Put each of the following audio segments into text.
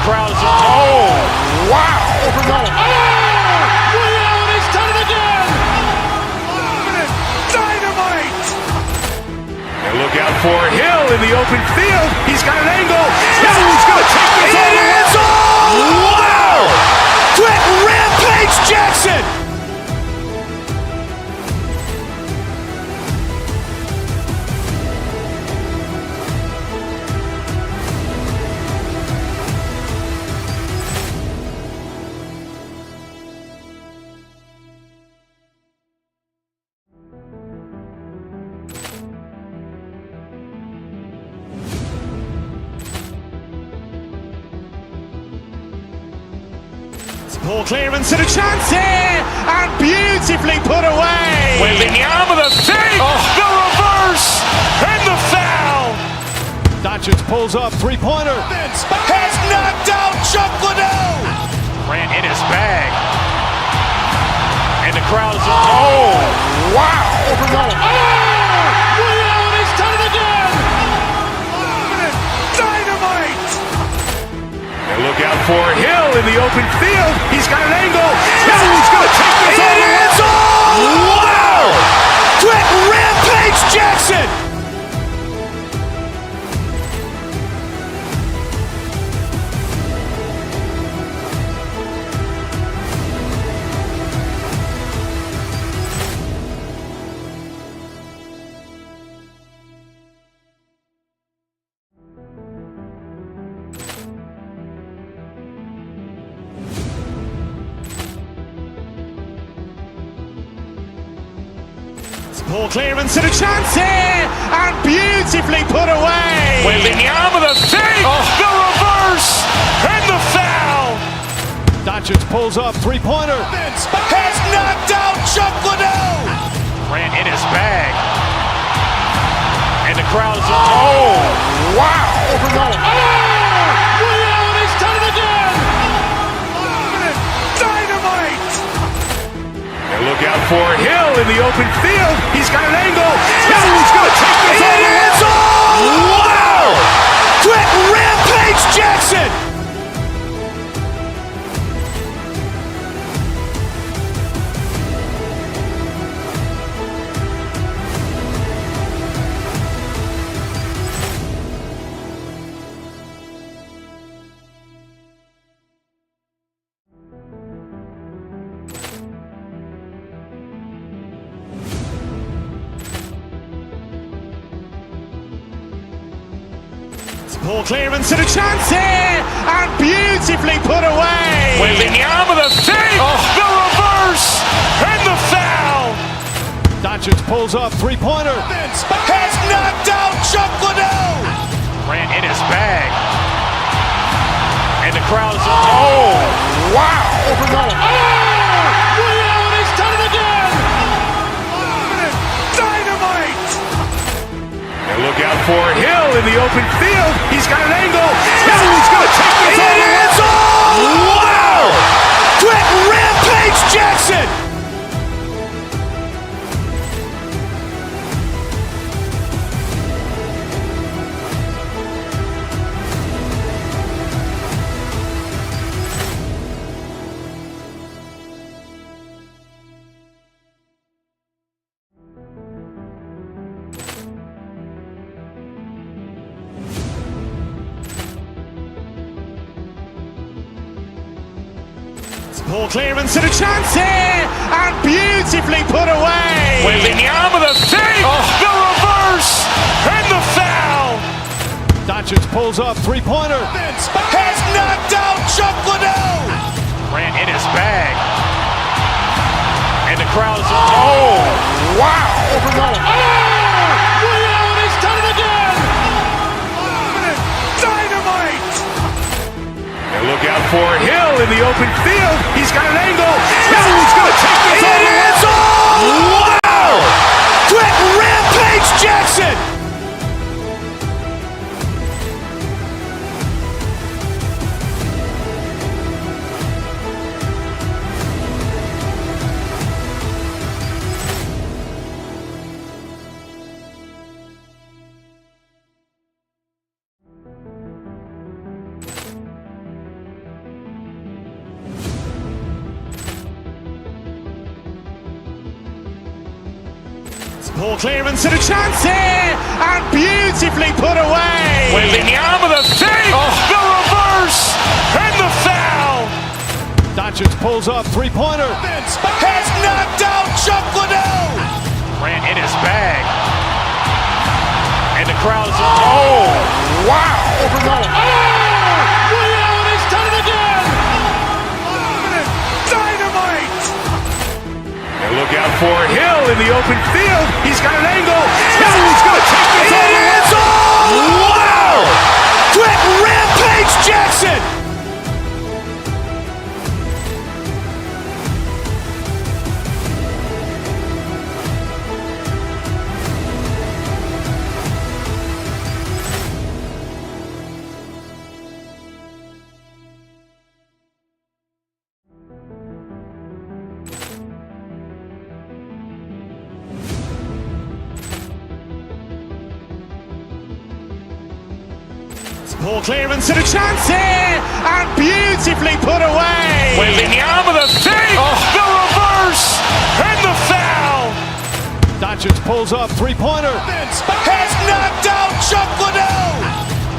crowd is, oh, wow! Ray Allen has done it again! Dynamite! And look out for Hill in the open field. He's got an angle. He's going to take this all the way. Wow! Quick Rampage Jackson! Ball clearance and a chance here, and beautifully put away. With the arm of the fake, the reverse, and the foul. Doncic pulls up, three-pointer. Has knocked out Chuck Liddell. Grant in his bag. And the crowd is, oh, wow. Ray Allen has done it again. Dynamite. And look out for Hill in the open field. He's got an angle. He's going to take this all the way. Wow! Quick Rampage Jackson! Ball clearance and a chance here, and beautifully put away. With the arm of the fake, the reverse, and the foul. Doncic pulls up, three-pointer. Has knocked out Chuck Liddell. Grant in his bag. And the crowd is, oh, wow. Ray Allen has done it again. Dynamite. And look out for Hill in the open field. He's got an angle. He's going to take this all the way. Wow! Quick Rampage Jackson! Ball clearance and a chance here, and beautifully put away. With the arm of the fake, the reverse, and the foul. Doncic pulls up, three-pointer. Has knocked out Chuck Liddell. Grant in his bag. And the crowd is, oh, wow. Ray Allen has done it again. Dynamite. And look out for Hill in the open field. He's got an angle. He's going to take this all the way. Wow! Quick Rampage Jackson! Ball clearance and a chance here, and beautifully put away. With the arm of the fake, the reverse, and the foul. Doncic pulls up, three-pointer. Has knocked out Chuck Liddell. Grant in his bag. And the crowd is, oh, wow. Ray Allen has done it again. Dynamite. And look out for Hill in the open field. He's got an angle. He's going to take this all the way. Wow! Quick Rampage Jackson! Ball clearance and a chance here, and beautifully put away. Waving the arm of the fake, the reverse, and the foul. Doncic pulls up, three-pointer. Has knocked out Chuck Liddell. Ran in his bag. And the crowd is, wow. Ray Allen has done it again. Dynamite. And look out for Hill in the open field. He's got an angle. Hill's going to take this all the way. Wow. Quick Rampage Jackson. Ball clearance and a chance here, and beautifully put away. Waving the arm of the fake, the reverse, and the foul. Doncic pulls up, three-pointer. Has knocked out Chuck Liddell.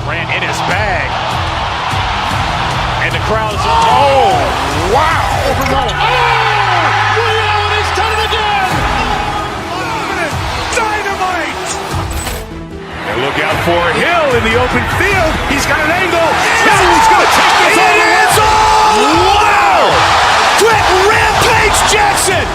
Ran in his bag. And the crowd is, wow. Ray Allen has done it again. Dynamite. And look out for Hill in the open field. He's got an angle. Hill's going to take this all the way. Wow. Quick Rampage Jackson.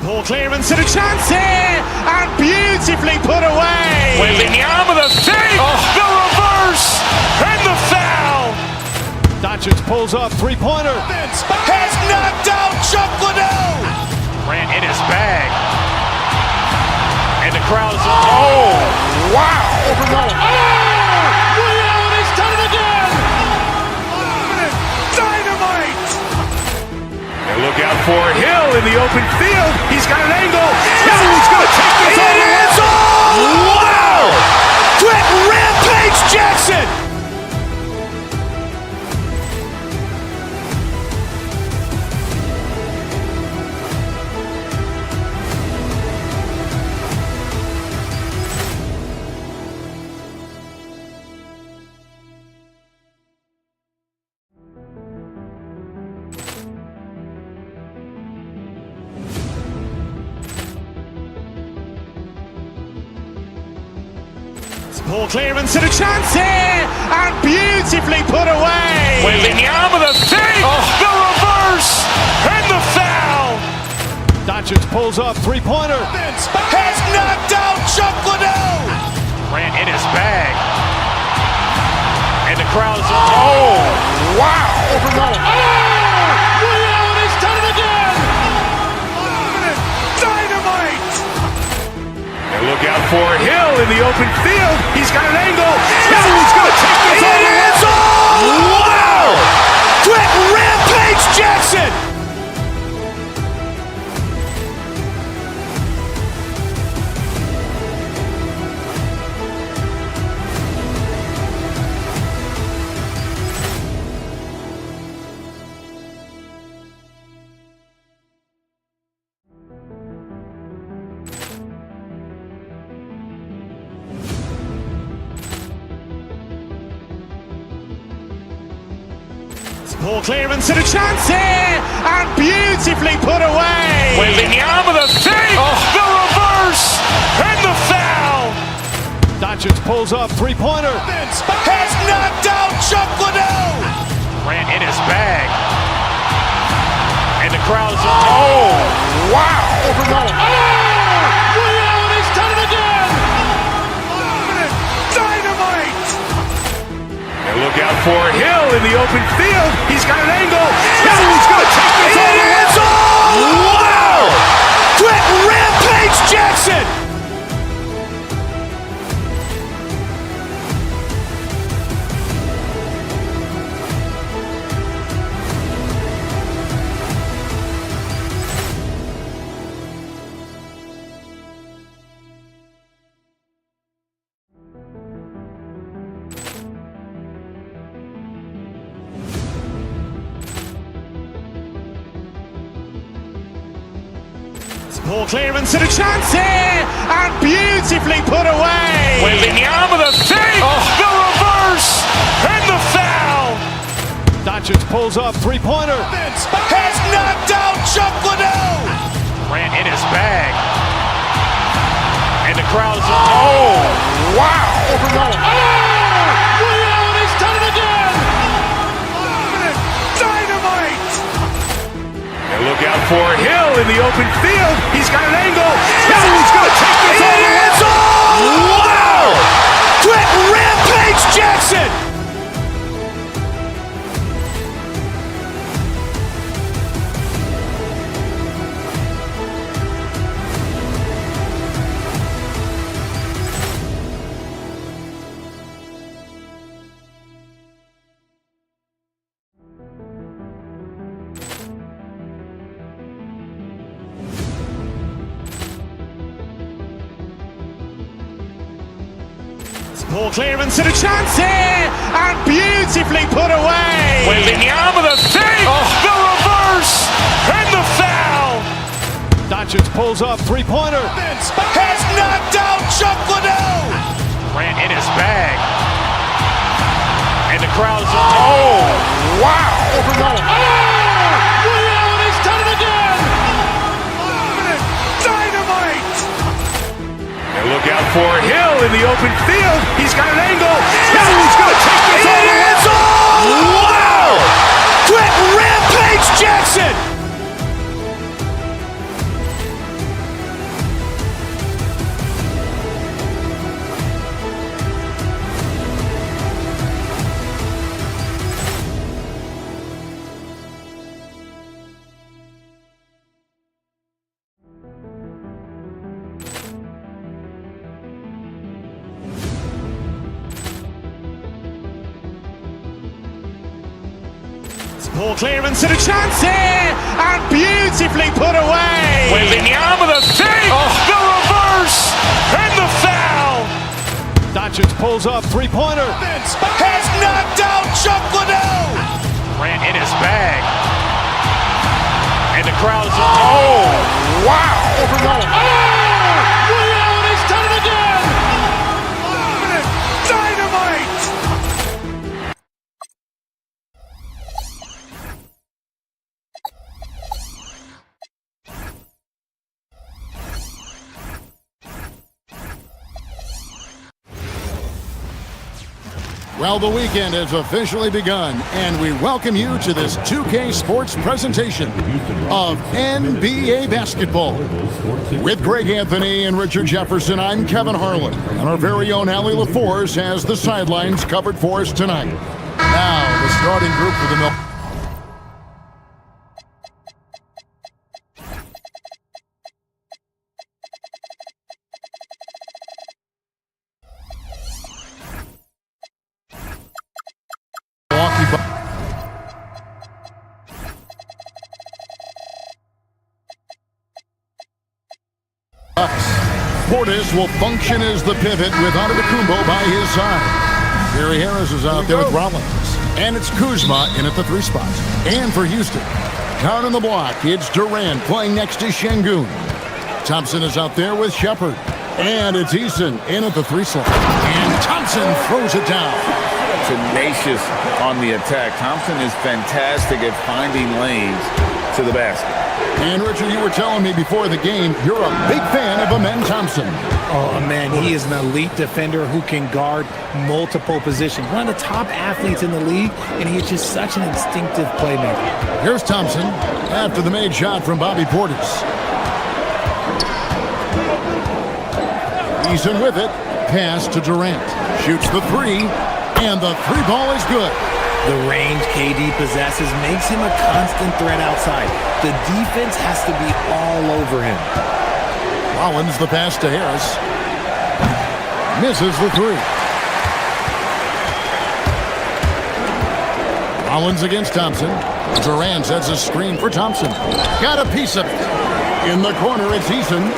Ball clearance and a chance here, and beautifully put away. Waving the arm of the fake, the reverse, and the foul. Doncic pulls up, three-pointer. Has knocked out Chuck Liddell. Ran in his bag. And the crowd is, wow. Ray Allen has done it again. Dynamite. And look out for Hill in the open field. He's got an angle. Hill's going to take this all the way. Wow. Quick Rampage Jackson. Ball clearance and a chance here, and beautifully put away. Waving the arm of the fake, the reverse, and the foul. Doncic pulls up, three-pointer. Has knocked out Chuck Liddell. Ran in his bag. And the crowd is, wow. Ray Allen has done it again. Dynamite. And look out for Hill in the open field. He's got an angle. Hill's going to take this all the way. Wow. Quick Rampage Jackson. Ball clearance and a chance here, and beautifully put away. Waving the arm of the fake, the reverse, and the foul. Doncic pulls up, three-pointer. Has knocked out Chuck Liddell. Ran in his bag. And the crowd is, wow. Ray Allen has done it again. Dynamite. And look out for Hill in the open field. He's got an angle. Hill's going to take this all the way. Wow. Quick Rampage Jackson. Poor clearance and a chance here, and beautifully put away. Wembanyama the fake, the reverse, and the foul. Doncic pulls up, three-pointer. Has knocked out Chuck Liddell. Ran in his bag. And the crowd is, oh, wow. Liddell, and he's done it again. Dynamite! And look out for Hill in the open field. He's got an angle. Hill's going to take this all the way. Wow! Quick Rampage Jackson! Poor clearance and a chance here, and beautifully put away. Wembanyama the fake, the reverse, and the foul. Doncic pulls up, three-pointer. Has knocked out Chuck Liddell. Ran in his bag. And the crowd is, oh, wow. Liddell, and he's done it again. Dynamite! And look out for Hill in the open field. He's got an angle. Hill's going to take this all the way. Wow! Quick Rampage Jackson! Poor clearance and a chance here, and beautifully put away. Wembanyama the fake, the reverse, and the foul. Doncic pulls up, three-pointer. Has knocked out Chuck Liddell. Ran in his bag. And the crowd is, oh, wow. Liddell, and he's done it again. Dynamite! Well, the weekend has officially begun, and we welcome you to this 2K Sports presentation of NBA basketball. With Greg Anthony and Richard Jefferson, I'm Kevin Harlan, and our very own Allie LaForce has the sidelines covered for us tonight. Now, the starting group for the Milwaukee. Portis will function as the pivot with Antetokounmpo by his side. Gary Harris is out there with Rollins. And it's Kuzma in at the three spot. And for Houston, down in the block, it's Durant playing next to Şengün. Thompson is out there with Shepard. And it's Eason in at the three slot. And Thompson throws it down. Tenacious on the attack. Thompson is fantastic at finding lanes to the basket. And Richard, you were telling me before the game, you're a big fan of Amen Thompson. Oh, man, he is an elite defender who can guard multiple positions. One of the top athletes in the league, and he is just such an instinctive playmaker. Here's Thompson after the made shot from Bobby Portis. Eason with it. Pass to Durant. Shoots the three, and the three ball is good. The range KD possesses makes him a constant threat outside. The defense has to be all over him. Rollins the pass to Harris. Misses the three. Rollins against Thompson. Durant sets a screen for Thompson. Got a piece of it. In the corner, it's Eason.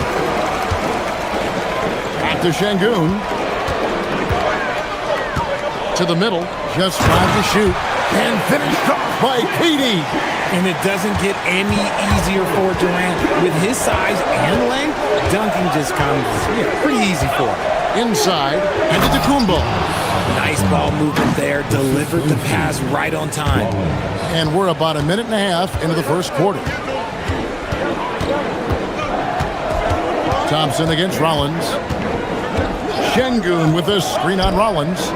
Back to Şengün. To the middle. Just 5 to shoot. And finished off by KD. And it doesn't get any easier for Durant. With his size and length, dunking just comes pretty easy for him. Inside, Antetokounmpo. Nice ball movement there. Delivered the pass right on time. And we're about a minute and a half into the first quarter. Thompson against Rollins. Şengün with the screen on Rollins.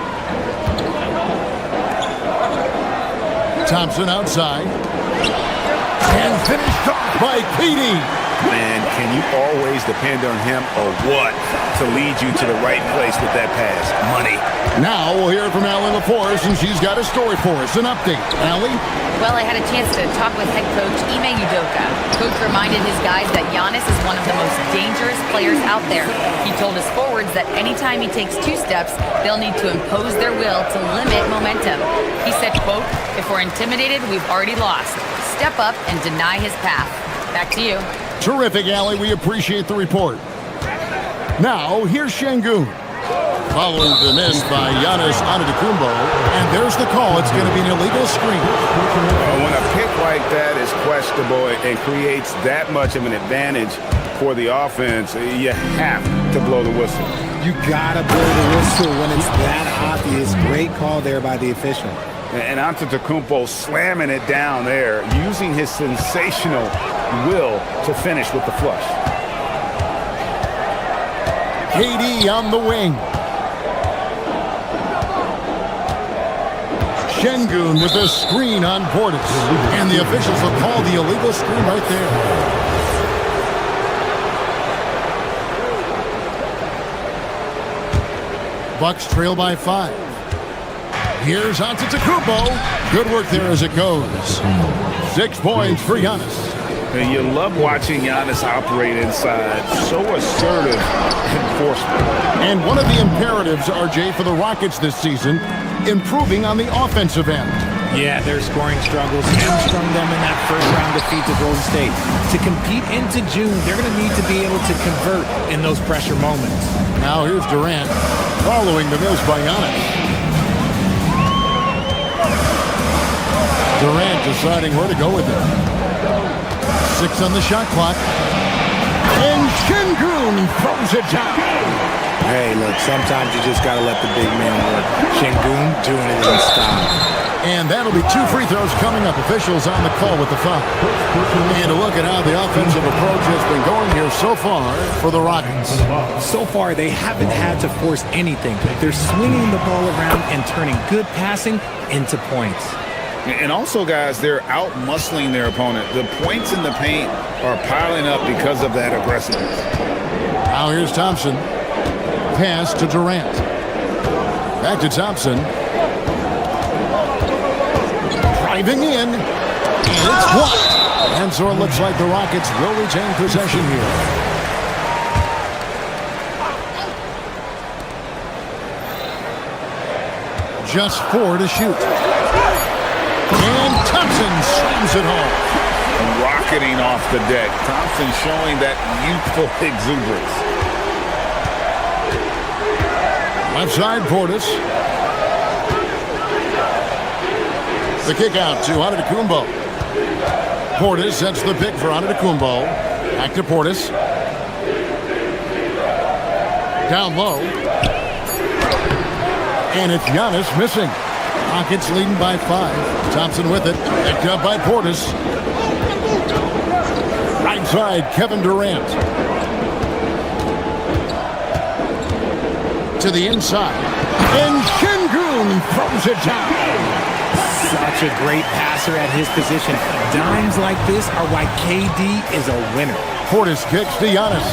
Thompson outside. And finished off by KD. Man, can you always depend on him or what to lead you to the right place with that pass? Money. Now we'll hear from Allie LaForce, and she's got a story for us. An update. Allie? Well, I had a chance to talk with head coach Ime Udoka. Coach reminded his guys that Giannis is one of the most dangerous players out there. He told his forwards that anytime he takes 2 steps, they'll need to impose their will to limit momentum. He said, quote, "If we're intimidated, we've already lost. Step up and deny his path." Back to you. Terrific, Allie. We appreciate the report. Now, here's Şengün. Followed the miss by Giannis Antetokounmpo. And there's the call. It's going to be an illegal screen. When a pick like that is questionable and creates that much of an advantage for the offense, you have to blow the whistle. You gotta blow the whistle when it's that obvious. Great call there by the official. And Antetokounmpo slamming it down there, using his sensational will to finish with the flush. KD on the wing. Şengün with a screen on Portis. And the officials have called the illegal screen right there. Bucks trail by 5. Here's Antetokounmpo. Good work there as it goes. 6 points for Giannis. And you love watching Giannis operate inside. So assertive and forceful. And one of the imperatives, RJ, for the Rockets this season, improving on the offensive end. Yeah, their scoring struggles hamstrung them in that first-round defeat to Golden State. To compete into June, they're going to need to be able to convert in those pressure moments. Now here's Durant following the miss by Giannis. Durant deciding where to go with it. 6 on the shot clock. And Şengün throws it down. Hey, look, sometimes you just got to let the big man work. Şengün doing it in style. And that'll be 2 free throws coming up. Officials on the call with the foul. And a look at how the offensive approach has been going here so far for the Rockets. So far, they haven't had to force anything. They're swinging the ball around and turning good passing into points. And also, guys, they're out-muscling their opponent. The points in the paint are piling up because of that aggressiveness. Now here's Thompson. Pass to Durant. Back to Thompson. Driving in. And it's blocked. And so it looks like the Rockets will retain possession here. Just 4 to shoot. And Thompson slams it home. Rocketing off the deck. Thompson showing that youthful exuberance. Left side, Portis. The kick out to Antetokounmpo. Portis sets the pick for Antetokounmpo. Back to Portis. Down low. And it's Giannis missing. Rockets leading by 5. Thompson with it. Picked up by Portis. Right side, Kevin Durant. To the inside. And Şengün throws it down. Such a great passer at his position. Dimes like this are why KD is a winner. Portis kicks to Giannis.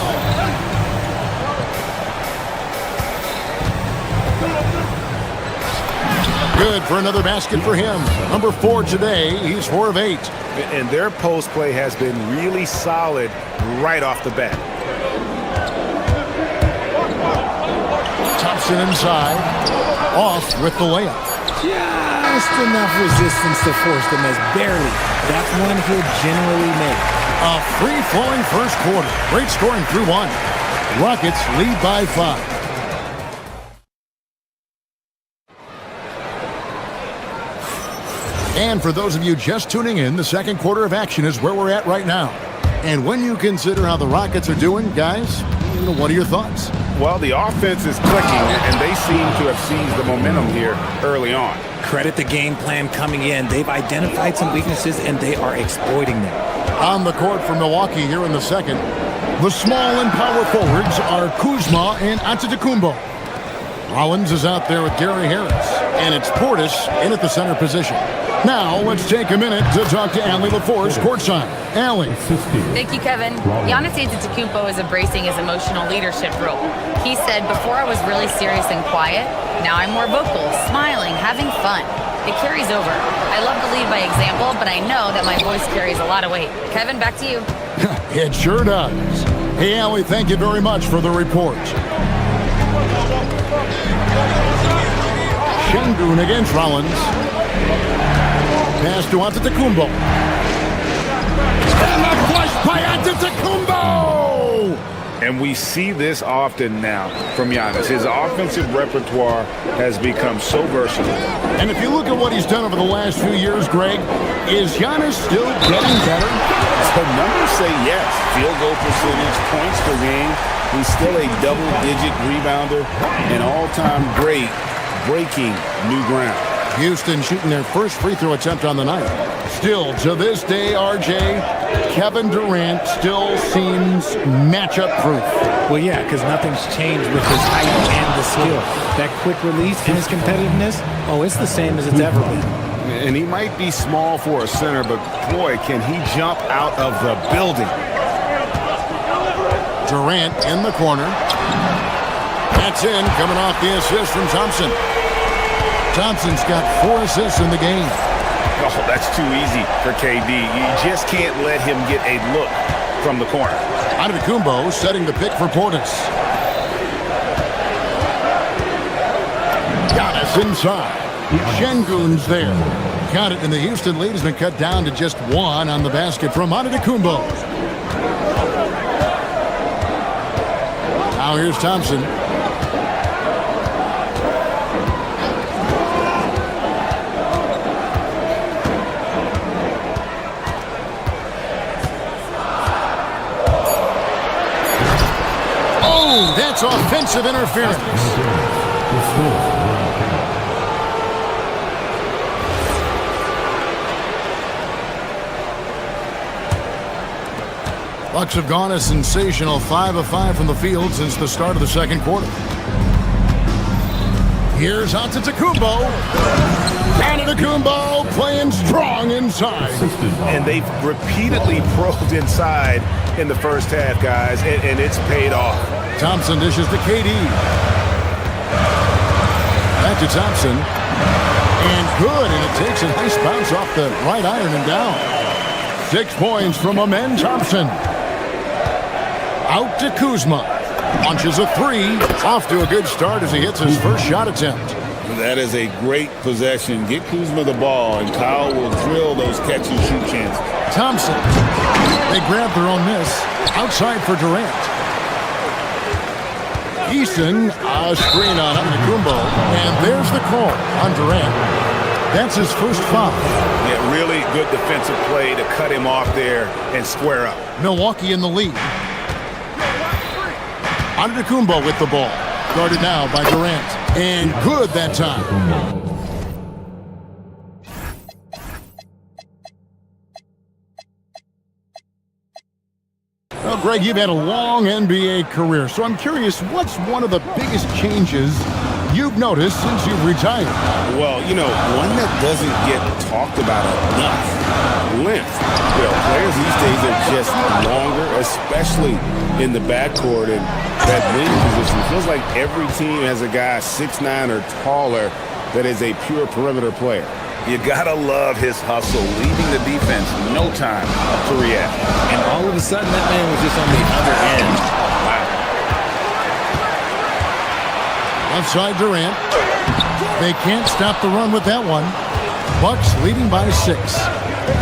Good for another basket for him. Number 4 today. He's 4 of 8. And their post play has been really solid right off the bat. Thompson inside. Off with the layup. Just enough resistance to force them as barely. That's one he'll generally make. A free-flowing first quarter. Great scoring through 1. Rockets lead by 5. And for those of you just tuning in, the second quarter of action is where we're at right now. And when you consider how the Rockets are doing, guys, what are your thoughts? Well, the offense is clicking, and they seem to have seized the momentum here early on. Credit the game plan coming in. They've identified some weaknesses, and they are exploiting them. On the court for Milwaukee here in the second, the small and power forwards are Kuzma and Antetokounmpo. Rollins is out there with Gary Harris, and it's Portis in at the center position. Now, let's take a minute to talk to Allie LaForce courtside. Allie. Thank you, Kevin. Giannis Antetokounmpo is embracing his emotional leadership role. He said, before I was really serious and quiet, now I'm more vocal, smiling, having fun. It carries over. I love to lead by example, but I know that my voice carries a lot of weight. Kevin, back to you. It sure does. Hey, Allie, thank you very much for the report. Şengün against Rollins. Pass to Antetokounmpo. And the flush by Antetokounmpo! And we see this often now from Giannis. His offensive repertoire has become so versatile. And if you look at what he's done over the last few years, Greg, is Giannis still getting better? The numbers say yes. Field goal percentage, points per game. He's still a double-digit rebounder, an all-time great, breaking new ground. Houston shooting their first free throw attempt on the night. Still, to this day, RJ, Kevin Durant still seems matchup proof. Well, yeah, because nothing's changed with his height and the skill. That quick release and his competitiveness, it's the same as it's ever been. And he might be small for a center, but boy, can he jump out of the building. Durant in the corner. That's in, coming off the assist from Thompson. Thompson's got 4 assists in the game. Oh, that's too easy for KD. You just can't let him get a look from the corner. Antetokounmpo setting the pick for Portis. Giannis inside. Şengün's there. Got it, and the Houston lead has been cut down to just 1 on the basket from Antetokounmpo. Now here's Thompson. Oh, that's offensive interference. Bucks have gone a sensational 5 of 5 from the field since the start of the second quarter. Here's Antetokounmpo. Antetokounmpo playing strong inside. And they've repeatedly probed inside in the first half, guys, and it's paid off. Thompson dishes to KD. Back to Thompson. And good, and it takes a nice bounce off the right iron and down. 6 points from Amen Thompson. Out to Kuzma. Launches a 3. Off to a good start as he hits his first shot attempt. That is a great possession. Get Kuzma the ball, and Kyle will drill those catch-and-shoot chances. Thompson. They grab their own miss. Outside for Durant. Easton, a screen on Antetokounmpo. And there's the call on Durant. That's his first foul. Yeah, really good defensive play to cut him off there and square up. Milwaukee in the lead. Antetokounmpo with the ball. Guarded now by Durant. And good that time. Well, Greg, you've had a long NBA career, so I'm curious, what's one of the biggest changes you've noticed since you've retired? Well, one that doesn't get talked about enough. Length. Players these days are just longer, especially in the backcourt, and that wing position. It feels like every team has a guy 6'9" or taller that is a pure perimeter player. You gotta love his hustle, leaving the defense no time to react. And all of a sudden, that man was just on the other end. Left side Durant. They can't stop the run with that one. Bucks leading by 6.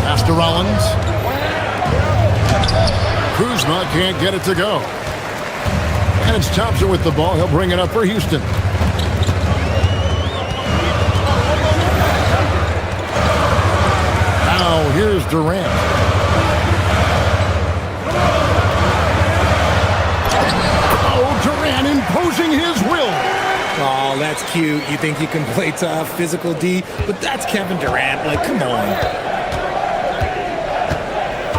Pass to Rollins. Kuzma can't get it to go. And it's Thompson with the ball. He'll bring it up for Houston. Durant. Oh, Durant imposing his will. Oh, that's cute. You think you can play tough, physical D, but that's Kevin Durant. Like, come on.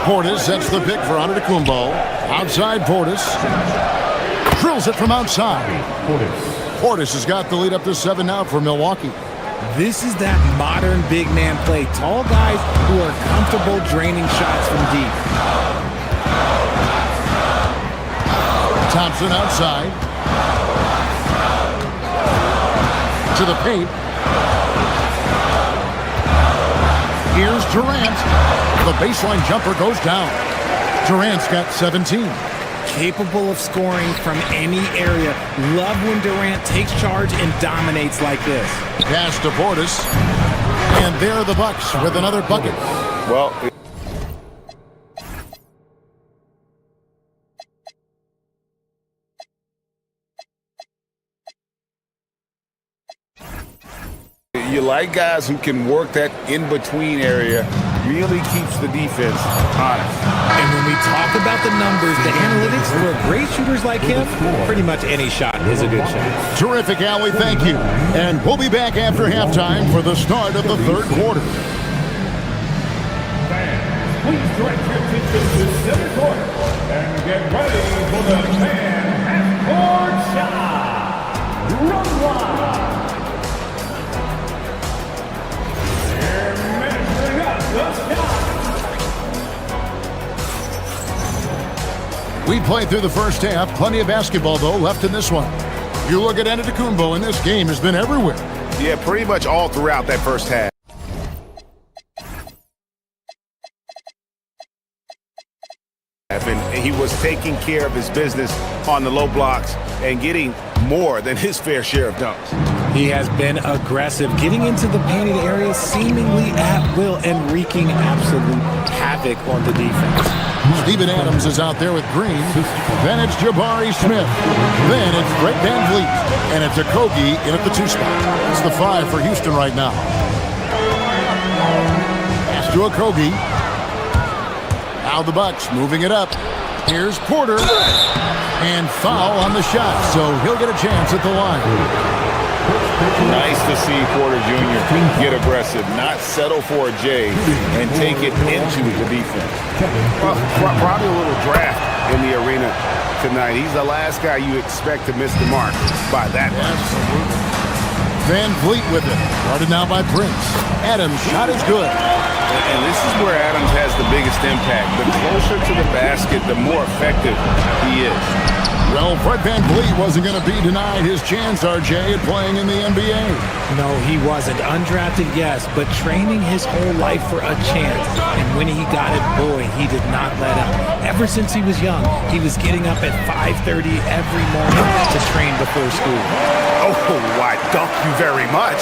Portis sets the pick for Antetokounmpo. Outside Portis. Drills it from outside. Portis has got the lead up to 7 now for Milwaukee. This is that modern big man play. Tall guys who are comfortable draining shots from deep. Thompson outside. To the paint. Here's Durant. The baseline jumper goes down. Durant's got 17. Capable of scoring from any area. Love when Durant takes charge and dominates like this. Pass to Portis. And there are the Bucks with another bucket. Well, you like guys who can work that in-between area, really keeps the defense honest. And when we talk about the numbers, the analytics for great shooters like him, pretty much any shot is a good shot. Terrific, Allie. Thank you. And we'll be back after halftime for the start of the third quarter. Please direct your attention to center court and get ready for the half-court shot. Run wild. They're measuring up the shot. We played through the first half. Plenty of basketball, though, left in this one. You look at Antetokounmpo, and this game has been everywhere. Yeah, pretty much all throughout that first half. And he was taking care of his business on the low blocks and getting more than his fair share of dunks. He has been aggressive, getting into the painted area seemingly at will and wreaking absolute havoc on the defense. Steven Adams is out there with Green. Then it's Jabari Smith. Then it's Fred VanVleet. And it's Okogie in at the 2 spot. It's the 5 for Houston right now. Pass to Okogie. Now the Bucks moving it up. Here's Porter. And foul on the shot, so he'll get a chance at the line. Nice to see Porter Jr. get aggressive, not settle for a J, and take it into the defense. Well, probably a little draft in the arena tonight. He's the last guy you expect to miss the mark by that much. VanVleet with it. Guarded now by Prince. Adams' shot is good. And this is where Adams has the biggest impact. The closer to the basket, the more effective he is. Well, Fred VanVleet wasn't going to be denied his chance, RJ, at playing in the NBA. No, he wasn't. Undrafted, yes, but training his whole life for a chance. And when he got it, boy, he did not let up. Ever since he was young, he was getting up at 5:30 every morning to train before school. Oh, why, thank you very much.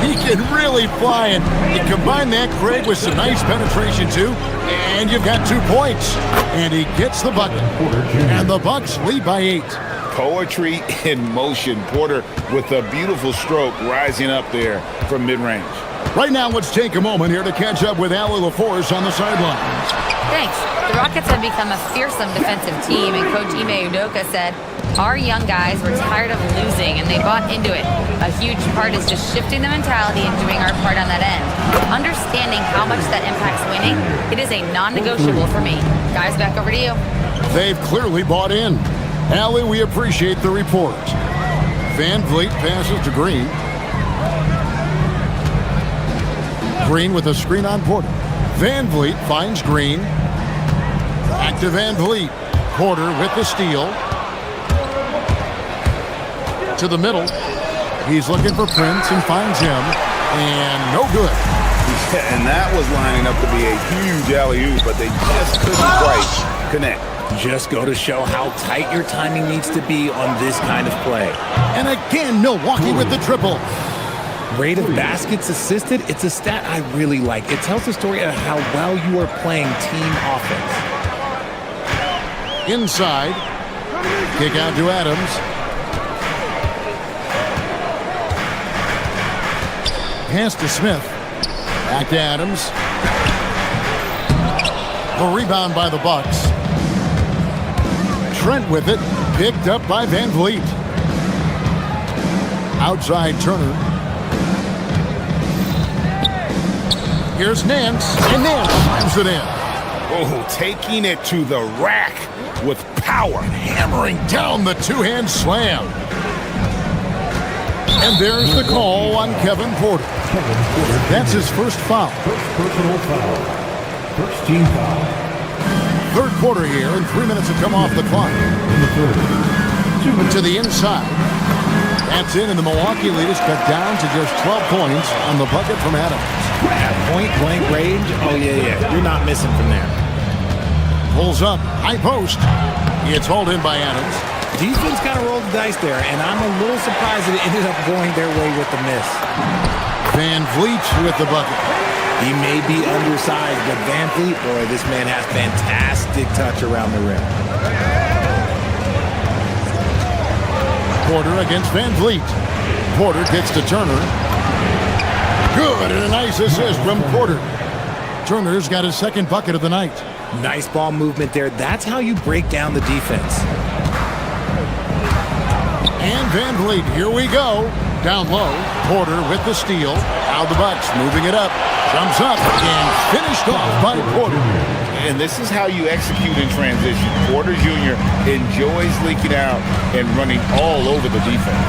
He can really fly, and you combine that, Craig, with some nice penetration, too, and you've got 2 points. And he gets the bucket. And the Bucks lead by 8. Poetry in motion. Porter with a beautiful stroke rising up there from mid-range. Right now, let's take a moment here to catch up with Allie LaForce on the sidelines. Thanks. The Rockets have become a fearsome defensive team, and Coach Ime Udoka said, our young guys were tired of losing, and they bought into it. A huge part is just shifting the mentality and doing our part on that end. Understanding how much that impacts winning, it is a non-negotiable for me. Guys, back over to you. They've clearly bought in. Allie, we appreciate the report. VanVleet passes to Green. Green with a screen on Porter. VanVleet finds Green. Back to VanVleet. Porter with the steal. To the middle. He's looking for Prince and finds him. And no good. And that was lining up to be a huge alley-oop, but they just couldn't quite connect. Just go to show how tight your timing needs to be on this kind of play. And again, Milwaukee with the triple. Rate of baskets assisted, it's a stat I really like. It tells the story of how well you are playing team offense. Inside. Kick out to Adams. Pass to Smith. Back to Adams. The rebound by the Bucks. Trent with it. Picked up by Van Vliet. Outside Turner. Here's Nance. And Nance slams it in. Oh, taking it to the rack with power. Hammering down the two-hand slam. And there's the call on Kevin Porter. That's his first foul. First personal foul. First team foul. Third quarter here, and 3 minutes have come off the clock. In the third. 2 minutes. To the inside. That's in, and the Milwaukee lead is cut down to just 12 points on the bucket from Adams. At point-blank range, oh, yeah. You're not missing from there. Pulls up, high post. It's hauled in by Adams. Defense kind of rolled the dice there, and I'm a little surprised that it ended up going their way with the miss. Van Vliet with the bucket. He may be undersized, but Van Vliet, boy, this man has fantastic touch around the rim. Porter against Van Vliet. Porter gets to Turner. Good, and a nice assist from Porter. Turner's got his second bucket of the night. Nice ball movement there. That's how you break down the defense. And Van Vliet, here we go. Down low, Porter with the steal. Now the Bucks moving it up. Jumps up and finished off by Porter. And this is how you execute in transition. Porter Jr. enjoys leaking out and running all over the defense.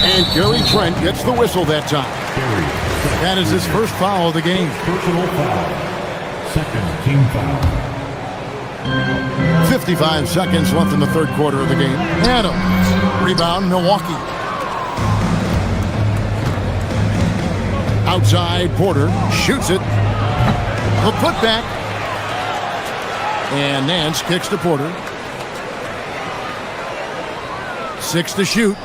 And Gary Trent gets the whistle that time. That is his first foul of the game. Personal foul. Second team foul. 55 seconds left in the third quarter of the game. Adams. Rebound, Milwaukee. Outside, Porter shoots it. The putback. And Nance kicks to Porter. 6 to shoot.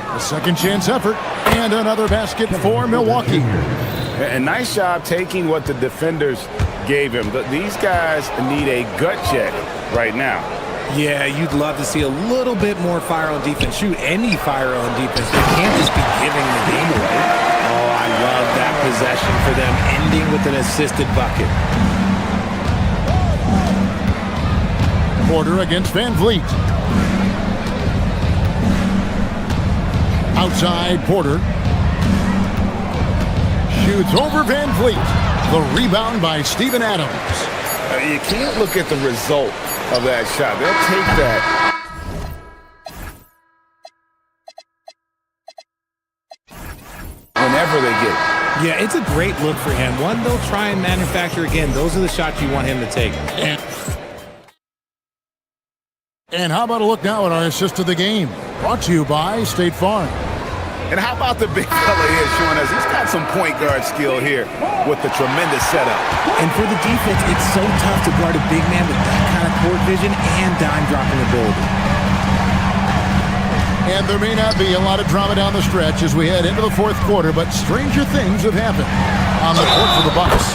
A second chance effort. And another basket for Milwaukee. A nice job taking what the defenders gave him. These guys need a gut check right now. Yeah, you'd love to see a little bit more fire on defense. Shoot, any fire on defense. They can't just be giving the game away. Oh, I love that possession for them, ending with an assisted bucket. Porter against Van Vliet. Outside, Porter. Shoots over Van Vliet. The rebound by Steven Adams. You can't look at the result of that shot. They'll take that. Whenever they get it. Yeah, it's a great look for him. One they'll try and manufacture again. Those are the shots you want him to take. And how about a look now at our assist of the game? Brought to you by State Farm. And how about the big fella here showing us he's got some point guard skill here with the tremendous setup. And for the defense, it's so tough to guard a big man with that kind of court vision and dime dropping ability. And there may not be a lot of drama down the stretch as we head into the fourth quarter, but stranger things have happened on the court for the Bucks.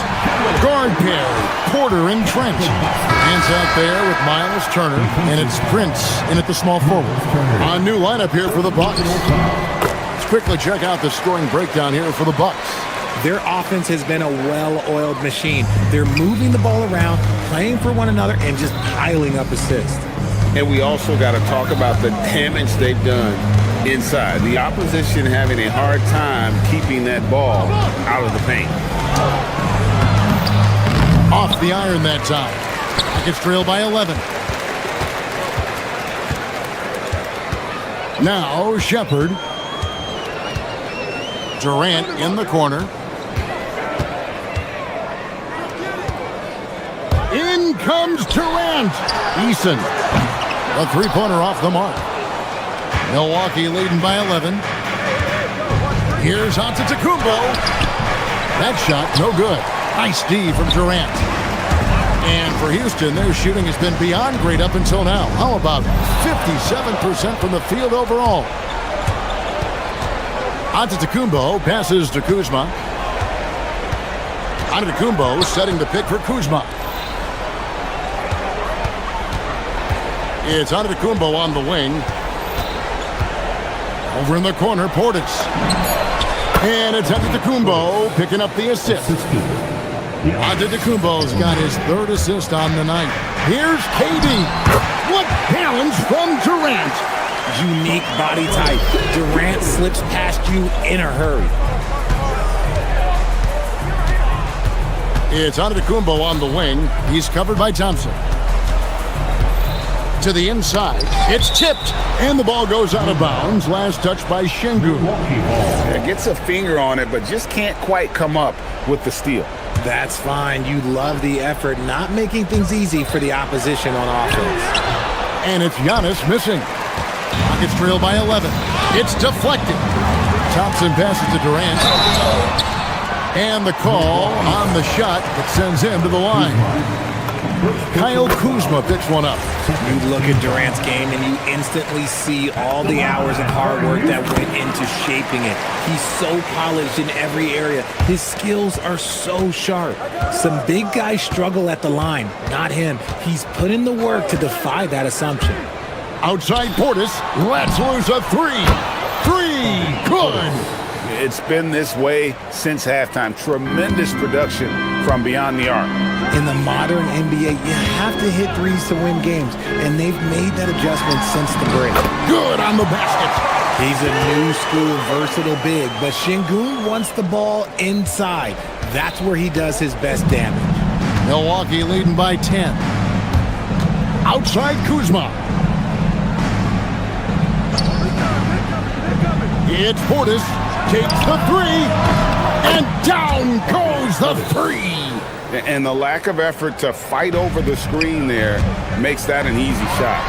Guard pair, Porter and Trent. Hands out there with Miles Turner, and it's Prince in at the small forward. A new lineup here for the Bucks. Let's quickly check out the scoring breakdown here for the Bucks. Their offense has been a well-oiled machine. They're moving the ball around, playing for one another, and just piling up assists. And we also got to talk about the damage they've done inside. The opposition having a hard time keeping that ball out of the paint. Off the iron that time. It's trailed by 11. Now Shepard. Durant in the corner. In comes Durant. Eason. A three-pointer off the mark. Milwaukee leading by 11. Here's Antetokounmpo. That shot, no good. Nice D from Durant. And for Houston, their shooting has been beyond great up until now. How about 57% from the field overall? Antetokounmpo passes to Kuzma. Antetokounmpo setting the pick for Kuzma. It's Antetokounmpo on the wing. Over in the corner, Portis. And it's Antetokounmpo picking up the assist. Antetokounmpo's got his third assist on the night. Here's KD. What balance from Durant. Unique body type. Durant slips past you in a hurry. It's Antetokounmpo on the wing. He's covered by Thompson. To the inside. It's tipped. And the ball goes out of bounds. Last touch by Şengün. Gets a finger on it, but just can't quite come up with the steal. That's fine. You love the effort, not making things easy for the opposition on offense. And it's Giannis missing. Rockets trail by 11. It's deflected. Thompson passes to Durant. And the call on the shot that sends him to the line. Kyle Kuzma picks one up. You look at Durant's game and you instantly see all the hours of hard work that went into shaping it. He's so polished in every area. His skills are so sharp. Some big guys struggle at the line. Not him. He's put in the work to defy that assumption. Outside Portis. Let's lose a three. Good. It's been this way since halftime. Tremendous production from beyond the arc. In the modern NBA, you have to hit threes to win games, and they've made that adjustment since the break. Good on the basket. He's a new school, versatile big, but Şengün wants the ball inside. That's where he does his best damage. Milwaukee leading by 10. Outside Kuzma. It's Portis. Takes the three. And down goes the three. And the lack of effort to fight over the screen there makes that an easy shot.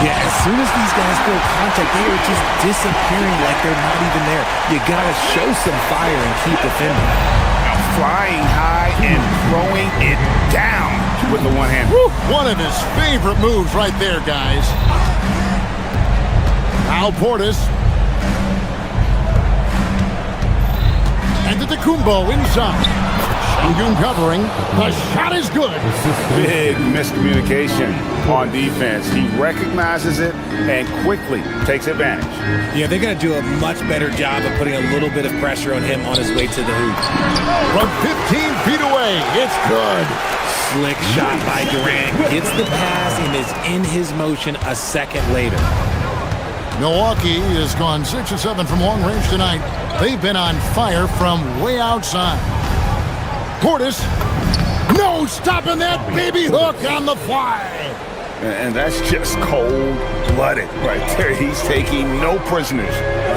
Yeah, as soon as these guys feel contact, they are just disappearing like they're not even there. You got to show some fire and keep defending. Now flying high and throwing it down with the one hand. One of his favorite moves right there, guys. Now Portis. Antetokounmpo inside. Şengün covering. The shot is good. Big miscommunication on defense. He recognizes it and quickly takes advantage. Yeah, they're going to do a much better job of putting a little bit of pressure on him on his way to the hoop. From 15 feet away, it's good. Slick shot by Durant. Gets the pass and is in his motion a second later. Milwaukee has gone 6 of 7 from long range tonight. They've been on fire from way outside. Portis, no stopping that baby hook on the fly. And that's just cold-blooded right there. He's taking no prisoners.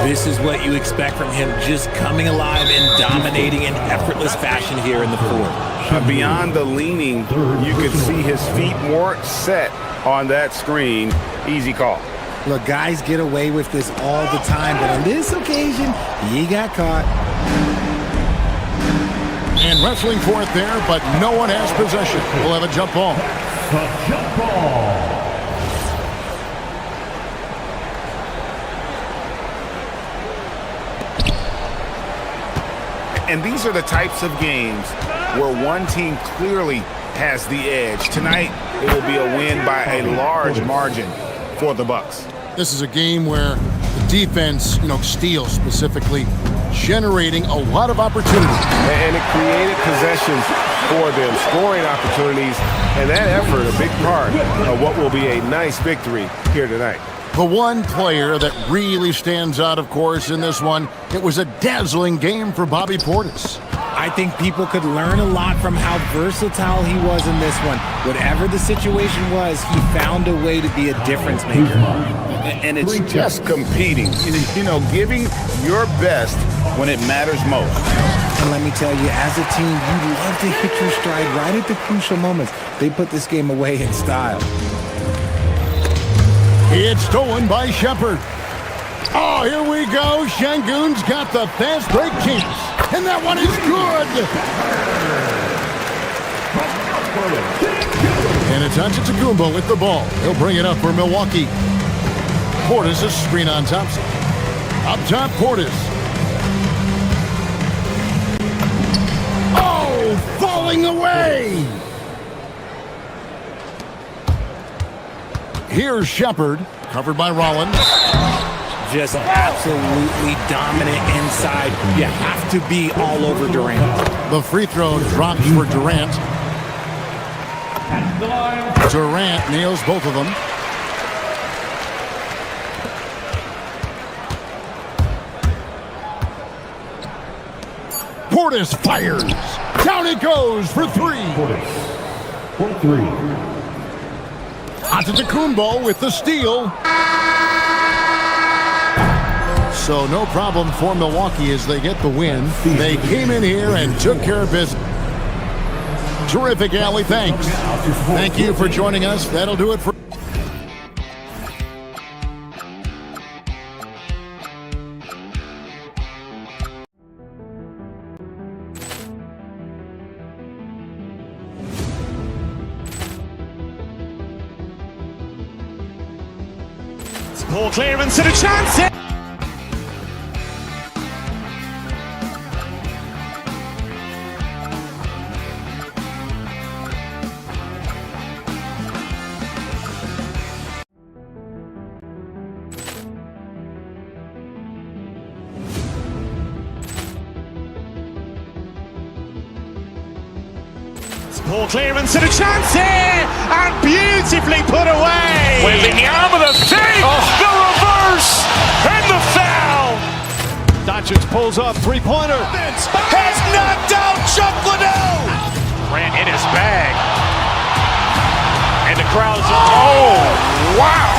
This is what you expect from him, just coming alive and dominating in effortless fashion here in the fourth. Beyond the leaning, you could see his feet more set on that screen. Easy call. Look, guys get away with this all the time, but on this occasion, he got caught. And wrestling for it there, but no one has possession. We'll have a jump ball. The jump ball. And these are the types of games where one team clearly has the edge. Tonight, it will be a win by a large margin for the Bucks. This is a game where the defense, steals specifically, generating a lot of opportunity. And it created possessions for them, scoring opportunities, and that effort a big part of what will be a nice victory here tonight. The one player that really stands out, of course, in this one, it was a dazzling game for Bobby Portis. I think people could learn a lot from how versatile he was in this one. Whatever the situation was, he found a way to be a difference maker. And it's just competing, giving your best when it matters most. And let me tell you, as a team, you love to hit your stride right at the crucial moments. They put this game away in style. It's stolen by Shepard. Oh, here we go. Şengün's got the fast break chance. And that one is good. And it's Antetokounmpo with the ball. He'll bring it up for Milwaukee. Portis, a screen on Thompson. Up top, Portis. Oh, falling away. Here's Shepard, covered by Rollins. just absolutely dominant inside. You have to be all over Durant. The free throw drops for Durant. Durant nails both of them. Portis fires. Down it goes for three. For three. Antetokounmpo with the steal. So no problem for Milwaukee as they get the win. They came in here and took care of business. Terrific, Allie. Thanks. Thank you for joining us. That'll do it for... Poor clearance and a chance here. Poor clearance and a chance here, and beautifully put away. Wembanyama the save, the reverse, and the foul. Doncic pulls up, three-pointer. Has knocked out Chuck Liddell. Grant in his bag. And the crowd's, oh, wow.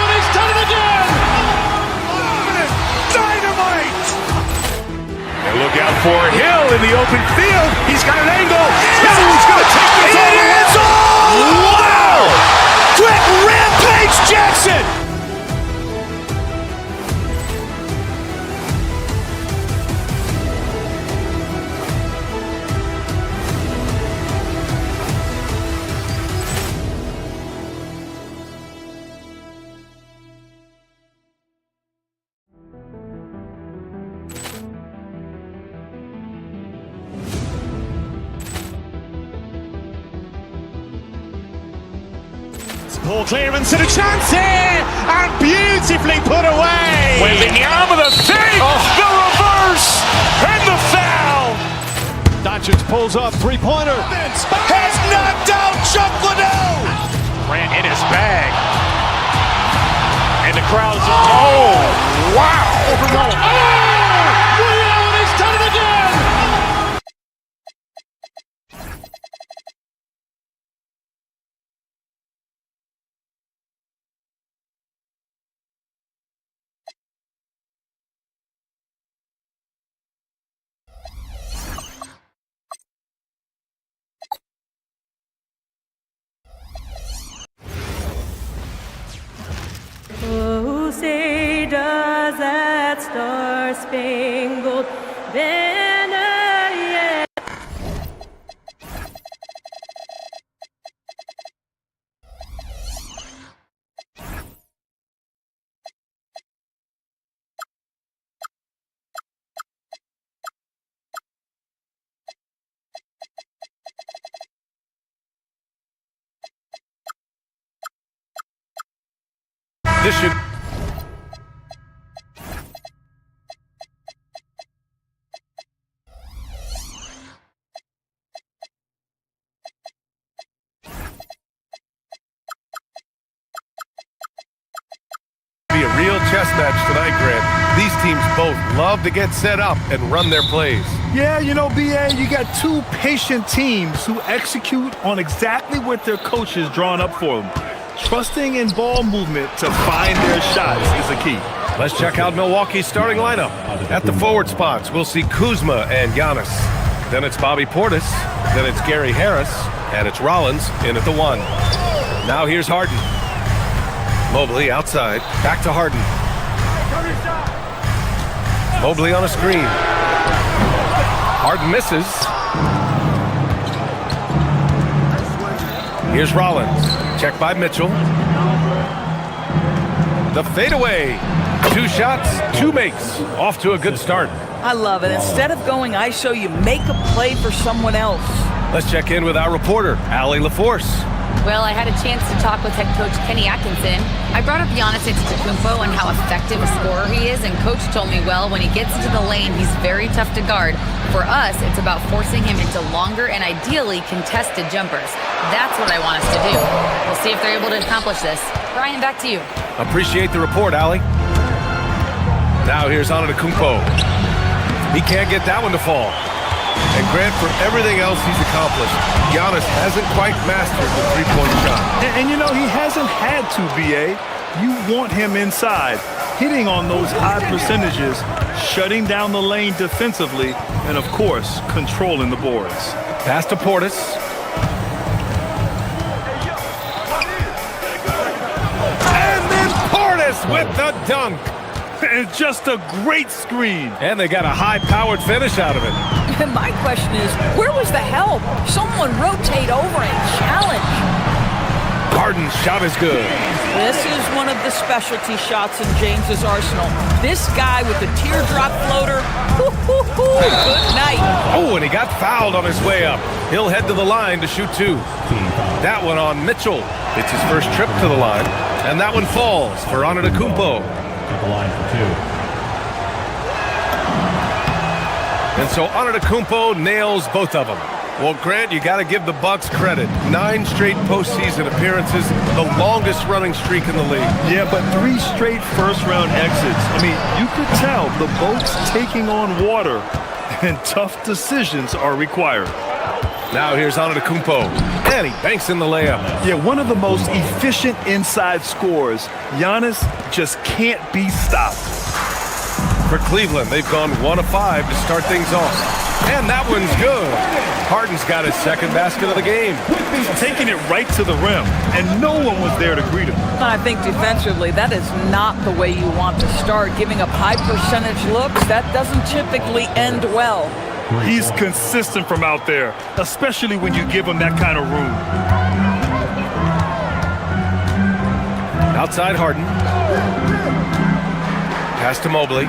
He's done it again. Dynamite. And look out for Hill in the open field. He's got an angle. He's going to take this all the way. It's all. Wow. Quick Rampage Jackson. Poor clearance and a chance here, and beautifully put away. Wembanyama the save, the reverse, and the foul. Doncic pulls up, three-pointer. Has knocked out Chuck Liddell. Grant in his bag. And the crowd's, oh, wow. He's done it again. Oh, say does that star-spangled banner yet This should be a real chess match tonight, Grant. These teams both love to get set up and run their plays. Yeah, you know, BA, you got two patient teams who execute on exactly what their coach is drawing up for them. Trusting in ball movement to find their shots is the key. Let's check out Milwaukee's starting lineup. At the forward spots, we'll see Kuzma and Giannis. Then it's Bobby Portis. Then it's Gary Harris. And it's Rollins in at the 1. Now here's Harden. Mobley outside. Back to Harden. Mobley on a screen. Harden misses. Here's Rollins. Check by Mitchell. The fadeaway. 2 shots, 2 makes. Off to a good start. I love it. Instead of going ISO, you make a play for someone else. Let's check in with our reporter, Allie LaForce. Well, I had a chance to talk with head coach Kenny Atkinson. I brought up Giannis Antetokounmpo and how effective a scorer he is, and coach told me, well, when he gets into the lane, he's very tough to guard. For us, it's about forcing him into longer and ideally contested jumpers. That's what I want us to do. We'll see if they're able to accomplish this. Brian, back to you. Appreciate the report, Allie. Now here's Antetokounmpo. He can't get that one to fall. And Grant, for everything else he's accomplished, Giannis hasn't quite mastered the three-point shot. And you know, he hasn't had to, B.A. You want him inside, hitting on those high percentages, shutting down the lane defensively, and, of course, controlling the boards. Pass to Portis. And then Portis with the dunk. And just a great screen. And they got a high-powered finish out of it. And my question is, where was the help? Someone rotate over and challenge. Harden's shot is good. This is one of the specialty shots in James's arsenal. This guy with the teardrop floater, good night. Oh, and he got fouled on his way up. He'll head to the line to shoot two. That one on Mitchell. It's his first trip to the line. And that one falls for Antetokounmpo. At the line for two. And so Antetokounmpo nails both of them. Well, Grant, you got to give the Bucks credit. 9 straight postseason appearances, the longest-running streak in the league. Yeah, but 3 straight first-round exits. I mean, you could tell the boat's taking on water, and tough decisions are required. Now here's Antetokounmpo, and he banks in the layup. Yeah, one of the most efficient inside scorers. Giannis just can't be stopped. For Cleveland, they've gone 1 of 5 to start things off. And that one's good. Harden's got his second basket of the game. He's taking it right to the rim, and no one was there to greet him. I think defensively, that is not the way you want to start. Giving up high percentage looks, that doesn't typically end well. He's consistent from out there, especially when you give him that kind of room. Outside Harden. Pass to Mobley.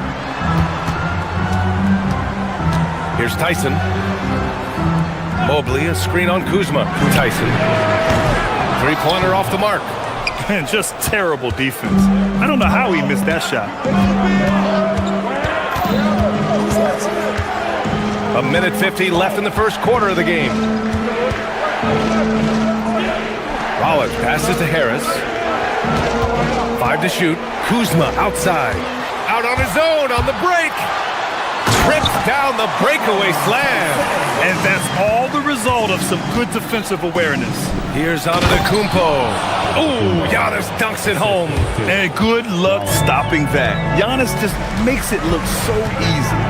Here's Tyson. Mobley, a screen on Kuzma. Tyson. Three-pointer off the mark. And just terrible defense. I don't know how he missed that shot. 1:50 left in the first quarter of the game. Rollins passes to Harris. 5 to shoot. Kuzma outside. Out on his own on the break. Trips down the breakaway slam. And that's all the result of some good defensive awareness. Here's Antetokounmpo. Ooh, Giannis dunks it home. And good luck stopping that. Giannis just makes it look so easy.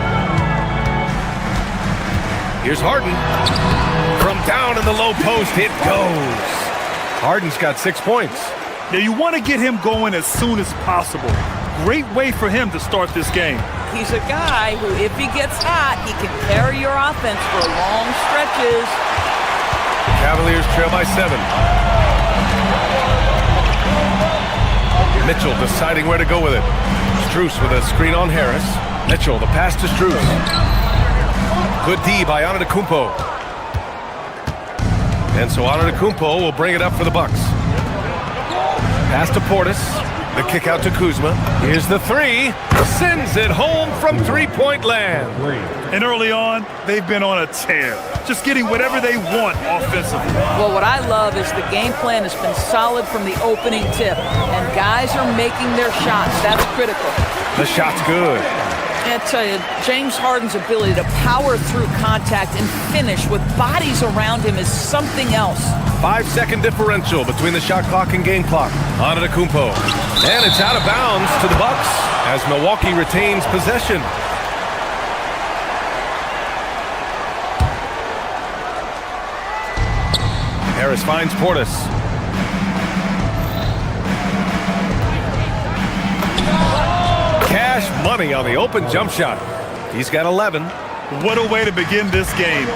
Here's Harden. From down in the low post, it goes. Harden's got 6 points. Now you want to get him going as soon as possible. Great way for him to start this game. He's a guy who, if he gets hot, he can carry your offense for long stretches. The Cavaliers trail by 7. Mitchell deciding where to go with it. Strus with a screen on Harris. Mitchell, the pass to Strus. Good D by Antetokounmpo. And so Antetokounmpo will bring it up for the Bucks. Pass to Portis. The kick out to Kuzma. Here's the 3. Sends it home from three-point land. And early on, they've been on a tear. Just getting whatever they want offensively. Well, what I love is the game plan has been solid from the opening tip. And guys are making their shots. That's critical. The shot's good. I tell you, James Harden's ability to power through contact and finish with bodies around him is something else. 5-second differential between the shot clock and game clock. Antetokounmpo. And it's out of bounds to the Bucks as Milwaukee retains possession. Harris finds Portis. Cash money on the open jump shot. He's got 11. What a way to begin this game.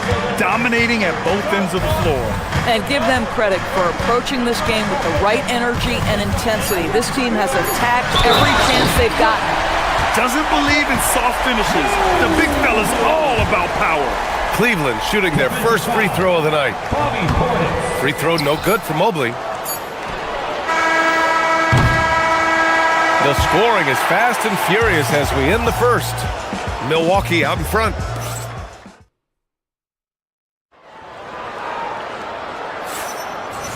Dominating at both ends of the floor. And give them credit for approaching this game with the right energy and intensity. This team has attacked every chance they've gotten. Doesn't believe in soft finishes. The big fella's all about power. Cleveland shooting their first free throw of the night. Free throw no good for Mobley. The scoring is fast and furious as we end the first. Milwaukee out in front.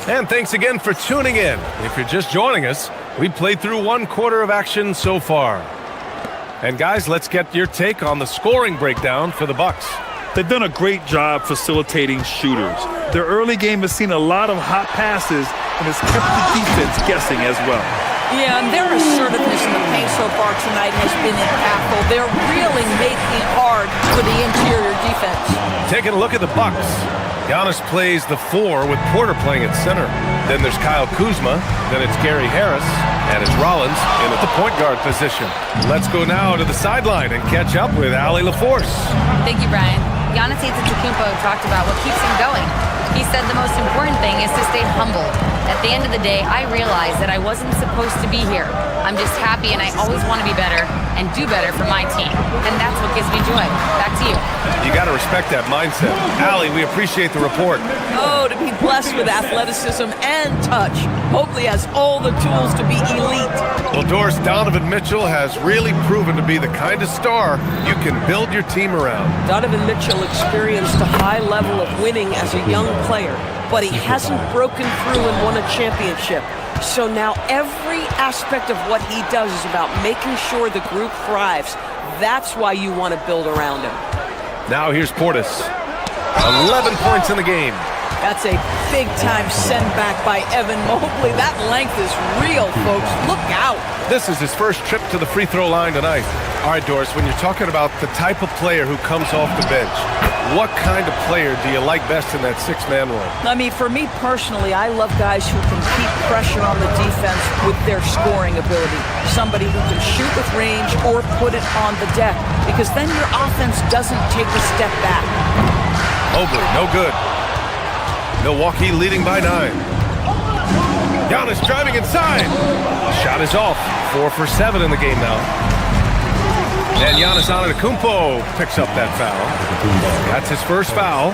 And thanks again for tuning in. If you're just joining us, we played through one quarter of action so far. And guys, let's get your take on the scoring breakdown for the Bucks. They've done a great job facilitating shooters. Their early game has seen a lot of hot passes and has kept the defense guessing as well. Yeah, and their assertiveness in the paint so far tonight has been impactful. They're really making it hard for the interior defense. Taking a look at the Bucks. Giannis plays the 4 with Porter playing at center. Then there's Kyle Kuzma. Then it's Gary Harris. And it's Rollins in at the point guard position. Let's go now to the sideline and catch up with Allie LaForce. Thank you, Brian. Giannis Antetokounmpo talked about what keeps him going. He said the most important thing is to stay humble. At the end of the day, I realized that I wasn't supposed to be here. I'm just happy and I always want to be better and do better for my team. And that's what gives me joy. Back to you. You got to respect that mindset. Allie, we appreciate the report. Oh, to be blessed with athleticism and touch. Mobley has all the tools to be elite. Well, Doris, Donovan Mitchell has really proven to be the kind of star you can build your team around. Donovan Mitchell experienced a high level of winning as a young player, but he hasn't broken through and won a championship. So now every aspect of what he does is about making sure the group thrives. That's why you want to build around him. Now here's Portis. 11 points in the game. That's a big-time send-back by Evan Mobley. That length is real, folks. Look out. This is his first trip to the free throw line tonight. All right, Doris, when you're talking about the type of player who comes off the bench, what kind of player do you like best in that six-man role? I mean, for me personally, I love guys who can keep pressure on the defense with their scoring ability. Somebody who can shoot with range or put it on the deck, because then your offense doesn't take a step back. Mobley, no good. Milwaukee leading by 9. Giannis driving inside. Shot is off. 4 for 7 in the game now. And Giannis Antetokounmpo picks up that foul. That's his first foul.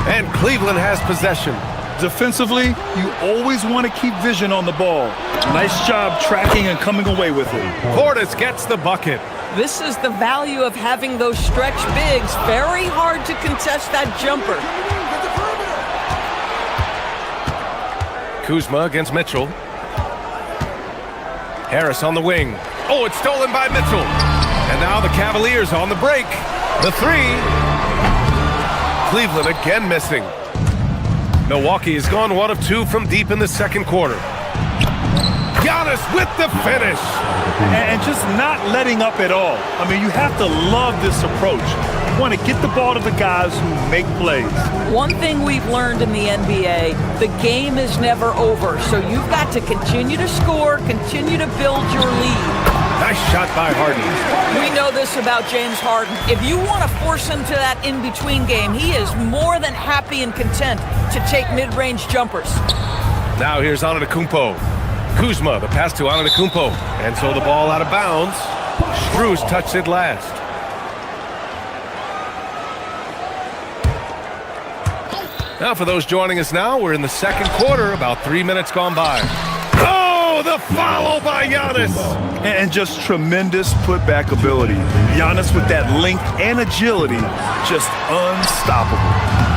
And Cleveland has possession. Defensively, you always want to keep vision on the ball. Nice job tracking and coming away with it. Portis gets the bucket. This is the value of having those stretch bigs. Very hard to contest that jumper. Kuzma against Mitchell. Harris on the wing. Oh, it's stolen by Mitchell. And now the Cavaliers on the break. The 3. Cleveland again missing. Milwaukee has gone 1 of 2 from deep in the second quarter. Giannis with the finish. And just not letting up at all. I mean, you have to love this approach. You want to get the ball to the guys who make plays. One thing we've learned in the NBA, the game is never over. So you've got to continue to score, continue to build your lead. Nice shot by Harden. We know this about James Harden. If you want to force him to that in-between game, he is more than happy and content to take mid-range jumpers. Now here's Antetokounmpo. Kuzma, the pass to Antetokounmpo. And so the ball out of bounds. Strus touched it last. Now for those joining us now, we're in the second quarter, about 3 minutes gone by. Oh, the follow by Giannis. And just tremendous putback ability. Giannis with that length and agility, just unstoppable.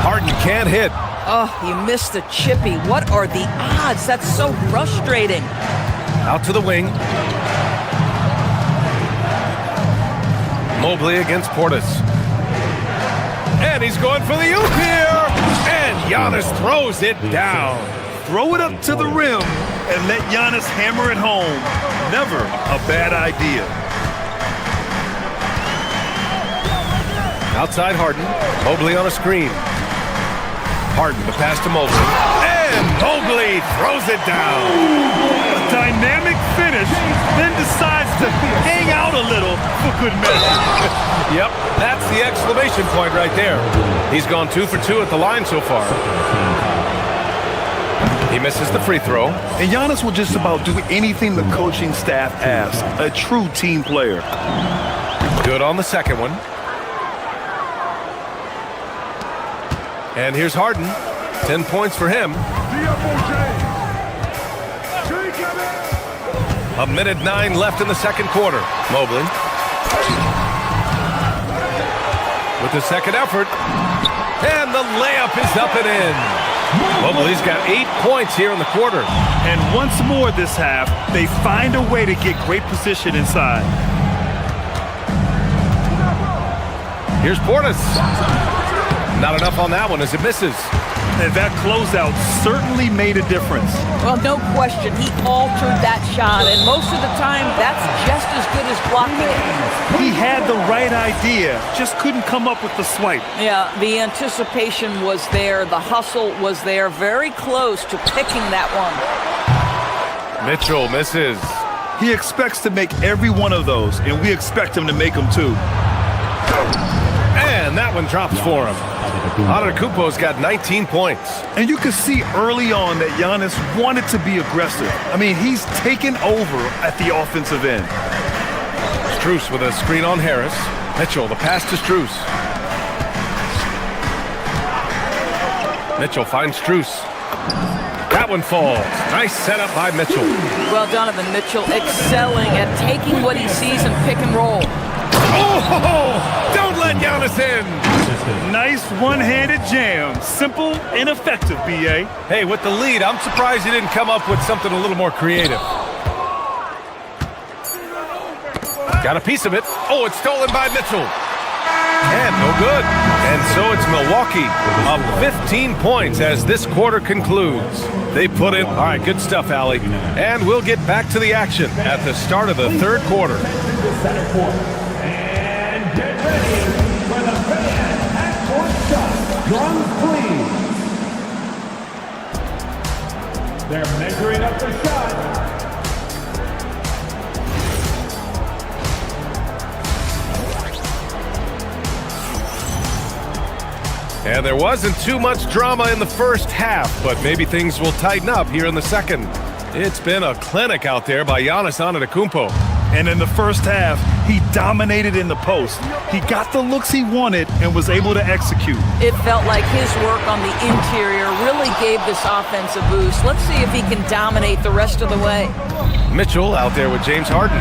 Harden can't hit. Oh, he missed the chippy. What are the odds? That's so frustrating. Out to the wing. Mobley against Portis. And he's going for the oop here. And Giannis throws it down. Throw it up to the rim and let Giannis hammer it home. Never a bad idea. Outside Harden. Mobley on a screen. Harden, the pass to Mobley. And Mobley throws it down. A dynamic finish, then decides to hang out a little for good measure. Yep, that's the exclamation point right there. He's gone 2 for 2 at the line so far. He misses the free throw. And Giannis will just about do anything the coaching staff asks. A true team player. Good on the second one. And here's Harden. 10 points for him. A minute 9 left in the second quarter. Mobley. With the second effort. And the layup is up and in. Mobley's got 8 points here in the quarter. And once more this half, they find a way to get great position inside. Here's Portis. Not enough on that one as it misses. And that closeout certainly made a difference. Well, no question. He altered that shot, and most of the time, that's just as good as blocking it. He had the right idea, just couldn't come up with the swipe. Yeah, the anticipation was there. The hustle was there. Very close to picking that one. Mitchell misses. He expects to make every one of those, and we expect him to make them too. And that one drops for him. Antetokounmpo's got 19 points. And you can see early on that Giannis wanted to be aggressive. I mean, he's taken over at the offensive end. Strus with a screen on Harris. Mitchell, the pass to Strus. Mitchell finds Strus. That one falls. Nice setup by Mitchell. Well, Donovan Mitchell excelling at taking what he sees and pick and roll. Oh, don't let Giannis in. Nice one-handed jam. Simple and effective, B.A. Hey, with the lead, I'm surprised he didn't come up with something a little more creative. Got a piece of it. Oh, it's stolen by Mitchell. And no good. And so it's Milwaukee up 15 points as this quarter concludes. They put in. All right, good stuff, Allie. And we'll get back to the action at the start of the third quarter. And get ready for the fan half-court shot. Drums, please. They're measuring up the shot. And there wasn't too much drama in the first half, but maybe things will tighten up here in the second. It's been a clinic out there by Giannis Antetokounmpo. And in the first half, he dominated in the post. He got the looks he wanted and was able to execute. It felt like his work on the interior really gave this offense a boost. Let's see if he can dominate the rest of the way. Mitchell out there with James Harden.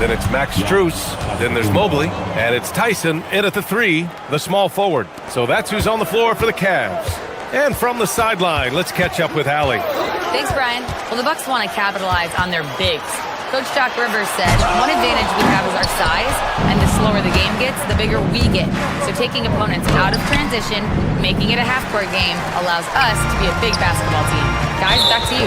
Then it's Max Strus. Then there's Mobley. And it's Tyson in at the 3, the small forward. So that's who's on the floor for the Cavs. And from the sideline, let's catch up with Allie. Thanks, Brian. Well, the Bucks want to capitalize on their bigs. Coach Doc Rivers said, one advantage we have is our size, and the slower the game gets, the bigger we get. So taking opponents out of transition, making it a half-court game, allows us to be a big basketball team. Guys, back to you.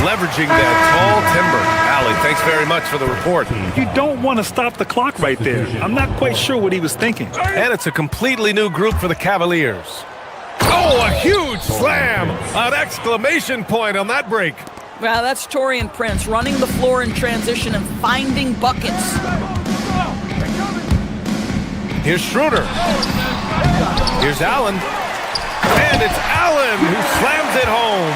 Leveraging that tall timber. Allie, thanks very much for the report. You don't want to stop the clock right there. I'm not quite sure what he was thinking. And it's a completely new group for the Cavaliers. Oh, a huge slam! An exclamation point on that break. Well, that's Taurean Prince running the floor in transition and finding buckets. Here's Schroeder. Here's Allen. And it's Allen who slams it home.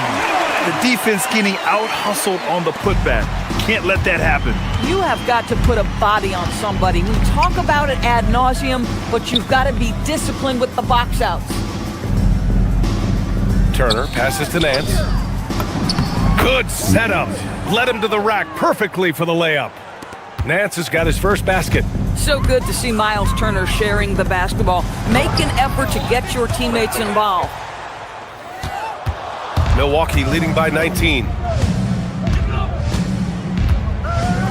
The defense getting out-hustled on the putback. Can't let that happen. You have got to put a body on somebody. We talk about it ad nauseum, but you've got to be disciplined with the box outs. Turner passes to Nance. Good setup. Led him to the rack perfectly for the layup. Nance has got his first basket. So good to see Miles Turner sharing the basketball. Make an effort to get your teammates involved. Milwaukee leading by 19.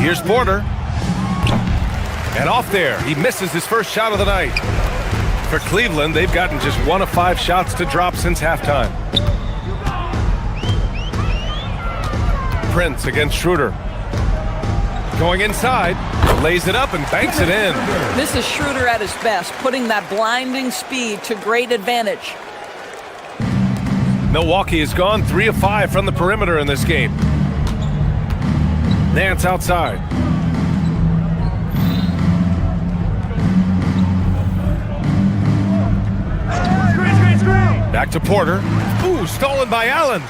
Here's Porter. And off there. He misses his first shot of the night. For Cleveland, they've gotten just 1 of 5 shots to drop since halftime. Prince against Schroeder. Going inside, lays it up and banks it in. This is Schroeder at his best, putting that blinding speed to great advantage. Milwaukee has gone 3 of 5 from the perimeter in this game. Nance outside. Back to Porter. Ooh, stolen by Allen.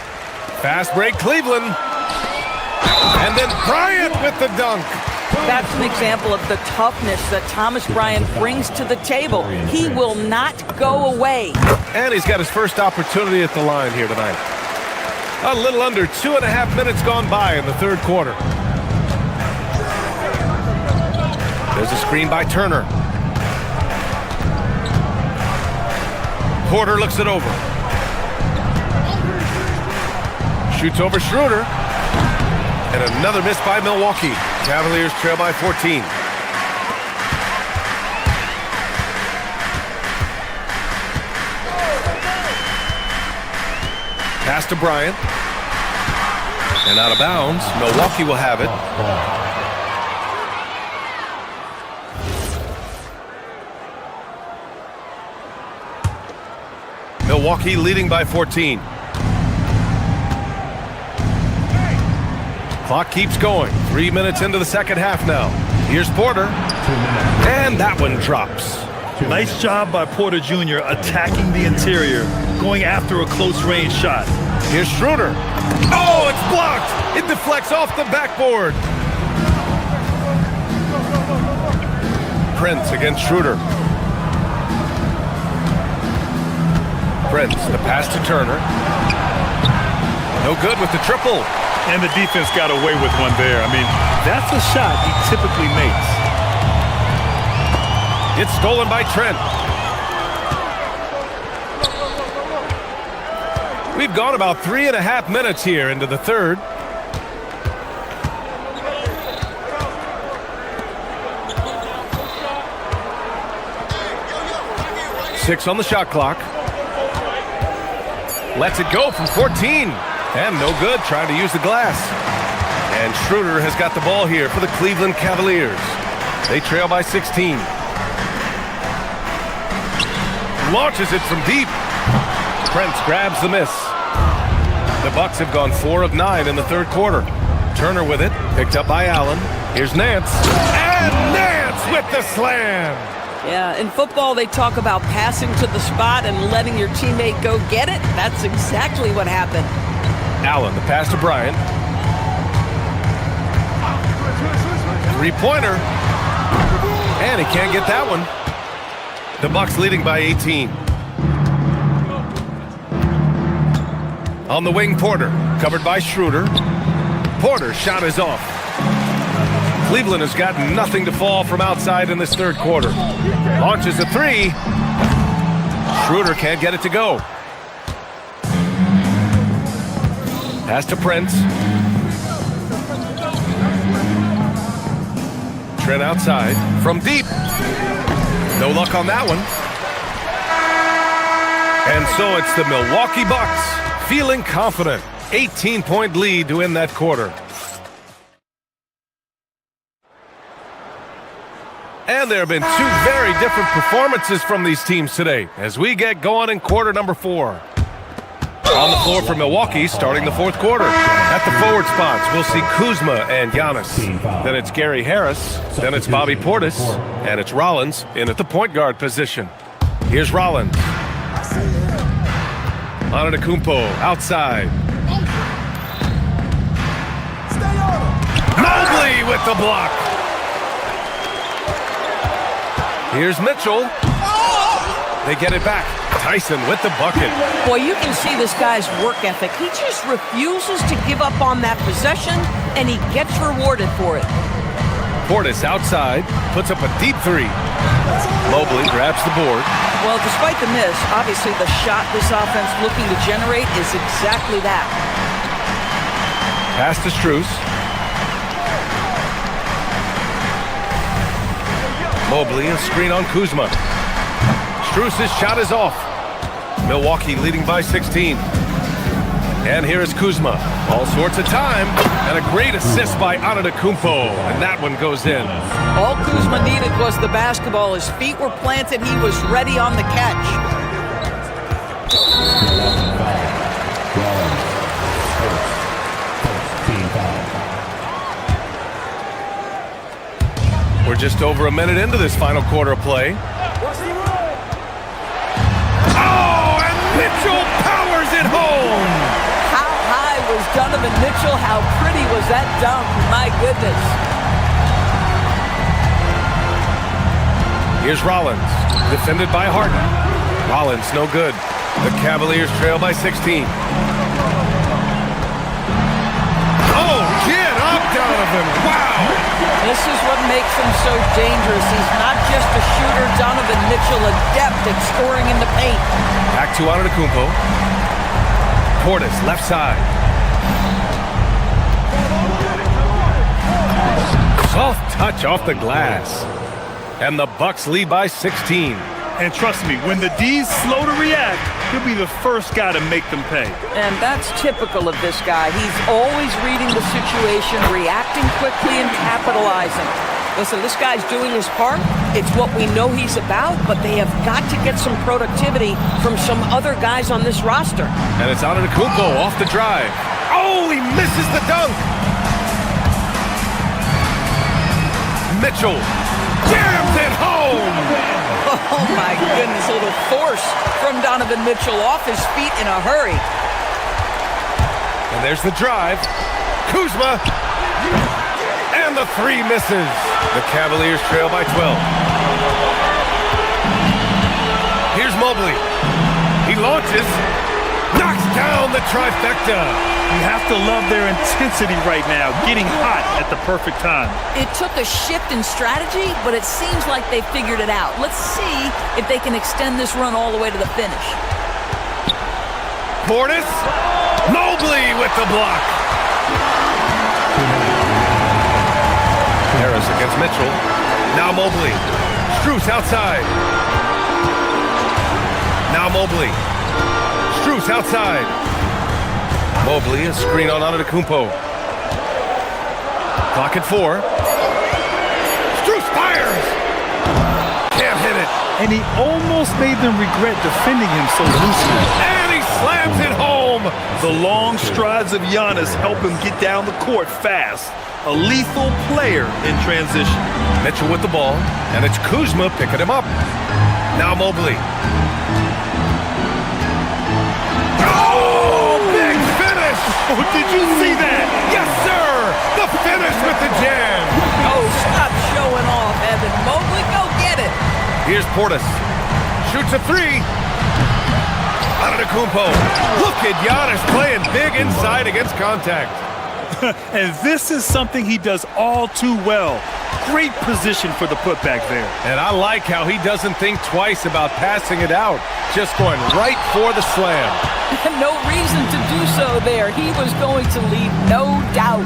Fast break, Cleveland. And then Bryant with the dunk. That's an example of the toughness that Thomas Bryant brings to the table. He will not go away. And he's got his first opportunity at the line here tonight. A little under 2.5 minutes gone by in the third quarter. There's a screen by Turner. Porter looks it over. Shoots over Schroeder. And another miss by Milwaukee. Cavaliers trail by 14. Pass to Bryant. And out of bounds. Milwaukee will have it. Milwaukee leading by 14. Clock keeps going. 3 minutes into the second half now. Here's Porter. And that one drops. Nice job by Porter Jr. attacking the interior, going after a close-range shot. Here's Schroeder. Oh, it's blocked. It deflects off the backboard. Prince against Schroeder. Prince, the pass to Turner. No good with the triple. And the defense got away with one there. I mean, that's a shot he typically makes. It's stolen by Trent. We've gone about 3.5 minutes here into the third. Six on the shot clock. Lets it go from 14. And no good, trying to use the glass. And Schroeder has got the ball here for the Cleveland Cavaliers. They trail by 16. Launches it from deep. Prince grabs the miss. The Bucks have gone 4 of 9 in the third quarter. Turner with it, picked up by Allen. Here's Nance. And Nance with the slam. Yeah, in football, they talk about passing to the spot and letting your teammate go get it. That's exactly what happened. Allen, the pass to Bryant. Three-pointer. And he can't get that one. The Bucks leading by 18. On the wing, Porter. Covered by Schroeder. Porter's shot is off. Cleveland has got nothing to fall from outside in this third quarter. Launches a three. Schroeder can't get it to go. Pass to Prince. Trent outside. From deep. No luck on that one. And so it's the Milwaukee Bucks feeling confident. 18-point lead to end that quarter. And there have been two very different performances from these teams today as we get going in quarter number 4. On the floor for Milwaukee, starting the fourth quarter. At the forward spots, we'll see Kuzma and Giannis. Then it's Gary Harris. Then it's Bobby Portis. And it's Rollins in at the point guard position. Here's Rollins. Antetokounmpo outside. Mobley with the block. Here's Mitchell. They get it back. Tyson with the bucket. Boy, you can see this guy's work ethic. He just refuses to give up on that possession, and he gets rewarded for it. Portis outside, puts up a deep three. Mobley grabs the board. Well, despite the miss, obviously the shot this offense looking to generate is exactly that. Pass to Strus. Mobley, a screen on Kuzma. Strus' shot is off. Milwaukee leading by 16. And here is Kuzma. All sorts of time. And a great assist by Antetokounmpo. And that one goes in. All Kuzma needed was the basketball. His feet were planted. He was ready on the catch. We're just over a minute into this final quarter of play. Oh, and Mitchell powers it home! How high was Donovan Mitchell? How pretty was that dunk? My goodness. Here's Rollins, defended by Harden. Rollins, no good. The Cavaliers trail by 16. Oh, get up, Donovan. Wow. This is what makes him so dangerous. He's not just a shooter. Donovan Mitchell, adept at scoring in the paint. Back to Antetokounmpo. Portis, left side. Soft touch off the glass. And the Bucks lead by 16. And trust me, when the D's slow to react, he'll be the first guy to make them pay. And that's typical of this guy. He's always reading the situation, reacting quickly and capitalizing. Listen, this guy's doing his part. It's what we know he's about, but they have got to get some productivity from some other guys on this roster. And it's Antetokounmpo off the drive. Oh, he misses the dunk. Mitchell jams it home. Oh my goodness, a little force from Donovan Mitchell off his feet in a hurry. And there's the drive. Kuzma. And the three misses. The Cavaliers trail by 12. Here's Mobley. He launches. Knocks down the trifecta. You have to love their intensity right now, getting hot at the perfect time. It took a shift in strategy, but it seems like they figured it out. Let's see if they can extend this run all the way to the finish. Portis. Mobley with the block. Harris against Mitchell. Now Mobley. Strus outside. Now Mobley. Strus outside. Mobley, a screen on Antetokounmpo. Clock at 4. Strus fires! Can't hit it. And he almost made them regret defending him so loosely. And he slams it home! The long strides of Giannis help him get down the court fast. A lethal player in transition. Mitchell with the ball, and it's Kuzma picking him up. Now Mobley. Oh, big finish! Oh, did you see that? Yes, sir! The finish with the jam! Oh, stop showing off, Evan. Mobley, go get it! Here's Portis. Shoots a three. Antetokounmpo. Look at Giannis playing big inside against contact. And this is something he does all too well. Great position for the putback there. And I like how he doesn't think twice about passing it out. Just going right for the slam. No reason to do so there. He was going to leave, no doubt.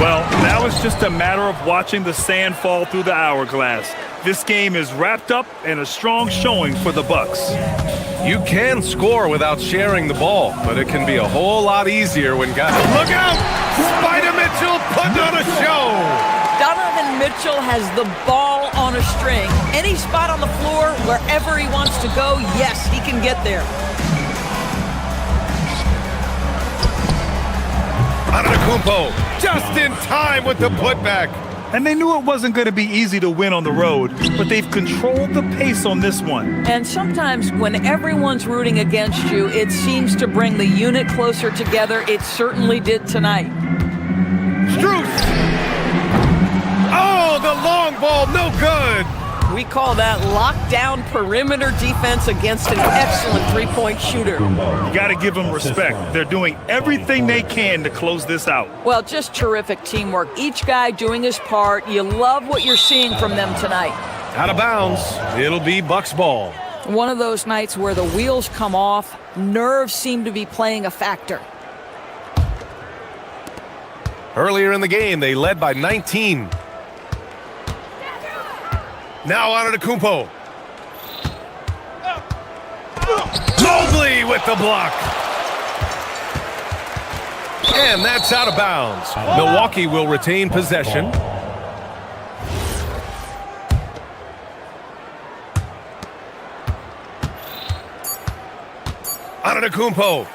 Well, now it's just a matter of watching the sand fall through the hourglass. This game is wrapped up in a strong showing for the Bucks. You can score without sharing the ball, but it can be a whole lot easier when guys... Look out! Spider Mitchell putting on a show! Donovan Mitchell has the ball on a string. Any spot on the floor, wherever he wants to go, yes, he can get there. Antetokounmpo just in time with the putback. And they knew it wasn't going to be easy to win on the road, but they've controlled the pace on this one. And sometimes when everyone's rooting against you, it seems to bring the unit closer together. It certainly did tonight. Strus! Oh, the long ball, no good! We call that lockdown perimeter defense against an excellent three-point shooter. You got to give them respect. They're doing everything they can to close this out. Well, just terrific teamwork. Each guy doing his part. You love what you're seeing from them tonight. Out of bounds. It'll be Bucks ball. One of those nights where the wheels come off, nerves seem to be playing a factor. Earlier in the game, they led by 19. Now Antetokounmpo. Mobley with the block. And that's out of bounds. Milwaukee will retain possession. Antetokounmpo.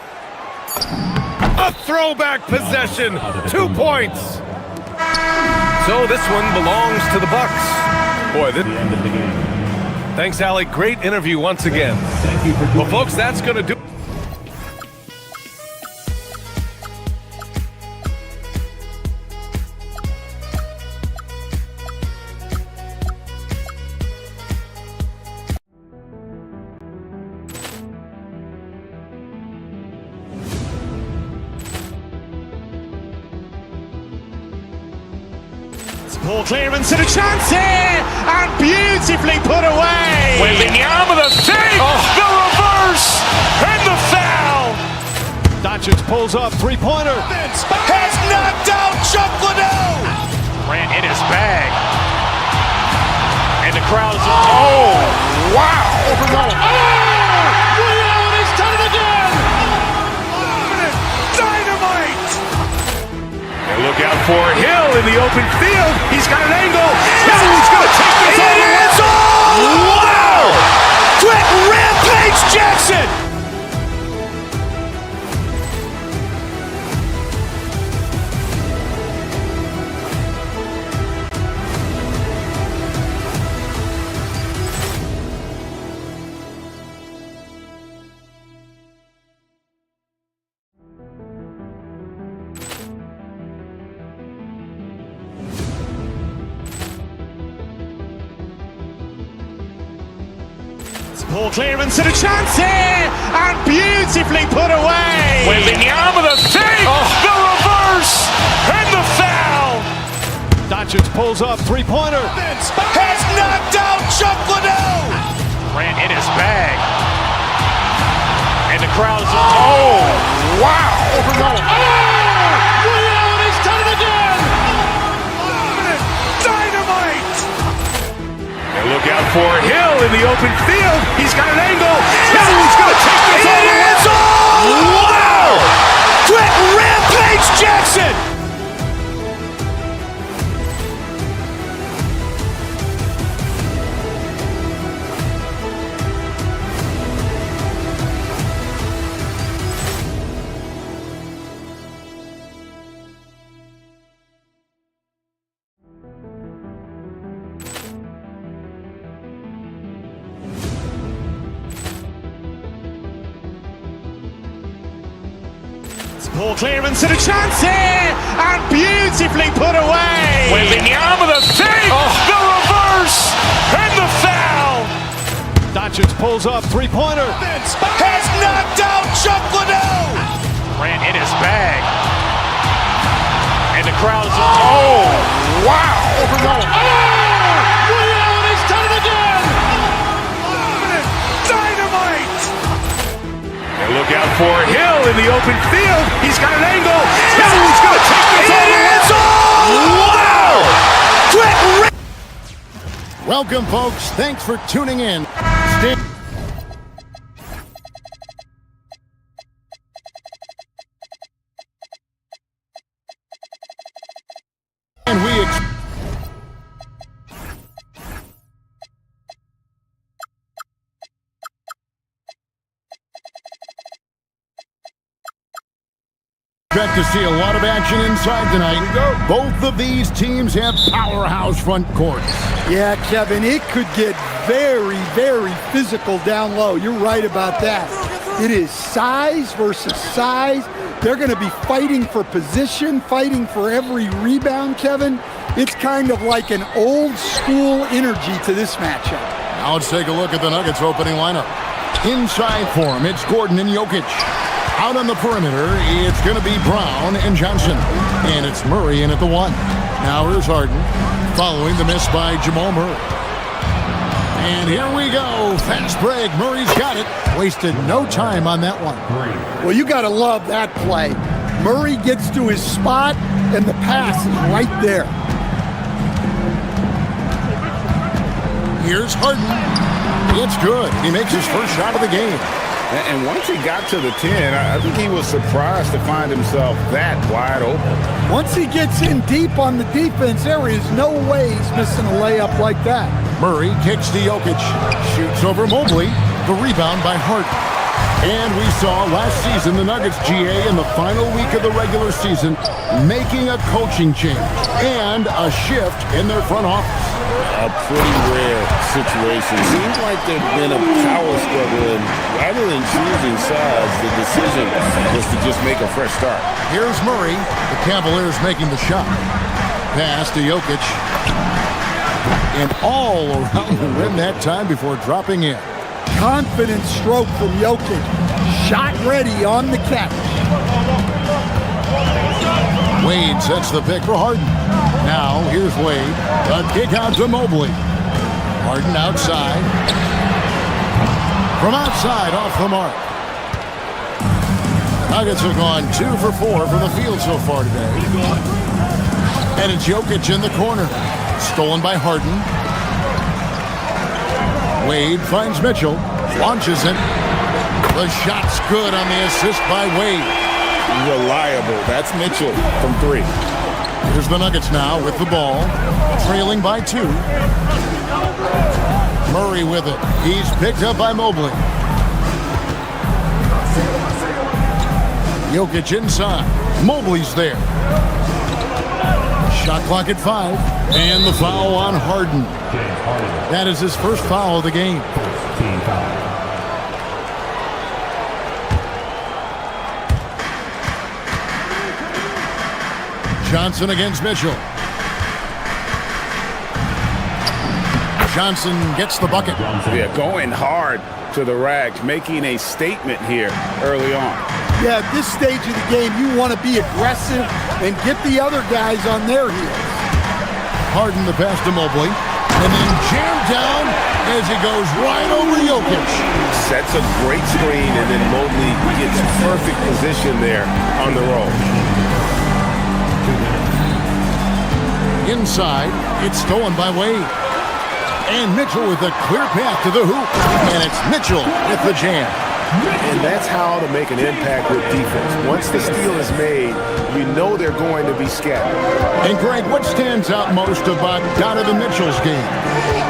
A throwback possession. 2 points. So this one belongs to the Bucks. Boy, thanks, Alec. Great interview once again. Well, folks, that's going to do Ball clearance and a chance here, and beautifully put away. Wembanyama the save, the reverse, and the foul. Doncic pulls up, three-pointer. Has knocked out Chuck Liddell. Ran in his bag. And the crowd is, oh, wow. He's done it again. Dynamite. And look out for Hill in the open field. He's got an angle. He's going to take this all the way. Wow. Quick rampage Jackson. Ball clearance and a chance here, and beautifully put away. Wembanyama the save, the reverse, and the foul. Doncic pulls up, three-pointer. Has knocked out Chuck Liddell. Ran in his bag. And the crowd is, oh, wow. He's done it again. Dynamite. And look out for Hill in the open field. He's got an angle. He's going to take this all the way. Wow. Quick rampage Jackson. Ball clearance and a chance here, and beautifully put away. Wembanyama the save, the reverse, and the foul. Doncic pulls up, three-pointer. Has knocked out Chuck Liddell. Ran in his bag. And the crowd is, oh, wow. He's done it again. Dynamite. And look out for Hill in the open field. He's got an angle. He's going to take this all the way. Wow. Quick. Welcome, folks. Thanks for tuning in. And we expect to see a lot of action inside tonight. Both of these teams have powerhouse front courts. Yeah, Kevin, it could get very, very physical down low. You're right about that. It is size versus size. They're going to be fighting for position, fighting for every rebound, Kevin. It's kind of like an old school energy to this matchup. Now let's take a look at the Nuggets opening lineup. Inside for him, it's Gordon and Jokic. Out on the perimeter, it's going to be Brown and Johnson. And it's Murray in at the one. Now here's Harden, following the miss by Jamal Murray. And here we go. Fast break. Murray's got it. Wasted no time on that one. Well, you got to love that play. Murray gets to his spot, and the pass is right there. Here's Harden. It's good. He makes his first shot of the game. And once he got to the 10, I think he was surprised to find himself that wide open. Once he gets in deep on the defense, there is no way he's missing a layup like that. Murray kicks to Jokic. Shoots over Mobley. The rebound by Harden. And we saw last season the Nuggets, GA, in the final week of the regular season, making a coaching change and a shift in their front office. A pretty rare situation. Seems like there's been a power struggle, and rather than choosing sides, the decision was to just make a fresh start. Here's Murray. The Cavaliers making the shot. Pass to Jokic. And all around the rim that time before dropping in. Confident stroke from Jokic. Shot ready on the catch. Wade sets the pick for Harden. Now, here's Wade. The kick out to Mobley. Harden outside. From outside, off the mark. Nuggets have gone 2 for 4 from the field so far today. And it's Jokic in the corner. Stolen by Harden. Wade finds Mitchell. Launches it. The shot's good on the assist by Wade. Reliable. That's Mitchell from 3. Here's the Nuggets now with the ball. Trailing by 2. Murray with it. He's picked up by Mobley. Jokic inside. Mobley's there. Shot clock at 5. And the foul on Harden. That is his first foul of the game. Johnson against Mitchell. Johnson gets the bucket. Yeah, going hard to the rack, making a statement here early on. Yeah, at this stage of the game, you want to be aggressive and get the other guys on their heels. Harden the pass to Mobley. And then jammed down as he goes right over Jokic. Sets a great screen, and then Mobley gets perfect position there on the roll. Inside, it's stolen by Wade. And Mitchell with a clear path to the hoop. And it's Mitchell with the jam. And that's how to make an impact with defense. Once the steal is made, you know they're going to be scattered. And Greg, what stands out most about Donovan Mitchell's game?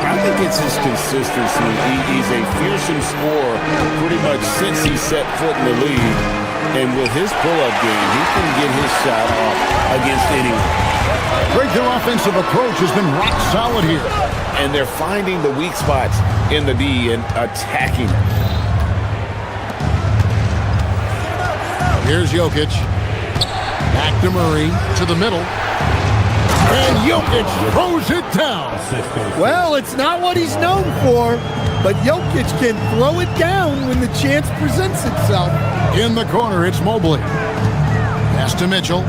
I think it's his consistency. He's a fearsome scorer pretty much since he set foot in the league. And with his pull-up game, he can get his shot off against anyone. Greg, their offensive approach has been rock solid here. And they're finding the weak spots in the D and attacking it. Here's Jokic. Back to Murray, to the middle. And Jokic throws it down. Well, it's not what he's known for, but Jokic can throw it down when the chance presents itself. In the corner, it's Mobley. Pass to Mitchell.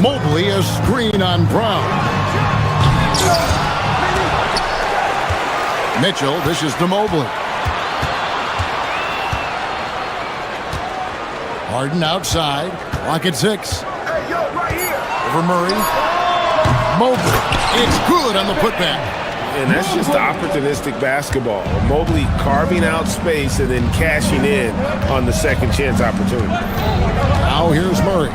Mobley, a screen on Brown. Mitchell dishes to Mobley. Harden outside. Clock at 6. Over Murray. Mobley. It's good on the putback. And that's just opportunistic basketball. Mobley carving out space and then cashing in on the second chance opportunity. Now here's Murray.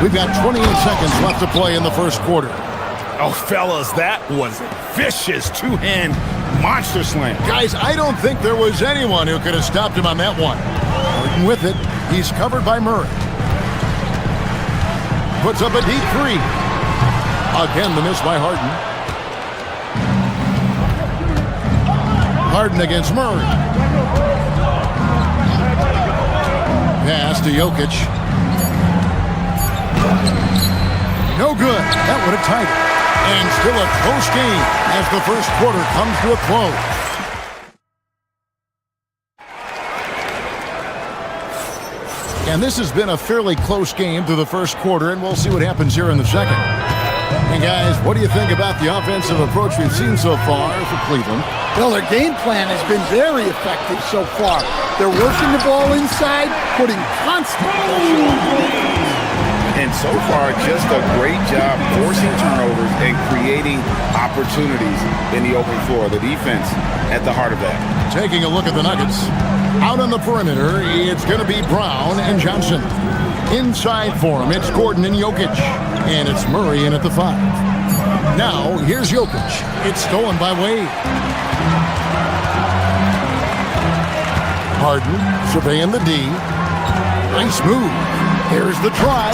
We've got 28 seconds left to play in the first quarter. Oh, fellas, that was vicious two-hand monster slam. Guys, I don't think there was anyone who could have stopped him on that one. Harden with it. He's covered by Murray. Puts up a deep 3. Again, the miss by Harden. Harden against Murray. Pass to Jokic. No good. That would have tied it. And still a close game as the first quarter comes to a close. And this has been a fairly close game through the first quarter, and we'll see what happens here in the second. Hey, guys, what do you think about the offensive approach we've seen so far for Cleveland? Well, their game plan has been very effective so far. They're working the ball inside, putting constant pressure on the defense. And so far, just a great job forcing turnovers and creating opportunities in the open floor. The defense at the heart of that. Taking a look at the Nuggets. Out on the perimeter, it's going to be Brown and Johnson. Inside for him, it's Gordon and Jokic. And it's Murray in at the 5. Now, here's Jokic. It's stolen by Wade. Harden surveying the D. Nice move. Here's the try.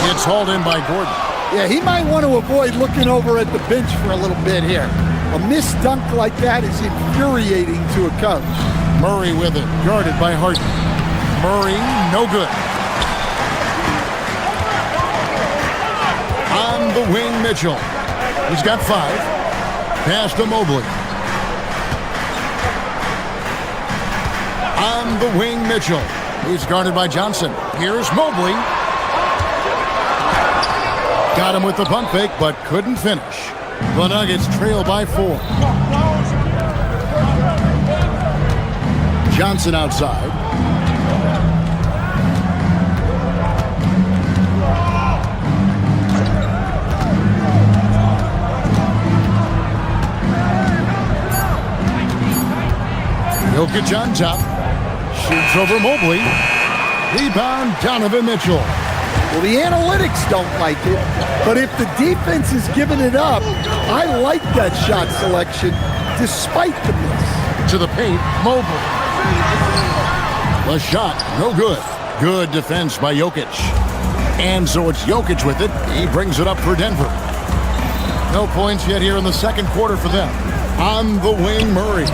It's hauled in by Gordon. Yeah, he might want to avoid looking over at the bench for a little bit here. A missed dunk like that is infuriating to a coach. Murray with it, guarded by Harden. Murray, no good. On the wing, Mitchell. He's got 5. Pass to Mobley. On the wing, Mitchell. He's guarded by Johnson. Here's Mobley. Got him with the pump fake, but couldn't finish. The Nuggets trail by 4. Johnson outside. Jokic on top. Shoots over Mobley. Rebound, Donovan Mitchell. Well, the analytics don't like it, but if the defense is giving it up, I like that shot selection despite the miss. To the paint, Mobley. The shot, no good. Good defense by Jokic. And so it's Jokic with it. He brings it up for Denver. No points yet here in the second quarter for them. On the wing, Murray.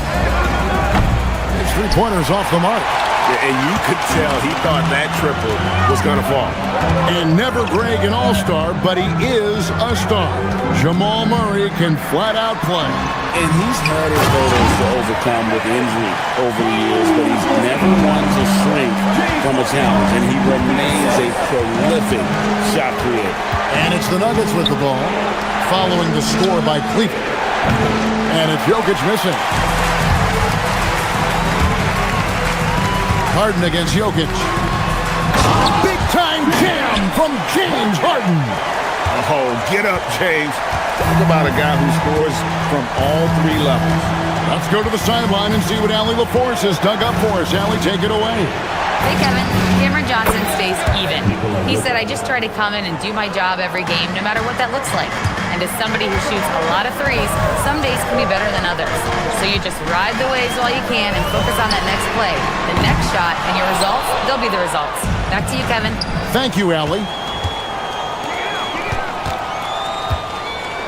His three-pointers off the mark. And you could tell he thought that triple was going to fall. And never Greg an all-star, but he is a star. Jamal Murray can flat out play. And he's had his hurdles to overcome with injury over the years, but he's never one to shrink from a challenge. And he remains a prolific shot creator. And it's the Nuggets with the ball, following the score by Cleveland. And it's Jokic missing. Harden against Jokic. Big-time jam from James Harden. Oh, get up, James. Talk about a guy who scores from all 3 levels. Let's go to the sideline and see what Allie LaForce has dug up for us. Allie, take it away. Hey, Kevin. Cameron Johnson stays even. He said, I just try to come in and do my job every game, no matter what that looks like. And as somebody who shoots a lot of threes, some days can be better than others. So you just ride the waves while you can and focus on that next play, the next shot, and your results, they'll be the results. Back to you, Kevin. Thank you, Allie.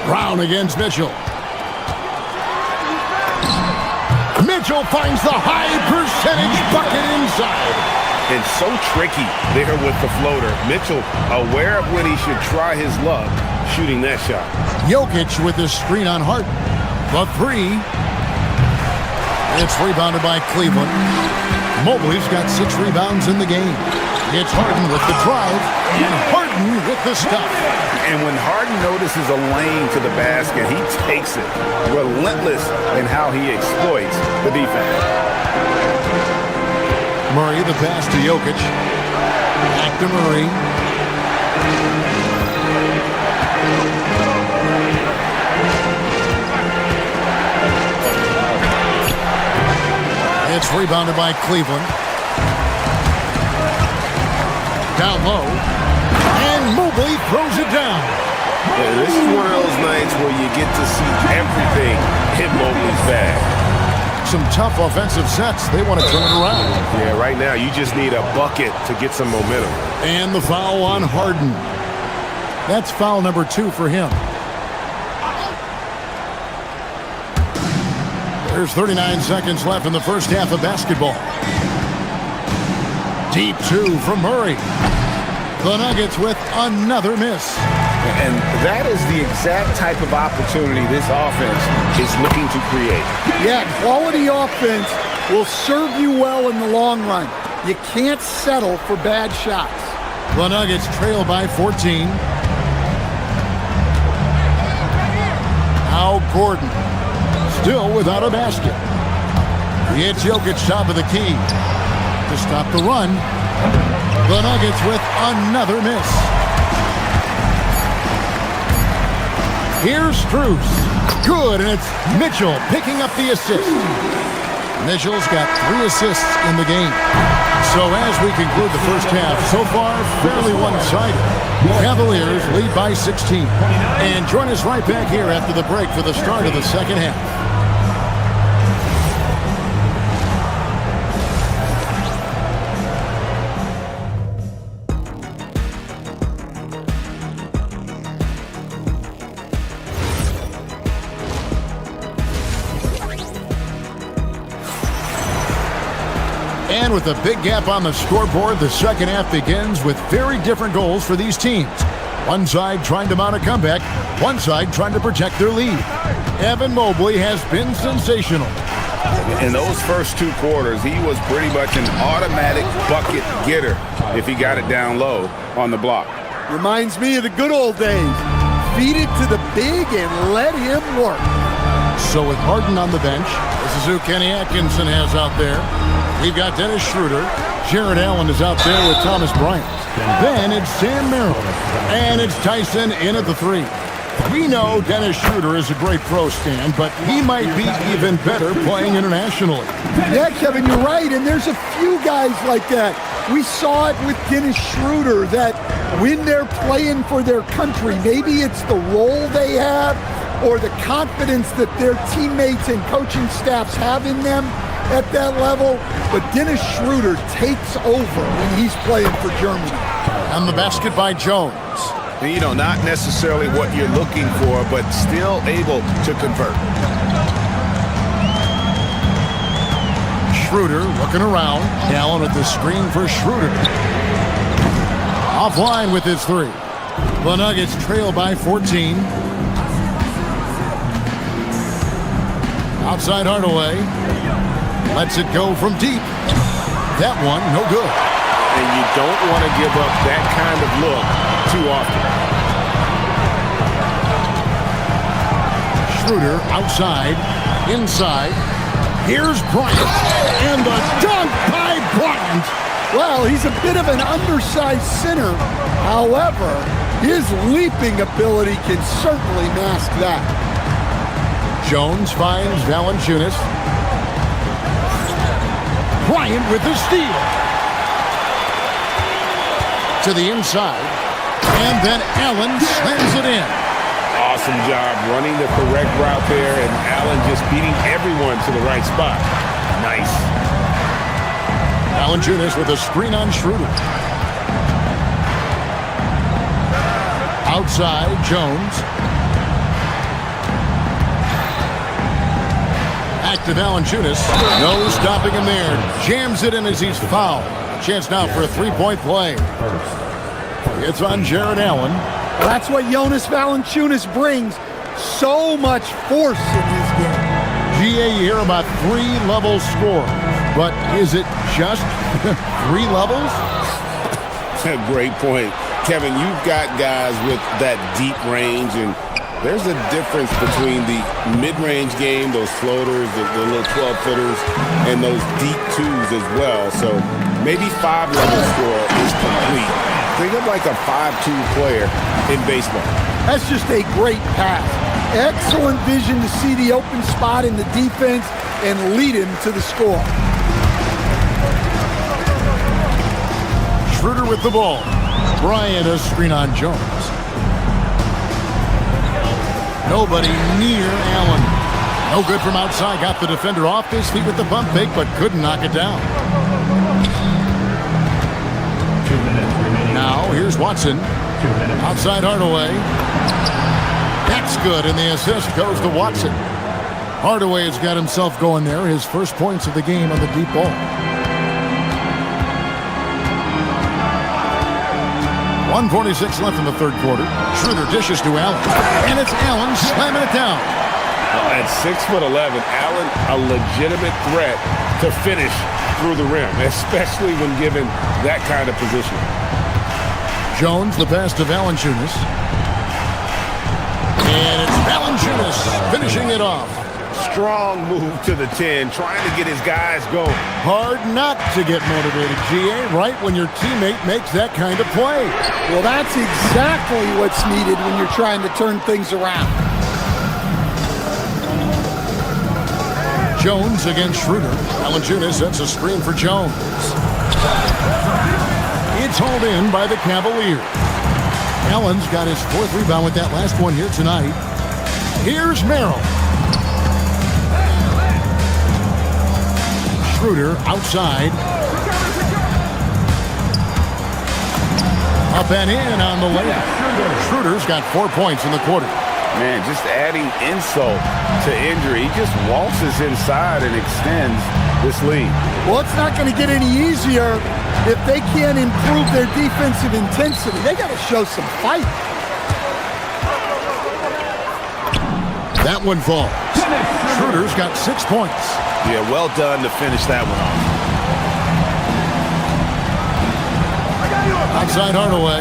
Brown against Mitchell. Mitchell finds the high percentage bucket inside. And so tricky there with the floater. Mitchell aware of when he should try his luck shooting that shot. Jokic with the screen on Harden. The 3. It's rebounded by Cleveland. Mobley's got 6 rebounds in the game. It's Harden with the drive and Harden with the stop. And when Harden notices a lane to the basket, he takes it. Relentless in how he exploits the defense. Murray, the pass to Jokic. Back to Murray. It's rebounded by Cleveland. Down low. And Mobley throws it down. Yeah, this is one of those nights where you get to see everything hit Mobley's bag. Some tough offensive sets. They want to turn it around. Yeah, right now you just need a bucket to get some momentum. And the foul on Harden. That's foul number 2 for him. There's 39 seconds left in the first half of basketball. Deep 2 from Murray. The Nuggets with another miss. And that is the exact type of opportunity this offense is looking to create. Yeah, quality offense will serve you well in the long run. You can't settle for bad shots. The Nuggets trail by 14. Now Gordon, still without a basket. It's Jokic top of the key to stop the run. The Nuggets with another miss. Here's Strus. Good, and it's Mitchell picking up the assist. Mitchell's got 3 assists in the game. So as we conclude the first half, so far fairly one-sided. Cavaliers lead by 16. And join us right back here after the break for the start of the second half. And with a big gap on the scoreboard, the second half begins with very different goals for these teams. One side trying to mount a comeback, one side trying to protect their lead. Evan Mobley has been sensational. In those first 2 quarters, he was pretty much an automatic bucket getter if he got it down low on the block. Reminds me of the good old days. Feed it to the big and let him work. So with Harden on the bench, this is who Kenny Atkinson has out there. We've got Dennis Schroeder. Jared Allen is out there with Thomas Bryant. Then it's Sam Merrill. And it's Tyson in at the 3. We know Dennis Schroeder is a great pro, Stan, but he might be even better playing internationally. Yeah, Kevin, you're right, and there's a few guys like that. We saw it with Dennis Schroeder, that when they're playing for their country, maybe it's the role they have or the confidence that their teammates and coaching staffs have in them at that level, but Dennis Schroeder takes over when he's playing for Germany. And the basket by Jones. You know, not necessarily what you're looking for, but still able to convert. Schroeder looking around. Allen with the screen for Schroeder. Offline with his 3. The Nuggets trail by 14. Outside Hardaway. Lets it go from deep. That one, no good. And you don't want to give up that kind of look too often. Schroeder outside, inside. Here's Bryant, and the dunk by Bryant. Well, he's a bit of an undersized center. However, his leaping ability can certainly mask that. Jones finds Valanciunas. Bryant with the steal. To the inside, and then Allen slams it in. Awesome job running the correct route there, and Allen just beating everyone to the right spot. Nice. Valanciunas with a screen on Schroeder. Outside, Jones. Back to Valanciunas. No stopping him there. Jams it in as he's fouled. Chance now for a 3-point play. It's on Jared Allen. Well, that's what Jonas Valanciunas brings. So much force in his game. GA, you hear about 3-level score. But is it just 3 levels? Great point. Kevin, you've got guys with that deep range, and there's a difference between the mid-range game, those floaters, the little 12-footers, and those deep 2s as well. So maybe 5-level score is complete. Think of like a 5-2 player in baseball. That's just a great pass. Excellent vision to see the open spot in the defense and lead him to the score. Schroeder with the ball. Bryant a screen on Jones. Nobody near Allen. No good from outside. Got the defender off his feet with the bump fake, but couldn't knock it down. Now, here's Watson. Outside Hardaway. That's good, and the assist goes to Watson. Hardaway has got himself going there. His first points of the game on the deep ball. .146 left in the third quarter. Schroeder dishes to Allen. And it's Allen slamming it down. At 6'11", Allen, a legitimate threat to finish through the rim, especially when given that kind of position. Jones, the pass to Valanciunas. And it's Valanciunas finishing it off. Strong move to the 10, trying to get his guys going. Hard not to get motivated, GA, right when your teammate makes that kind of play. Well, that's exactly what's needed when you're trying to turn things around. Jones against Schroeder. Valanciunas sets a screen for Jones. It's hauled in by the Cavaliers. Allen's got his 4th rebound with that last one here tonight. Here's Merrill. Schroeder outside. Up and in on the layup. Schroeder's got 4 points in the quarter. Man, just adding insult to injury. He just waltzes inside and extends this lead. Well, it's not going to get any easier if they can't improve their defensive intensity. They got to show some fight. That one falls. Schroeder's got 6 points. Yeah, well done to finish that one off. Outside Hardaway.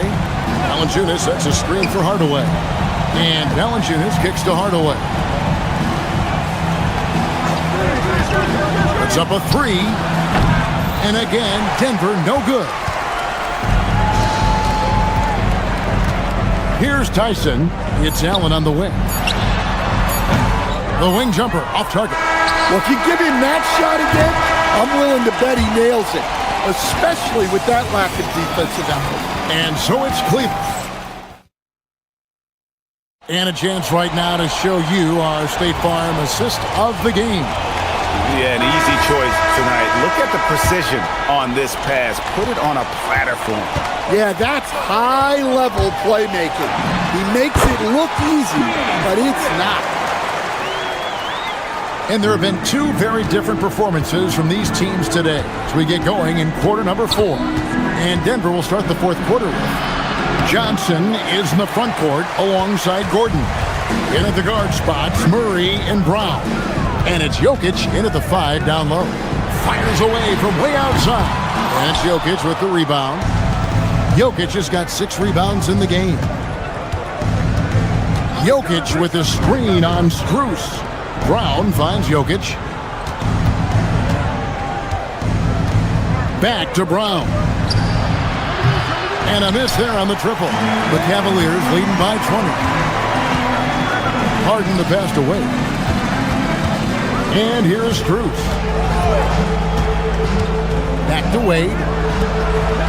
Valanciunas sets a screen for Hardaway. And Valanciunas kicks to Hardaway. Puts up a three. And again, Denver no good. Here's Tyson. It's Allen on the wing. The wing jumper off target. Well, if you give him that shot again, I'm willing to bet he nails it, especially with that lack of defensive effort. And so it's Cleveland. And a chance right now to show you our State Farm assist of the game. Yeah, an easy choice tonight. Look at the precision on this pass. Put it on a platter for him. Yeah, that's high-level playmaking. He makes it look easy, but it's not. And there have been two very different performances from these teams today as we get going in quarter number 4. And Denver will start the fourth quarter with Johnson is in the front court alongside Gordon. In at the guard spots, Murray and Brown. And it's Jokic in at the 5 down low. Fires away from way outside. And it's Jokic with the rebound. Jokic has got 6 rebounds in the game. Jokic with a screen on Strus. Brown finds Jokic. Back to Brown. And a miss there on the triple. The Cavaliers leading by 20. Harden the pass to Wade. And here's Strus. Back to Wade.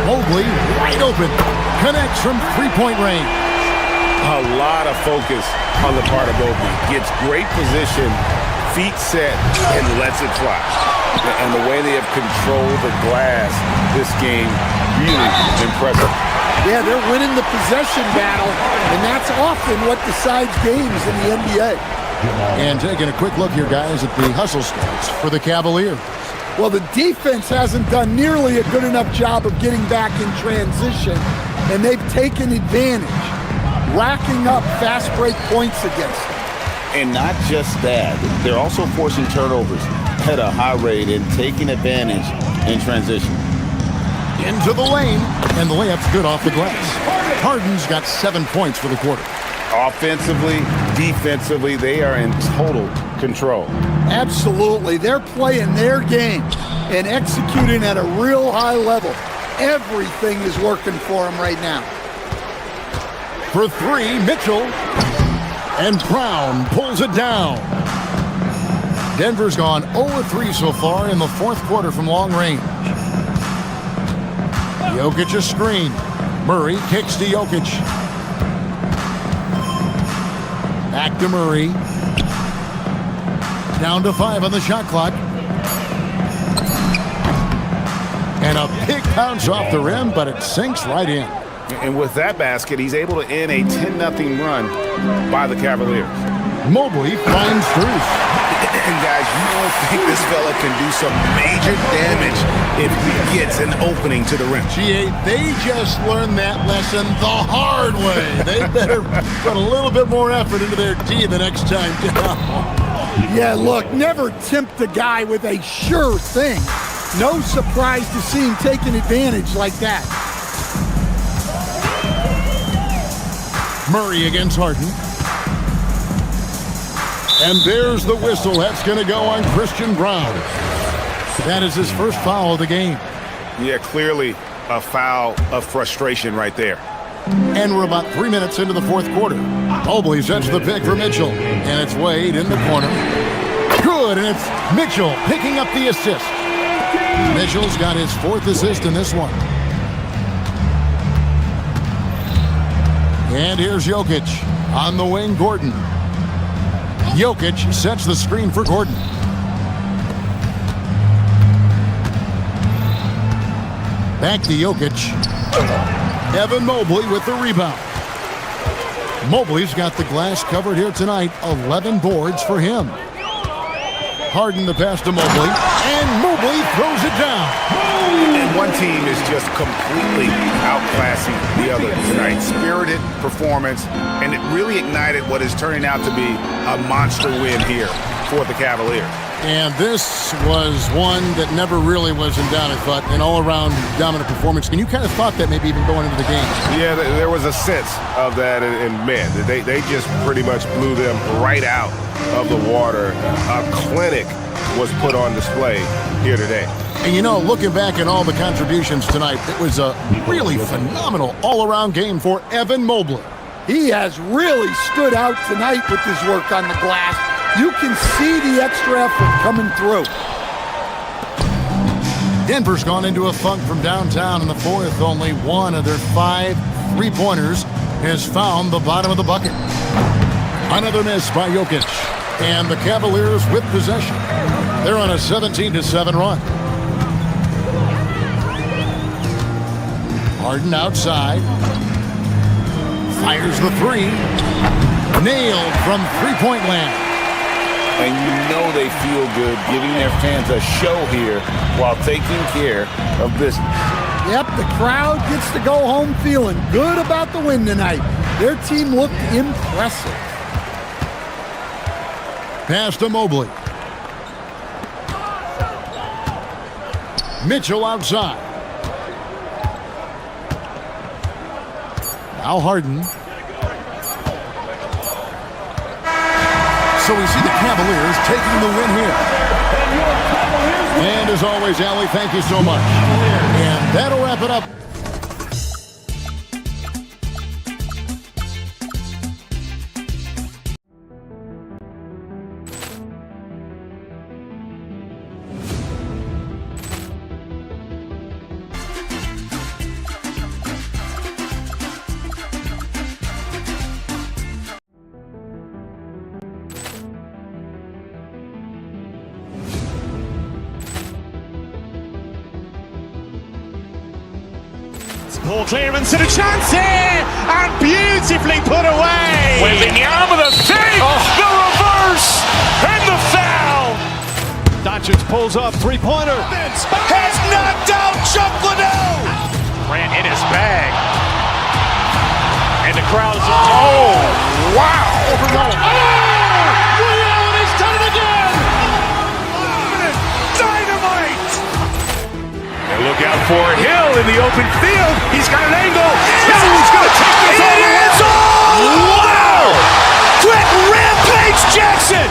Mobley wide open. Connects from three-point range. A lot of focus on the part of Mobley. Gets great position, feet set, and lets it fly. And the way they have controlled the glass this game, really impressive. Yeah, they're winning the possession battle, and that's often what decides games in the NBA. And taking a quick look here, guys, at the hustle stats for the Cavaliers. Well, the defense hasn't done nearly a good enough job of getting back in transition, and they've taken advantage, racking up fast break points against them. And not just that, they're also forcing turnovers at a high rate and taking advantage in transition. Into the lane, and the layup's good off the glass. Harden's got 7 points for the quarter. Offensively, defensively, they are in total control. Absolutely. They're playing their game and executing at a real high level. Everything is working for them right now. For 3, Mitchell. And Brown pulls it down. Denver's gone 0-3 so far in the fourth quarter from long range. Jokic a screen. Murray kicks to Jokic. Back to Murray. Down to 5 on the shot clock. And a big bounce off the rim, but it sinks right in. And with that basket, he's able to end a 10-0 run by the Cavaliers. Mobley finds Strus. And guys, you don't think this fella can do some major damage if he gets an opening to the rim. G8, they just learned that lesson the hard way. They better put a little bit more effort into their D the next time down. Yeah, look, never tempt a guy with a sure thing. No surprise to see him taking advantage like that. Murray against Harden. And there's the whistle. That's going to go on Christian Brown. That is his first foul of the game. Yeah, clearly a foul of frustration right there. And we're about 3 minutes into the fourth quarter. Mobley sets the pick for Mitchell. And it's Wade in the corner. Good, and it's Mitchell picking up the assist. Mitchell's got his 4th assist in this one. And here's Jokic. On the wing, Gordon. Jokic sets the screen for Gordon. Back to Jokic. Evan Mobley with the rebound. Mobley's got the glass covered here tonight. 11 boards for him. Harden the pass to Mobley. And Mobley throws it down. And one team is just completely outclassing the other tonight. Spirited performance, and it really ignited what is turning out to be a monster win here for the Cavaliers. And this was one that never really was in doubt, I thought, an all-around dominant performance. And you kind of thought that maybe even going into the game. Yeah, there was a sense of that, and man, they just pretty much blew them right out of the water. A clinic was put on display here today. And you know, looking back at all the contributions tonight, it was a really phenomenal all-around game for Evan Mobley. He has really stood out tonight with his work on the glass. You can see the extra effort coming through. Denver's gone into a funk from downtown in the fourth. Only one of their 5 3-pointers has found the bottom of the bucket. Another miss by Jokic. And the Cavaliers with possession. They're on a 17-7 run. Harden outside. Fires the 3. Nailed from three-point land. And you know they feel good giving their fans a show here while taking care of business. Yep, the crowd gets to go home feeling good about the win tonight. Their team looked impressive. Pass to Mobley. Mitchell outside. Now Harden. So we see the Cavaliers taking the win here. And as always, Allie, thank you so much. And that'll wrap it up. Ball clearance and a chance here, and beautifully put away. Wembanyama the save, the reverse, and the foul. Doncic pulls up, three-pointer. Has knocked out Chuck Liddell. Ran in his bag. And the crowd is, oh, wow. He's done it again. Dynamite. And look out for Hill in the open field. He's got an angle. He's going to take this all the way. Wow. Quick Rampage Jackson.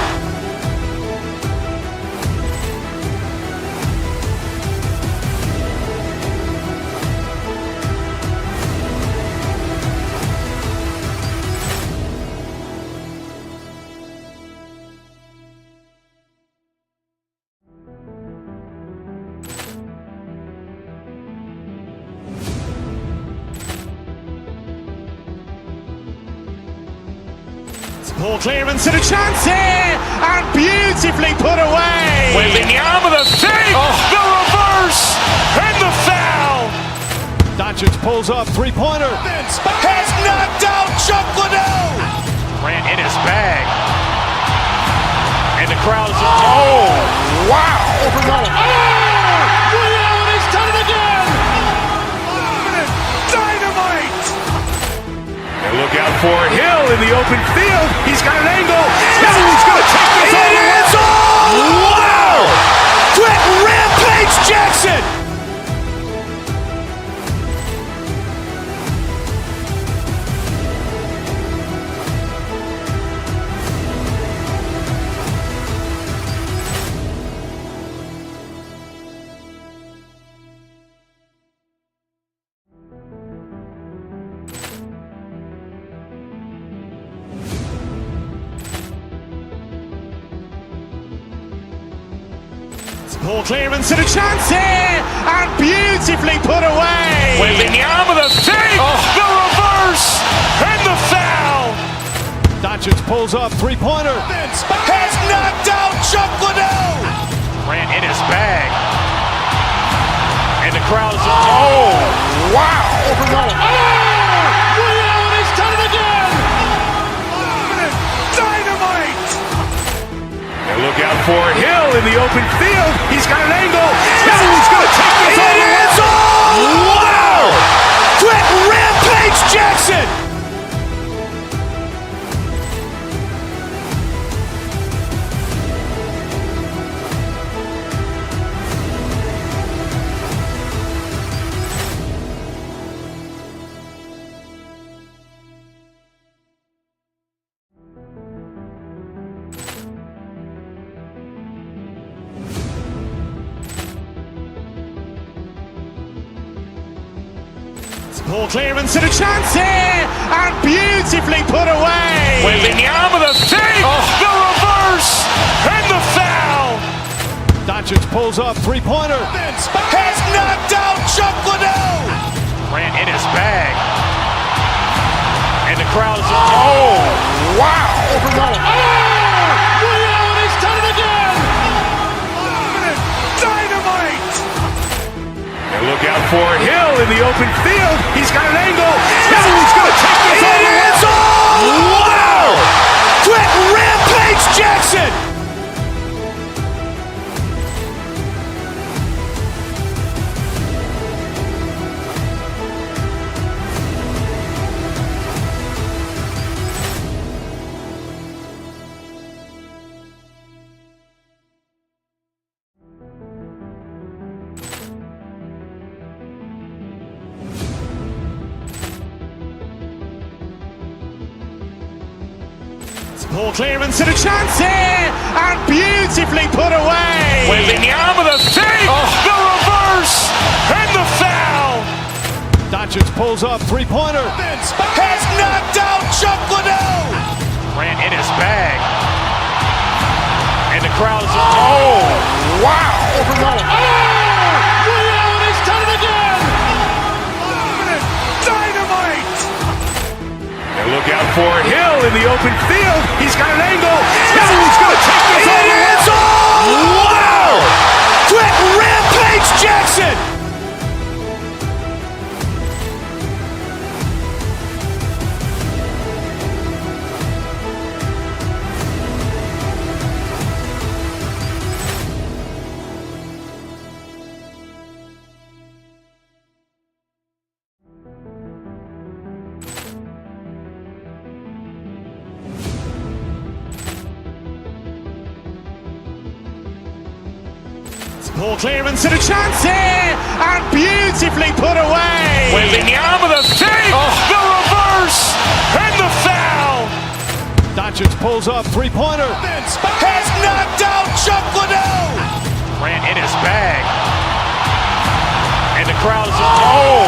Ball clearance and a chance here, and beautifully put away. Wembanyama the save, the reverse, and the foul. Doncic pulls up, three-pointer. Has knocked out Chuck Liddell. Ran in his bag. And the crowd is, oh, wow. He's done it again. Dynamite. And look out for Hill in the open field. He's got an angle. He's going to take this all the way. Wow. Quick Rampage Jackson. Ball clearance and a chance here, and beautifully put away. Wembanyama the save, the reverse, and the foul. Doncic pulls up, three-pointer. Has knocked out Chuck Liddell. Ran in his bag. And the crowd is, oh, wow. He's done it again. Dynamite. And look out for Hill in the open field. He's got an angle. He's going to take this all the way. Wow. Quick Rampage Jackson. Ball clearance and a chance here, and beautifully put away. Wembanyama the save, the reverse, and the foul. Doncic pulls up, three-pointer. Has knocked out Chuck Liddell. Grant in his bag. And the crowd is... Oh, wow. He's done it again. Dynamite. And look out for Hill in the open field. He's got an angle. He's going to take this all the way. Wow. Quick rampage Jackson. Ball clearance and a chance here, and beautifully put away. Wembanyama the save, the reverse, and the foul. Doncic pulls up, three-pointer. Has knocked out Chuck Liddell. Grant in his bag. And the crowd is... Oh, wow. He's done it again. Dynamite. And look out for Hill in the open field. He's got an angle. He's going to take this all the way. Wow. Quick rampage Jackson. Ball clearance and a chance here, and beautifully put away. Wembanyama the save, the reverse, and the foul. Doncic pulls up, three-pointer. Has knocked out Chuck Liddell. Grant in his bag. And the crowd is... Oh,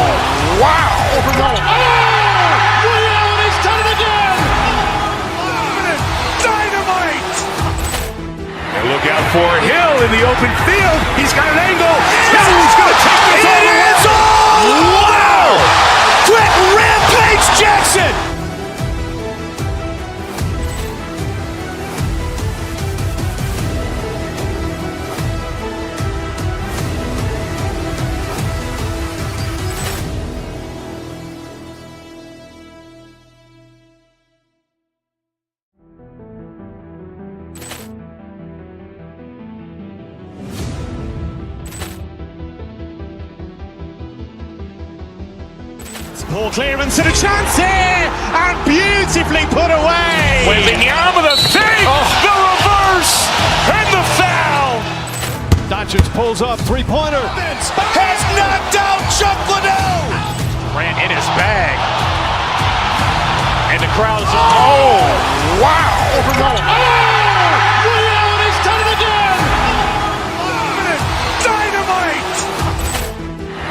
wow. He's done it again. Dynamite. And look out for Hill in the open field. He's got an angle. He's going to take this all the way. Wow. Quick rampage Jackson. Ball clearance and a chance here, and beautifully put away. Wembanyama the save, the reverse, and the foul. Doncic pulls up, three-pointer. Has knocked out Chuck Liddell. Grant in his bag. And the crowd is... Oh, wow. He's done it again. Dynamite.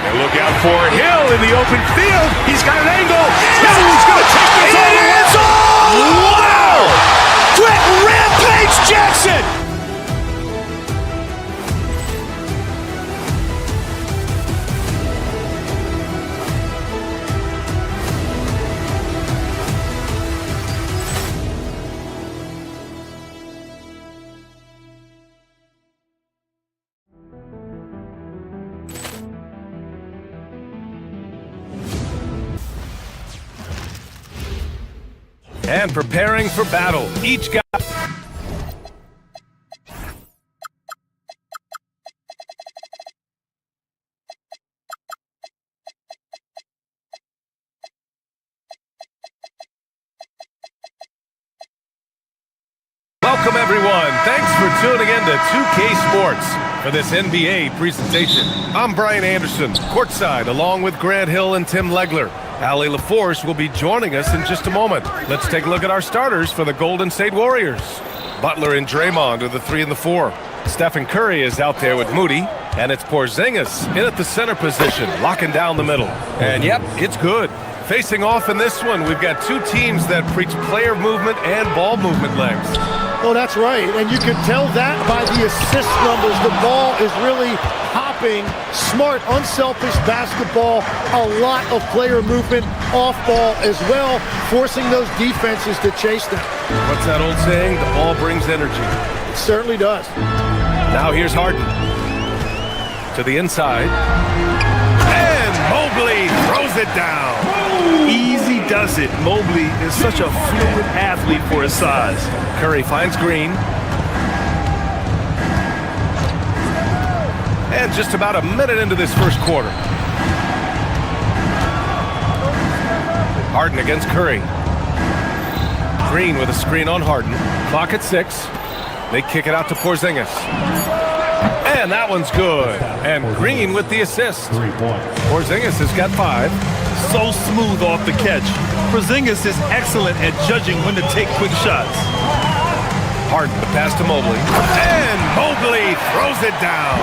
And look out for Hill in the open field. He's got an angle. He's going to take this all the way. Wow. Quick rampage Jackson. And preparing for battle. Each guy... Welcome, everyone. Thanks for tuning in to 2K Sports for this NBA presentation. I'm Brian Anderson, courtside, along with Grant Hill and Tim Legler. Allie LaForce will be joining us in just a moment. Let's take a look at our starters for the Golden State Warriors. Butler and Draymond are the 3 and the 4. Stephen Curry is out there with Moody. And it's Porzingis in at the center position, locking down the middle. And yep, it's good. Facing off in this one, we've got two teams that preach player movement and ball movement legs. Oh, that's right. And you can tell that by the assist numbers. The ball is really hopping. Smart, unselfish basketball. A lot of player movement off ball as well, forcing those defenses to chase them. What's that old saying? The ball brings energy. It certainly does. Now here's Harden. To the inside. And Mobley throws it down. Easy does it. Mobley is such a fluid athlete for his size. Curry finds Green. And just about a minute into this first quarter. Harden against Curry. Green with a screen on Harden. Clock at 6. They kick it out to Porzingis. And that one's good. And Green with the assist. Porzingis has got 5. So smooth off the catch. Porzingis is excellent at judging when to take quick shots. Harden, the pass to Mobley. And Mobley throws it down.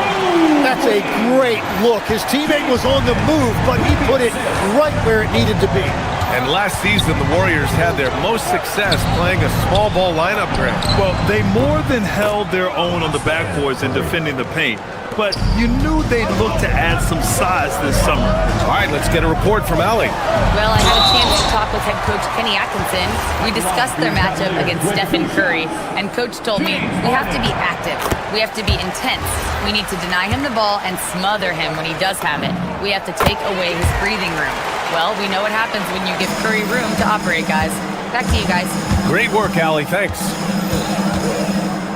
That's a great look. His teammate was on the move, but he put it right where it needed to be. And last season, the Warriors had their most success playing a small ball lineup grab. Well, they more than held their own on the backboards and defending the paint. But you knew they'd look to add some size this summer. All right, let's get a report from Allie. Well, I had a chance to talk with head coach Kenny Atkinson. We discussed their matchup against Stephen Curry, and coach told me we have to be active. We have to be intense. We need to deny him the ball and smother him when he does have it. We have to take away his breathing room. Well, we know what happens when you give Curry room to operate, guys. Back to you guys. Great work, Allie. Thanks.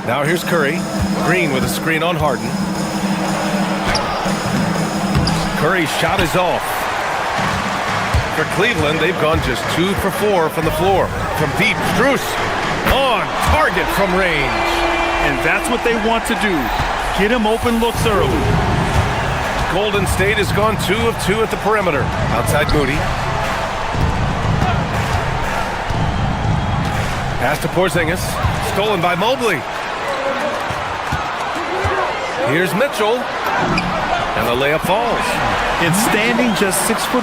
Now here's Curry. Green with a screen on Harden. Curry's shot is off. For Cleveland, they've gone just 2 for 4 from the floor. From deep, Strus on target from range. And that's what they want to do. Get him open looks early. Golden State has gone 2 of 2 at the perimeter. Outside Moody. Pass to Porzingis. Stolen by Mobley. Here's Mitchell. And the layup falls. And standing just 6'1",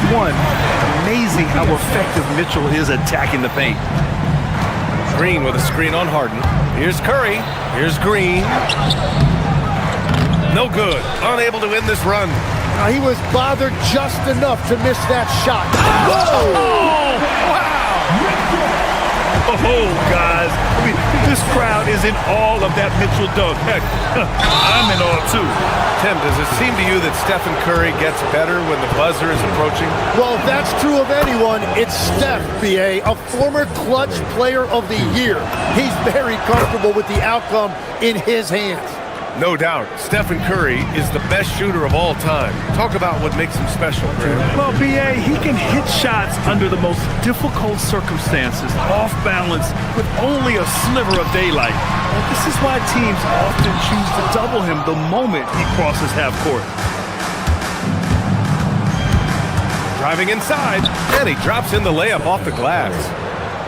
amazing how effective Mitchell is attacking the paint. Green with a screen on Harden. Here's Curry. Here's Green. No good. Unable to win this run. He was bothered just enough to miss that shot. Whoa! Oh, wow! Oh, guys. I mean, this crowd is in awe of that Mitchell dunk. Heck, I'm in awe, too. Tim, does it seem to you that Stephen Curry gets better when the buzzer is approaching? Well, if that's true of anyone, it's Steph, B.A., a former clutch player of the year. He's very comfortable with the outcome in his hands. No doubt. Stephen Curry is the best shooter of all time. Talk about what makes him special, Graham. Well, B.A., he can hit shots under the most difficult circumstances, off balance, with only a sliver of daylight. And this is why teams often choose to double him the moment he crosses half court. Driving inside, and he drops in the layup off the glass.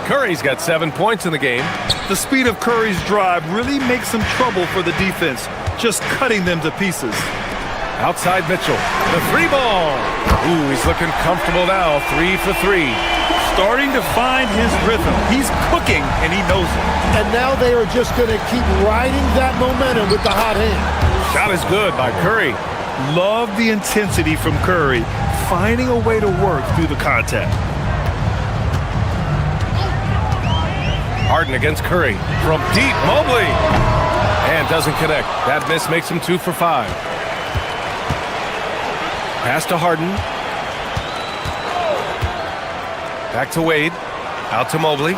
Curry's got 7 points in the game. The speed of Curry's drive really makes him trouble for the defense, just cutting them to pieces. Outside Mitchell, the 3 ball. Ooh, he's looking comfortable now, 3 for 3. Starting to find his rhythm. He's cooking, and he knows it. And now they are just going to keep riding that momentum with the hot hand. Shot is good by Curry. Love the intensity from Curry, finding a way to work through the contact. Harden against Curry. From deep, Mobley. And doesn't connect. That miss makes him 2 for 5. Pass to Harden. Back to Wade. Out to Mobley.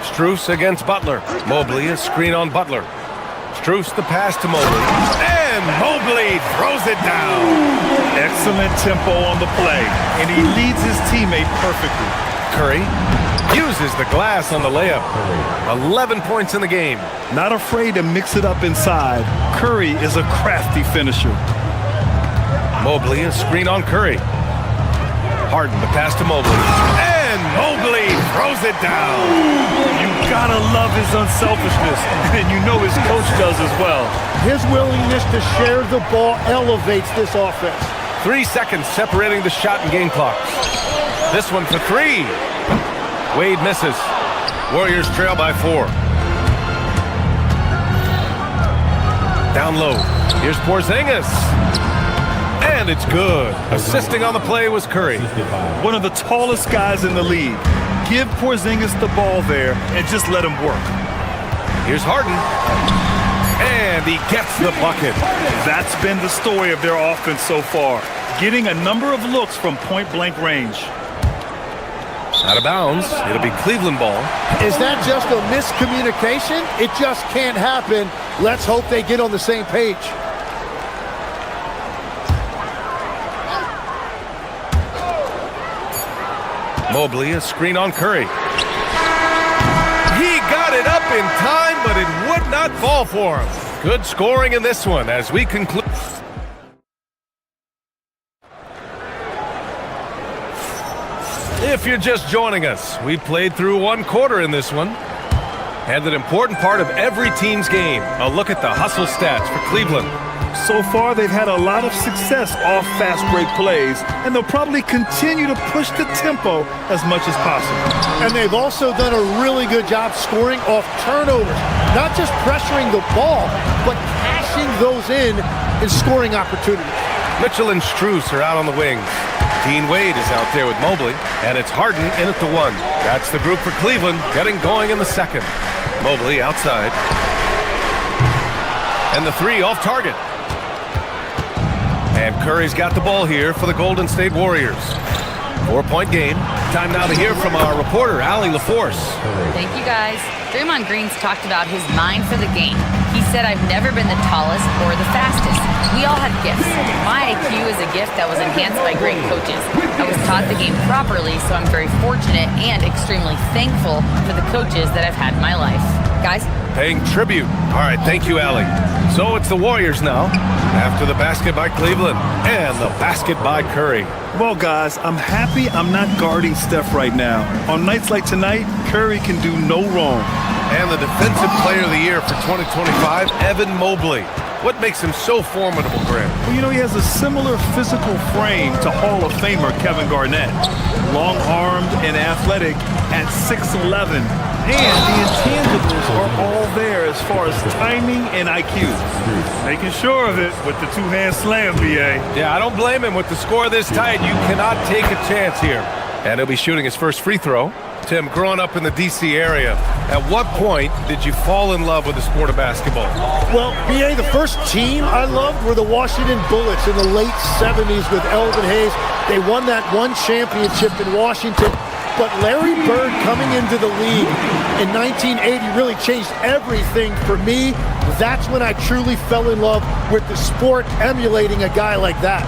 Strus against Butler. Mobley, a screen on Butler. Strus the pass to Mobley. And Mobley throws it down. Excellent tempo on the play, and he leads his teammate perfectly. Curry uses the glass on the layup. 11 points in the game. Not afraid to mix it up inside. Curry is a crafty finisher. Mobley, a screen on Curry. Harden, the pass to Mobley. And Mobley throws it down. You gotta love his unselfishness, and you know his coach does as well. His willingness to share the ball elevates this offense. 3 seconds separating the shot and game clock. This one for 3. Wade misses. Warriors trail by 4. Down low. Here's Porzingis. And it's good. Assisting on the play was Curry. One of the tallest guys in the league. Give Porzingis the ball there and just let him work. Here's Harden. And he gets the bucket. That's been the story of their offense so far. Getting a number of looks from point-blank range. Out of bounds. It'll be Cleveland ball. Is that just a miscommunication? It just can't happen. Let's hope they get on the same page. Mobley, a screen on Curry. He got it up in time, but it would not fall for him. Good scoring in this one as we conclude. If you're just joining us, we played through 1 quarter in this one. And an important part of every team's game, a look at the hustle stats for Cleveland. So far, they've had a lot of success off fast break plays, and they'll probably continue to push the tempo as much as possible. And they've also done a really good job scoring off turnovers. Not just pressuring the ball, but cashing those in and scoring opportunities. Mitchell and Strus are out on the wings. Dean Wade is out there with Mobley, and it's Harden in at the 1. That's the group for Cleveland, getting going in the second. Mobley outside. And the 3 off target. And Curry's got the ball here for the Golden State Warriors. 4-point game. Time now to hear from our reporter, Allie LaForce. Thank you, guys. Draymond Green's talked about his mind for the game. He said, I've never been the tallest or the fastest. We all have gifts. My IQ is a gift that was enhanced by great coaches. I was taught the game properly, so I'm very fortunate and extremely thankful for the coaches that I've had in my life. Guys? Paying tribute. All right, thank you, Allie. So it's the Warriors now, after the basket by Cleveland and the basket by Curry. Well, guys, I'm happy I'm not guarding Steph right now. On nights like tonight, Curry can do no wrong. And the Defensive Player of the Year for 2025, Evan Mobley. What makes him so formidable, Grant? Well, you know, he has a similar physical frame to Hall of Famer Kevin Garnett. Long-armed and athletic at 6'11". And the intangibles are all there as far as timing and IQ. Making sure of it with the 2-hand slam, BA. Yeah, I don't blame him. With the score this tight, you cannot take a chance here. And he'll be shooting his first free throw. Tim, growing up in the D.C. area, at what point did you fall in love with the sport of basketball? Well, BA, the first team I loved were the Washington Bullets in the late 70s with Elvin Hayes. They won that 1 championship in Washington. But Larry Bird coming into the league in 1980 really changed everything for me. That's when I truly fell in love with the sport, emulating a guy like that.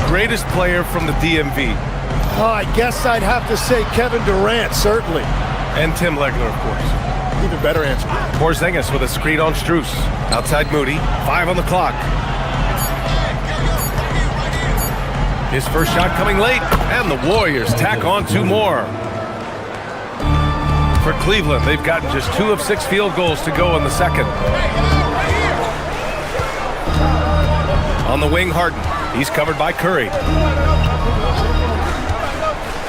Greatest player from the DMV? I guess I'd have to say Kevin Durant, certainly. And Tim Legler, of course. Even better answer. Porzingis with a screen on Strus. Outside Moody, 5 on the clock. His first shot coming late, and the Warriors tack on 2 more. For Cleveland, they've gotten just 2 of 6 field goals to go in the second. On the wing, Harden. He's covered by Curry.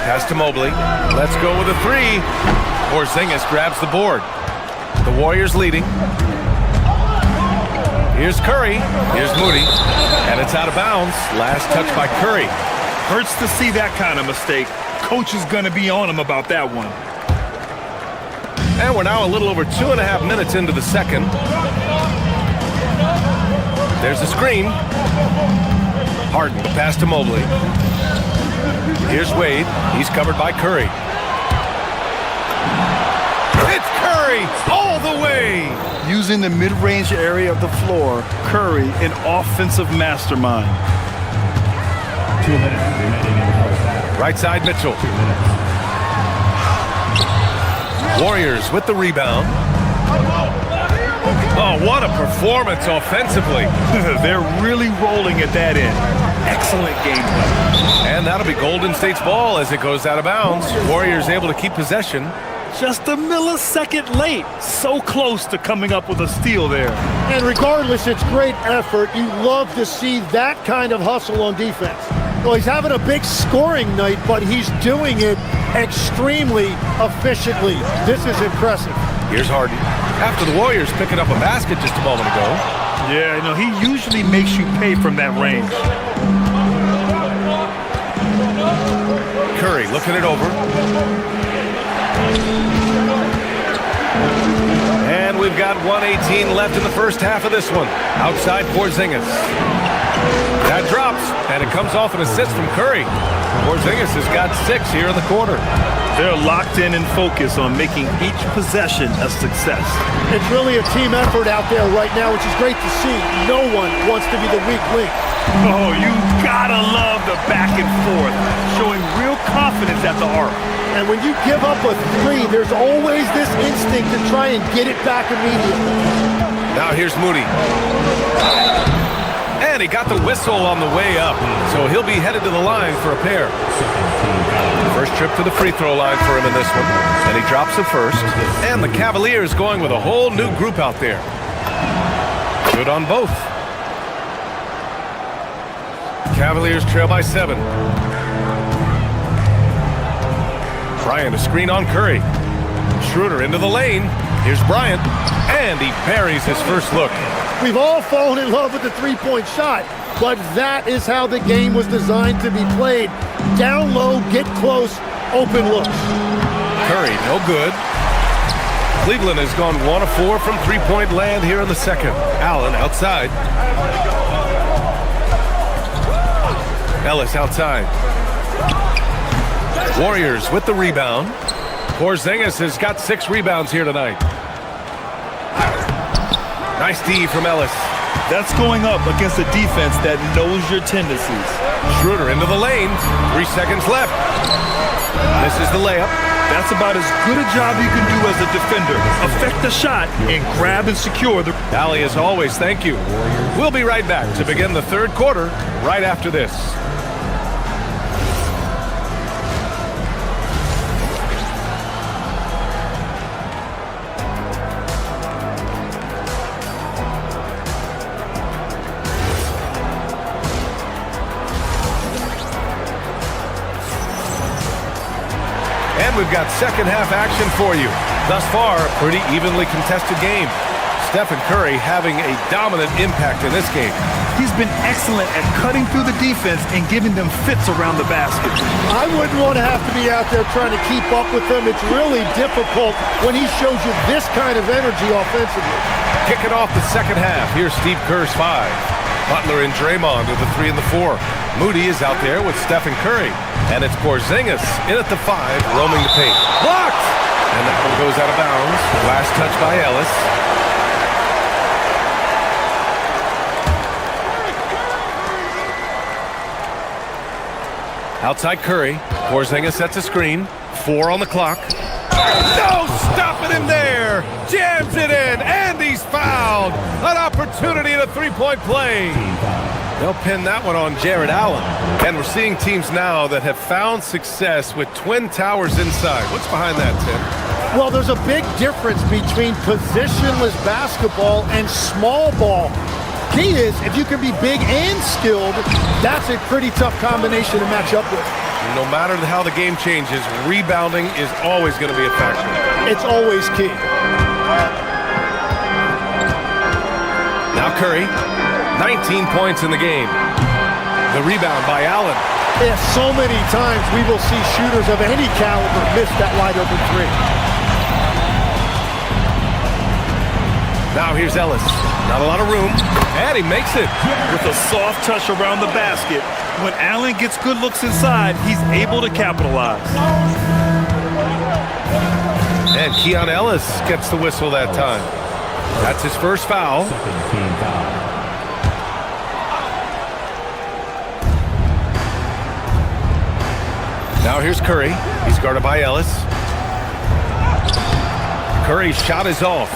Pass to Mobley. Let's go with a 3. Porzingis grabs the board. The Warriors leading. Here's Curry. Here's Moody. And it's out of bounds. Last touch by Curry. Hurts to see that kind of mistake. Coach is going to be on him about that one. And we're now a little over 2.5 minutes into the second. There's a screen. Harden, pass to Mobley. Here's Wade. He's covered by Curry. It's Curry all the way. Using the mid-range area of the floor, Curry, an offensive mastermind. 2 minutes remaining in the first half. Right side, Mitchell. 2 minutes. Warriors with the rebound. Oh, what a performance offensively. They're really rolling at that end. excellent game play. And that'll be Golden State's ball as it goes out of bounds. Warriors able to keep possession. Just a millisecond late. So close to coming up with a steal there. And regardless, it's great effort. You love to see that kind of hustle on defense. Well, he's having a big scoring night, but he's doing it extremely efficiently. This is impressive. Here's Harden. After the Warriors picking up a basket just a moment ago. Yeah, you know, he usually makes you pay from that range. Curry looking it over. And we've got 1:18 left in the first half of this one. Outside Porzingis. That drops, and it comes off an assist from Curry. Porzingis has got 6 here in the quarter. They're locked in and focused on making each possession a success. It's really a team effort out there right now, which is great to see. No one wants to be the weak link. Oh, you gotta love the back and forth, showing real confidence at the arc. And when you give up a 3, there's always this instinct to try and get it back immediately. Now here's Moody. And he got the whistle on the way up, so he'll be headed to the line for a pair. First trip to the free throw line for him in this one, and he drops it first. And the Cavaliers going with a whole new group out there. Good on both. Cavaliers trail by 7. Bryant a screen on Curry. Schroeder into the lane. Here's Bryant, and he buries his first look. We've all fallen in love with the three-point shot, but that is how the game was designed to be played. Down low, get close, open looks. Curry, no good. Cleveland has gone 1 of 4 from three-point land here in the second. Allen outside. Ellis outside. Warriors with the rebound. Porzingis has got 6 rebounds here tonight. Nice D from Ellis. That's going up against a defense that knows your tendencies. Schroeder into the lane. 3 seconds left. This is the layup. That's about as good a job you can do as a defender. Affect the shot and grab and secure the... Allie, as always, thank you. We'll be right back to begin the third quarter right after this. We've got second half action for you. Thus far, a pretty evenly contested game. Stephen Curry having a dominant impact in this game. He's been excellent at cutting through the defense and giving them fits around the basket. I wouldn't want to have to be out there trying to keep up with him. It's really difficult when he shows you this kind of energy offensively. Kicking off the second half, here's Steve Kerr's 5. Butler and Draymond with the 3 and the 4. Moody is out there with Stephen Curry. And it's Porzingis in at the 5, roaming the paint. Blocked! And that one goes out of bounds. Last touch by Ellis. Outside Curry. Porzingis sets a screen. 4 on the clock. No stopping him there! Jams it in, and he's fouled! An opportunity in a three-point play. They'll pin that one on Jared Allen. And we're seeing teams now that have found success with twin towers inside. What's behind that, Tim? Well, there's a big difference between positionless basketball and small ball. Key is, if you can be big and skilled, that's a pretty tough combination to match up with. No matter how the game changes, rebounding is always going to be a factor. It's always key. Now Curry. 19 points in the game. The rebound by Allen. Yeah, so many times we will see shooters of any caliber miss that wide open 3. Now here's Ellis. Not a lot of room, and he makes it. With a soft touch around the basket, when Allen gets good looks inside, he's able to capitalize. And Keon Ellis gets the whistle that time. That's his first foul. Now here's Curry. He's guarded by Ellis. Curry's shot is off.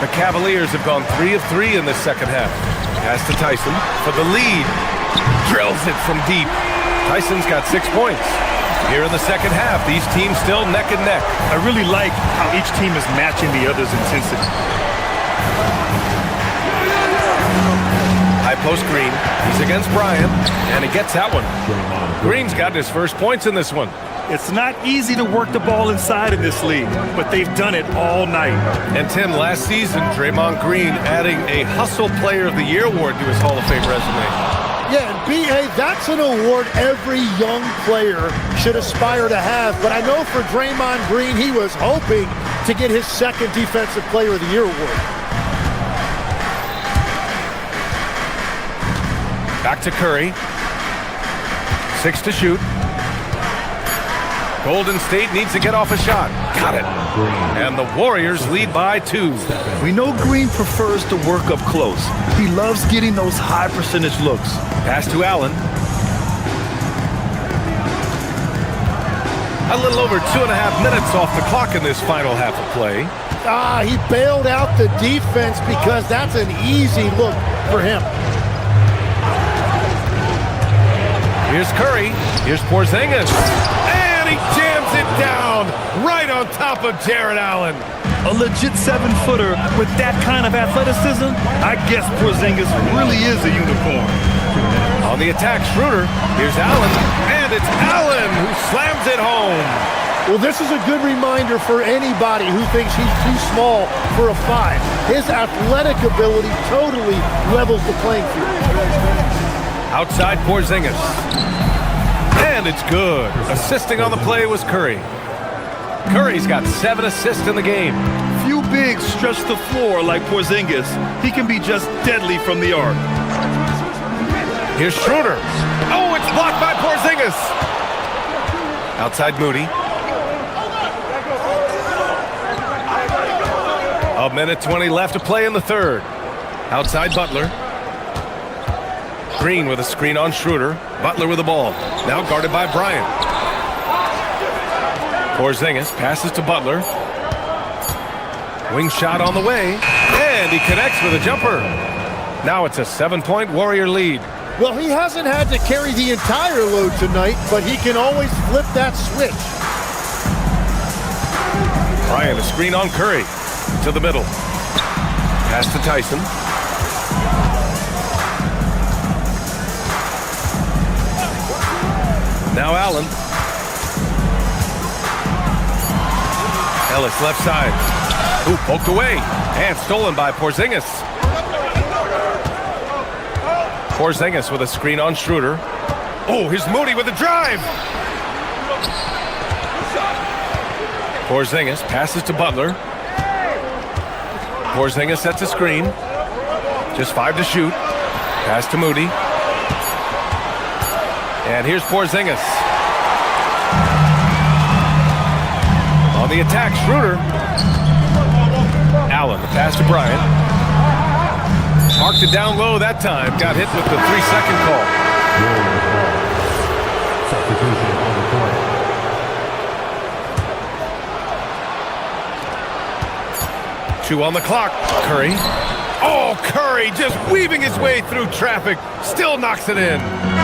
The Cavaliers have gone 3 of 3 in this second half. Pass to Tyson for the lead. Drills it from deep. Tyson's got 6 points. Here in the second half, these teams still neck and neck. I really like how each team is matching the other's intensity. High post Green. He's against Bryant, and he gets that one. Green's got his first points in this one. It's not easy to work the ball inside in this league, but they've done it all night. And Tim, last season, Draymond Green adding a Hustle Player of the Year award to his Hall of Fame resume. Yeah, and B.A., that's an award every young player should aspire to have. But I know for Draymond Green, he was hoping to get his second Defensive Player of the Year award. Back to Curry. 6 to shoot. Golden State needs to get off a shot. Got it. And the Warriors lead by 2. We know Green prefers to work up close. He loves getting those high percentage looks. Pass to Allen. A little over 2.5 minutes off the clock in this final half of play. He bailed out the defense because that's an easy look for him. Here's Curry. Here's Porzingis. And he jams it down right on top of Jared Allen. A legit 7-footer with that kind of athleticism, I guess Porzingis really is a unicorn. On the attack, Schroeder. Here's Allen. And it's Allen who slams it home. Well, this is a good reminder for anybody who thinks he's too small for a 5. His athletic ability totally levels the playing field. Outside Porzingis. And it's good. Assisting on the play was Curry. Curry's got 7 assists in the game. Few bigs stretch the floor like Porzingis. He can be just deadly from the arc. Here's Schroeder. Oh, it's blocked by Porzingis. Outside Moody. A minute 20 left to play in the third. Outside Butler. Green with a screen on Schroeder. Butler with the ball. Now guarded by Bryant. Porzingis passes to Butler. Wing shot on the way. And he connects with a jumper. Now it's a 7-point Warrior lead. Well, he hasn't had to carry the entire load tonight, but he can always flip that switch. Bryant, a screen on Curry. To the middle. Pass to Tyson. Now Allen. Ellis left side. Ooh, poked away. And stolen by Porzingis. Porzingis with a screen on Schroeder. Oh, here's Moody with a drive. Porzingis passes to Butler. Porzingis sets a screen. Just 5 to shoot. Pass to Moody. And here's Porzingis. On the attack, Schroeder. Allen, the pass to Bryant. Marked it down low that time. Got hit with the 3-second call. Substitution on the court. 2 on the clock. Curry. Oh, Curry just weaving his way through traffic. Still knocks it in.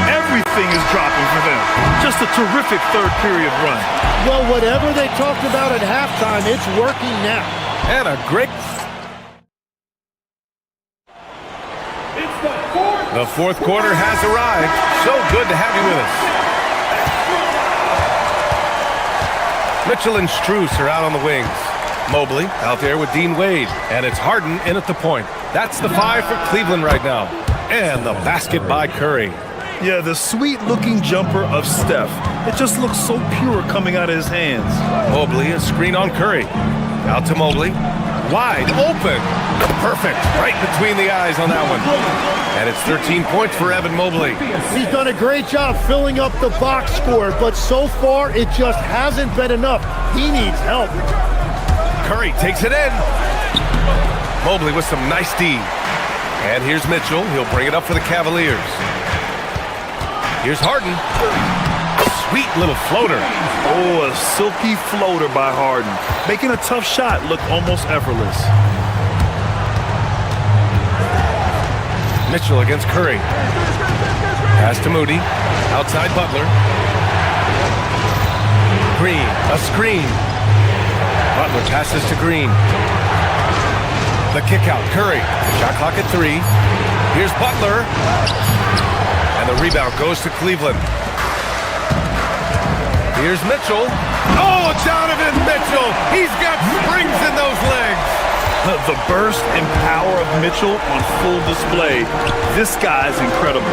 Everything is dropping for them. Just a terrific third period run. Well, whatever they talked about at halftime, it's working now. And a great... The fourth quarter has arrived. So good to have you with us. Mitchell and Strus are out on the wings. Mobley out there with Dean Wade. And it's Harden in at the point. That's the 5 for Cleveland right now. And the basket by Curry. Yeah, the sweet-looking jumper of Steph. It just looks so pure coming out of his hands. Mobley, a screen on Curry. Out to Mobley. Wide open. Perfect. Right between the eyes on that one. And it's 13 points for Evan Mobley. He's done a great job filling up the box score, but so far it just hasn't been enough. He needs help. Curry takes it in. Mobley with some nice D. And here's Mitchell. He'll bring it up for the Cavaliers. Here's Harden. Sweet little floater. Oh, a silky floater by Harden. Making a tough shot look almost effortless. Mitchell against Curry. Pass to Moody. Outside Butler. Green. A screen. Butler passes to Green. The kick out. Curry. Shot clock at 3. Here's Butler. And the rebound goes to Cleveland. Here's Mitchell. Oh, Donovan Mitchell. He's got springs in those legs. The burst and power of Mitchell on full display. This guy's incredible.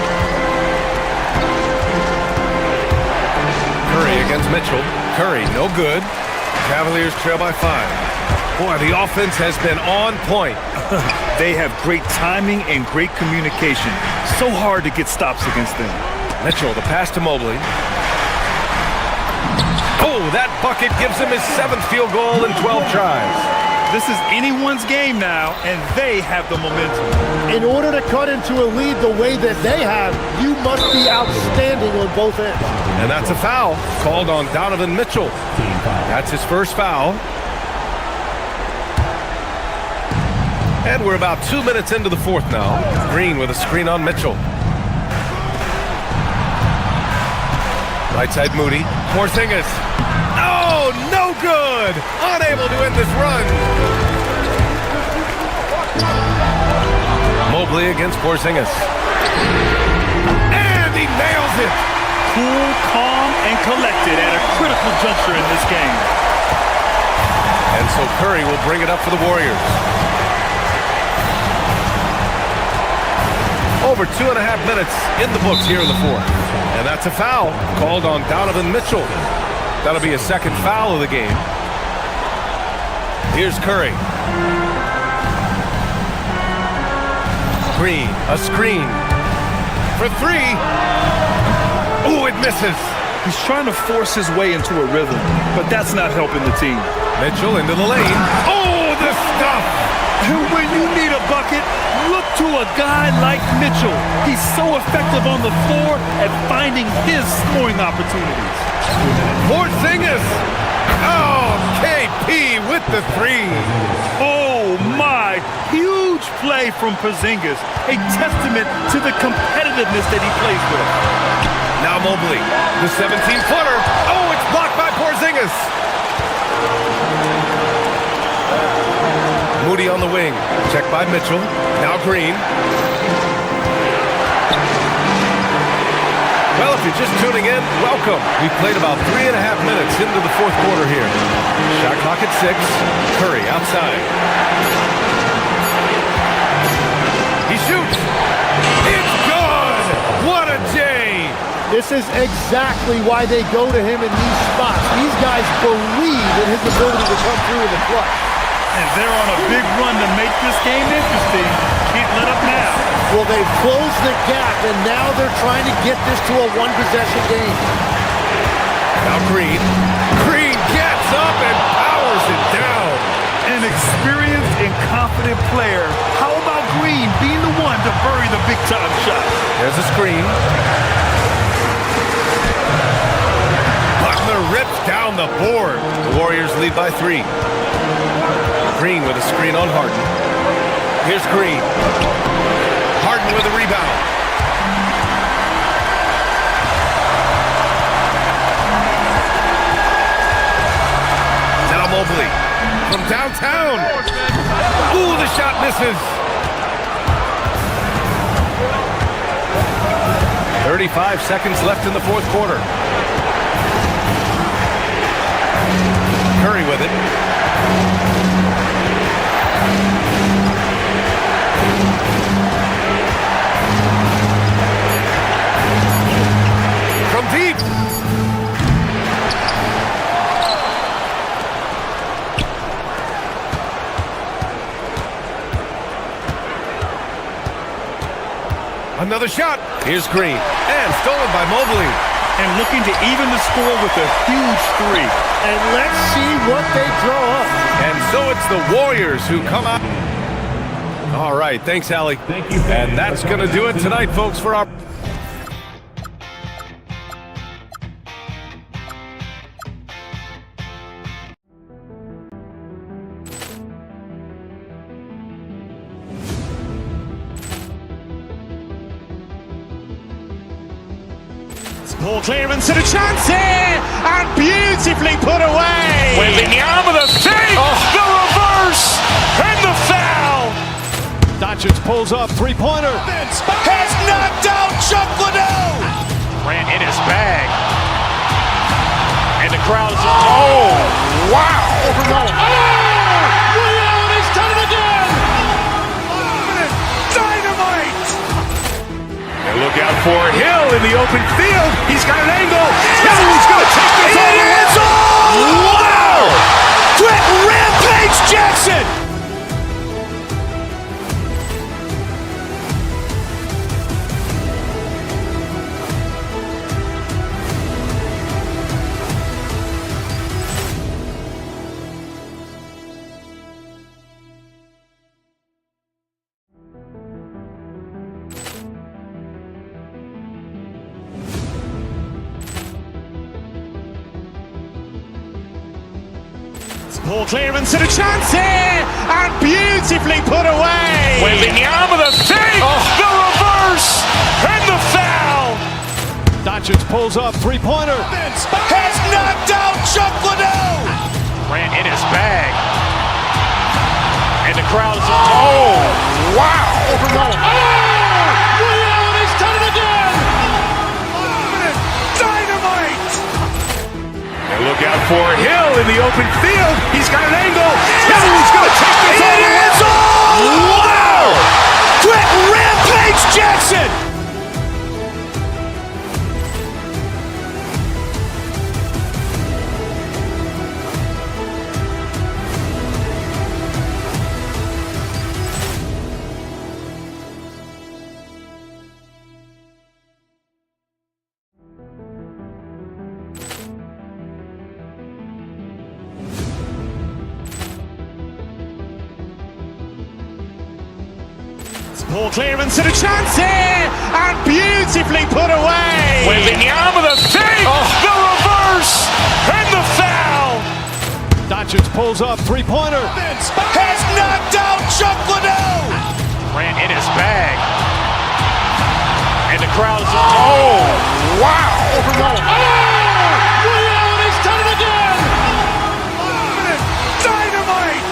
Curry against Mitchell. Curry, no good. Cavaliers trail by 5. Boy, the offense has been on point. They have great timing and great communication. So hard to get stops against them. Mitchell, the pass to Mobley. Oh, that bucket gives him his 7th field goal in 12 tries. This is anyone's game now, and they have the momentum. In order to cut into a lead the way that they have, you must be outstanding on both ends. And that's a foul called on Donovan Mitchell. That's his first foul. And we're about 2 minutes into the 4th now. Green with a screen on Mitchell. Right side Moody. Porzingis. Oh, no good! Unable to end this run. Mobley against Porzingis. And he nails it! Cool, calm, and collected at a critical juncture in this game. And so Curry will bring it up for the Warriors. Over 2.5 minutes in the books here in the 4th. And that's a foul called on Donovan Mitchell. That'll be a 2nd foul of the game. Here's Curry. Green, a screen. For 3. Ooh, it misses. He's trying to force his way into a rhythm, but that's not helping the team. Mitchell into the lane. Oh, the stuff! When you need a bucket, look to a guy like Mitchell. He's so effective on the floor at finding his scoring opportunities. Porzingis! Oh, KP with the 3. Oh, my. Huge play from Porzingis. A testament to the competitiveness that he plays with. Now Mobley, the 17-footer. Oh, it's blocked by Porzingis. Moody on the wing. Checked by Mitchell. Now Green. Well, if you're just tuning in, welcome. We've played about 3.5 minutes into the 4th quarter here. Shot clock at 6. Curry outside. He shoots. It's good. What a day. This is exactly why they go to him in these spots. These guys believe in his ability to come through in the clutch. And they're on a big run to make this game interesting. Can't let up now. Well, they've closed the gap, and now they're trying to get this to a 1-possession game. Now Green. Green gets up and powers it down. An experienced and confident player. How about Green being the one to bury the big-time shot? There's a screen. Butler rips down the board. The Warriors lead by 3. Green with a screen on Harden. Here's Green. Harden with a rebound. Now Mobley from downtown. Ooh, the shot misses. 35 seconds left in the 4th quarter. Curry with it. From deep. Another shot. Here's Green. And stolen by Mobley. And looking to even the score with a huge 3. And let's see what they draw up. And so it's the Warriors who come out. All right. Thanks, Allie. Thank you. And that's going to do it tonight, folks, for our... Poor clearance and a chance here, and beautifully put away. Wembanyama the fake, the reverse, and the foul. Doncic pulls up, three-pointer. Has knocked out Chuck Liddell. Ran in his bag. And the crowd is, oh, wow. And he's done it again. Dynamite. And look out for Hill in the open field. He's got an angle. He's going to take this all the way. Wow. Quick Rampage Jackson. Poor clearance and a chance here, and beautifully put away. Wembanyama the fake, the reverse, and the foul. Doncic pulls up, three-pointer. Has knocked out Chuck Liddell. Ran in his bag. And the crowd is, oh, wow. And he's done it again. Dynamite. And look out for Hill in the open field. He's got an angle. He's going to take this all the way. Wow. Quick Rampage Jackson. Poor clearance and a chance here, and beautifully put away. Wembanyama the fake, the reverse, and the foul. Doncic pulls up, three-pointer. Has knocked out Chuck Liddell. Ran in his bag. And the crowd is, oh, wow. And he's done it again. Dynamite.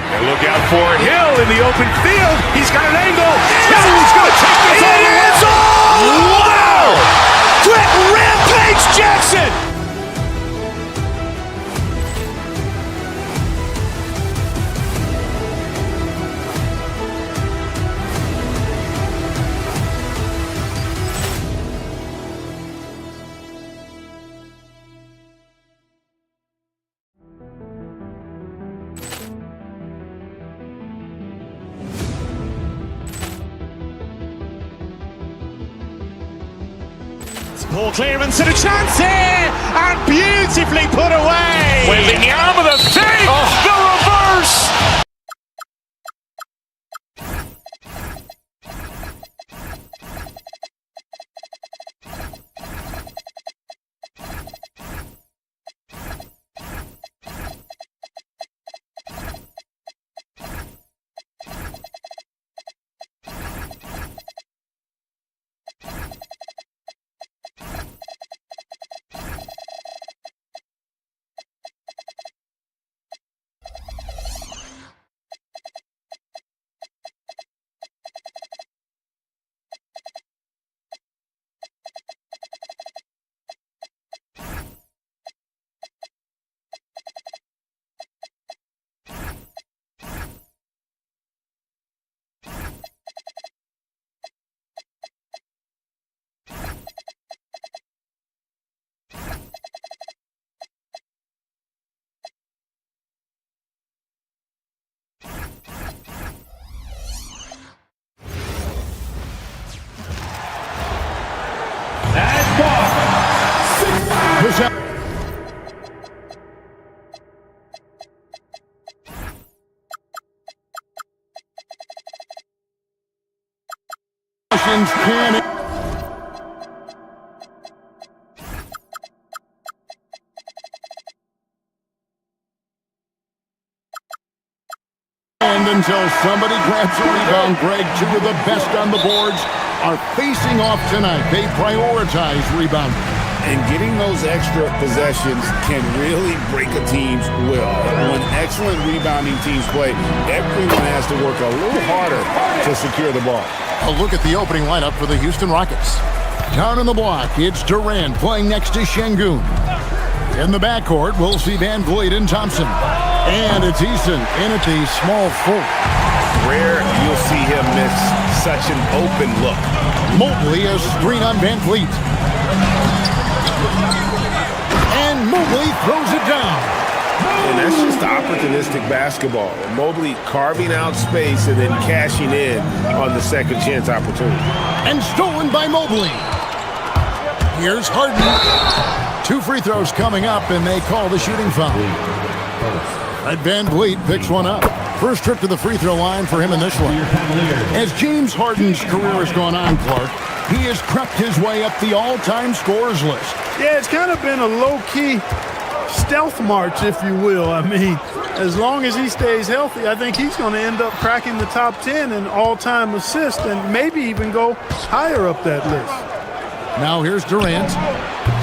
And look out for Hill in the open field. He's got an angle. He's going to take this all the way. Wow. Quick Rampage Jackson. Poor clearance and a chance here, and beautifully put away. Wembanyama the fake, the reverse. Can and until somebody grabs a rebound, Greg, two of the best on the boards are facing off tonight. They prioritize rebounding. And getting those extra possessions can really break a team's will. When excellent rebounding teams play, everyone has to work a little harder to secure the ball. A look at the opening lineup for the Houston Rockets. Down in the block, it's Durant playing next to Şengün. In the backcourt, we'll see Van Vliet and Thompson. And it's Eason in at the small forward. Rare you'll see him miss such an open look. Mobley, a screen on Van Vliet. And Mobley throws it down. And that's just opportunistic basketball. Mobley carving out space and then cashing in on the second chance opportunity. And stolen by Mobley. Here's Harden. 2 free throws coming up, and they call the shooting foul. And Van Vliet picks one up. First trip to the free throw line for him in this one. As James Harden's career has gone on, Clark, he has crept his way up the all-time scorers list. Yeah, it's kind of been a low-key stealth march, if you will. I mean, as long as he stays healthy, I think he's going to end up cracking the top 10 in all-time assists and maybe even go higher up that list. Now here's Durant.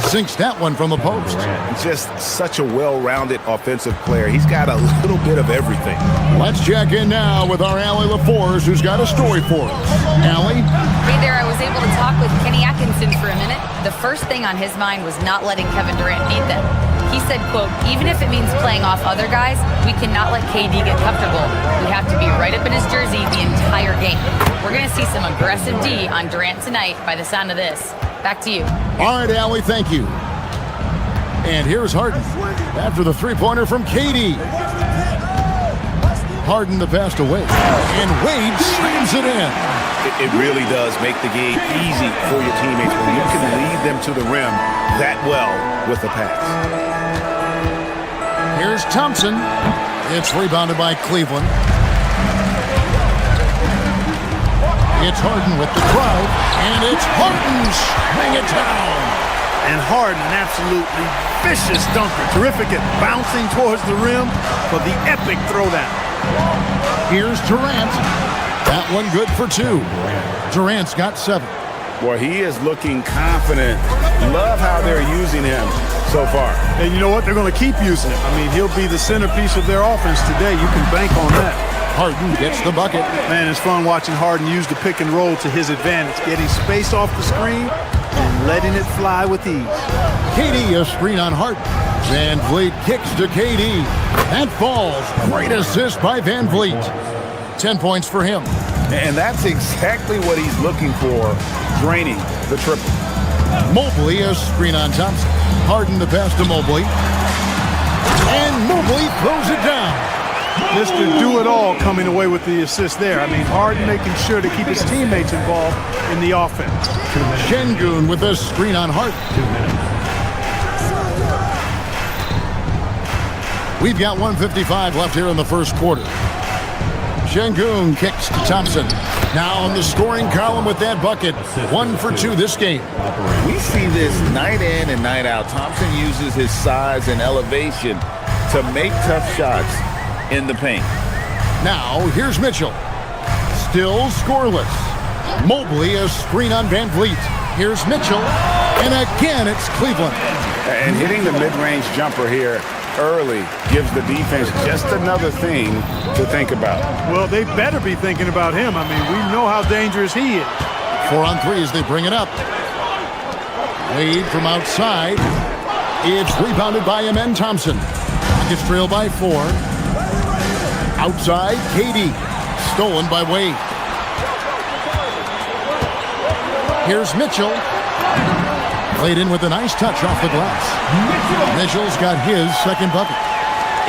Sinks that one from the post. Just such a well-rounded offensive player. He's got a little bit of everything. Let's check in now with our Allie LaForce, who's got a story for us. Allie? Hey there, I was able to talk with Kenny Atkinson for a minute. The first thing on his mind was not letting Kevin Durant beat them. He said, quote, even if it means playing off other guys, we cannot let KD get comfortable. We have to be right up in his jersey the entire game. We're going to see some aggressive D on Durant tonight by the sound of this. Back to you. All right, Allie, thank you. And here's Harden after the three-pointer from KD. Harden the pass to Wade. And Wade slams it in. It really does make the game easy for your teammates when you can lead them to the rim that well with a pass. Here's Thompson. It's rebounded by Cleveland. It's Harden with the crowd, and it's Harden swing it down. And Harden, an absolutely vicious dunker. Terrific at bouncing towards the rim for the epic throwdown. Here's Durant. That one good for 2. Durant's got 7. Boy, he is looking confident. Love how they're using him so far. And you know what? They're going to keep using him. I mean, he'll be the centerpiece of their offense today. You can bank on that. Harden gets the bucket. Man, it's fun watching Harden use the pick and roll to his advantage, getting space off the screen and letting it fly with ease. KD a screen on Harden. Van Vliet kicks to KD. That falls. Great assist by Van Vliet. 10 points for him. And that's exactly what he's looking for, draining the triple. Mobley a screen on Thompson. Harden the pass to Mobley. And Mobley throws it down. Mr. Do-It-All coming away with the assist there. I mean, Harden making sure to keep his teammates involved in the offense. Şengün with a screen on Harden. We've got 1:55 left here in the first quarter. Şengün kicks to Thompson. Now in the scoring column with that bucket. 1 for 2 this game. We see this night in and night out. Thompson uses his size and elevation to make tough shots in the paint. Now, here's Mitchell. Still scoreless. Mobley a screen on Van Vliet. Here's Mitchell. And again, it's Cleveland. And hitting the mid-range jumper here early gives the defense just another thing to think about. Well, they better be thinking about him. I mean, we know how dangerous he is. 4 on 3 as they bring it up. Wade from outside. It's rebounded by Amen Thompson. Rockets trail by 4. Outside, KD. Stolen by Wade. Here's Mitchell. Played in with a nice touch off the glass. Mitchell's got his second bucket.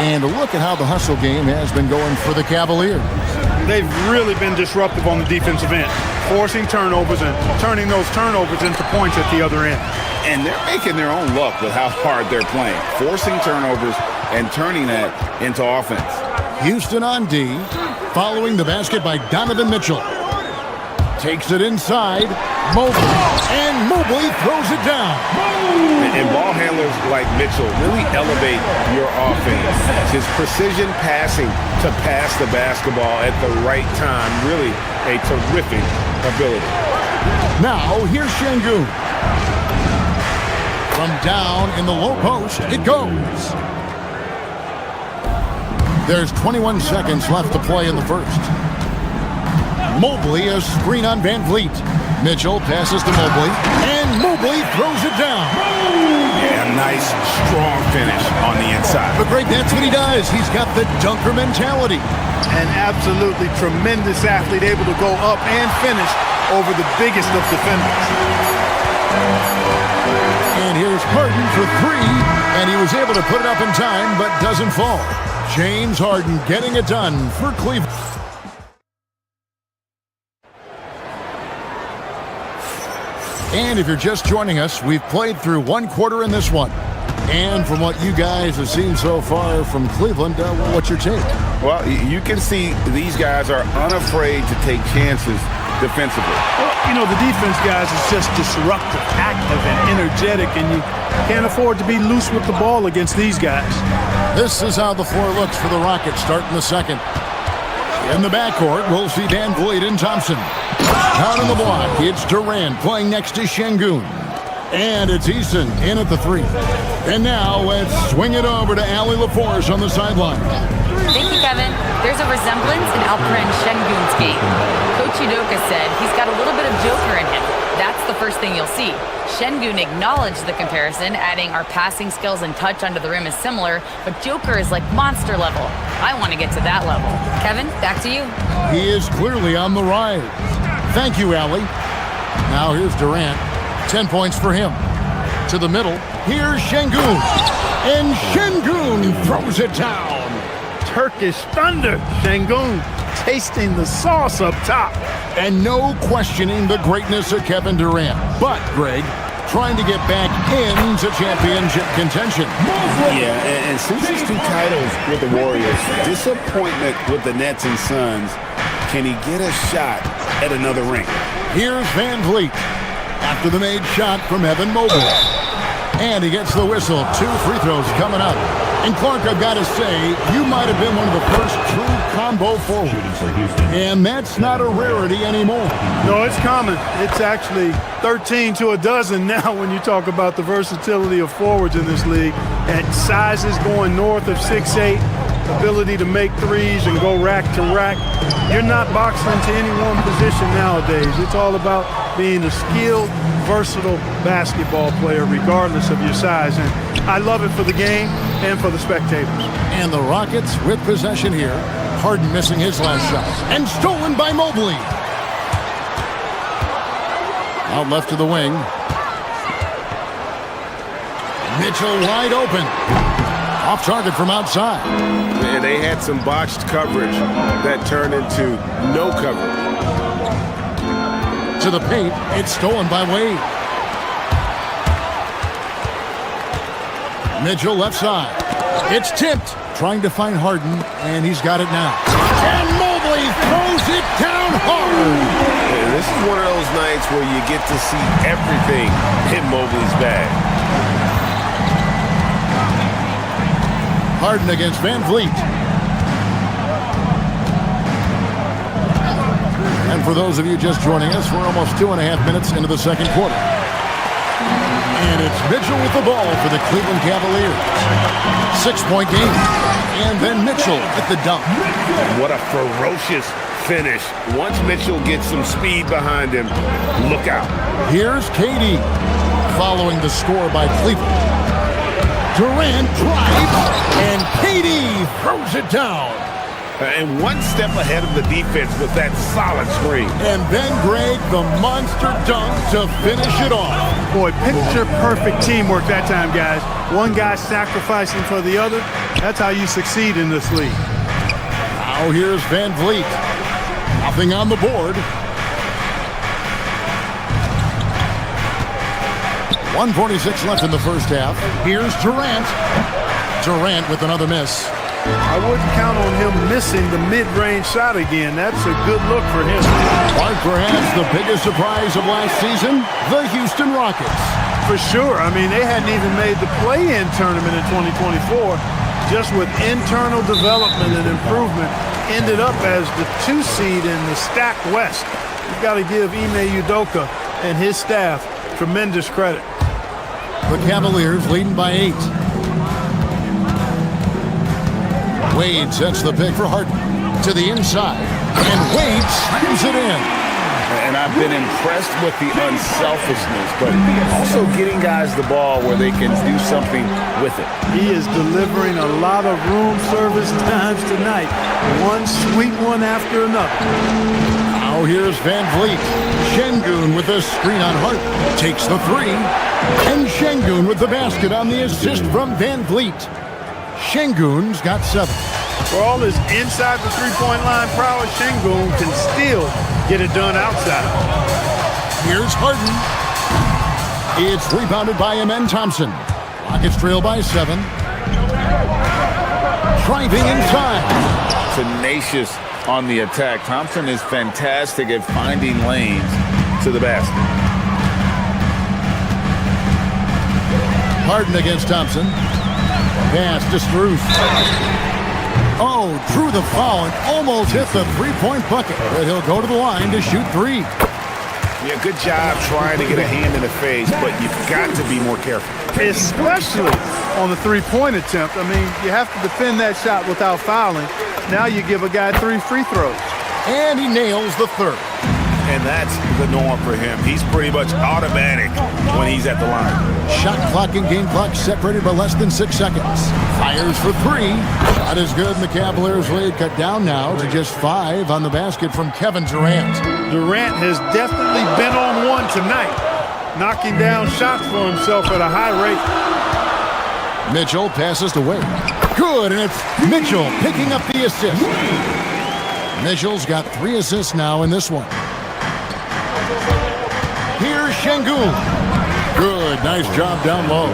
And look at how the hustle game has been going for the Cavaliers. They've really been disruptive on the defensive end, forcing turnovers and turning those turnovers into points at the other end. And they're making their own luck with how hard they're playing, forcing turnovers and turning that into offense. Houston on D, following the basket by Donovan Mitchell. Takes it inside, Mobley, and Mobley throws it down. And ball handlers like Mitchell really elevate your offense. His precision passing to pass the basketball at the right time, really a terrific ability. Now, here's Şengün. From down in the low post, it goes. There's 21 seconds left to play in the first. Mobley, a screen on Van Vliet. Mitchell passes to Mobley, and Mobley throws it down. Yeah, nice, strong finish on the inside. But Greg, that's what he does. He's got the dunker mentality. An absolutely tremendous athlete, able to go up and finish over the biggest of defenders. And here's Harden for three, and he was able to put it up in time, but doesn't fall. James Harden getting it done for Cleveland. And if you're just joining us, we've played through one quarter in this one. And from what you guys have seen so far from Cleveland, what's your take? Well, you can see these guys are unafraid to take chances defensively. Well, you know, the defense, guys, is just disruptive, active, and energetic, and you can't afford to be loose with the ball against these guys. This is how the floor looks for the Rockets starting the second. In the backcourt, we'll see Van Vliet and Thompson. Out on the block, it's Durant playing next to Şengün. And it's Eason in at the three. And now let's swing it over to Allie LaForce on the sideline. Thank you, Kevin. There's a resemblance in Alperen Şengün's game. Coach Udoka said he's got a little bit of Joker in him. That's the first thing you'll see. Şengün acknowledged the comparison, adding our passing skills and touch under the rim is similar, but Joker is like monster level. I want to get to that level. Kevin, back to you. He is clearly on the rise. Thank you, Allie. Now here's Durant. 10 points for him. To the middle, here's Şengün. And Şengün throws it down. Turkish thunder. Şengün tasting the sauce up top. And no questioning the greatness of Kevin Durant. But, Greg, trying to get back into championship contention. Yeah, and since his 2 titles with the Warriors, disappointment with the Nets and Suns, can he get a shot at another ring? Here's Van Vliet after the made shot from Evan Mobley. And he gets the whistle. 2 free throws coming up. And Clark, I've got to say, you might have been one of the first true combo forwards. And that's not a rarity anymore. No, it's common. It's actually 13 to a dozen now when you talk about the versatility of forwards in this league. At sizes going north of 6'8", ability to make threes and go rack to rack. You're not boxed into any one position nowadays. It's all about being a skilled, versatile basketball player regardless of your size. And I love it for the game and for the spectators. And the Rockets with possession here. Harden missing his last shot. And stolen by Mobley. Out left to the wing. Mitchell wide open. Off target from outside. And they had some botched coverage that turned into no coverage. To the paint, it's stolen by Wade. Mitchell left side. It's tipped. Trying to find Harden, and he's got it now. And Mobley throws it down hard. And this is one of those nights where you get to see everything in Mobley's bag. Harden against Van Vliet. And for those of you just joining us, we're almost 2.5 minutes into the second quarter. And it's Mitchell with the ball for the Cleveland Cavaliers. 6-point game. And then Mitchell at the dunk. What a ferocious finish. Once Mitchell gets some speed behind him, look out. Here's KD following the score by Cleveland. Durant drives, and KD throws it down. And one step ahead of the defense with that solid screen. And then, Greg, the monster dunk to finish it off. Boy, picture-perfect teamwork that time, guys. One guy sacrificing for the other. That's how you succeed in this league. Now here's Van Vliet. Nothing on the board. 1:46 left in the first half. Here's Durant. Durant with another miss. I wouldn't count on him missing the mid-range shot again. That's a good look for him. Mark, perhaps the biggest surprise of last season, the Houston Rockets. For sure. I mean, they hadn't even made the play-in tournament in 2024. Just with internal development and improvement, ended up as the 2 seed in the stacked West. You've got to give Ime Udoka and his staff tremendous credit. The Cavaliers leading by 8. Wade sets the pick for Harden to the inside, and Wade slams it in. And I've been impressed with the unselfishness, but also getting guys the ball where they can do something with it. He is delivering a lot of room service times tonight. One sweet one after another. Now here's Van Vliet. Şengün with a screen on Hart. Takes the 3. And Şengün with the basket on the assist from Van Vliet. Şengün's got 7. For all his inside the three-point line prowess, Şengün can still get it done outside. Here's Harden. It's rebounded by Amen Thompson. Rockets trail by 7. Driving inside. Tenacious on the attack. Thompson is fantastic at finding lanes to the basket. Harden against Thompson. Pass to Struth. Oh, drew the foul and almost hit the three-point bucket. But he'll go to the line to shoot 3. Yeah, good job trying to get a hand in the face, but you've got to be more careful. Especially on the three-point attempt. I mean, you have to defend that shot without fouling. Now you give a guy 3 free throws. And he nails the 3rd. And that's the norm for him. He's pretty much automatic when he's at the line. Shot clock and game clock separated by less than 6 seconds. Fires for 3. Shot is good, and the Cavaliers lead cut down now to just 5 on the basket from Kevin Durant. Durant has definitely been on one tonight, knocking down shots for himself at a high rate. Mitchell passes to Wade. Good, and it's Mitchell picking up the assist. Mitchell's got 3 assists now in this one. Here's Şengün. Good, nice job down low.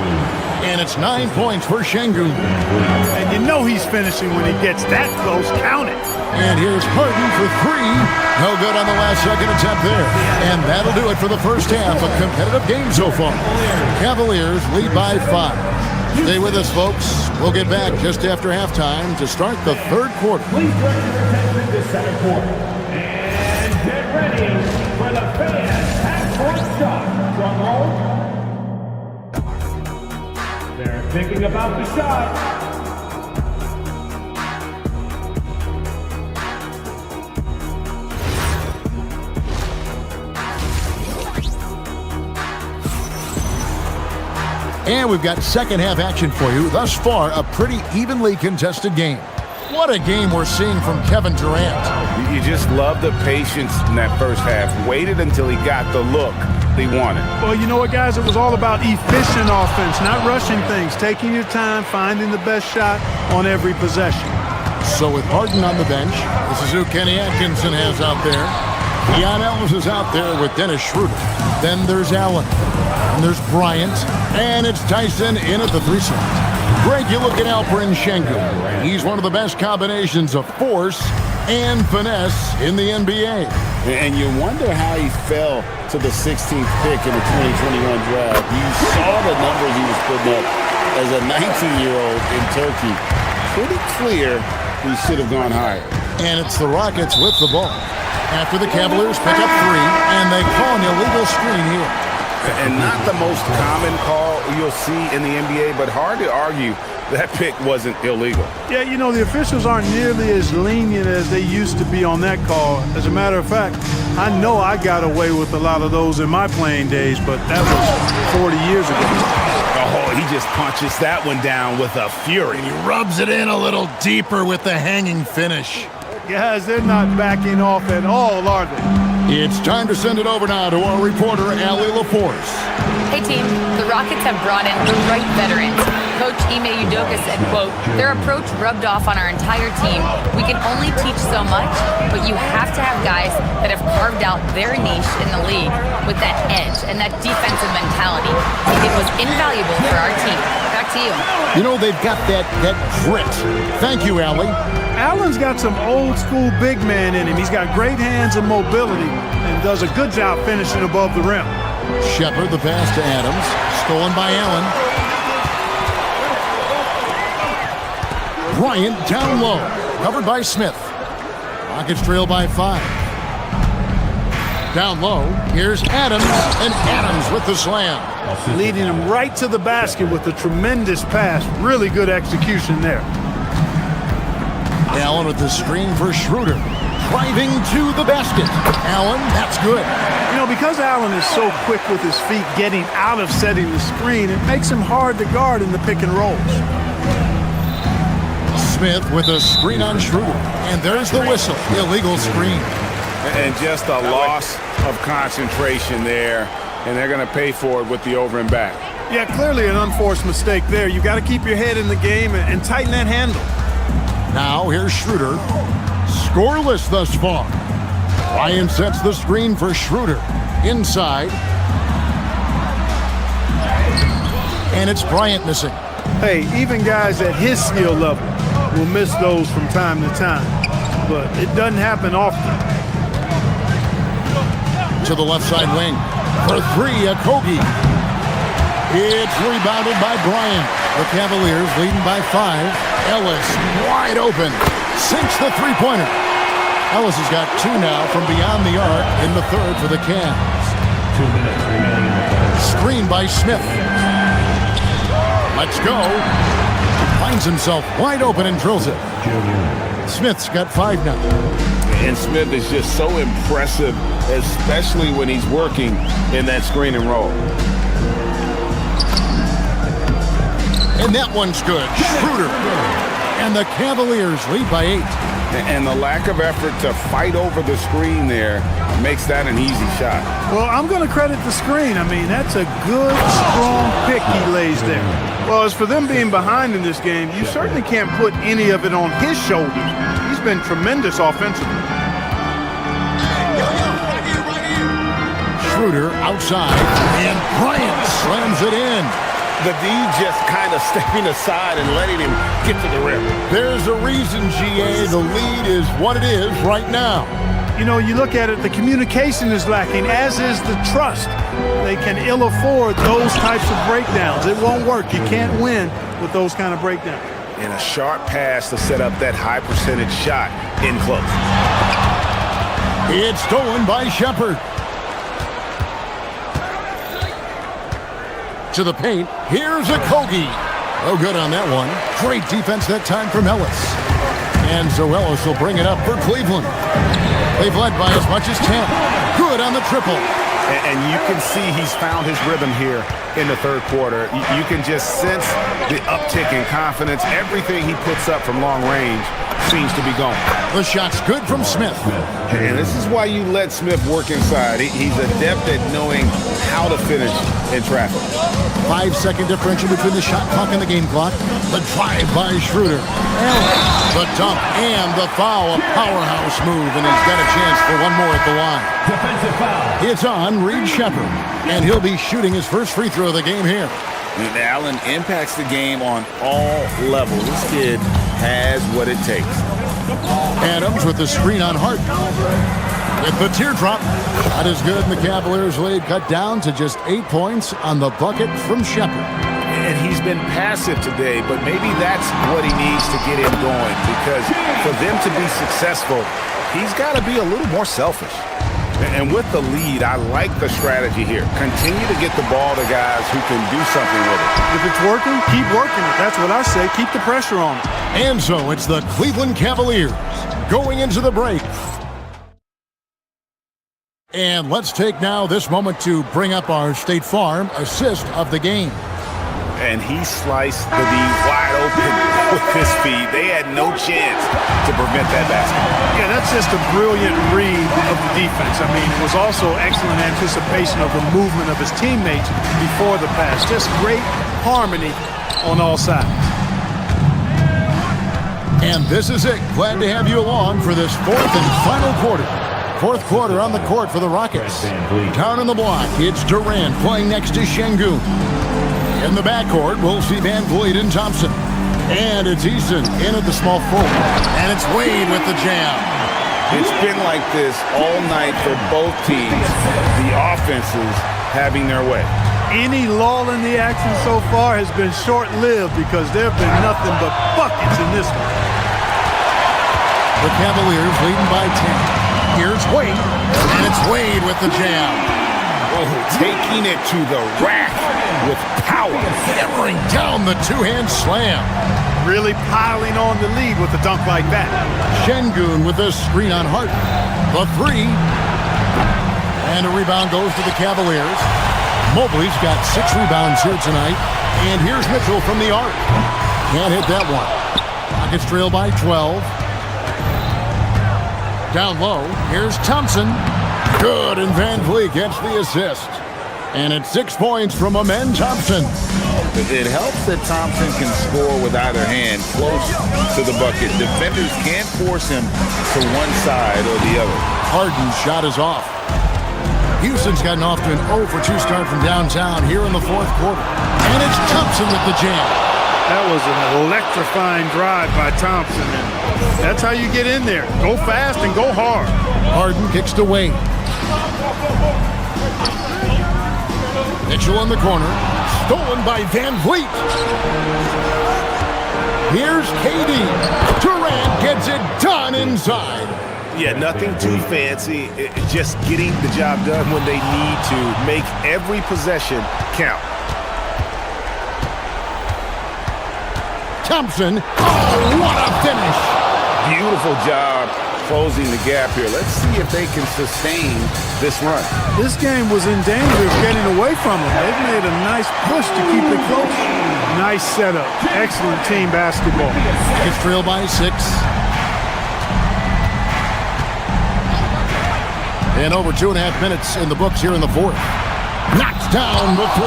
And it's 9 points for Şengün. And you know he's finishing when he gets that close. Count it. And here's Harden for 3. No good on the last second attempt there. And that'll do it for the first half. A competitive game so far. Cavaliers lead by 5. Stay with us, folks. We'll get back just after halftime to start the 3rd quarter. Please turn your attention to center court. And get ready for the fans half-court shot. Drum roll. They're thinking about the shot. And we've got second half action for you. Thus far, a pretty evenly contested game. What a game we're seeing from Kevin Durant. You just love the patience in that first half. Waited until he got the look he wanted. Well, you know what, guys? It was all about efficient offense, not rushing things, taking your time, finding the best shot on every possession. So with Harden on the bench, this is who Kenny Atkinson has out there. Keon Ellis is out there with Dennis Schroeder. Then there's Allen. And there's Bryant. And it's Tyson in at the 3 slot. Greg, you look at Alperen Şengün. He's one of the best combinations of force and finesse in the NBA. And you wonder how he fell to the 16th pick in the 2021 draft. You saw the numbers he was putting up as a 19-year-old in Turkey. Pretty clear he should have gone higher. And it's the Rockets with the ball. After the Cavaliers pick up 3, and they call an illegal screen here. And not the most common call you'll see in the NBA, but hard to argue that pick wasn't illegal. Yeah, you know, the officials aren't nearly as lenient as they used to be on that call. As a matter of fact, I know I got away with a lot of those in my playing days, but that was 40 years ago. Oh, he just punches that one down with a fury. And he rubs it in a little deeper with the hanging finish. Guys, they're not backing off at all, are they? It's time to send it over now to our reporter, Allie LaForce. Hey team, the Rockets have brought in the right veterans. Coach Ime Udoka said, quote, their approach rubbed off on our entire team. We can only teach so much, but you have to have guys that have carved out their niche in the league with that edge and that defensive mentality. It was invaluable for our team. Back to you. You know, they've got that grit. Thank you, Allie. Allen's got some old school big man in him. He's got great hands and mobility and does a good job finishing above the rim. Shepard, the pass to Adams. Stolen by Allen. Bryant down low. Covered by Smith. Rockets trail by 5. Down low, here's Adams, and Adams with the slam. Leading him right to the basket with a tremendous pass. Really good execution there. Allen with the screen for Schroeder. Driving to the basket. Allen, that's good. You know, because Allen is so quick with his feet getting out of setting the screen, it makes him hard to guard in the pick and rolls. Smith with a screen on Schroeder. And there's the whistle. Illegal screen. And just a loss of concentration there. And they're going to pay for it with the over and back. Yeah, clearly an unforced mistake there. You got to keep your head in the game and tighten that handle. Now here's Schroeder. Scoreless thus far. Bryant sets the screen for Schroeder. Inside. And it's Bryant missing. Hey, even guys at his skill level will miss those from time to time. But it doesn't happen often. To the left side wing. For three, Okogie. It's rebounded by Bryant. The Cavaliers leading by 5. Ellis wide open. Sinks the three-pointer. Ellis has got 2 now from beyond the arc in the third for the Cavs. 2 minutes remaining. Screen by Smith. Let's go. Finds himself wide open and drills it. Smith's got 5 now. And Smith is just so impressive, especially when he's working in that screen and roll. And that one's good. Schroeder. And the Cavaliers lead by 8. And the lack of effort to fight over the screen there makes that an easy shot. Well, I'm going to credit the screen. I mean, that's a good, strong pick he lays there. Well, as for them being behind in this game, you certainly can't put any of it on his shoulders. He's been tremendous offensively. Schroeder outside, and Bryant slams it in. The D just kind of stepping aside and letting him get to the rim. There's a reason, GA, the lead is what it is right now. You know, you look at it, the communication is lacking, as is the trust. They can ill afford those types of breakdowns. It won't work. You can't win with those kind of breakdowns. And a sharp pass to set up that high percentage shot in close. It's stolen by Shepard. To the paint, here's Okogie. Oh, good on that one. Great defense that time from Ellis. And so Ellis will bring it up for Cleveland. They've led by as much as 10. Good on the triple. And you can see he's found his rhythm here in the third quarter. You can just sense the uptick in confidence. Everything he puts up from long range seems to be going. The shot's good from Smith. And this is why you let Smith work inside. He's adept at knowing how to finish in traffic. 5-second differential between the shot clock and the game clock. The drive by Schroeder. The dunk and the foul. A powerhouse move, and he's got a chance for one more at the line. Defensive foul. It's on Reed Shepard, and he'll be shooting his first free throw of the game here. And Allen impacts the game on all levels. This kid has what it takes. Adams with the screen on Hart. With the teardrop. That is good, and the Cavaliers lead cut down to just 8 points on the bucket from Shepard. And he's been passive today, but maybe that's what he needs to get him going, because for them to be successful, he's got to be a little more selfish. And with the lead, I like the strategy here. Continue to get the ball to guys who can do something with it. If it's working, keep working it. That's what I say. Keep the pressure on it. And so it's the Cleveland Cavaliers going into the break. And let's take now this moment to bring up our State Farm assist of the game. And he sliced the D wide open with his feet. They had no chance to prevent that basket. Yeah, that's just a brilliant read of the defense. I mean, it was also excellent anticipation of the movement of his teammates before the pass. Just great harmony on all sides. And this is it. Glad to have you along for this fourth and final quarter. Fourth quarter on the court for the Rockets. Down on the block, it's Durant playing next to Şengün. In the backcourt, we'll see Van Vliet and Thompson. And it's Eason in at the small forward. And it's Wade with the jam. It's been like this all night for both teams. The offenses having their way. Any lull in the action so far has been short-lived because there have been nothing but buckets in this one. The Cavaliers leading by 10. Here's Wade, and it's Wade with the jam. Oh, taking it to the rack with power. Hammering down the two-hand slam. Really piling on the lead with a dunk like that. Şengün with a screen on Harden. The three. And a rebound goes to the Cavaliers. Mobley's got 6 rebounds here tonight. And here's Mitchell from the arc. Can't hit that one. Rockets trail by 12. Down low, here's Thompson. Good, and Van Vliet gets the assist. And it's 6 points from Amen Thompson. It helps that Thompson can score with either hand close to the bucket. Defenders can't force him to one side or the other. Harden's shot is off. Houston's gotten off to an 0 for 2 start from downtown here in the fourth quarter. And it's Thompson with the jam. That was an electrifying drive by Thompson. And that's how you get in there. Go fast and go hard. Harden kicks to Wade. Mitchell in the corner. Stolen by Van Vliet. Here's KD. Durant gets it done inside. Yeah, nothing too fancy. Just getting the job done when they need to. Make every possession count. Thompson. Oh, what a finish. Beautiful job closing the gap here. Let's see if they can sustain this run. This game was in danger of getting away from them. They've made a nice push to keep it close. Nice setup. Excellent team basketball. It's trailed by 6. And over 2.5 minutes in the books here in the fourth. Knocks down the 3.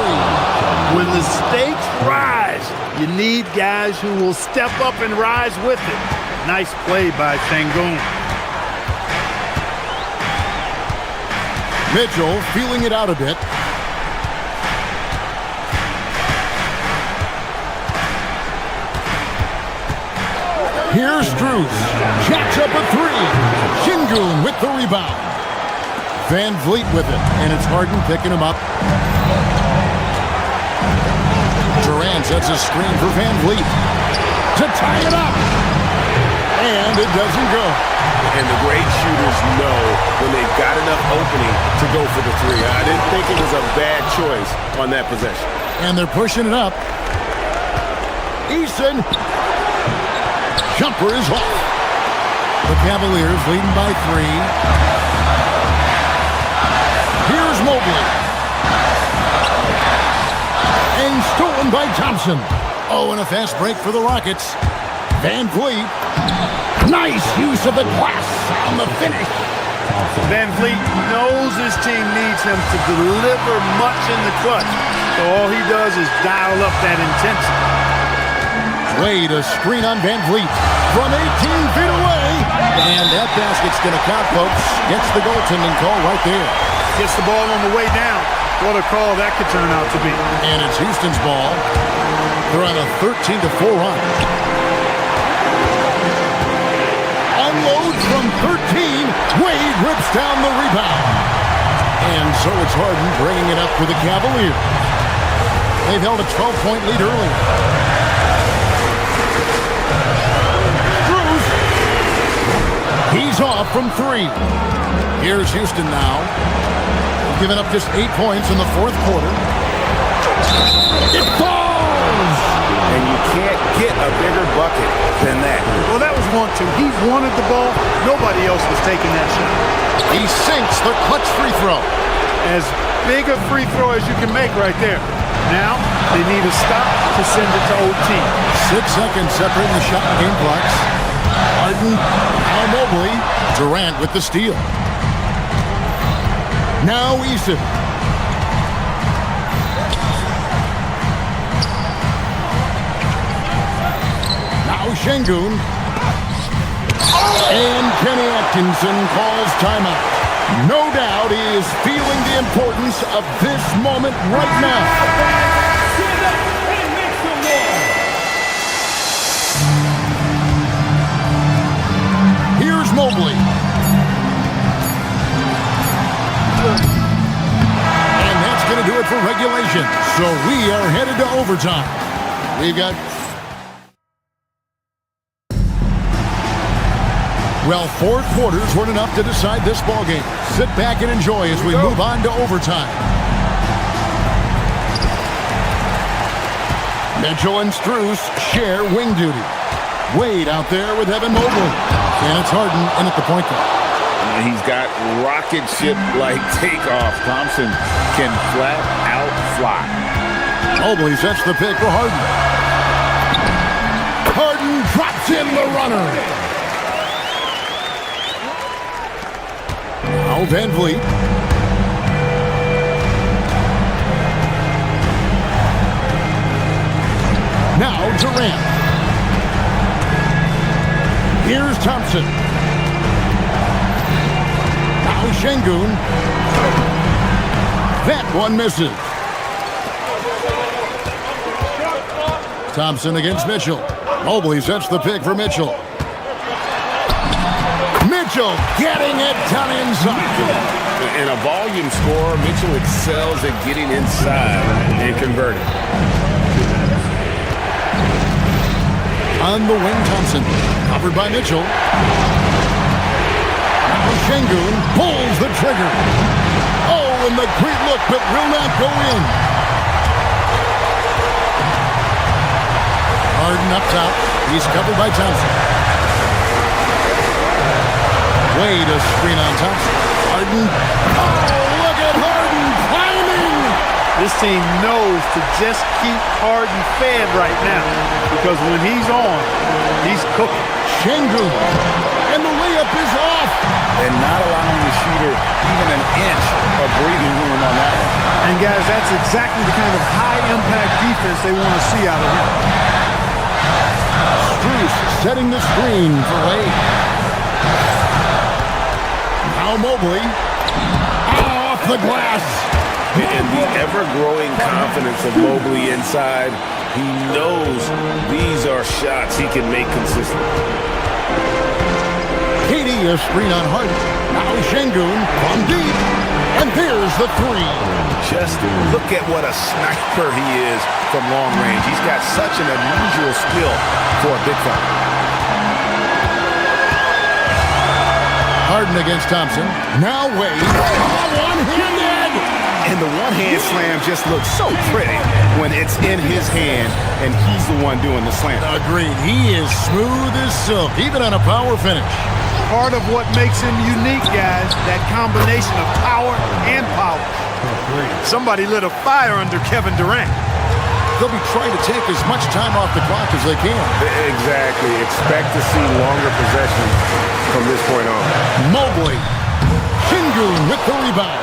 When the stakes rise, you need guys who will step up and rise with it. Nice play by Şengün. Mitchell feeling it out a bit. Here's Strus. Jacks up a 3. Şengün with the rebound. Van Vliet with it, and it's Harden picking him up. Durant sets a screen for Van Vliet to tie it up. And it doesn't go. And the great shooters know when they've got enough opening to go for the 3. I didn't think it was a bad choice on that possession. And they're pushing it up. Easton. Jumper is off. The Cavaliers leading by 3. Here's Mobley. And stolen by Thompson. Oh, and a fast break for the Rockets. Van Vliet. Nice use of the glass on the finish. Van Vliet knows his team needs him to deliver much in the clutch. So all he does is dial up that intensity. Wade, a screen on Van Vliet from 18 feet away. And that basket's going to count, folks. Gets the goaltending call right there. Gets the ball on the way down. What a call that could turn out to be. And it's Houston's ball. They're on a 13-4 run. Unloads from 13. Wade rips down the rebound. And so it's Harden bringing it up for the Cavaliers. They've held a 12-point lead earlier. Strus. He's off from 3. Here's Houston now. Giving up just 8 points in the fourth quarter. It falls! And you can't get a bigger bucket than that. Well, that was 1-2. He wanted the ball. Nobody else was taking that shot. He sinks the clutch free throw. As big a free throw as you can make right there. Now, they need a stop to send it to OT. 6 seconds separating the shot and game clocks. Harden, now Mobley. Durant with the steal. Now Easton. Now Şengün. And Kenny Atkinson calls timeout. No doubt he is feeling the importance of this moment right now. Here's Mobley. And that's going to do it for regulation. So we are headed to overtime. We've got Well, 4 quarters weren't enough to decide this ballgame. Sit back and enjoy as we move on to overtime. Mitchell and Strus share wing duty. Wade out there with Evan Mobley. And it's Harden in at the point guard. He's got rocket ship-like takeoff. Thompson can flat out fly. Mobley sets the pick for Harden. Harden drops in the runner. Now Van Vliet. Now Durant. Here's Thompson. Now Şengün. That one misses. Thompson against Mitchell. Mobley sets the pick for Mitchell. Mitchell getting it done inside. In a volume scorer, Mitchell excels at getting inside and converting. On the wing, Thompson. Covered by Mitchell. Now Şengün pulls the trigger. Oh, and the great look, but will not go in. Harden up top. He's covered by Thompson. Wade a screen on Thompson. Harden. Oh, look at Harden climbing. This team knows to just keep Harden fed right now because when he's on, he's cooking. Şengün. And the layup is off. And not allowing the shooter even an inch of breathing room on that one. And guys, that's exactly the kind of high-impact defense they want to see out of him. Strus setting the screen for Wade. Now Mobley. Off the glass. And the ever-growing confidence of Mobley inside. He knows these are shots he can make consistently. Katie a screen on Harden. Now Şengün from deep. And there's the three. Just look at what a sniper he is from long range. He's got such an unusual skill for a big fella. Harden against Thompson. Now Wade. One-handed. And the one-hand slam just looks so pretty when it's in his hand and he's the one doing the slam. Agreed. He is smooth as silk, even on a power finish. Part of what makes him unique, guys, that combination of power and power. Somebody lit a fire under Kevin Durant. They'll be trying to take as much time off the clock as they can. Exactly. Expect to see longer possessions from this point on. Mobley. Şengün with the rebound.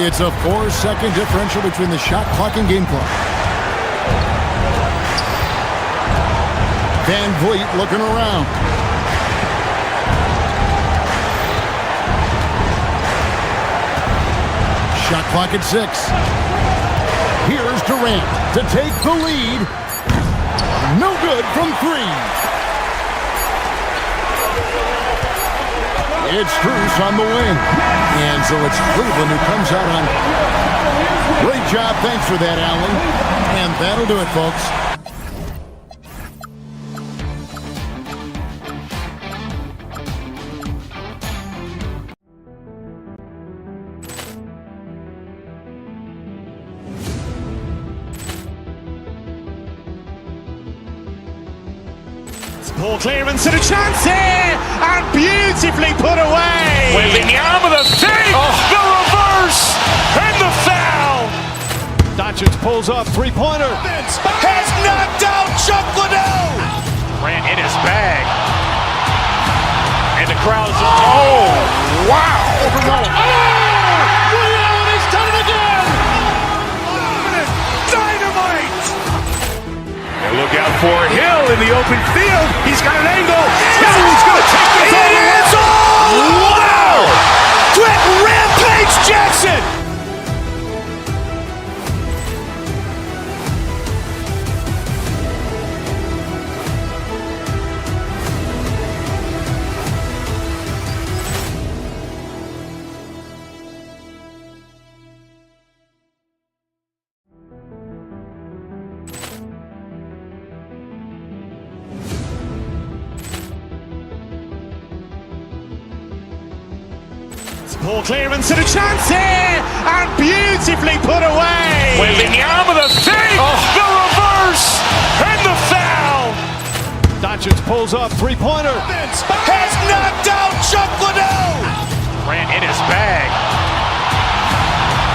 It's a 4-second differential between the shot clock and game clock. Van Vliet looking around. Shot clock at 6. Here's Durant to take the lead. No good from 3. It's Strus on the wing. And so it's Cleveland who comes out on. Great job. Thanks for that, Allen. And that'll do it, folks. Ball clearance and a chance here, and beautifully put away. Wembanyama with a save, the reverse, and the foul. Doncic pulls up, three-pointer. Has knocked out Chuck Liddell. Ran in his bag. And the crowd is, oh, wow. And he's done it again. Dynamite. And look out for Hill in the open field. He's got an angle. He's going to take this all the way. It's all! Wow! Quick Rampage Jackson! Poor clearance and a chance here, and beautifully put away. Wembanyama the save, the reverse, and the foul. Doncic pulls up, three-pointer. Has knocked out Chuck Liddell. Grant in his bag.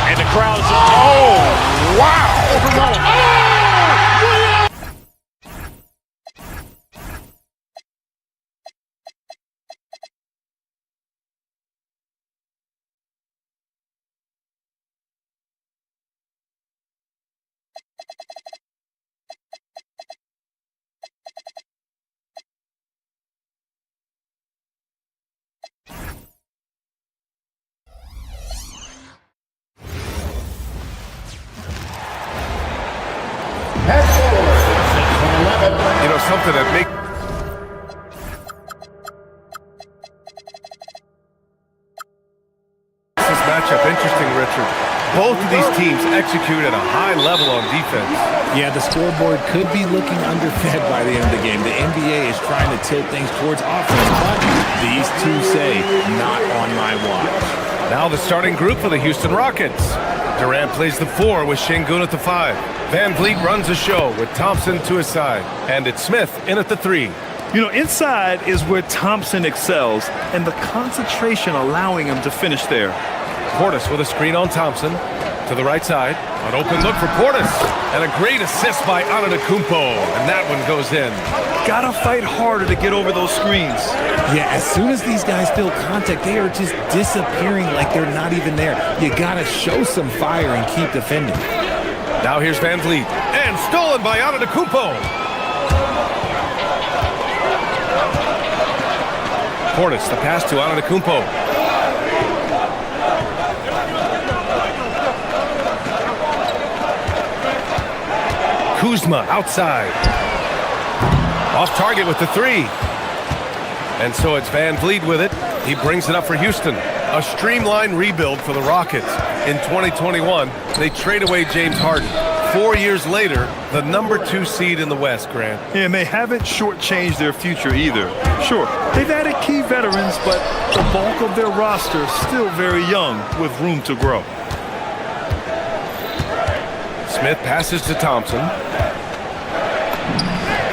And the crowd's wow. You know, something that makes this matchup interesting, Richard. Both of these teams execute at a high level on defense. Yeah, the scoreboard could be looking underfed by the end of the game. The NBA is trying to tilt things towards offense, but these two say, not on my watch. Now the starting group for the Houston Rockets. Durant plays the 4 with Şengün at the 5. Van Vliet runs the show with Thompson to his side. And it's Smith in at the 3. You know, inside is where Thompson excels, and the concentration allowing him to finish there. Portis with a screen on Thompson. To the right side. An open look for Portis. And a great assist by Antetokounmpo. And that one goes in. Gotta fight harder to get over those screens. Yeah, as soon as these guys feel contact, they are just disappearing like they're not even there. You gotta show some fire and keep defending. Now here's Van Vliet. And stolen by Antetokounmpo. Portis, the pass to Antetokounmpo. Kuzma outside. Off target with the 3. And so it's Van Vliet with it. He brings it up for Houston. A streamlined rebuild for the Rockets. In 2021, they trade away James Harden. 4 years later, the number 2 seed in the West, Grant. Yeah, and they haven't shortchanged their future either. Sure, they've added key veterans, but the bulk of their roster still very young with room to grow. Smith passes to Thompson.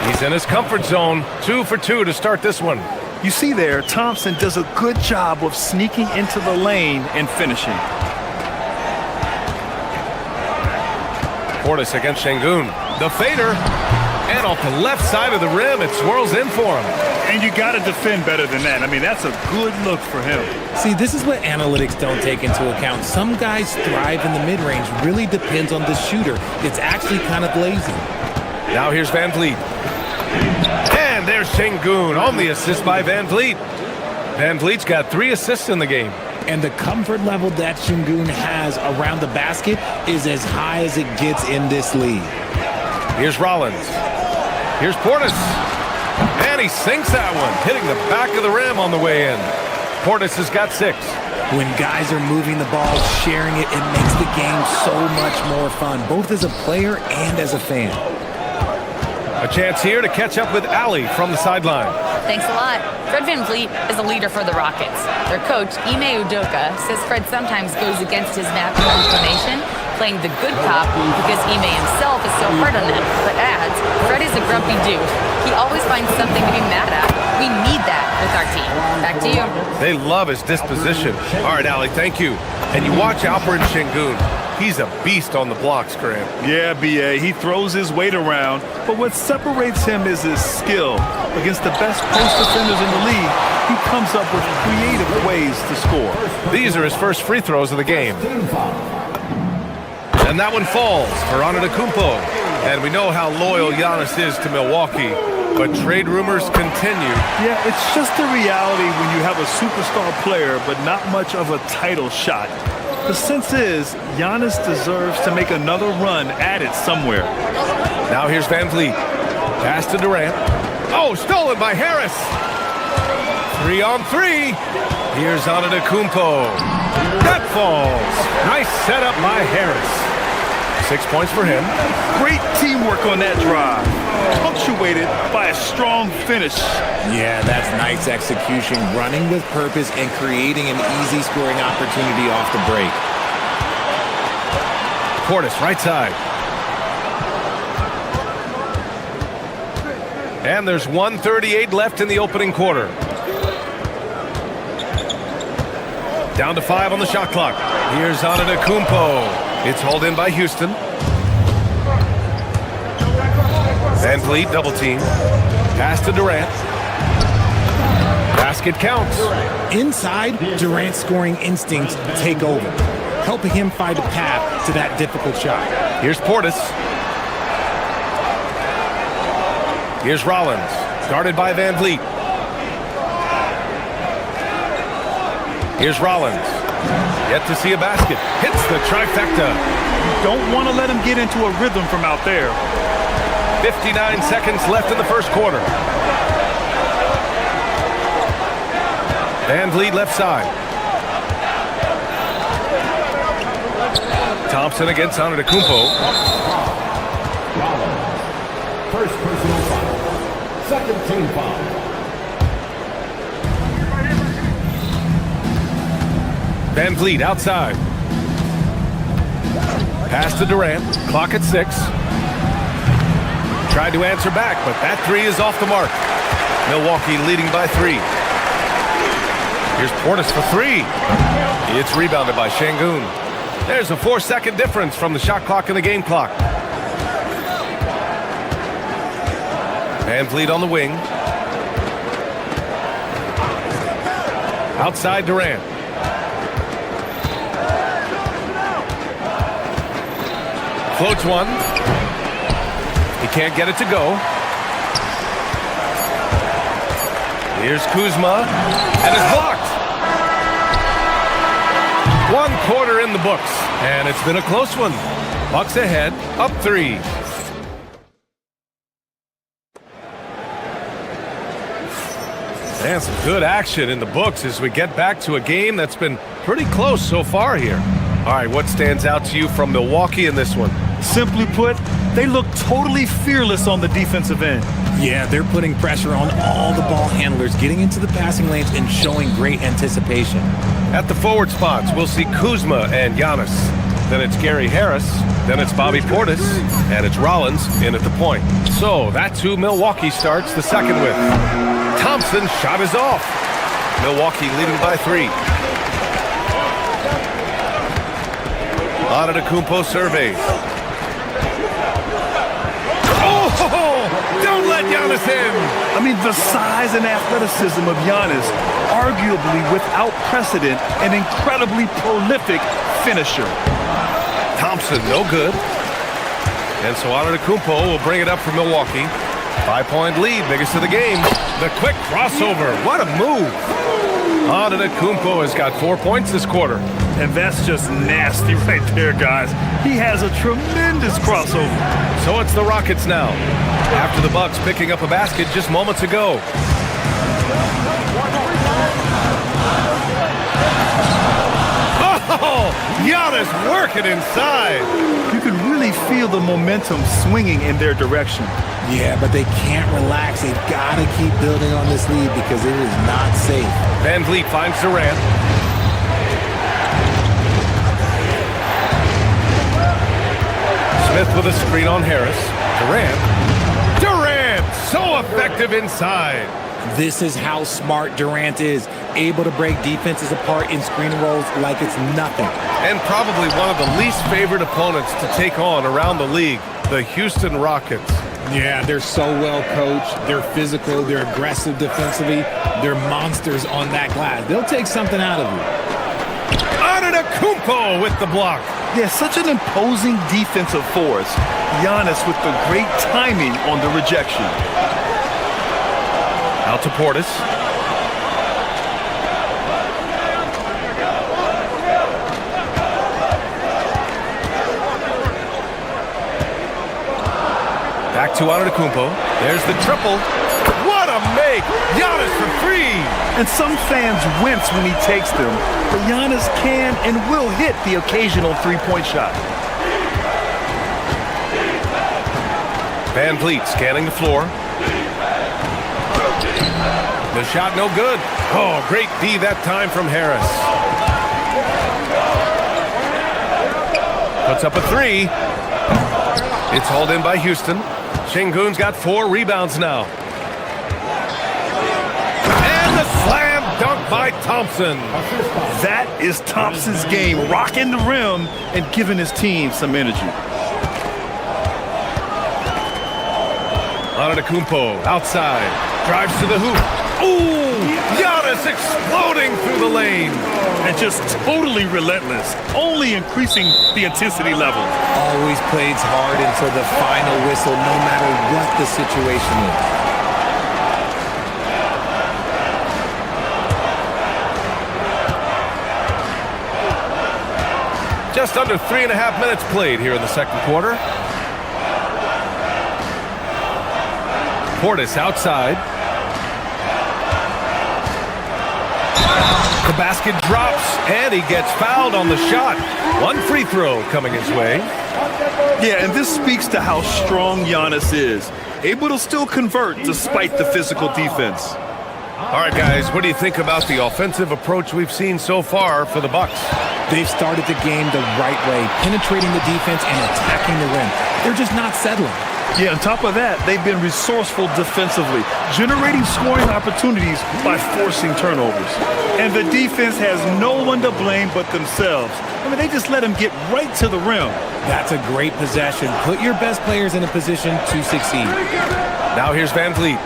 He's in his comfort zone. 2 for 2 to start this one. You see there, Thompson does a good job of sneaking into the lane and finishing. Portis against Şengün. The fader. And off the left side of the rim, it swirls in for him. And you got to defend better than that. I mean, that's a good look for him. See, this is what analytics don't take into account. Some guys thrive in the mid-range. Really depends on the shooter. It's actually kind of lazy. Now here's Van Vliet. And there's Şengün on the assist by Van Vliet. Van Vliet's got 3 assists in the game. And the comfort level that Şengün has around the basket is as high as it gets in this league. Here's Rollins. Here's Portis. And he sinks that one, hitting the back of the rim on the way in. Portis has got 6. When guys are moving the ball, sharing it, it makes the game so much more fun, both as a player and as a fan. A chance here to catch up with Ali from the sideline. Thanks a lot. Fred Van Vliet is a leader for the Rockets. Their coach, Ime Udoka, says Fred sometimes goes against his natural inclination, playing the good cop because Ime himself is so hard on him, but adds, Fred is a grumpy dude. He always finds something to be mad at. We need that with our team. Back to you. They love his disposition. All right, Ali, thank you. And you watch Alperen Şengün. He's a beast on the blocks, Grant. Yeah, B.A., he throws his weight around, but what separates him is his skill. Against the best post defenders in the league, he comes up with creative ways to score. These are his first free throws of the game. And that one falls for Antetokounmpo. And we know how loyal Giannis is to Milwaukee, but trade rumors continue. Yeah, it's just the reality when you have a superstar player, but not much of a title shot. The sense is, Giannis deserves to make another run at it somewhere. Now here's Van Vliet. Pass to Durant. Oh, stolen by Harris. 3 on 3. Here's Antetokounmpo. That falls. Nice setup by Harris. 6 points for him. Great teamwork on that drive, punctuated by a strong finish. Yeah, that's nice execution, running with purpose and creating an easy scoring opportunity off the break. Portis, right side. And there's 1:38 left in the opening quarter. Down to 5 on the shot clock. Here's Antetokounmpo. It's hauled in by Houston. Van Vliet double team. Pass to Durant. Basket counts. Inside, Durant's scoring instincts take over, helping him find a path to that difficult shot. Here's Portis. Here's Rollins, guarded by Van Vliet. Here's Rollins. Yet to see a basket. Hits the trifecta. You don't want to let him get into a rhythm from out there. 59 seconds left in the first quarter. Van Vliet left side. Thompson against Antetokounmpo. First personal foul. Second team foul. Van Vliet outside. Pass to Durant. Clock at 6. Tried to answer back, but that 3 is off the mark. Milwaukee leading by 3. Here's Portis for 3. It's rebounded by Şengün. There's a 4-second difference from the shot clock and the game clock. Van Vliet on the wing. Outside Durant. Floats one. He can't get it to go. Here's Kuzma. And it's blocked. 1 quarter in the books. And it's been a close one. Bucks ahead, up 3. And some good action in the books as we get back to a game that's been pretty close so far here. All right, what stands out to you from Milwaukee in this one? Simply put, they look totally fearless on the defensive end. Yeah, they're putting pressure on all the ball handlers, getting into the passing lanes and showing great anticipation. At the forward spots, we'll see Kuzma and Giannis. Then it's Gary Harris. Then it's Bobby Portis. And it's Rollins in at the point. So that's who Milwaukee starts the second with. Thompson's shot is off. Milwaukee leading by 3. Antetokounmpo surveys. Oh, don't let Giannis in. I mean, the size and athleticism of Giannis, arguably without precedent, an incredibly prolific finisher. Thompson, no good. And so Antetokounmpo will bring it up for Milwaukee. 5-point lead, biggest of the game. The quick crossover, what a move. Antetokounmpo has got 4 points this quarter. And that's just nasty right there, guys. He has a tremendous crossover. So it's the Rockets now, after the Bucks picking up a basket just moments ago. Oh, Giannis working inside. You can really feel the momentum swinging in their direction. Yeah, but they can't relax. They've got to keep building on this lead because it is not safe. Van Vliet finds Durant. Smith with a screen on Harris. Durant, so effective inside. This is how smart Durant is, able to break defenses apart in screen rolls like it's nothing. And probably one of the least favored opponents to take on around the league, the Houston Rockets. Yeah, they're so well coached. They're physical. They're aggressive defensively. They're monsters on that glass. They'll take something out of you. Antetokounmpo with the block. Yeah, such an imposing defensive force. Giannis with the great timing on the rejection. Out to Portis. Back to Antetokounmpo. There's the triple. What a make! Giannis for 3! And some fans wince when he takes them, but Giannis can and will hit the occasional three-point shot. Van Vliet scanning the floor. The shot no good. Oh, great D that time from Harris. Puts up a three. It's hauled in by Houston. Şengün's got 4 rebounds now. And the slam dunk by Thompson. That is Thompson's game, rocking the rim and giving his team some energy. Antetokounmpo outside, drives to the hoop. Ooh, Giannis exploding through the lane. And just totally relentless, only increasing the intensity level. Always plays hard until the final whistle, no matter what the situation is. Just under 3.5 minutes played here in the second quarter. Portis outside. The basket drops, and he gets fouled on the shot. 1 free throw coming his way. Yeah, and this speaks to how strong Giannis is. Able to still convert despite the physical defense. All right, guys, what do you think about the offensive approach we've seen so far for the Bucks? They've started the game the right way, penetrating the defense and attacking the rim. They're just not settling. Yeah, on top of that, they've been resourceful defensively, generating scoring opportunities by forcing turnovers. And the defense has no one to blame but themselves. I mean, they just let them get right to the rim. That's a great possession. Put your best players in a position to succeed. Now here's Van Vliet.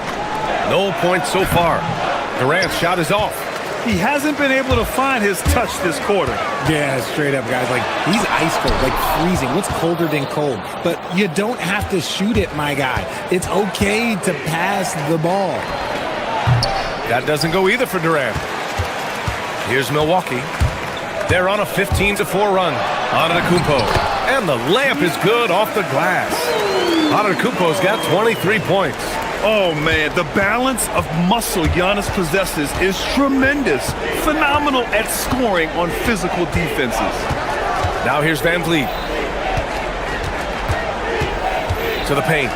No points so far. Durant's shot is off. He hasn't been able to find his touch this quarter. Yeah, straight up, guys. Like, he's ice cold, like freezing. What's colder than cold? But you don't have to shoot it, my guy. It's okay to pass the ball. That doesn't go either for Durant. Here's Milwaukee. They're on a 15-4 run. Antetokounmpo. And the layup is good off the glass. Antetokounmpo's got 23 points. Oh, man, the balance of muscle Giannis possesses is tremendous. Phenomenal at scoring on physical defenses. Now here's Van Vliet. To the paint.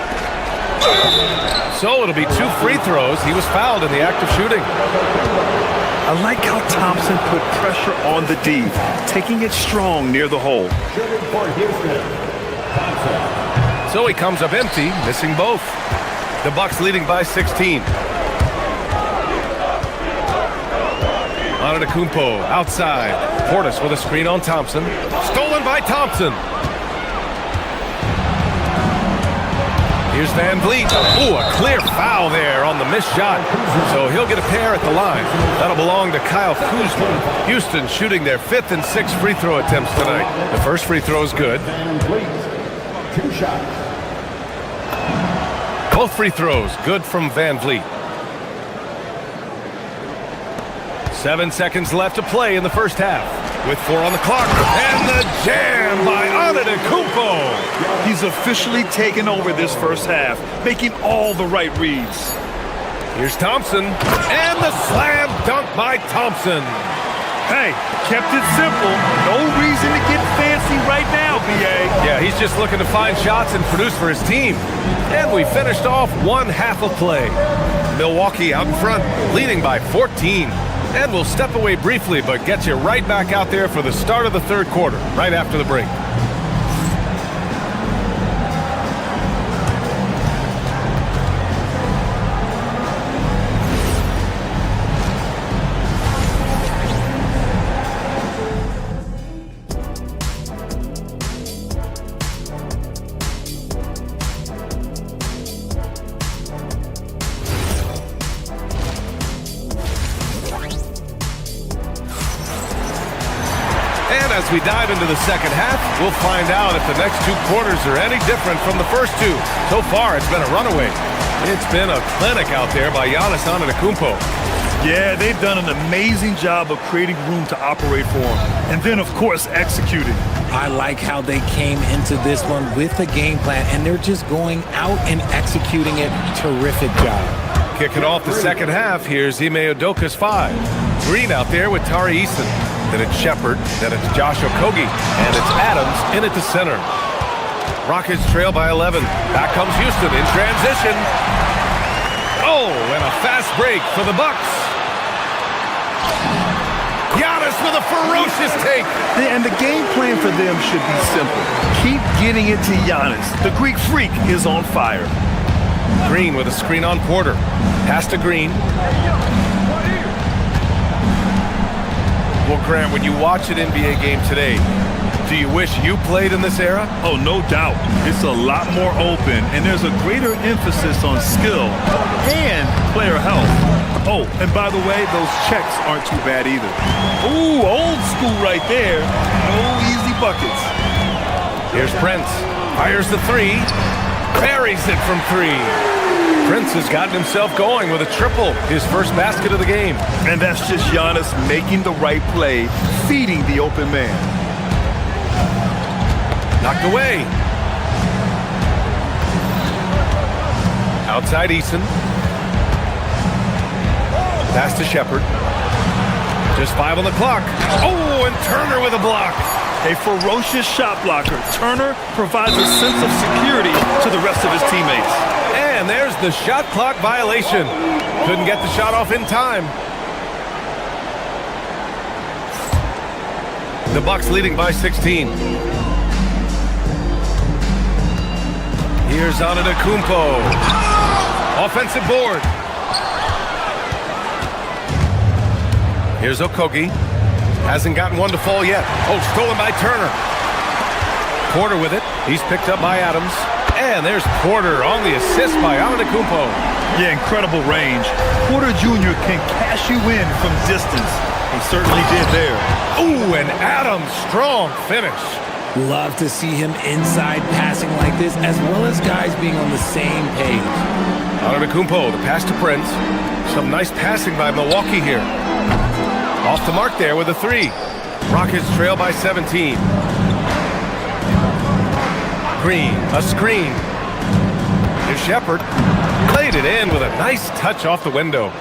So it'll be 2 free throws. He was fouled in the act of shooting. I like how Thompson put pressure on the D, taking it strong near the hole. So he comes up empty, missing both. The Bucks leading by 16. Antetokounmpo outside. Portis with a screen on Thompson. Stolen by Thompson. Here's Van Vliet. Ooh, a clear foul there on the missed shot. So he'll get a pair at the line. That'll belong to Kyle Kuzma. Houston shooting their 5th and 6th free throw attempts tonight. The first free throw is good. 2 shots. Both free throws good from Van Vliet. 7 seconds left to play in the first half. With 4 on the clock. And the jam by Antetokounmpo. He's officially taken over this first half, making all the right reads. Here's Thompson. And the slam dunk by Thompson. Hey, kept it simple. No reason to get fancy right now, B.A. Yeah, he's just looking to find shots and produce for his team. And we finished off 1 half of play. Milwaukee out in front, leading by 14. And we'll step away briefly, but get you right back out there for the start of the third quarter, right after the break. As we dive into the second half, we'll find out if the next 2 quarters are any different from the first 2. So far, it's been a runaway. It's been a clinic out there by Giannis Antetokounmpo. Yeah, they've done an amazing job of creating room to operate for him. And then, of course, executing. I like how they came into this one with a game plan, and they're just going out and executing it. Terrific job. Kicking off the second half, here's Ime Udoka's 5. Green out there with Tari Eason. Then it's Shepard, then it's Josh Okogie, and it's Adams in at the center. Rockets trail by 11. Back comes Houston in transition. Oh, and a fast break for the Bucks. Giannis with a ferocious take. And the game plan for them should be simple. Keep getting it to Giannis. The Greek freak is on fire. Green with a screen on Porter. Pass to Green. Well, Grant, when you watch an NBA game today, do you wish you played in this era? Oh, no doubt. It's a lot more open, and there's a greater emphasis on skill and player health. Oh, and by the way, those checks aren't too bad either. Ooh, old school right there. No easy buckets. Here's Prince. Fires the three. Buries it from three. Prince has gotten himself going with a triple, his first basket of the game. And that's just Giannis making the right play, feeding the open man. Knocked away. Outside Eason. Pass to Shepherd. Just 5 on the clock. Oh, and Turner with a block. A ferocious shot blocker. Turner provides a sense of security to the rest of his teammates. And there's the shot clock violation. Couldn't get the shot off in time. The Bucks leading by 16. Here's Antetokounmpo. Offensive board. Here's Okogie. Hasn't gotten one to fall yet. Oh, stolen by Turner. Porter with it. He's picked up by Adams. And there's Porter on the assist by Antetokounmpo. Yeah, incredible range. Porter Jr. can cash you in from distance. He certainly did there. Ooh, and Adams, strong finish. Love to see him inside passing like this, as well as guys being on the same page. Antetokounmpo, the pass to Prince. Some nice passing by Milwaukee here. Off the mark there with a three. Rockets trail by 17. Green, a screen. Here's Shepherd. Played it in with a nice touch off the window.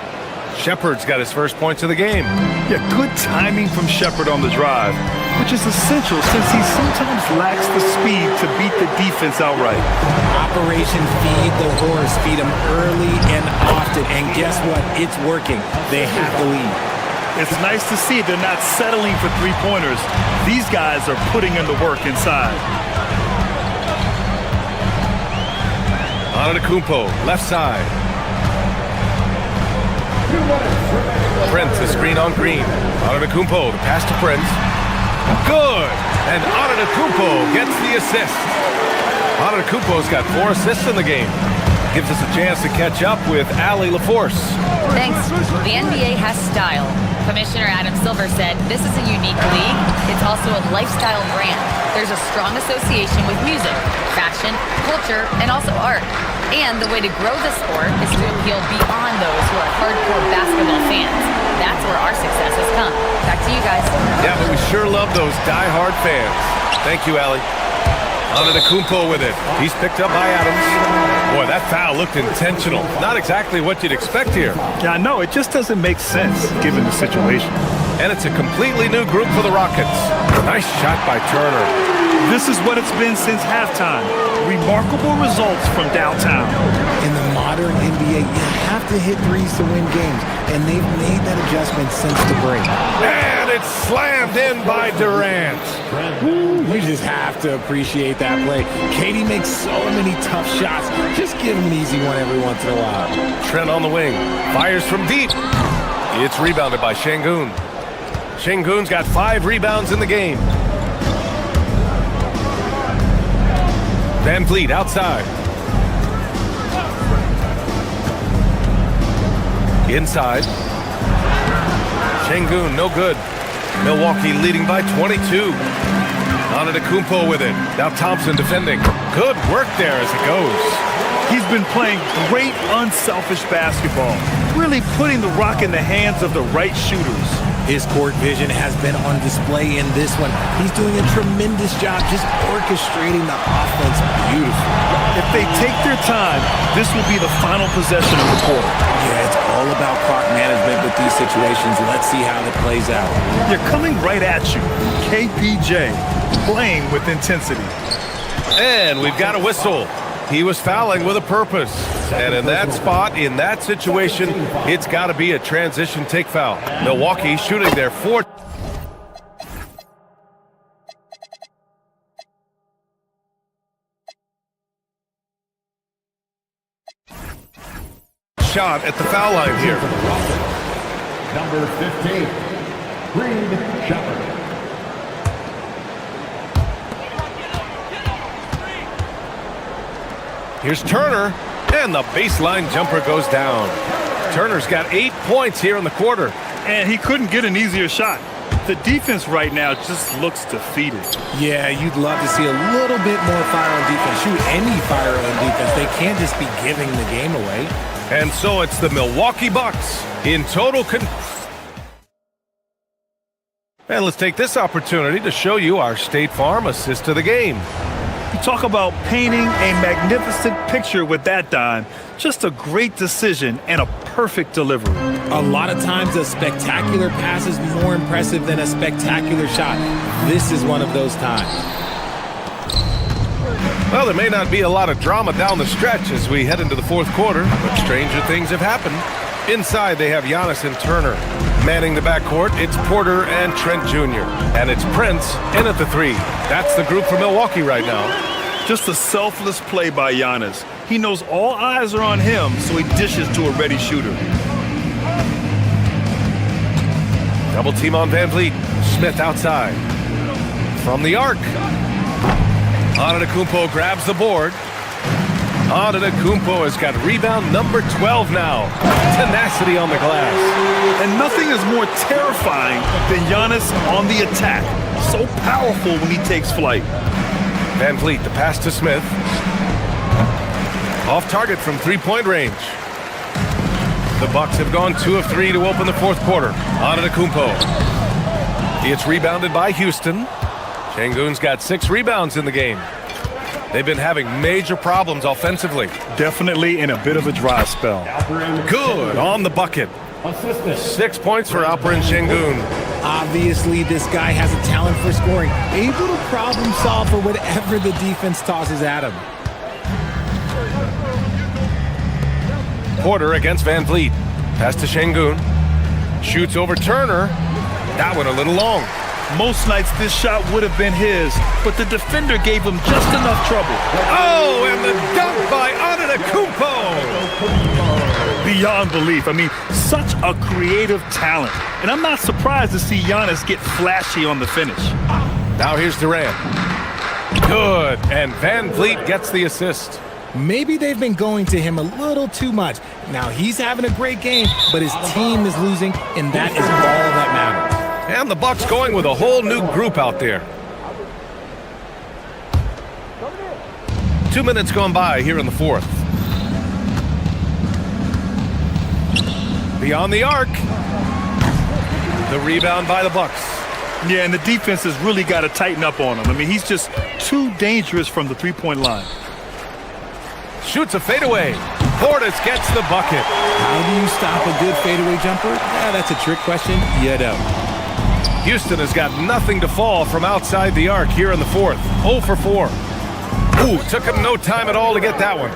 Shepherd's got his first points of the game. Yeah, good timing from Shepherd on the drive, which is essential since he sometimes lacks the speed to beat the defense outright. Operation Feed the Horse. Feed him early and often. And guess what? It's working. They have the lead. It's nice to see they're not settling for three-pointers. These guys are putting in the work inside. Antetokounmpo, left side. Prince, the screen on Green. Antetokounmpo, the pass to Prince. Good! And Antetokounmpo gets the assist. Antetokounmpo's got 4 assists in the game. Gives us a chance to catch up with Allie LaForce. Thanks. The NBA has style. Commissioner Adam Silver said, this is a unique league. It's also a lifestyle brand. There's a strong association with music, fashion, culture, and also art. And the way to grow the sport is to appeal beyond those who are hardcore basketball fans. That's where our success has come. Back to you guys. Yeah, but we sure love those die-hard fans. Thank you, Allie. Antetokounmpo with it. He's picked up by Adams. Boy, that foul looked intentional. Not exactly what you'd expect here. Yeah, I know. It just doesn't make sense given the situation. And it's a completely new group for the Rockets. Nice shot by Turner. This is what it's been since halftime. Remarkable results from downtown. In the modern NBA, you have to hit threes to win games, and they've made that adjustment since the break. And it's slammed in by Durant. You just have to appreciate that play. Katie makes so many tough shots. Just give him an easy one every once in a while. Trent on the wing. Fires from deep. It's rebounded by Şengün. Şengün's got 5 rebounds in the game. Van Vliet outside. Inside. Şengün, no good. Milwaukee leading by 22. Antetokounmpo with it. Now Thompson defending. Good work there as it goes. He's been playing great, unselfish basketball, really putting the rock in the hands of the right shooters. His court vision has been on display in this one. He's doing a tremendous job just orchestrating the offense beautifully. If they take their time, this will be the final possession of the quarter. Yeah, it's all about clock management with these situations. Let's see how it plays out. They're coming right at you. KPJ playing with intensity. And we've got a whistle. He was fouling with a purpose. And in that spot, in that situation, it's got to be a transition take foul. Milwaukee shooting their fourth shot at the foul line here. Number 15, Reed Shepard. Here's Turner, and the baseline jumper goes down. Turner's got 8 points here in the quarter. And he couldn't get an easier shot. The defense right now just looks defeated. Yeah, you'd love to see a little bit more fire on defense. Shoot, any fire on defense. They can't just be giving the game away. And so it's the Milwaukee Bucks in total And let's take this opportunity to show you our State Farm assist to the game. You talk about painting a magnificent picture with that dime. Just a great decision and a perfect delivery. A lot of times a spectacular pass is more impressive than a spectacular shot. This is one of those times. Well, there may not be a lot of drama down the stretch as we head into the fourth quarter, but stranger things have happened. Inside, they have Giannis and Turner. Manning the backcourt, it's Porter and Trent Jr. And it's Prince in at the three. That's the group for Milwaukee right now. Just a selfless play by Giannis. He knows all eyes are on him, so he dishes to a ready shooter. Double team on Van Vliet. Smith outside. From the arc. Antetokounmpo grabs the board. Antetokounmpo has got rebound number 12 now. Tenacity on the glass. And nothing is more terrifying than Giannis on the attack. So powerful when he takes flight. Van Vliet, the pass to Smith. Off target from three-point range. The Bucks have gone 2 of 3 to open the fourth quarter. Antetokounmpo. It's rebounded by Houston. Şengün's got 6 rebounds in the game. They've been having major problems offensively. Definitely in a bit of a dry spell. Good on the bucket. 6 points for Alperen Şengün. Obviously, this guy has a talent for scoring. Able to problem solve for whatever the defense tosses at him. Porter against Van Vliet. Pass to Şengün. Shoots over Turner. That one a little long. Most nights this shot would have been his, but the defender gave him just enough trouble. Oh, and the dunk by Antetokounmpo! Beyond belief. I mean, such a creative talent. And I'm not surprised to see Giannis get flashy on the finish. Now here's Durant. Good, and Van Vliet gets the assist. Maybe they've been going to him a little too much. Now he's having a great game, but his team is losing, and that is all that matters. And the Bucks going with a whole new group out there. 2 minutes gone by here in the fourth. Beyond the arc. The rebound by the Bucks. Yeah, and the defense has really got to tighten up on him. I mean, he's just too dangerous from the three-point line. Shoots a fadeaway. Portis gets the bucket. How do you stop a good fadeaway jumper? Yeah, that's a trick question. You don't. Houston has got nothing to fall from outside the arc here in the fourth. 0 for 4. Ooh, took him no time at all to get that one.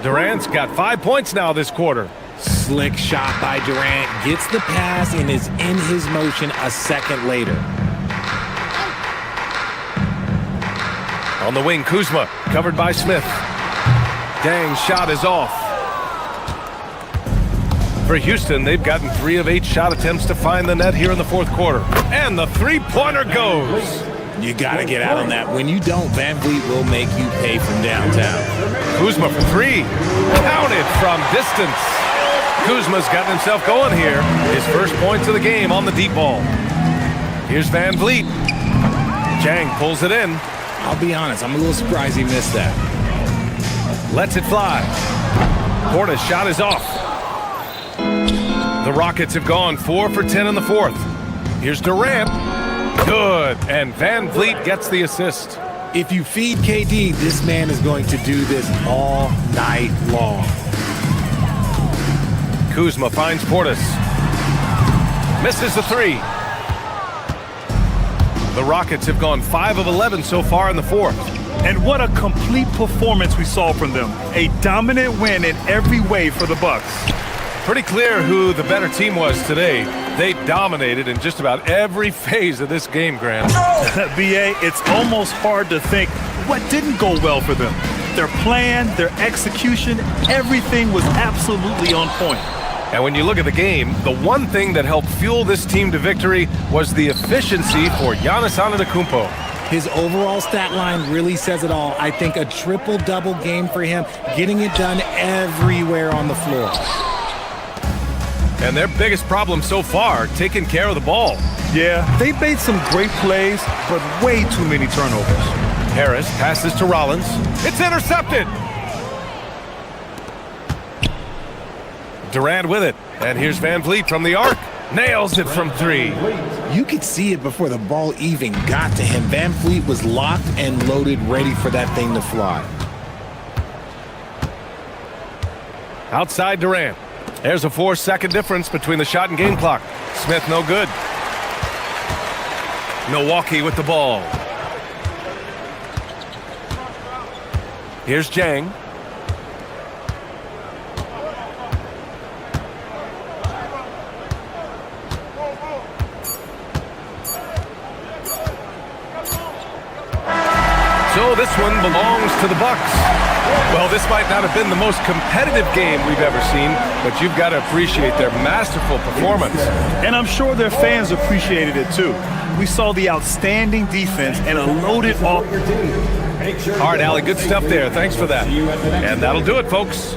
Durant's got 5 points now this quarter. Slick shot by Durant. Gets the pass and is in his motion a second later. On the wing, Kuzma, covered by Smith. Dang, shot is off. For Houston, they've gotten 3 of 8 shot attempts to find the net here in the fourth quarter. And the three-pointer goes. You got to get out on that. When you don't, Van Vliet will make you pay from downtown. Kuzma for 3. Counted from distance. Kuzma's gotten himself going here. His first points of the game on the deep ball. Here's Van Vliet. Jang pulls it in. I'll be honest, I'm a little surprised he missed that. Lets it fly. Portis' shot is off. The Rockets have gone 4 for 10 in the fourth. Here's Durant. Good. And Van Vliet gets the assist. If you feed KD, this man is going to do this all night long. Kuzma finds Portis. Misses the 3. The Rockets have gone 5 of 11 so far in the fourth. And what a complete performance we saw from them. A dominant win in every way for the Bucks. Pretty clear who the better team was today. They dominated in just about every phase of this game, Grant. BA, it's almost hard to think what didn't go well for them. Their plan, their execution, everything was absolutely on point. And when you look at the game, the one thing that helped fuel this team to victory was the efficiency for Giannis Antetokounmpo. His overall stat line really says it all. I think a triple-double game for him, getting it done everywhere on the floor. And their biggest problem so far, taking care of the ball. Yeah, they made some great plays, but way too many turnovers. Harris passes to Rollins. It's intercepted! Durant with it. And here's Van Vliet from the arc. Nails it from 3. You could see it before the ball even got to him. Van Vliet was locked and loaded, ready for that thing to fly. Outside Durant. There's a 4-second difference between the shot and game clock. Smith no good. Milwaukee with the ball. Here's Jang. So this one belongs to the Bucks. Well, this might not have been the most competitive game we've ever seen, but you've got to appreciate their masterful performance. And I'm sure their fans appreciated it too. We saw the outstanding defense and a loaded offense. All right, Allie, good stuff there. Thanks for that. And that'll do it, folks.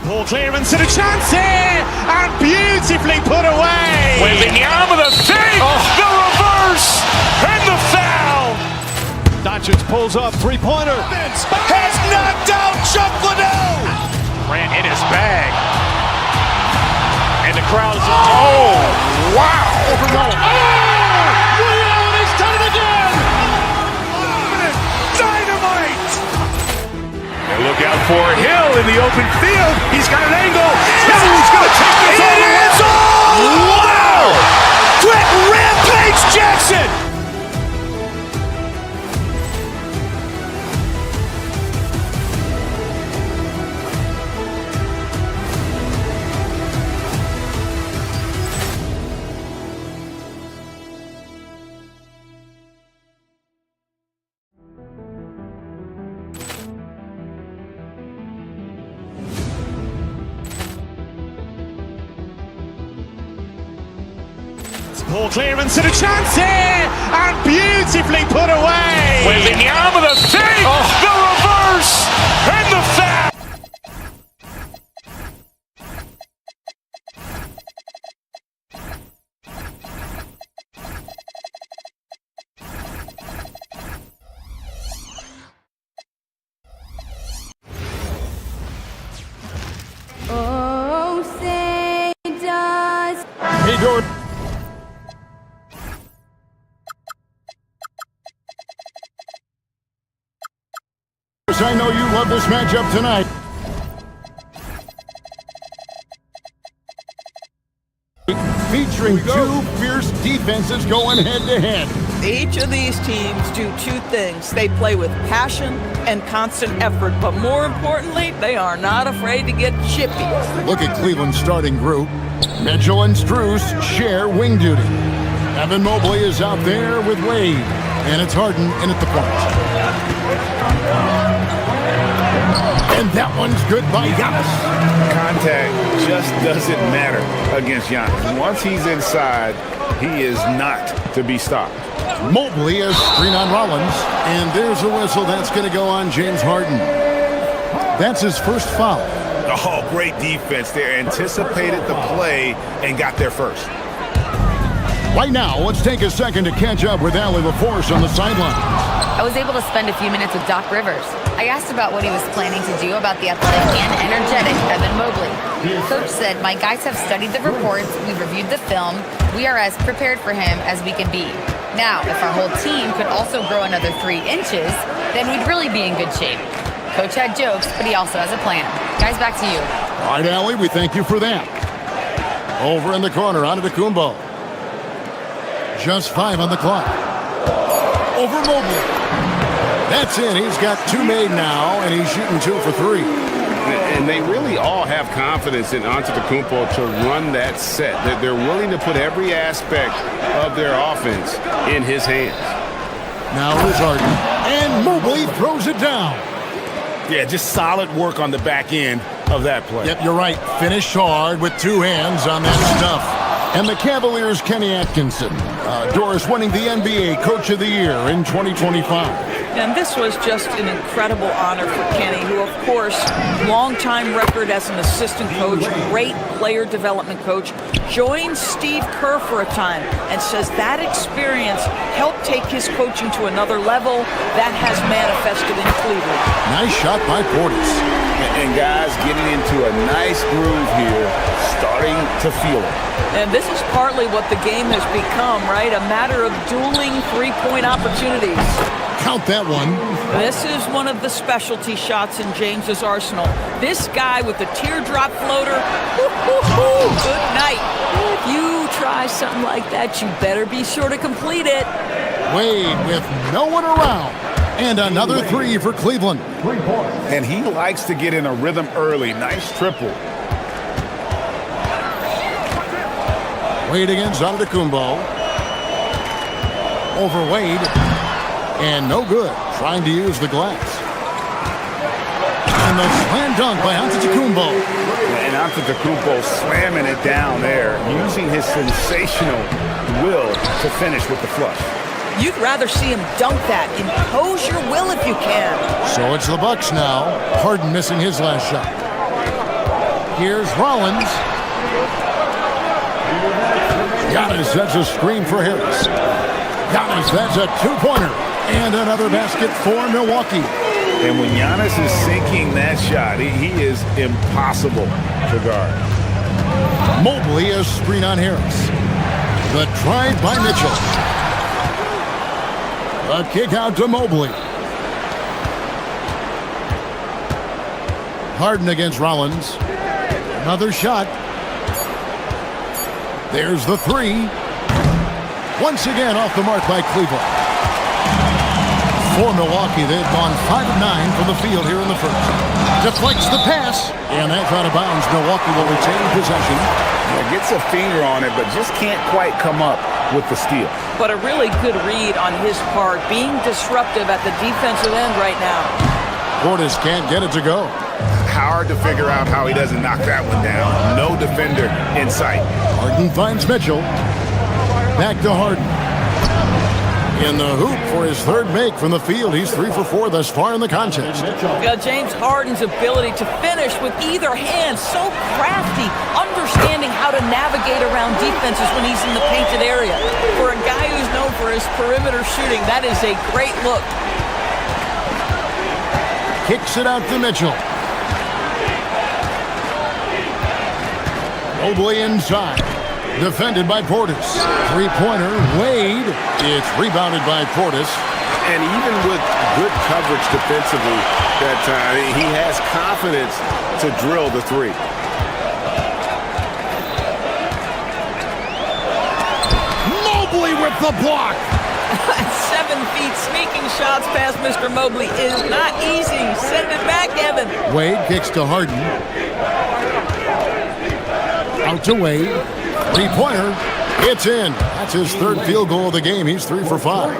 Ball clearance and a chance here, and beautifully put away. Wembanyama the save, the reverse, and the foul. Doncic pulls up, three-pointer. Has knocked out Chuck Liddell. Ran in his bag. And the crowd is... Oh, wow. Liddell, he's done it again. Dynamite. And look out for Hill in the open field. He's got an angle. He's going to take this all the way. Wow! Quick Rampage Jackson. Ball clearance and a chance here, and beautifully put away. Wembanyama the save, the reverse, and the foul. Oh, say does. Hey, Gordon. I know you love this matchup tonight. Featuring two fierce defenses going head-to-head. Each of these teams do two things. They play with passion and constant effort, but more importantly, they are not afraid to get chippy. Look at Cleveland's starting group. Mitchell and Strus share wing duty. Evan Mobley is out there with Wade, and it's Harden in at the point. And that one's good by Giannis. Contact just doesn't matter against Giannis. Once he's inside, he is not to be stopped. Mobley has screen on Rollins, and there's a whistle that's going to go on James Harden. That's his first foul. Oh, great defense there. Anticipated the play and got there first. Right now, let's take a second to catch up with Allie LaForce on the sideline. I was able to spend a few minutes with Doc Rivers. I asked about what he was planning to do about the athletic and energetic Evan Mobley. Coach said, "My guys have studied the reports, we've reviewed the film, we are as prepared for him as we can be. Now, if our whole team could also grow another 3 inches, then we'd really be in good shape." Coach had jokes, but he also has a plan. Guys, back to you. All right, Allie, we thank you for that. Over in the corner, Antetokounmpo. Just 5 on the clock. Over Mobley. That's in. He's got 2 made now, and he's shooting 2 for 3. And they really all have confidence in Antetokounmpo to run that set. They're willing to put every aspect of their offense in his hands. Now here's Harden. And Mobley throws it down. Yeah, just solid work on the back end of that play. Yep, you're right. Finished hard with 2 hands on that stuff. And the Cavaliers' Kenny Atkinson. Doris winning the NBA Coach of the Year in 2025. And this was just an incredible honor for Kenny, who, of course, long-time record as an assistant coach, great player development coach, joined Steve Kerr for a time and says that experience helped take his coaching to another level. That has manifested in Cleveland. Nice shot by Portis. And guys getting into a nice groove here, starting to feel it. And this is partly what the game has become, right? A matter of dueling three-point opportunities. Count that one. This is one of the specialty shots in James's arsenal. This guy with the teardrop floater, good night. If you try something like that, you better be sure to complete it. Wade with no one around. And another 3 for Cleveland. And he likes to get in a rhythm early. Nice triple. Wade against Antetokounmpo. Over Wade. And no good. Trying to use the glass. And the slam dunk by Antetokounmpo. And Antetokounmpo slamming it down there, using his sensational will to finish with the flush. You'd rather see him dunk that. Impose your will if you can. So it's the Bucks now. Harden missing his last shot. Here's Rollins. Giannis sets a screen for Harris. Giannis, that's a 2-pointer. And another basket for Milwaukee. And when Giannis is sinking that shot, he is impossible to guard. Mobley a screen on Harris. The drive by Mitchell. A kick out to Mobley. Harden against Rollins. Another shot. There's the 3. Once again off the mark by Cleveland. For Milwaukee, they've gone 5 of 9 from the field here in the first. Deflects the pass, and that's out of bounds. Milwaukee will retain possession. Yeah, gets a finger on it, but just can't quite come up with the steal. But a really good read on his part, being disruptive at the defensive end right now. Portis can't get it to go. Hard to figure out how he doesn't knock that one down. No defender in sight. Harden finds Mitchell. Back to Harden. In the hoop for his 3rd make from the field. He's 3 for 4 thus far in the contest. James Harden's ability to finish with either hand, so crafty, understanding how to navigate around defenses when he's in the painted area. For a guy who's known for his perimeter shooting, that is a great look. Kicks it out to Mitchell. Mobley inside. Defended by Portis. 3-pointer, Wade. It's rebounded by Portis. And even with good coverage defensively that time, he has confidence to drill the 3. Mobley with the block. 7 feet sneaking shots past Mr. Mobley is not easy. Send it back, Evan. Wade kicks to Harden. Out to Wade. 3-pointer. It's in. That's his 3rd field goal of the game. He's 3 for 5.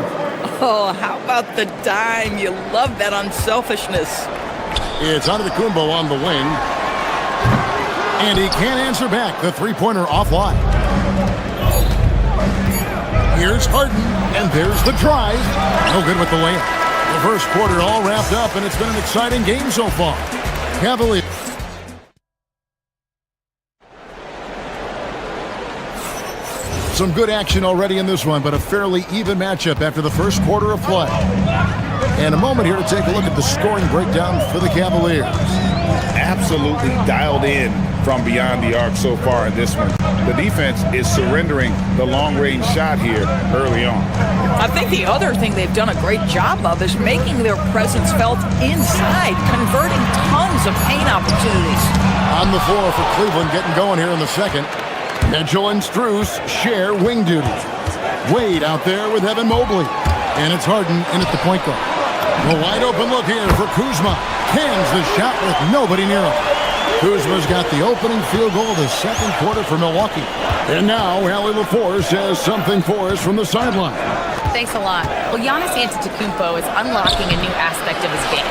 Oh, how about the dime? You love that unselfishness. It's Antetokounmpo on the wing. And he can't answer back. The 3-pointer offline. Here's Harden. And there's the drive. No good with the layup. The first quarter all wrapped up, and it's been an exciting game so far. Cavaliers. Some good action already in this one, but a fairly even matchup after the first quarter of play. And a moment here to take a look at the scoring breakdown for the Cavaliers. Absolutely dialed in from beyond the arc so far in this one. The defense is surrendering the long-range shot here early on. I think the other thing they've done a great job of is making their presence felt inside, converting tons of paint opportunities. On the floor for Cleveland, getting going here in the second. Mitchell and Strus share wing duty. Wade out there with Evan Mobley. And it's Harden in at the point guard. A wide open look here for Kuzma. Cans the shot with nobody near him. Kuzma's got the opening field goal of the second quarter for Milwaukee. And now Allie LaForce has something for us from the sideline. Thanks a lot. Well, Giannis Antetokounmpo is unlocking a new aspect of his game.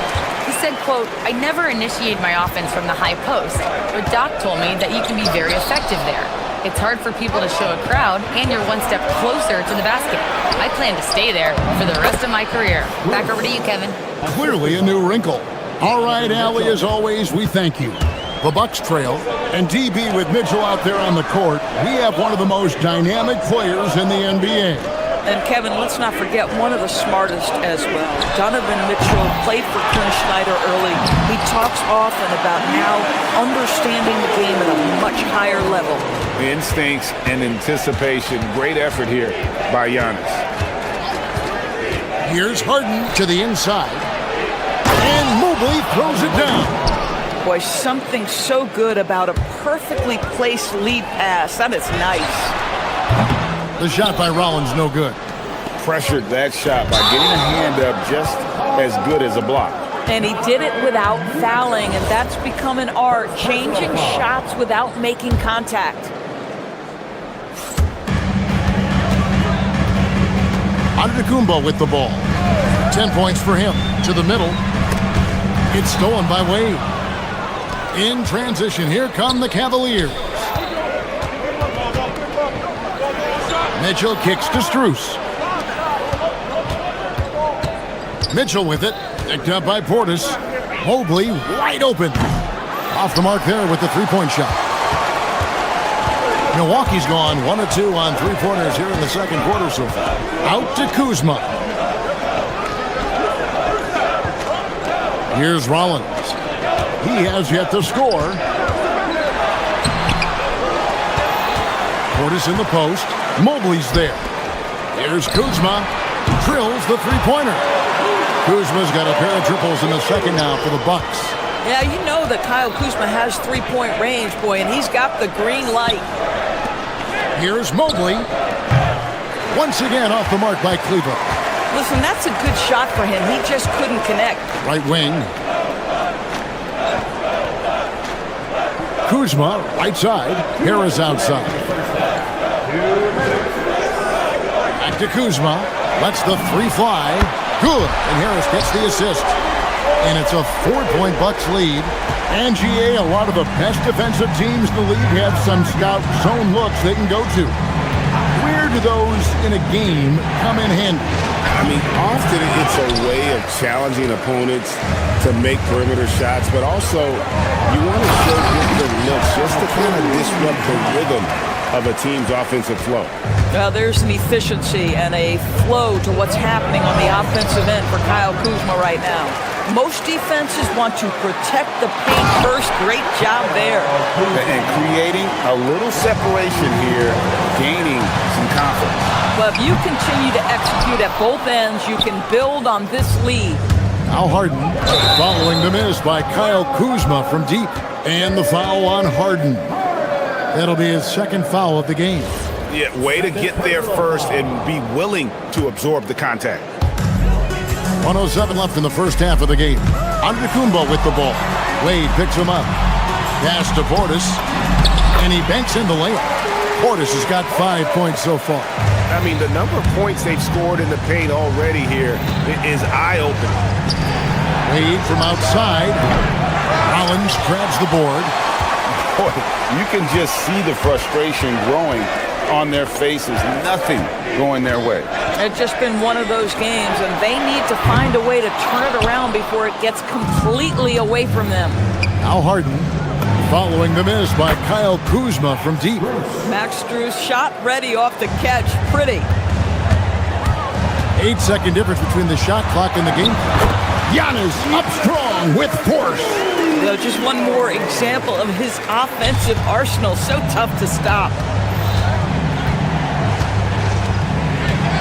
He said, quote, "I never initiate my offense from the high post, but Doc told me that you can be very effective there. It's hard for people to show a crowd, and you're one step closer to the basket. I plan to stay there for the rest of my career." Back over to you, Kevin. Clearly a new wrinkle. All right, Allie, as always, we thank you. The Bucks trail, and DB with Mitchell out there on the court. We have one of the most dynamic players in the NBA. And Kevin, let's not forget one of the smartest as well. Donovan Mitchell played for Quinn Snyder early. He talks often about now understanding the game at a much higher level. Instincts and anticipation. Great effort here by Giannis. Here's Harden to the inside. And Mobley throws it down. Boy, something so good about a perfectly placed lead pass. That is nice. The shot by Rollins, no good. Pressured that shot by getting a hand up just as good as a block. And he did it without fouling, and that's become an art, changing shots without making contact. Antetokounmpo with the ball. 10 points for him. To the middle. It's stolen by Wade. In transition, here come the Cavaliers. Mitchell kicks to Strus. Mitchell with it. Picked up by Portis. Mobley wide open. Off the mark there with the three-point shot. Milwaukee's gone 1 of 2 on three-pointers here in the second quarter so far. Out to Kuzma. Here's Rollins. He has yet to score. Portis in the post. Mobley's there. Here's Kuzma. Drills the three-pointer. Kuzma's got a pair of triples in the second now for the Bucks. Yeah, you know that Kyle Kuzma has three-point range, boy, and he's got the green light. Here's Mobley. Once again off the mark by Cleveland. Listen, that's a good shot for him. He just couldn't connect. Right wing. Kuzma, right side. Harris outside. Back to Kuzma. Lets the three fly. Good. And Harris gets the assist. And it's a 4-point Bucks lead. And GA, a lot of the best defensive teams in the league have some scout zone looks they can go to. Where do those in a game come in handy? I mean, often it's a way of challenging opponents to make perimeter shots, but also you want to show different looks just to kind of disrupt the rhythm of a team's offensive flow. Well, there's an efficiency and a flow to what's happening on the offensive end for Kyle Kuzma right now. Most defenses want to protect the paint first. Great job there. And creating a little separation here, gaining some confidence. But if you continue to execute at both ends, you can build on this lead. Now Harden following the miss by Kyle Kuzma from deep. And the foul on Harden. That'll be his second foul of the game. Yeah, way to get there first and be willing to absorb the contact. 1:07 left in the first half of the game. Antetokounmpo with the ball. Wade picks him up. Pass to Portis. And he banks in the layup. Portis has got 5 points so far. I mean, the number of points they've scored in the paint already here is eye-opening. Wade from outside. Rollins grabs the board. Boy, you can just see the frustration growing on their faces. Nothing going their way. It's just been one of those games, and they need to find a way to turn it around before it gets completely away from them. Now Harden following the miss by Kyle Kuzma from deep. Max Strus shot ready off the catch. Pretty. 8-second difference between the shot clock and the game. Giannis up strong with force. You know, just one more example of his offensive arsenal. So tough to stop.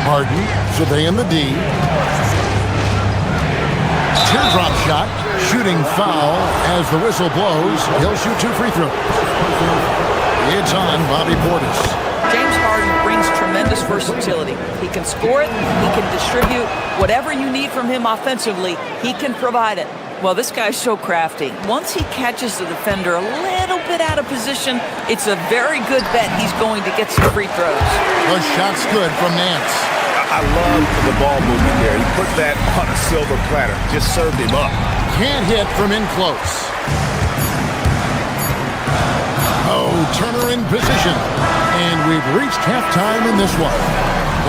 Harden surveying the D. Teardrop shot. Shooting foul as the whistle blows. He'll shoot 2 free throws. It's on Bobby Portis. James Harden brings tremendous versatility. He can score it, he can distribute. Whatever you need from him offensively, he can provide it. Well, this guy's so crafty. Once he catches the defender a little bit out of position, it's a very good bet he's going to get some free throws. The shot's good from Nance. I love the ball movement there. He put that on a silver platter. Just served him up. Can't hit from in close. Oh, Turner in position. And we've reached halftime in this one.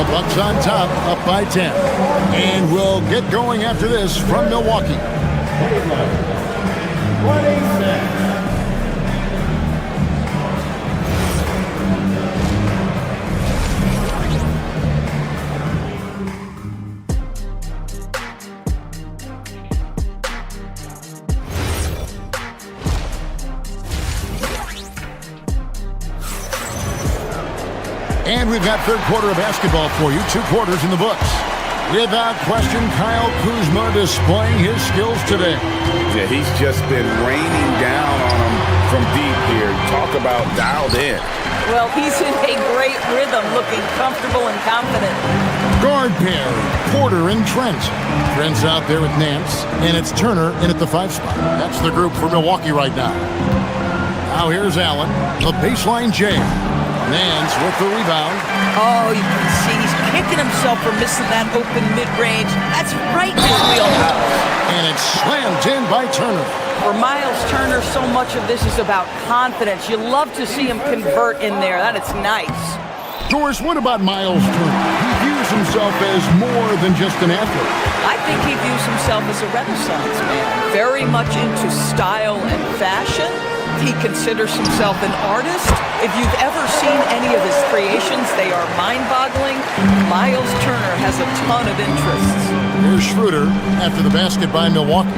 The Bucks on top, up by 10. And we'll get going after this from Milwaukee. And we've got third quarter of basketball for you. 2 quarters in the books. Without question, Kyle Kuzma displaying his skills today. Yeah, he's just been raining down on him from deep here. Talk about dialed in. Well, he's in a great rhythm, looking comfortable and confident. Guard pair, Porter and Trent. Trent's out there with Nance, and it's Turner in at the 5 spot. That's the group for Milwaukee right now. Now here's Allen, the baseline jam. Nance with the rebound. Oh, you can see he's kicking himself for missing that open mid-range. That's right in his wheelhouse. And it's slammed in by Turner. For Miles Turner, so much of this is about confidence. You love to see him convert in there. That is nice. Doris, what about Miles Turner? He views himself as more than just an athlete. I think he views himself as a Renaissance man. Very much into style and fashion. He considers himself an artist. If you've ever seen any of his creations, they are mind-boggling. Miles Turner has a ton of interests. Here's Schroeder after the basket by Milwaukee.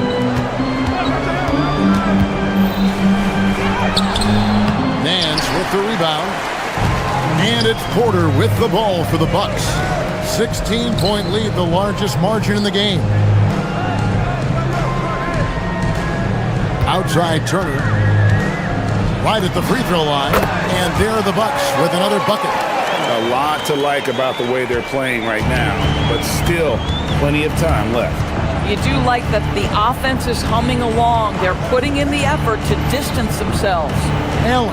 Nance with the rebound. And it's Porter with the ball for the Bucks. 16-point lead, the largest margin in the game. Outside Turner. Right at the free throw line, and there are the Bucks with another bucket. A lot to like about the way they're playing right now, but still plenty of time left. You do like that the offense is humming along. They're putting in the effort to distance themselves. Allen.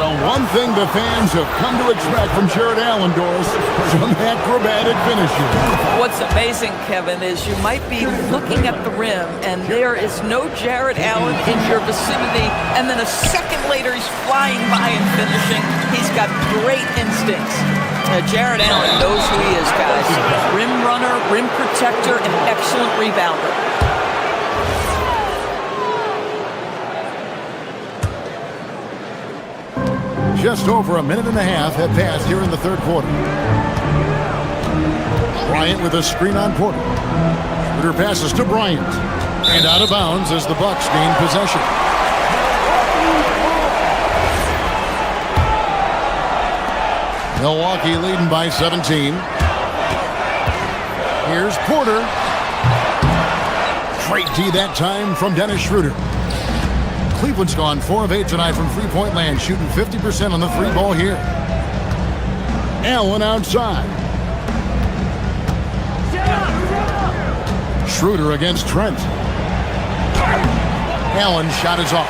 Well, one thing the fans have come to expect from Jared Allen, Doris, some acrobatic finishes. What's amazing, Kevin, is you might be looking at the rim, and there is no Jared Allen in your vicinity, and then a second later he's flying by and finishing. He's got great instincts. Jared Allen knows who he is, guys. Rim runner, rim protector, and excellent rebounder. Just over a minute and a half have passed here in the third quarter. Bryant with a screen on Porter. Porter passes to Bryant. And out of bounds as the Bucks gain possession. Milwaukee leading by 17. Here's Porter. Straight D that time from Dennis Schroeder. Cleveland's gone 4 of 8 tonight from three-point land, shooting 50% on the 3 ball here. Allen outside. Schroeder against Trent. Allen's shot is off.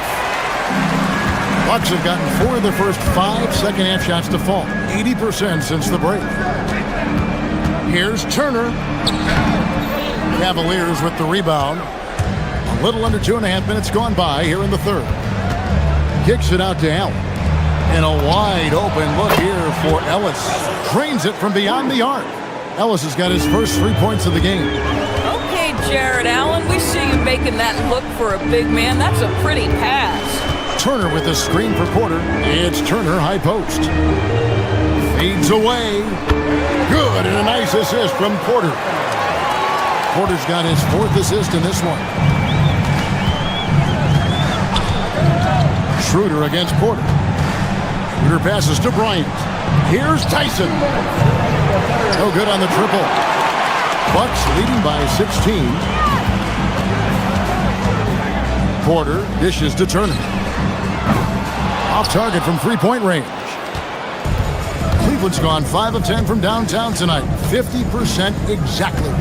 Bucks have gotten 4 of the first 5 second-half shots to fall, 80% since the break. Here's Turner. Cavaliers with the rebound. A little under 2.5 minutes gone by here in the third. Kicks it out to Allen. And a wide open look here for Ellis. Drains it from beyond the arc. Ellis has got his first 3 points of the game. Okay, Jared Allen, we see you making that look for a big man. That's a pretty pass. Turner with the screen for Porter. It's Turner high post. Leads away. Good, and a nice assist from Porter. Porter's got his 4th assist in this one. Schroeder against Porter. Schroeder passes to Bryant. Here's Tyson. No good on the triple. Bucks leading by 16. Porter dishes to Turner. Off target from three-point range. Cleveland's gone 5 of 10 from downtown tonight. 50% exactly.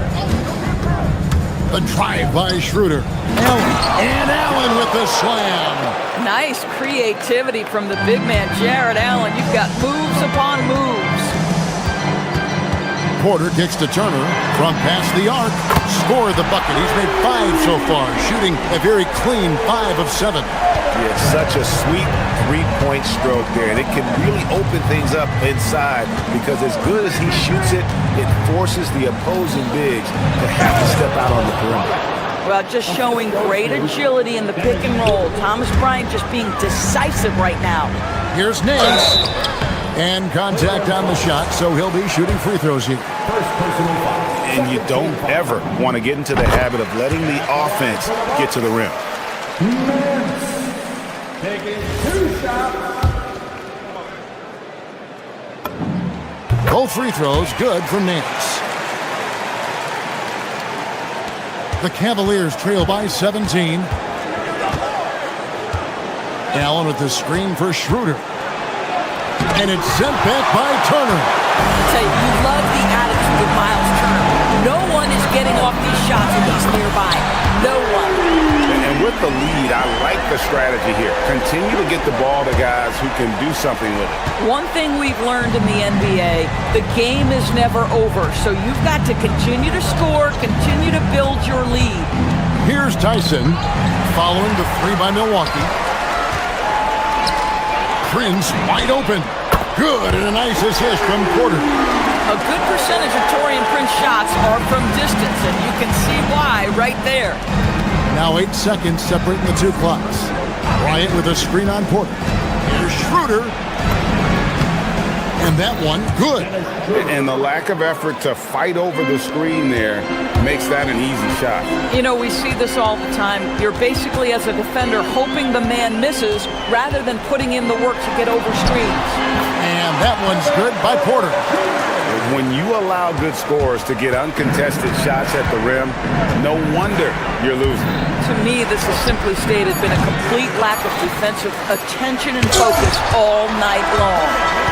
The drive by Schroeder. Allen with the slam. Nice creativity from the big man, Jared Allen. You've got moves upon moves. Porter kicks to Turner from past the arc. Scored the bucket. He's made 5 so far, shooting a very clean 5 of 7. Yeah, such a sweet three-point stroke there, and it can really open things up inside because as good as he shoots it, it forces the opposing bigs to have to step out on the perimeter. Well, just showing great agility in the pick and roll. Thomas Bryant just being decisive right now. Here's Nance. And contact on the shot, so he'll be shooting free throws here. And you don't ever want to get into the habit of letting the offense get to the rim. Taking 2 shots. Both free throws good from Nance. The Cavaliers trail by 17. Allen with the screen for Schroeder. And it's sent back by Turner. I tell you, you love the attitude of Miles Turner. No one is getting off these shots when he's nearby. No one. And with the lead, I like the strategy here. Continue to get the ball to guys who can do something with it. One thing we've learned in the NBA, the game is never over. So you've got to continue to score, continue to build your lead. Here's Tyson following the 3 by Milwaukee. Prince wide open. Good, and a nice assist from Porter. A good percentage of Taurean Prince shots are from distance, and you can see why right there. Now 8 seconds separating the 2 clocks. Bryant with a screen on Porter. Here's Schroeder. And that one, good. And the lack of effort to fight over the screen there makes that an easy shot. You know, we see this all the time. You're basically, as a defender, hoping the man misses rather than putting in the work to get over screens. And that one's good by Porter. When you allow good scorers to get uncontested shots at the rim, no wonder you're losing. To me, this has simply stated been a complete lack of defensive attention and focus all night long.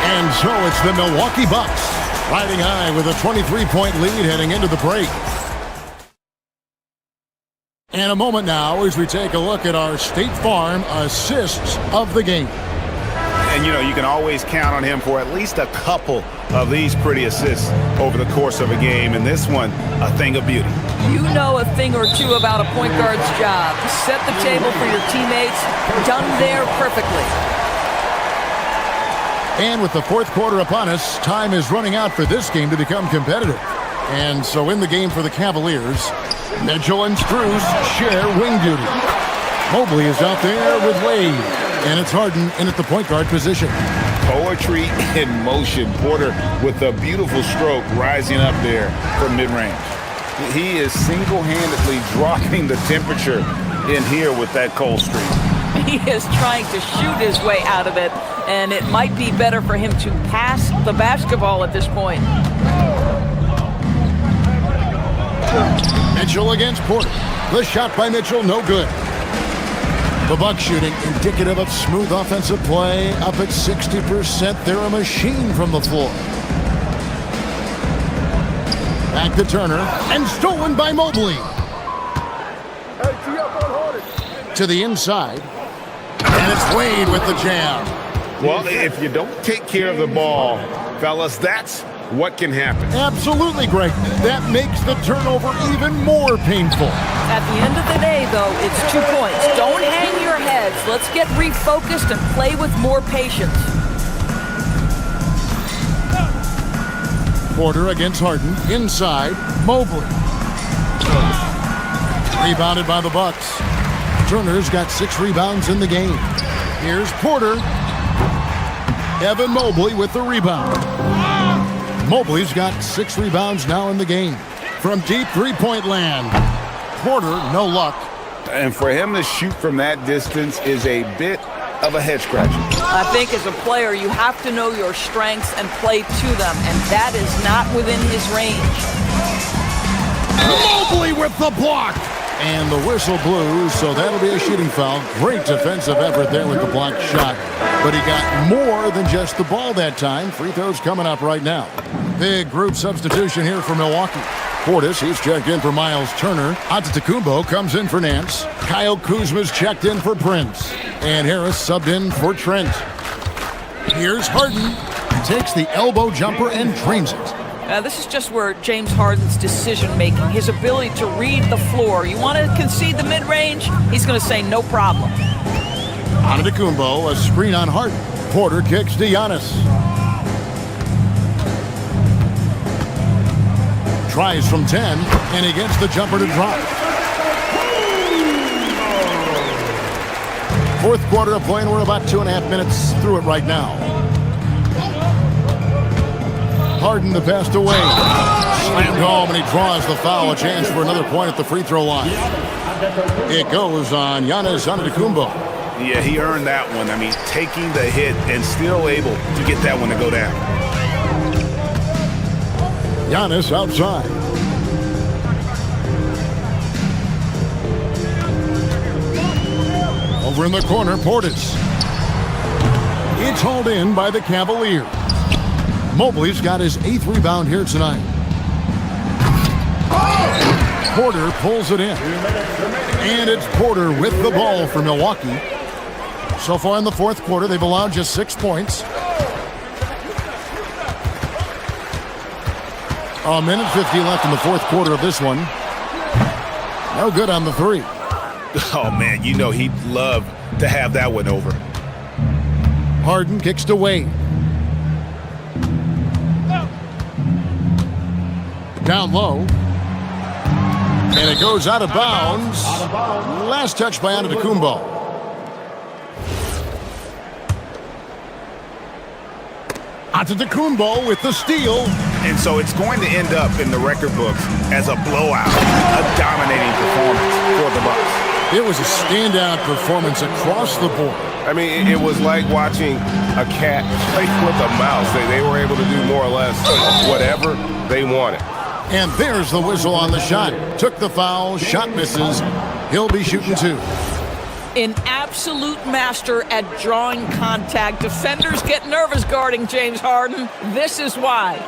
And so it's the Milwaukee Bucks riding high with a 23-point lead heading into the break. And a moment now as we take a look at our State Farm assists of the game. And, you know, you can always count on him for at least a couple of these pretty assists over the course of a game. And this one, a thing of beauty. You know a thing or two about a point guard's job. Set the table for your teammates. Done there perfectly. And with the 4th quarter upon us, time is running out for this game to become competitive. And so in the game for the Cavaliers, Mitchell and Strus share wing duty. Mobley is out there with Wade. And it's Harden in at the point guard position. Poetry in motion. Porter with a beautiful stroke rising up there from mid-range. He is single-handedly dropping the temperature in here with that cold streak. He is trying to shoot his way out of it, and it might be better for him to pass the basketball at this point. Mitchell against Porter. The shot by Mitchell, no good. The Bucks shooting indicative of smooth offensive play. Up at 60%. They're a machine from the floor. Back to Turner. And stolen by Mobley. To the inside. And it's Wade with the jam. Well, if you don't take care of the ball, fellas, that's what can happen. Absolutely, Greg. That makes the turnover even more painful. At the end of the day, though, it's 2 points. Don't hang your heads. Let's get refocused and play with more patience. Porter against Harden. Inside, Mobley. Rebounded by the Bucks. Turner's got 6 rebounds in the game. Here's Porter. Evan Mobley with the rebound. Mobley's got 6 rebounds now in the game. From deep three-point land, Porter, no luck. And for him to shoot from that distance is a bit of a head scratcher. I think as a player, you have to know your strengths and play to them, and that is not within his range. Mobley with the block. And the whistle blew, so that'll be a shooting foul. Great defensive effort there with the blocked shot. But he got more than just the ball that time. Free throws coming up right now. Big group substitution here for Milwaukee. Portis, he's checked in for Miles Turner. Antetokounmpo comes in for Nance. Kyle Kuzma's checked in for Prince. And Harris subbed in for Trent. Here's Harden. Takes the elbow jumper and drains it. This is just where James Harden's decision-making, his ability to read the floor. You want to concede the mid-range? He's going to say no problem. Antetokounmpo, a screen on Harden. Porter kicks to Giannis. Tries from 10, and he gets the jumper to drop. Fourth quarter of play, and we're about 2.5 minutes through it right now. Harden the pass away. Slammed home, and he draws the foul. A chance for another point at the free throw line. It goes on Giannis Antetokounmpo. Yeah, he earned that one. I mean, taking the hit and still able to get that one to go down. Giannis outside. Over in the corner, Portis. It's hauled in by the Cavaliers. Mobley's got his 8th rebound here tonight. Porter pulls it in. And it's Porter with the ball for Milwaukee. So far in the fourth quarter, they've allowed just 6 points. A minute 50 left in the fourth quarter of this one. No good on the three. Oh, man, you know he'd love to have that one over. Harden kicks to Wade. Down low. And it goes out of bounds. Last touch by Antetokounmpo. Antetokounmpo with the steal. And so it's going to end up in the record books as a blowout, a dominating performance for the Bucks. It was a standout performance across the board. I mean, it was like watching a cat play with a mouse. They were able to do more or less whatever they wanted. And there's the whistle on the shot. Took the foul, shot misses. He'll be shooting 2. An absolute master at drawing contact. Defenders get nervous guarding James Harden. This is why.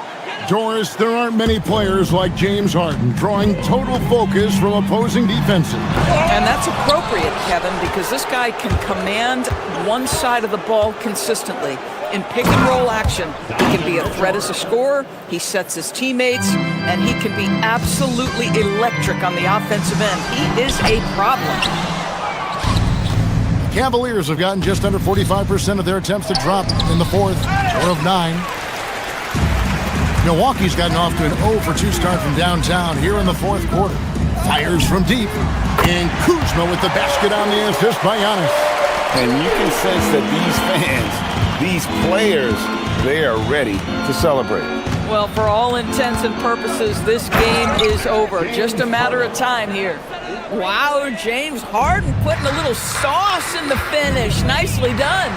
Doris, there aren't many players like James Harden, drawing total focus from opposing defenses. And that's appropriate, Kevin, because this guy can command one side of the ball consistently. In pick-and-roll action, he can be a threat as a scorer, he sets his teammates, and he can be absolutely electric on the offensive end. He is a problem. Cavaliers have gotten just under 45% of their attempts to drop in the fourth, 4 of 9. Milwaukee's gotten off to an 0-for-2 start from downtown here in the fourth quarter. Fires from deep, and Kuzma with the basket on the assist by Giannis. And you can sense that these fans, these players, they are ready to celebrate. Well, for all intents and purposes, this game is over. Just a matter of time here. Wow, James Harden putting a little sauce in the finish. Nicely done.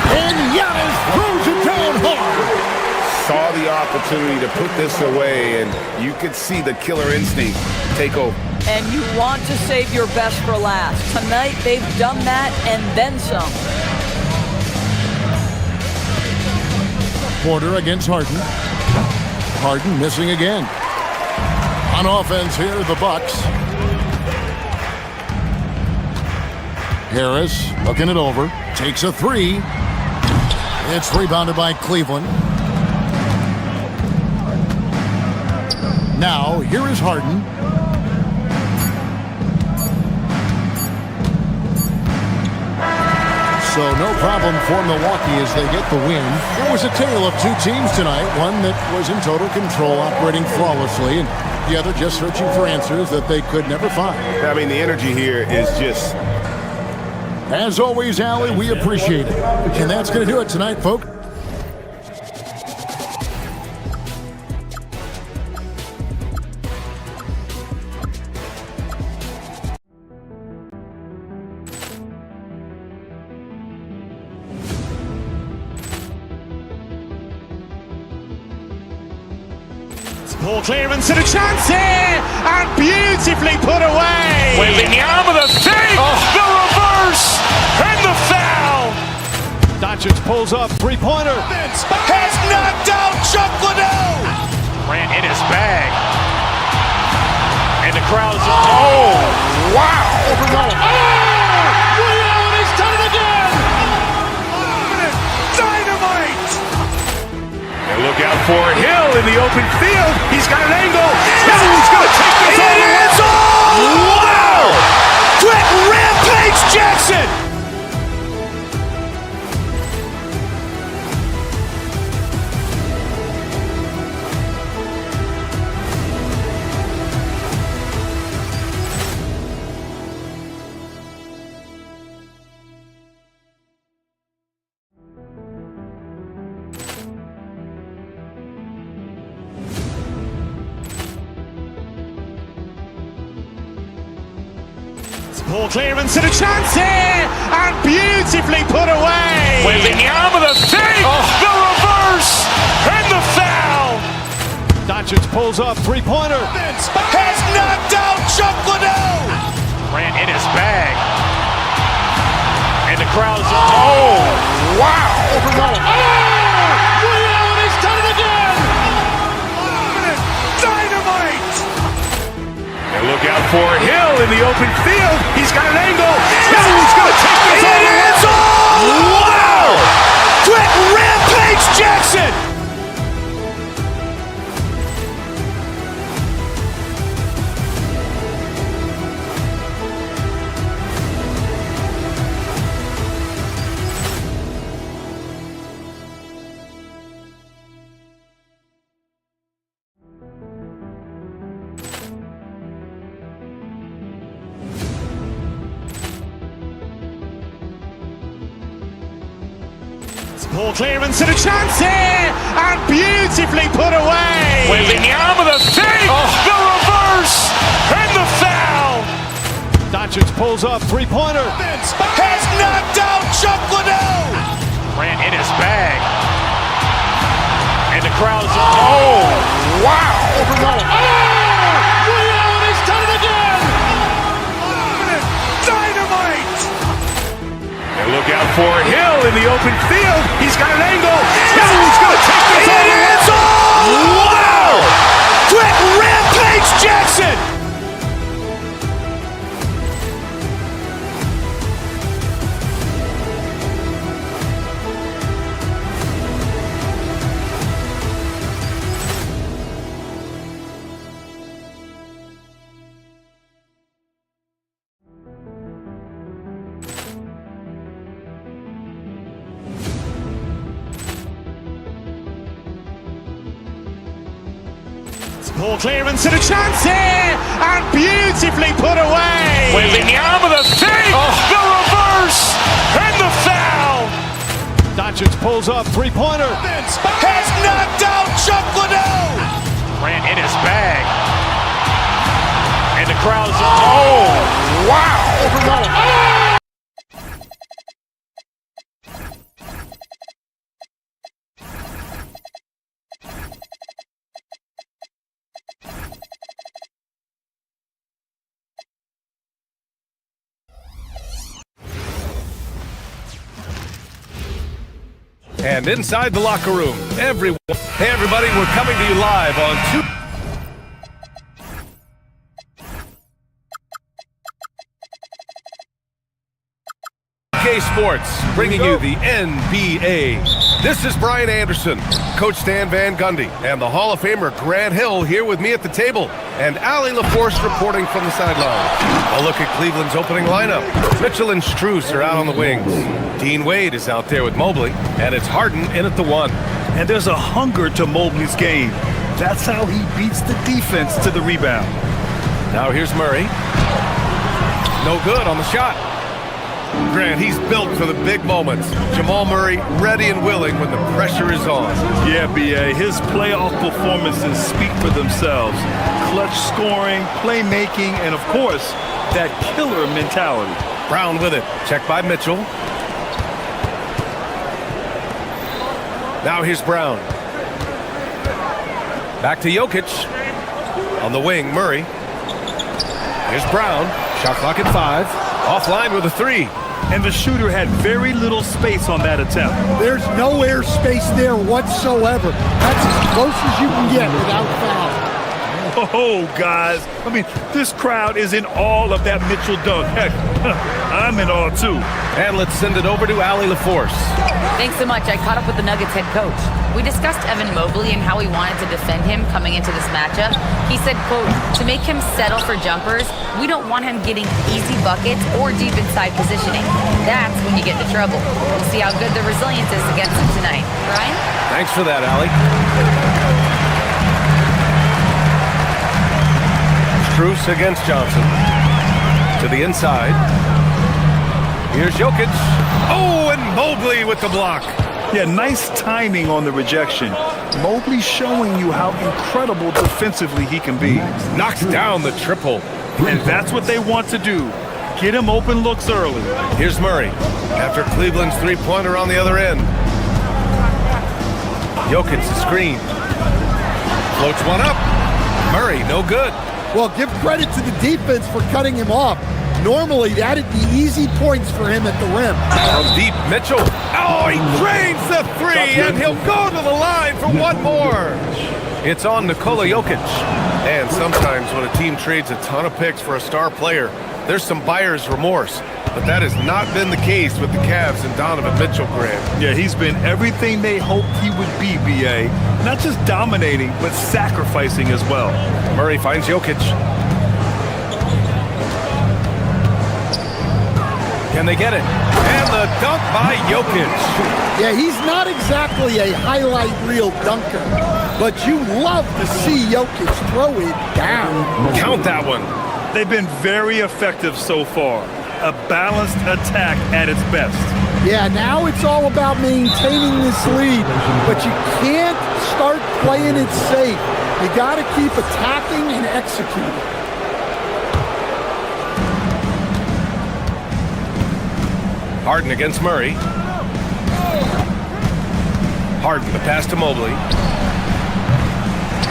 And Giannis throws it down hard. Saw the opportunity to put this away, and you could see the killer instinct take over. And you want to save your best for last. Tonight, they've done that and then some. Porter against Harden. Harden missing again. On offense here, the Bucks. Harris looking it over. Takes a 3. It's rebounded by Cleveland. Now, here is Harden. So no problem for Milwaukee as they get the win. It was a tale of 2 teams tonight. One that was in total control, operating flawlessly, and the other just searching for answers that they could never find. I mean, the energy here is just... As always, Allie, we appreciate it. And that's going to do it tonight, folks. Ball clearance and a chance here, and beautifully put away. Wembanyama the save, the reverse, and the foul. Doncic pulls up, three-pointer. Has knocked out Chuck Liddell. Grant in his bag. And the crowd's, oh, wow. He's done it again. Dynamite. And look out for Hill in the open field. He's got an angle. He's going to take this all the way. Wow! Quick rampage Jackson. Ball clearance and a chance here, and beautifully put away. Wembanyama the save, the reverse, and the foul. Doncic pulls up, three-pointer. Has knocked out Chuck Liddell. Grant in his bag. And the crowd's, oh, wow. He's done it again. Dynamite. And look out for Hill in the open field. He's got an angle. He's going to take this all the way. Wow! Quick rampage Jackson. Ball clearance and a chance here, and beautifully put away. Wembanyama the save, the reverse, and the foul. Doncic pulls up, three-pointer. Has knocked out Chuck Liddell. Grant in his bag. And the crowd's, oh, wow. He's done it again. Dynamite. And look out for Hill in the open field. He's got an angle. He's going to take this all the way. Wow! Quick rampage Jackson. Ball clearance and a chance here, and beautifully put away. Wembanyama the save, the reverse, and the foul. Doncic pulls up, three-pointer. Has knocked out Chuck Liddell. Grant in his bag. And the crowd's, oh, wow. And inside the locker room, hey everybody, we're coming to you live on 2K Sports, bringing you the NBA. This is Brian Anderson, Coach Stan Van Gundy, and the Hall of Famer Grant Hill here with me at the table, and Allie LaForce reporting from the sideline. A look at Cleveland's opening lineup. Mitchell and Strus are out on the wings. Dean Wade is out there with Mobley, and it's Harden in at the one. And there's a hunger to Mobley's game. That's how he beats the defense to the rebound. Now here's Murray. No good on the shot. Grant, he's built for the big moments. Jamal Murray ready and willing when the pressure is on. Yeah, B.A., his playoff performances speak for themselves. Clutch scoring, playmaking, and of course, that killer mentality. Brown with it. Checked by Mitchell. Now here's Brown. Back to Jokic. On the wing, Murray. Here's Brown. Shot clock at 5. Offline with a 3. And the shooter had very little space on that attempt. There's no air space there whatsoever. That's as close as you can get without foul. Oh, guys. I mean, this crowd is in all of that Mitchell dunk. Heck, I'm in awe, too. And let's send it over to Allie LaForce. Thanks so much. I caught up with the Nuggets head coach. We discussed Evan Mobley and how he wanted to defend him coming into this matchup. He said, quote, to make him settle for jumpers, we don't want him getting easy buckets or deep inside positioning. That's when you get into trouble. We'll see how good the resilience is against him tonight. Brian? Thanks for that, Allie. Strus against Johnson. To the inside. Here's Jokic. Oh, and Mobley with the block. Yeah, nice timing on the rejection. Mobley showing you how incredible defensively he can be. Knocks down the triple. And that's what they want to do. Get him open looks early. Here's Murray. After Cleveland's three-pointer on the other end. Jokic the screen. Floats one up. Murray, no good. Well, give credit to the defense for cutting him off. Normally, that'd be easy points for him at the rim. From deep, Mitchell. Oh, he drains the 3, and he'll go to the line for one more. It's on Nikola Jokic. And sometimes when a team trades a ton of picks for a star player, there's some buyer's remorse. But that has not been the case with the Cavs and Donovan Mitchell, Graham. Yeah, he's been everything they hoped he would be, B.A. Not just dominating, but sacrificing as well. Murray finds Jokic. Can they get it? And the dunk by Jokic. Yeah, he's not exactly a highlight reel dunker, but you love to see Jokic throw it down. Count that one. They've been very effective so far. A balanced attack at its best. Yeah, now it's all about maintaining this lead, but you can't start playing it safe. You got to keep attacking and executing. Harden against Murray. Harden, the pass to Mobley.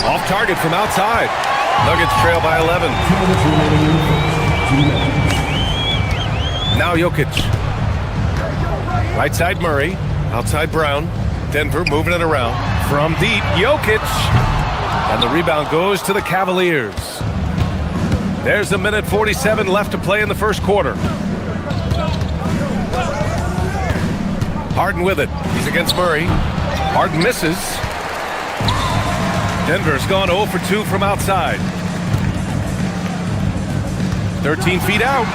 Off target from outside. Nuggets trail by 11. Now Jokic. Right side Murray. Outside Brown. Denver moving it around. From deep, Jokic. And the rebound goes to the Cavaliers. There's 1:47 left to play in the first quarter. Harden with it. He's against Murray. Harden misses. Denver's gone 0 for 2 from outside. 13 feet out.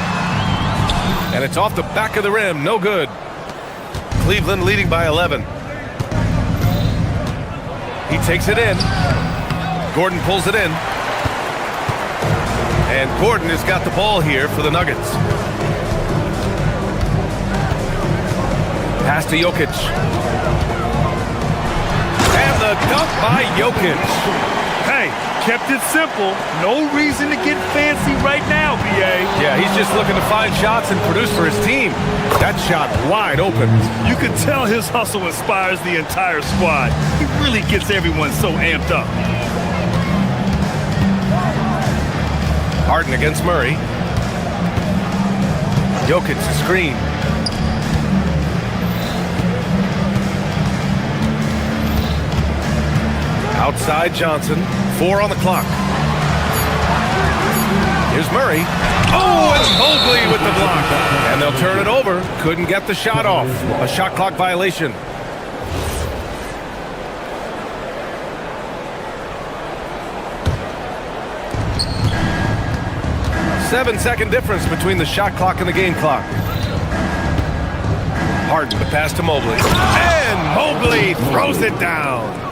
And it's off the back of the rim. No good. Cleveland leading by 11. He takes it in. Gordon pulls it in. And Gordon has got the ball here for the Nuggets. Pass to Jokic. And the dunk by Jokic. Hey, kept it simple. No reason to get fancy right now, B.A. Yeah, he's just looking to find shots and produce for his team. That shot wide open. You can tell his hustle inspires the entire squad. He really gets everyone so amped up. Harden against Murray. Jokic the screen. Outside Johnson. 4 on the clock. Here's Murray. Oh, and Mobley with the block. And they'll turn it over. Couldn't get the shot off. A shot clock violation. Seven-second difference between the shot clock and the game clock. Harden, the pass to Mobley. And Mobley throws it down.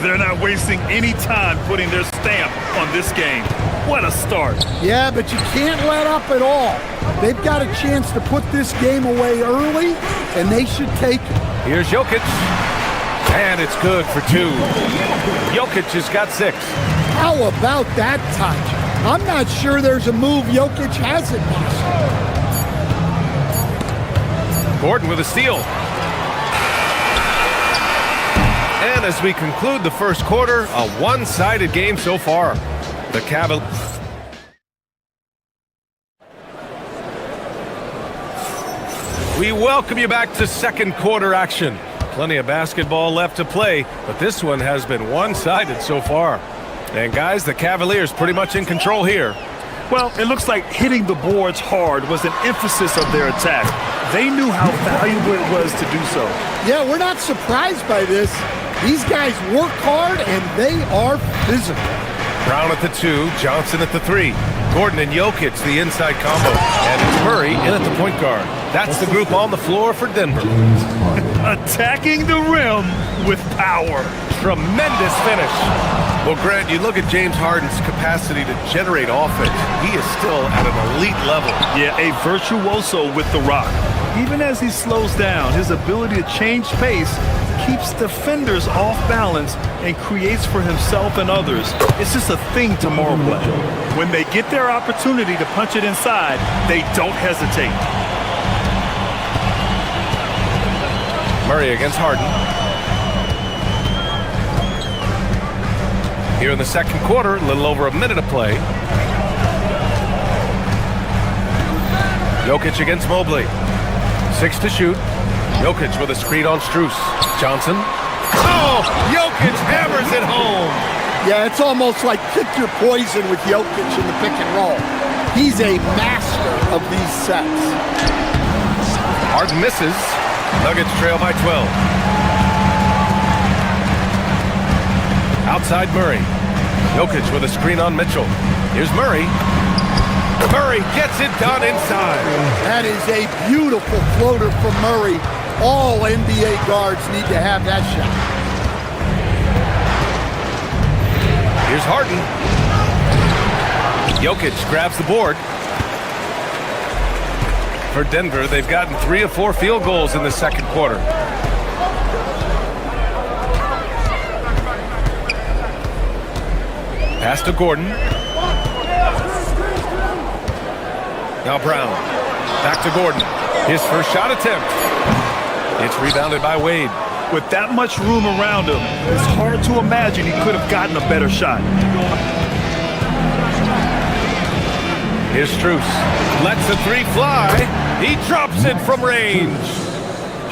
They're not wasting any time putting their stamp on this game. What a start. Yeah, but you can't let up at all. They've got a chance to put this game away early, and they should take it. Here's Jokic. And it's good for 2. Jokic has got 6. How about that touch? I'm not sure there's a move Jokic hasn't missed. Gordon with a steal. And And as we conclude the first quarter, a one-sided game so far. The Cavaliers. We welcome you back to second quarter action. Plenty of basketball left to play, but this one has been one-sided so far. And guys, the Cavaliers pretty much in control here. Well, it looks like hitting the boards hard was an emphasis of their attack. They knew how valuable it was to do so. Yeah, we're not surprised by this. These guys work hard and they are physical. Brown at the 2, Johnson at the 3. Gordon and Jokic, the inside combo. And it's Murray in at the point guard. That's the group on the floor for Denver. Attacking the rim with power. Tremendous finish. Well, Grant, you look at James Harden's capacity to generate offense. He is still at an elite level. Yeah, a virtuoso with the rock. Even as he slows down, his ability to change pace keeps defenders off balance and creates for himself and others. It's just a thing tomorrow play. When they get their opportunity to punch it inside, they don't hesitate. Murray against Harden. Here in the second quarter, a little over a minute of play. Jokic against Mobley. 6 to shoot. Jokic with a screen on Strus. Johnson. Oh, Jokic hammers it home. Yeah, it's almost like pick your poison with Jokic in the pick and roll. He's a master of these sets. Harden misses. Nuggets trail by 12. Outside Murray. Jokic with a screen on Mitchell. Here's Murray. Murray gets it done inside. That is a beautiful floater from Murray. All NBA guards need to have that shot. Here's Harden. Jokic grabs the board. For Denver, they've gotten 3 of 4 field goals in the second quarter. Pass to Gordon. Now Brown. Back to Gordon. His first shot attempt. It's rebounded by Wade. With that much room around him, it's hard to imagine he could have gotten a better shot. Here's Strus. Lets the 3 fly. He drops it from range.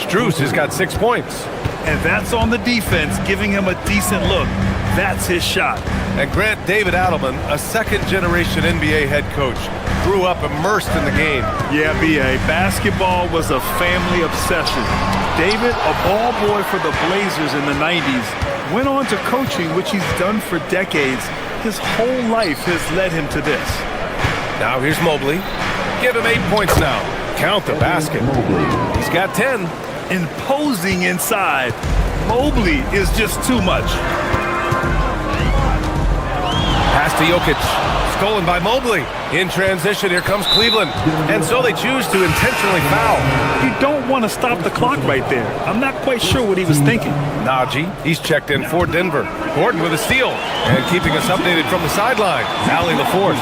Strus has got 6 points. And that's on the defense, giving him a decent look. That's his shot. And Grant, David Adelman, a second-generation NBA head coach, grew up immersed in the game. Yeah, B.A., basketball was a family obsession. David, a ball boy for the Blazers in the 90s, went on to coaching, which he's done for decades. His whole life has led him to this. Now here's Mobley. Give him 8 points now. Count the basket. He's got 10. Imposing inside. Mobley is just too much. Pass to Jokic. Stolen by Mobley. In transition, here comes Cleveland. And so they choose to intentionally foul. You don't want to stop the clock right there. I'm not quite sure what he was thinking. Najee, he's checked in for Denver. Gordon with a steal. And keeping us updated from the sideline, Allie LaForce.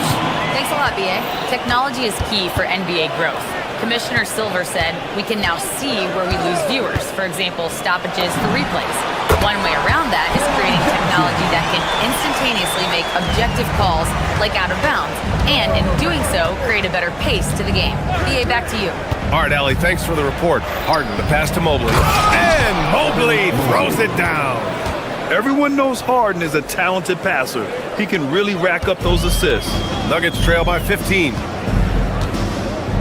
Thanks a lot, BA. Technology is key for NBA growth. Commissioner Silver said, we can now see where we lose viewers. For example, stoppages for replays. One way around that is creating technology that can instantaneously make objective calls like out of bounds, and in doing so, create a better pace to the game. BA, back to you. All right, Allie, thanks for the report. Harden, the pass to Mobley. And Mobley throws it down. Everyone knows Harden is a talented passer. He can really rack up those assists. Nuggets trail by 15.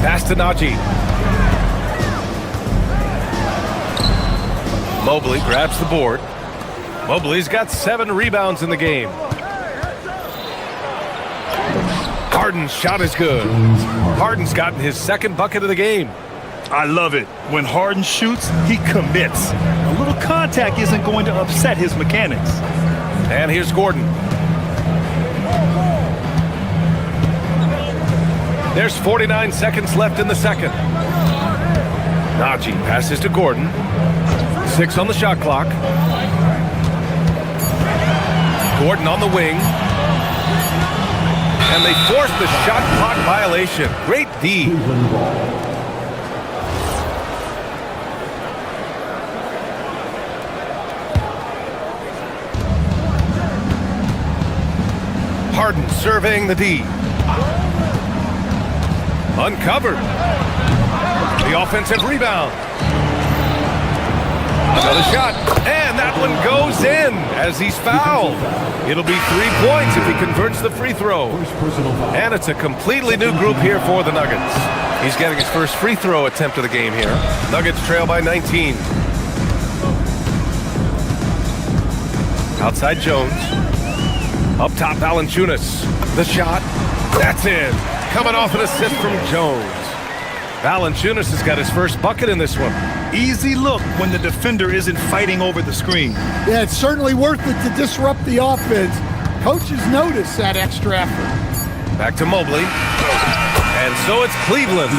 Pass to Najee. Mobley grabs the board. Mobley's got 7 rebounds in the game. Harden's shot is good. Harden's gotten his second bucket of the game. I love it. When Harden shoots, he commits. A little contact isn't going to upset his mechanics. And here's Gordon. There's 49 seconds left in the second. Najee passes to Gordon. 6 on the shot clock. Gordon on the wing. And they force the shot clock violation. Great D. Harden surveying the D. Uncovered. The offensive rebound. Another shot, and that one goes in as he's fouled. It'll be 3 points if he converts the free throw. And it's a completely new group here for the Nuggets. He's getting his first free throw attempt of the game here. Nuggets trail by 19. Outside Jones. Up top, Valanciunas. The shot. That's in. Coming off an assist from Jones. Valanciunas has got his first bucket in this one. Easy look when the defender isn't fighting over the screen. Yeah, it's certainly worth it to disrupt the offense. Coaches notice that extra effort. Back to Mobley. And so it's Cleveland,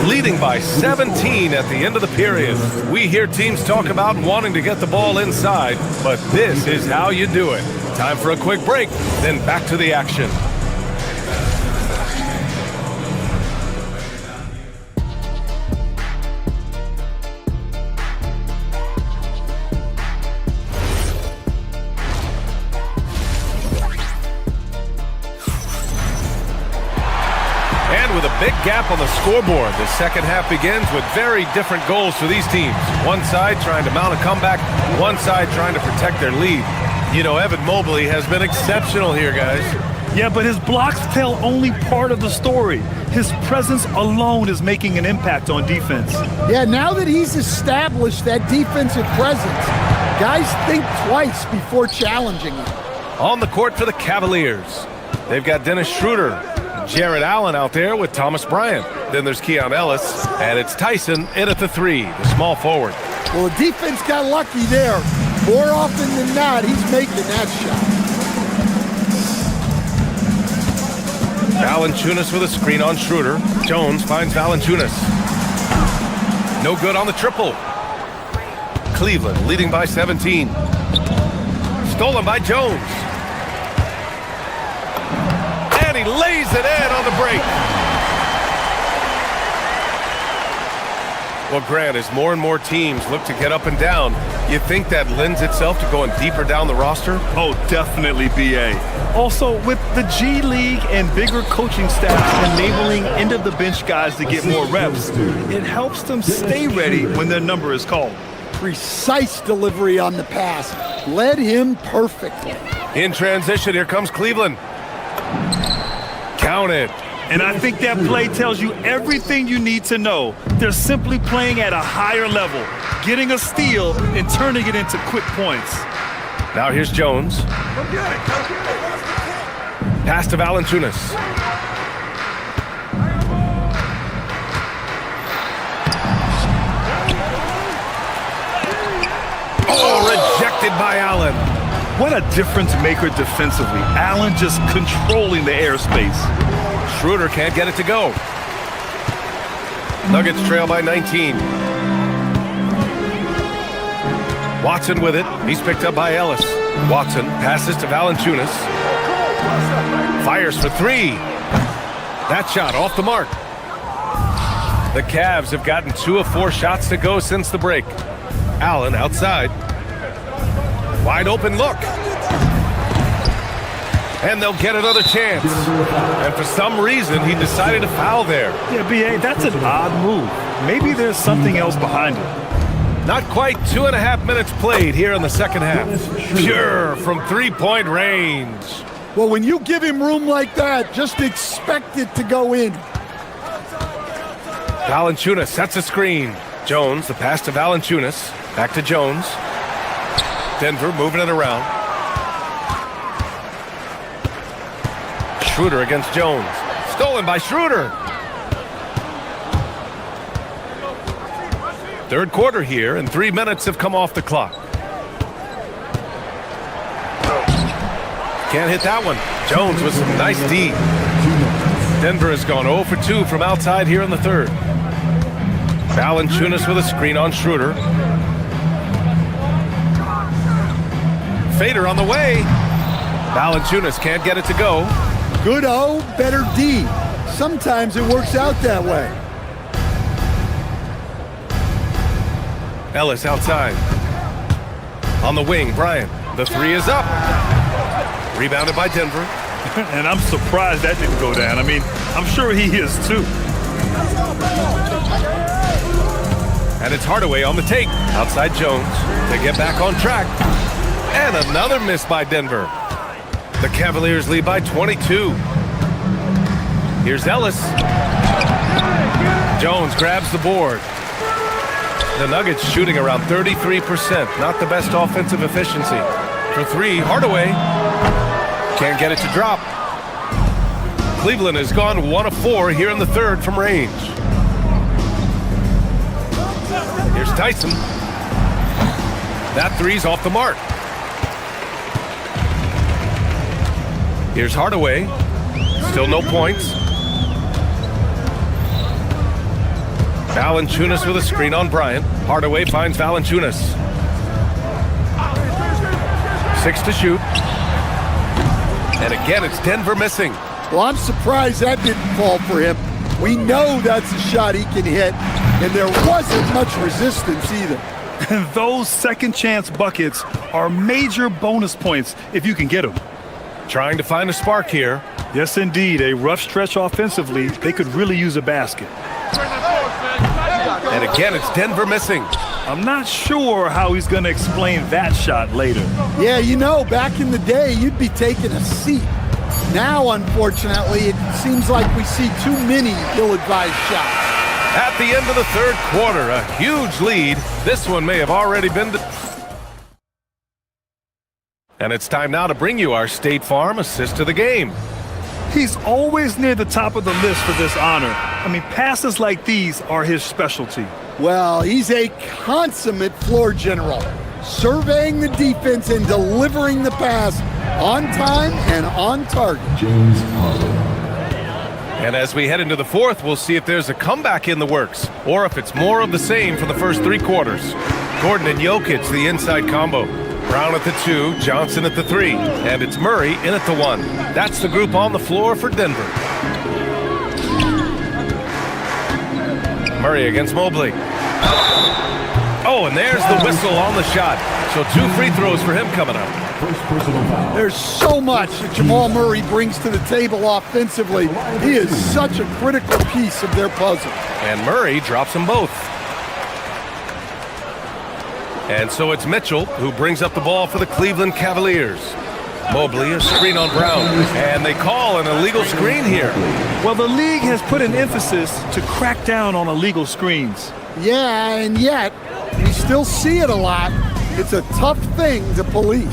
leading by 17 at the end of the period. We hear teams talk about wanting to get the ball inside, but this is how you do it. Time for a quick break, then back to the action. With a big gap on the scoreboard, the second half begins with very different goals for these teams. One side trying to mount a comeback, one side trying to protect their lead. You know, Evan Mobley has been exceptional here, guys. Yeah, but his blocks tell only part of the story. His presence alone is making an impact on defense. Yeah, now that he's established that defensive presence, guys think twice before challenging him. On the court for the Cavaliers, they've got Dennis Schroeder, Jared Allen out there with Thomas Bryant. Then there's Keon Ellis, and it's Tyson in at the 3, the small forward. Well, the defense got lucky there. More often than not, he's making that shot. Valanciunas with a screen on Schroeder. Jones finds Valanciunas. No good on the triple. Cleveland leading by 17. Stolen by Jones. And he lays it in on the break. Well, Grant, as more and more teams look to get up and down, you think that lends itself to going deeper down the roster? Oh, definitely, B.A. Also, with the G League and bigger coaching staffs enabling end-of-the-bench guys to get more reps, it helps them stay ready when their number is called. Precise delivery on the pass. Led him perfectly. In transition, here comes Cleveland. Counted. And I think that play tells you everything you need to know. They're simply playing at a higher level, getting a steal and turning it into quick points. Now here's Jones. Pass to Valanciunas. Oh, rejected by Allen. What a difference maker defensively. Allen just controlling the airspace. Schroeder can't get it to go. Nuggets trail by 19. Watson with it. He's picked up by Ellis. Watson passes to Valanciunas. Fires for 3. That shot off the mark. The Cavs have gotten 2 of 4 shots to go since the break. Allen outside. Wide open look. And they'll get another chance. And for some reason, he decided to foul there. Yeah, B.A., that's an odd move. Maybe there's something else behind it. Not quite 2.5 minutes played here in the second half. Pure from three-point range. Well, when you give him room like that, just expect it to go in. Valanciunas sets a screen. Jones, the pass to Valanciunas. Back to Jones. Denver moving it around. Schroeder against Jones. Stolen by Schroeder. Third quarter here, and 3 minutes have come off the clock. Can't hit that one. Jones with some nice D. Denver has gone 0 for 2 from outside here in the third. Valanciunas with a screen on Schroeder. Fader on the way. Valanciunas can't get it to go. Good O, better D. Sometimes it works out that way. Ellis outside. On the wing, Bryant. The 3 is up. Rebounded by Denver. And I'm surprised that didn't go down. I mean, I'm sure he is too. And it's Hardaway on the take. Outside Jones to get back on track. And another miss by Denver. The Cavaliers lead by 22. Here's Ellis. Jones grabs the board. The Nuggets shooting around 33%. Not the best offensive efficiency. For three, Hardaway can't get it to drop. Cleveland has gone 1 of 4 here in the third from range. Here's Tyson. That three's off the mark. Here's Hardaway. Still no points. Valanciunas with a screen on Bryant. Hardaway finds Valanciunas. 6 to shoot. And again, it's Denver missing. Well, I'm surprised that didn't fall for him. We know that's a shot he can hit, and there wasn't much resistance either. And those second chance buckets are major bonus points if you can get them. Trying to find a spark here. Yes, indeed. A rough stretch offensively. They could really use a basket. And again, it's Denver missing. I'm not sure how he's going to explain that shot later. Yeah, you know, back in the day, you'd be taking a seat. Now, unfortunately, it seems like we see too many ill-advised shots. At the end of the third quarter, a huge lead. This one may have already been... And it's time now to bring you our State Farm assist of the game. He's always near the top of the list for this honor. I mean, passes like these are his specialty. Well, he's a consummate floor general, surveying the defense and delivering the pass on time and on target. And as we head into the fourth, we'll see if there's a comeback in the works or if it's more of the same for the first 3 quarters. Gordon and Jokic, the inside combo. Brown at the 2, Johnson at the 3, and it's Murray in at the 1. That's the group on the floor for Denver. Murray against Mobley. Oh, and there's the whistle on the shot. So 2 free throws for him coming up. There's so much that Jamal Murray brings to the table offensively. He is such a critical piece of their puzzle. And Murray drops them both. And so it's Mitchell who brings up the ball for the Cleveland Cavaliers. Mobley, a screen on Brown. And they call an illegal screen here. Well, the league has put an emphasis to crack down on illegal screens. Yeah, and yet, we still see it a lot. It's a tough thing to police.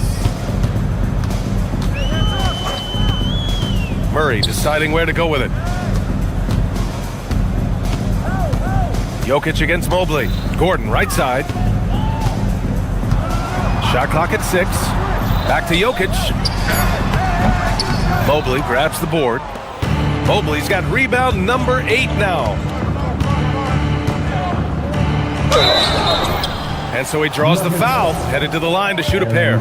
Murray deciding where to go with it. Jokic against Mobley. Gordon, right side. Shot clock at 6. Back to Jokic. Mobley grabs the board. Mobley's got rebound number 8 now. And so he draws the foul, headed to the line to shoot a pair.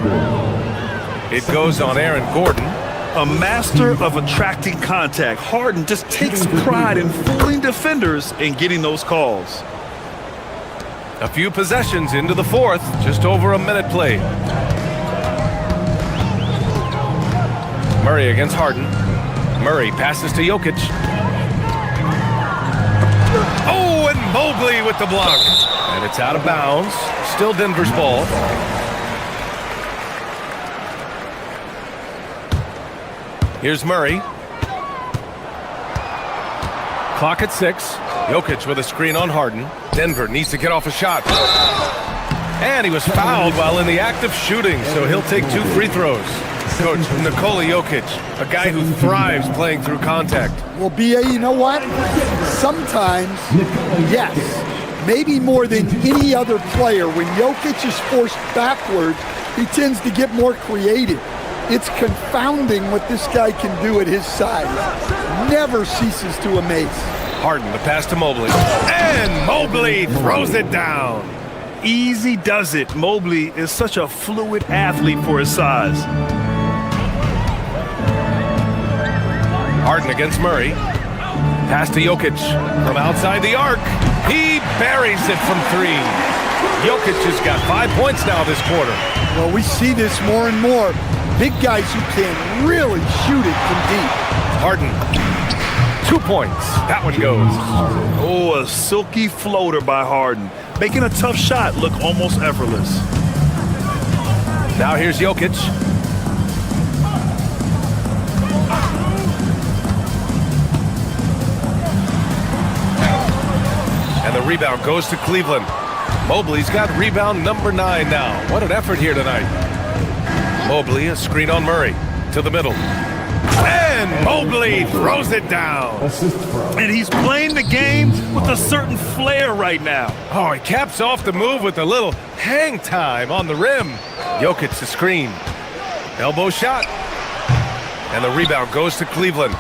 It goes on Aaron Gordon. A master of attracting contact. Harden just takes pride in fooling defenders and getting those calls. A few possessions into the fourth, just over a minute played. Murray against Harden. Murray passes to Jokic. Oh, and Mobley with the block. And it's out of bounds. Still Denver's ball. Here's Murray. Clock at 6. Jokic with a screen on Harden. Denver needs to get off a shot. And he was fouled while in the act of shooting, so he'll take 2 free throws. Coach Nikola Jokic, a guy who thrives playing through contact. Well, B.A., you know what? Sometimes, yes, maybe more than any other player, when Jokic is forced backwards, he tends to get more creative. It's confounding what this guy can do at his size. Never ceases to amaze. Harden, the pass to Mobley. And Mobley throws it down. Easy does it. Mobley is such a fluid athlete for his size. Harden against Murray. Pass to Jokic from outside the arc. He buries it from 3. Jokic has got 5 points now this quarter. Well, we see this more and more. Big guys who can really shoot it from deep. Harden. 2 points. That one goes. Oh, a silky floater by Harden, making a tough shot look almost effortless. Now here's Jokic. And the rebound goes to Cleveland. Mobley's got rebound number 9 now. What an effort here tonight. Mobley, a screen on Murray. To the middle. And Mobley throws it down. And he's playing the game with a certain flair right now. Oh, he caps off the move with a little hang time on the rim. Jokic the screen. Elbow shot. And the rebound goes to Cleveland.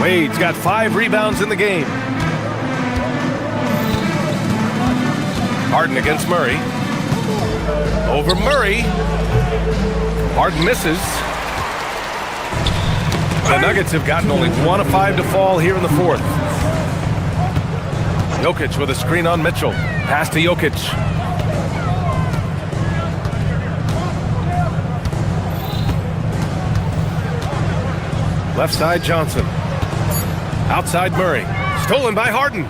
Wade's got 5 rebounds in the game. Harden against Murray. Over Murray. Harden misses. The Nuggets have gotten only 1 of 5 to fall here in the 4th. Jokic with a screen on Mitchell. Pass to Jokic. Left side Johnson. Outside Murray. Stolen by Harden.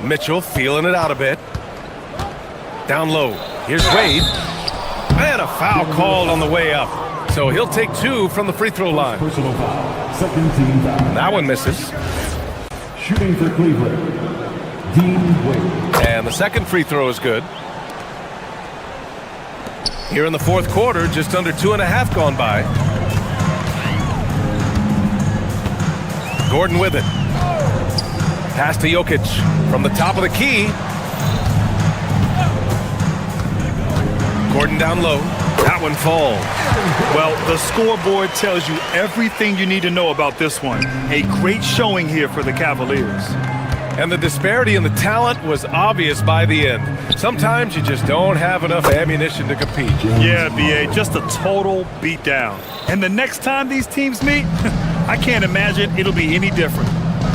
Mitchell feeling it out a bit. Down low. Here's Wade. And a foul called on the way up. So he'll take 2 from the free throw line. Personal foul. Second team foul. That one misses. Shooting for Cleveland, Dean Wade. And the second free throw is good. Here in the 4th quarter, just under 2.5 gone by. Gordon with it. Pass to Jokic from the top of the key. Gordon down low. That one falls. Well, the scoreboard tells you everything you need to know about this one. A great showing here for the Cavaliers. And the disparity in the talent was obvious by the end. Sometimes you just don't have enough ammunition to compete. Yeah, B.A., just a total beatdown. And the next time these teams meet, I can't imagine it'll be any different.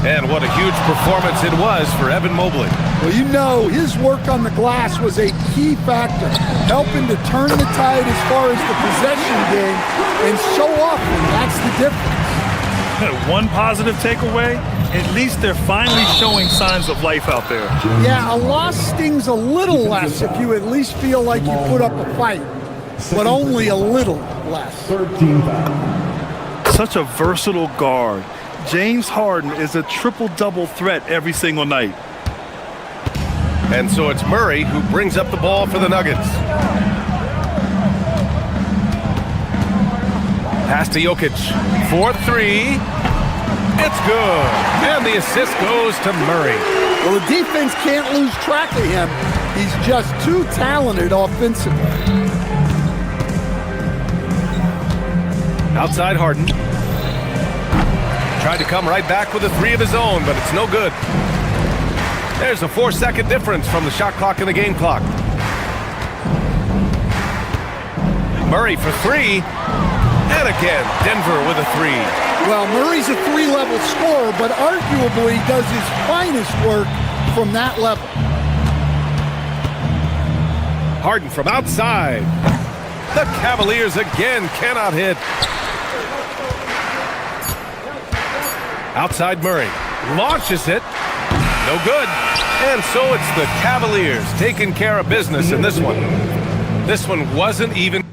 And what a huge performance it was for Evan Mobley. Well, you know, his work on the glass was a key factor, helping to turn the tide as far as the possession game, and so often that's the difference. One positive takeaway, at least they're finally showing signs of life out there. Yeah, a loss stings a little less if you at least feel like you put up a fight, but only a little less. 13 foul. Such a versatile guard. James Harden is a triple-double threat every single night. And so it's Murray who brings up the ball for the Nuggets. Pass to Jokic. 4-3. It's good. And the assist goes to Murray. Well, the defense can't lose track of him. He's just too talented offensively. Outside Harden. Tried to come right back with a 3 of his own, but it's no good. There's a 4-second difference from the shot clock and the game clock. Murray for 3. And again, Denver with a 3. Well, Murray's a 3-level scorer, but arguably does his finest work from that level. Harden from outside. The Cavaliers again cannot hit. Outside Murray. Launches it. No good. And so it's the Cavaliers taking care of business in this one. This one wasn't even...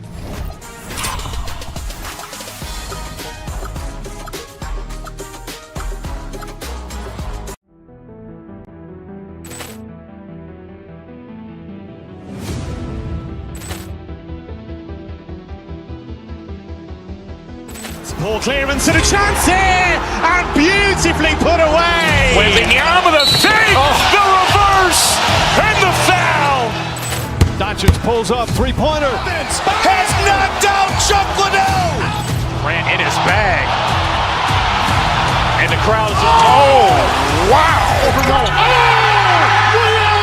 Ball clearance and a chance here, and beautifully put away. Wembanyama with a save, the reverse, and the foul. Doncic pulls up, three-pointer. Has knocked out Chuck Liddell. Ran in his bag. And the crowd is, oh, wow.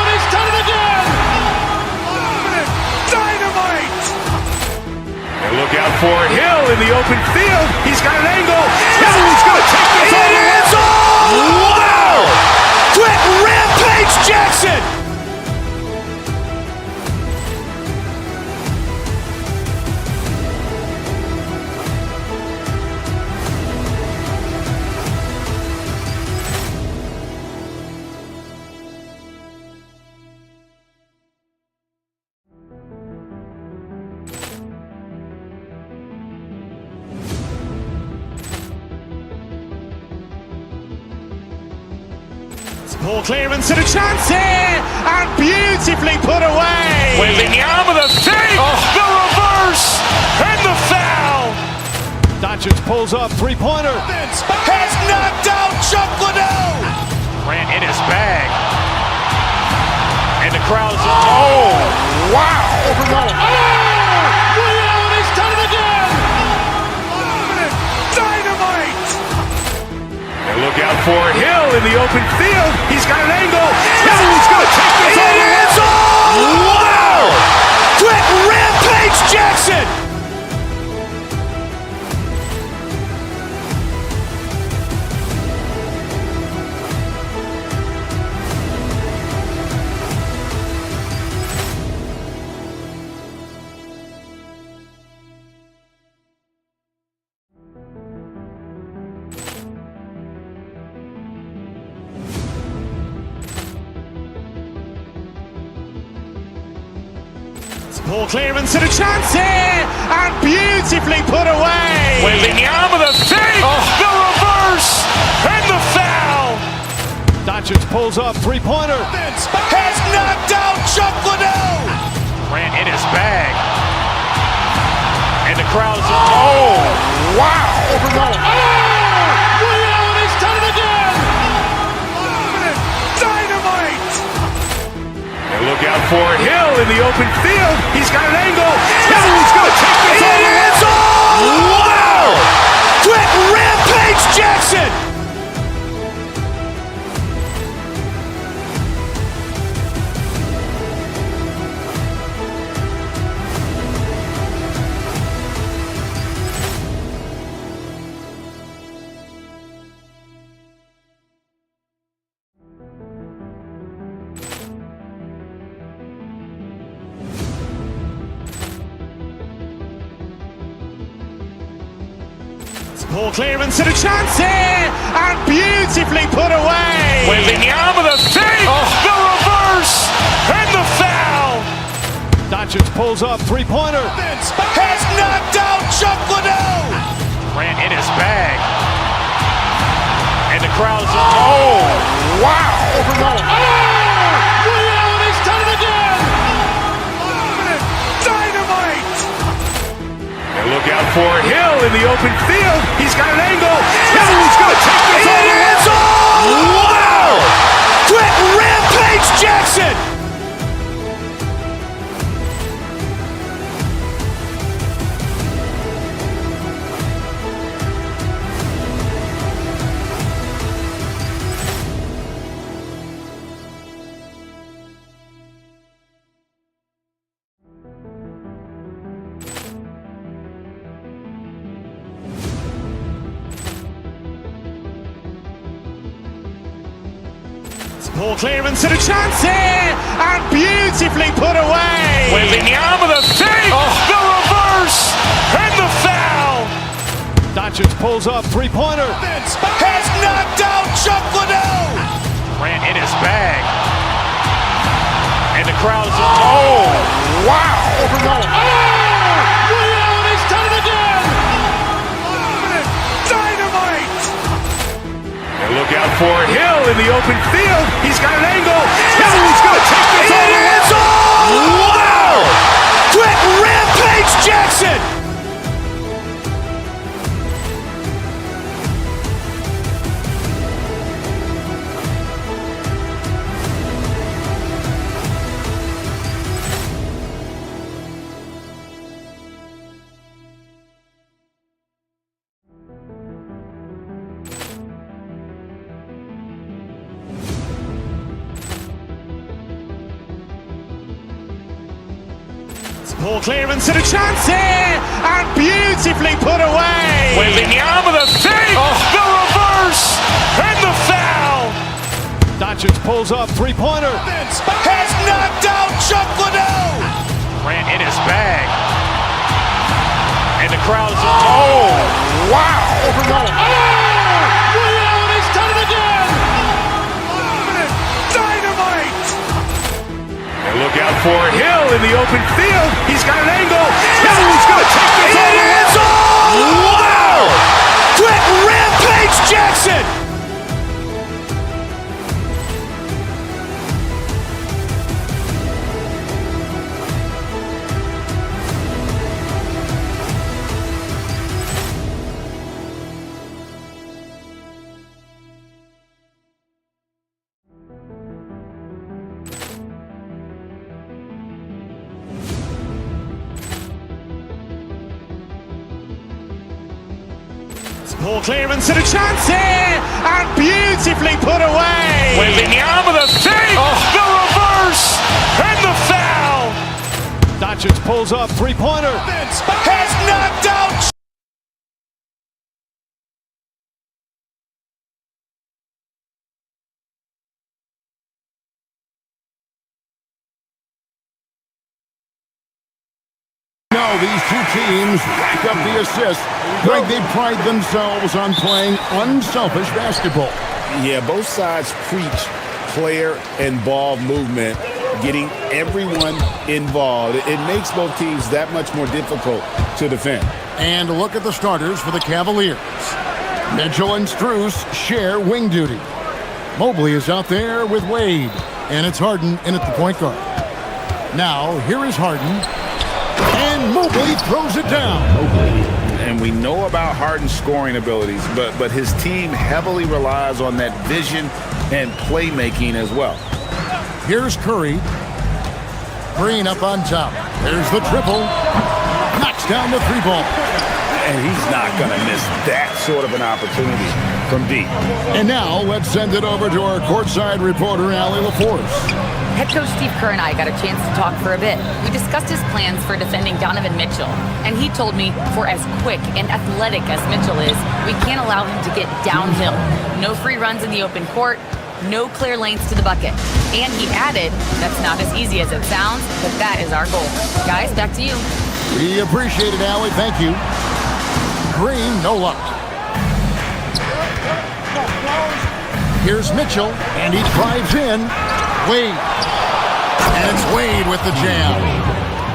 He's done it again. Dynamite. And look out for Hill in the open field. He's got an angle. Hill's going to take this all the way. Wow! Quick Rampage Jackson. Ball clearance and a chance here, and beautifully put away. Wembanyama with a fake, the reverse, and the foul. Doncic pulls up, three-pointer. Has knocked out Chuck Liddell. Grant in his bag. And the crowd is, oh, wow. Ray Allen has done it again. Dynamite. And look out for Hill in the open field. He's got an angle. Hill's going to take this all the way. Wow. Quick rampage Jackson. Ball clearance and a chance here, and beautifully put away. Wembanyama with a fake, the reverse, and the foul. Doncic pulls up, three-pointer. Has knocked out Chuck Liddell. Grant in his bag. And the crowd is, oh, wow. Ray Allen has done it again. Dynamite. And look out for Hill in the open field. He's got an angle. Hill's going to take this all the way. Wow. Quick rampage Jackson. Ball clearance and a chance here, and beautifully put away. Wembanyama with a fake, the reverse, and the foul. Doncic pulls up, three-pointer. Has knocked out Chuck Liddell. Grant in his bag. And the crowd is, oh, wow. Ray Allen has done it again. Dynamite. And look out for Hill in the open field. He's got an angle. Hill's going to take this all the way. Wow. Quick rampage Jackson. Ball clearance and a chance here, and beautifully put away. Wembanyama with a fake, the reverse, and the foul. Doncic pulls up, three-pointer. Has knocked out Chuck Liddell. Grant in his bag. And the crowd is, oh, wow. Ray Allen has done it again. Dynamite. And look out for Hill in the open field. He's got an angle. Hill's going to take this all the way. Wow. Quick rampage Jackson. Ball clearance and a chance here, and beautifully put away. Wembanyama with a fake, the reverse, and the foul. Doncic pulls up, three-pointer. Has knocked out Chuck Liddell. Grant in his bag. And the crowd is, oh, wow. Ray Allen has done it again. Dynamite. And look out for Hill in the open field. He's got an angle. Hill's going to take this all the way. Wow. Quick rampage Jackson. Poor clearance and a chance here, and beautifully put away. Waving the arm of the save, the reverse, and the foul. Doncic pulls up, three-pointer. Has knocked out. Now these two teams rack up the assists. Greg, they pride themselves on playing unselfish basketball. Yeah, both sides preach player and ball movement, getting everyone involved. It makes both teams that much more difficult to defend. And look at the starters for the Cavaliers. Mitchell and Strus share wing duty. Mobley is out there with Wade, and it's Harden in at the point guard. Now, here is Harden. And Mobley throws it down. And we know about Harden's scoring abilities, but his team heavily relies on that vision and playmaking as well. Here's Curry. Green up on top. There's the triple. Knocks down the three ball. And he's not going to miss that sort of an opportunity from deep. And now let's send it over to our courtside reporter, Allie LaForce. Head coach Steve Kerr and I got a chance to talk for a bit. We discussed his plans for defending Donovan Mitchell, and he told me for as quick and athletic as Mitchell is, we can't allow him to get downhill. No free runs in the open court, no clear lanes to the bucket. And he added, that's not as easy as it sounds, but that is our goal. Guys, back to you. We appreciate it, Allie. Thank you. Green, no luck. Here's Mitchell, and he drives in. Wade. And it's Wade with the jam.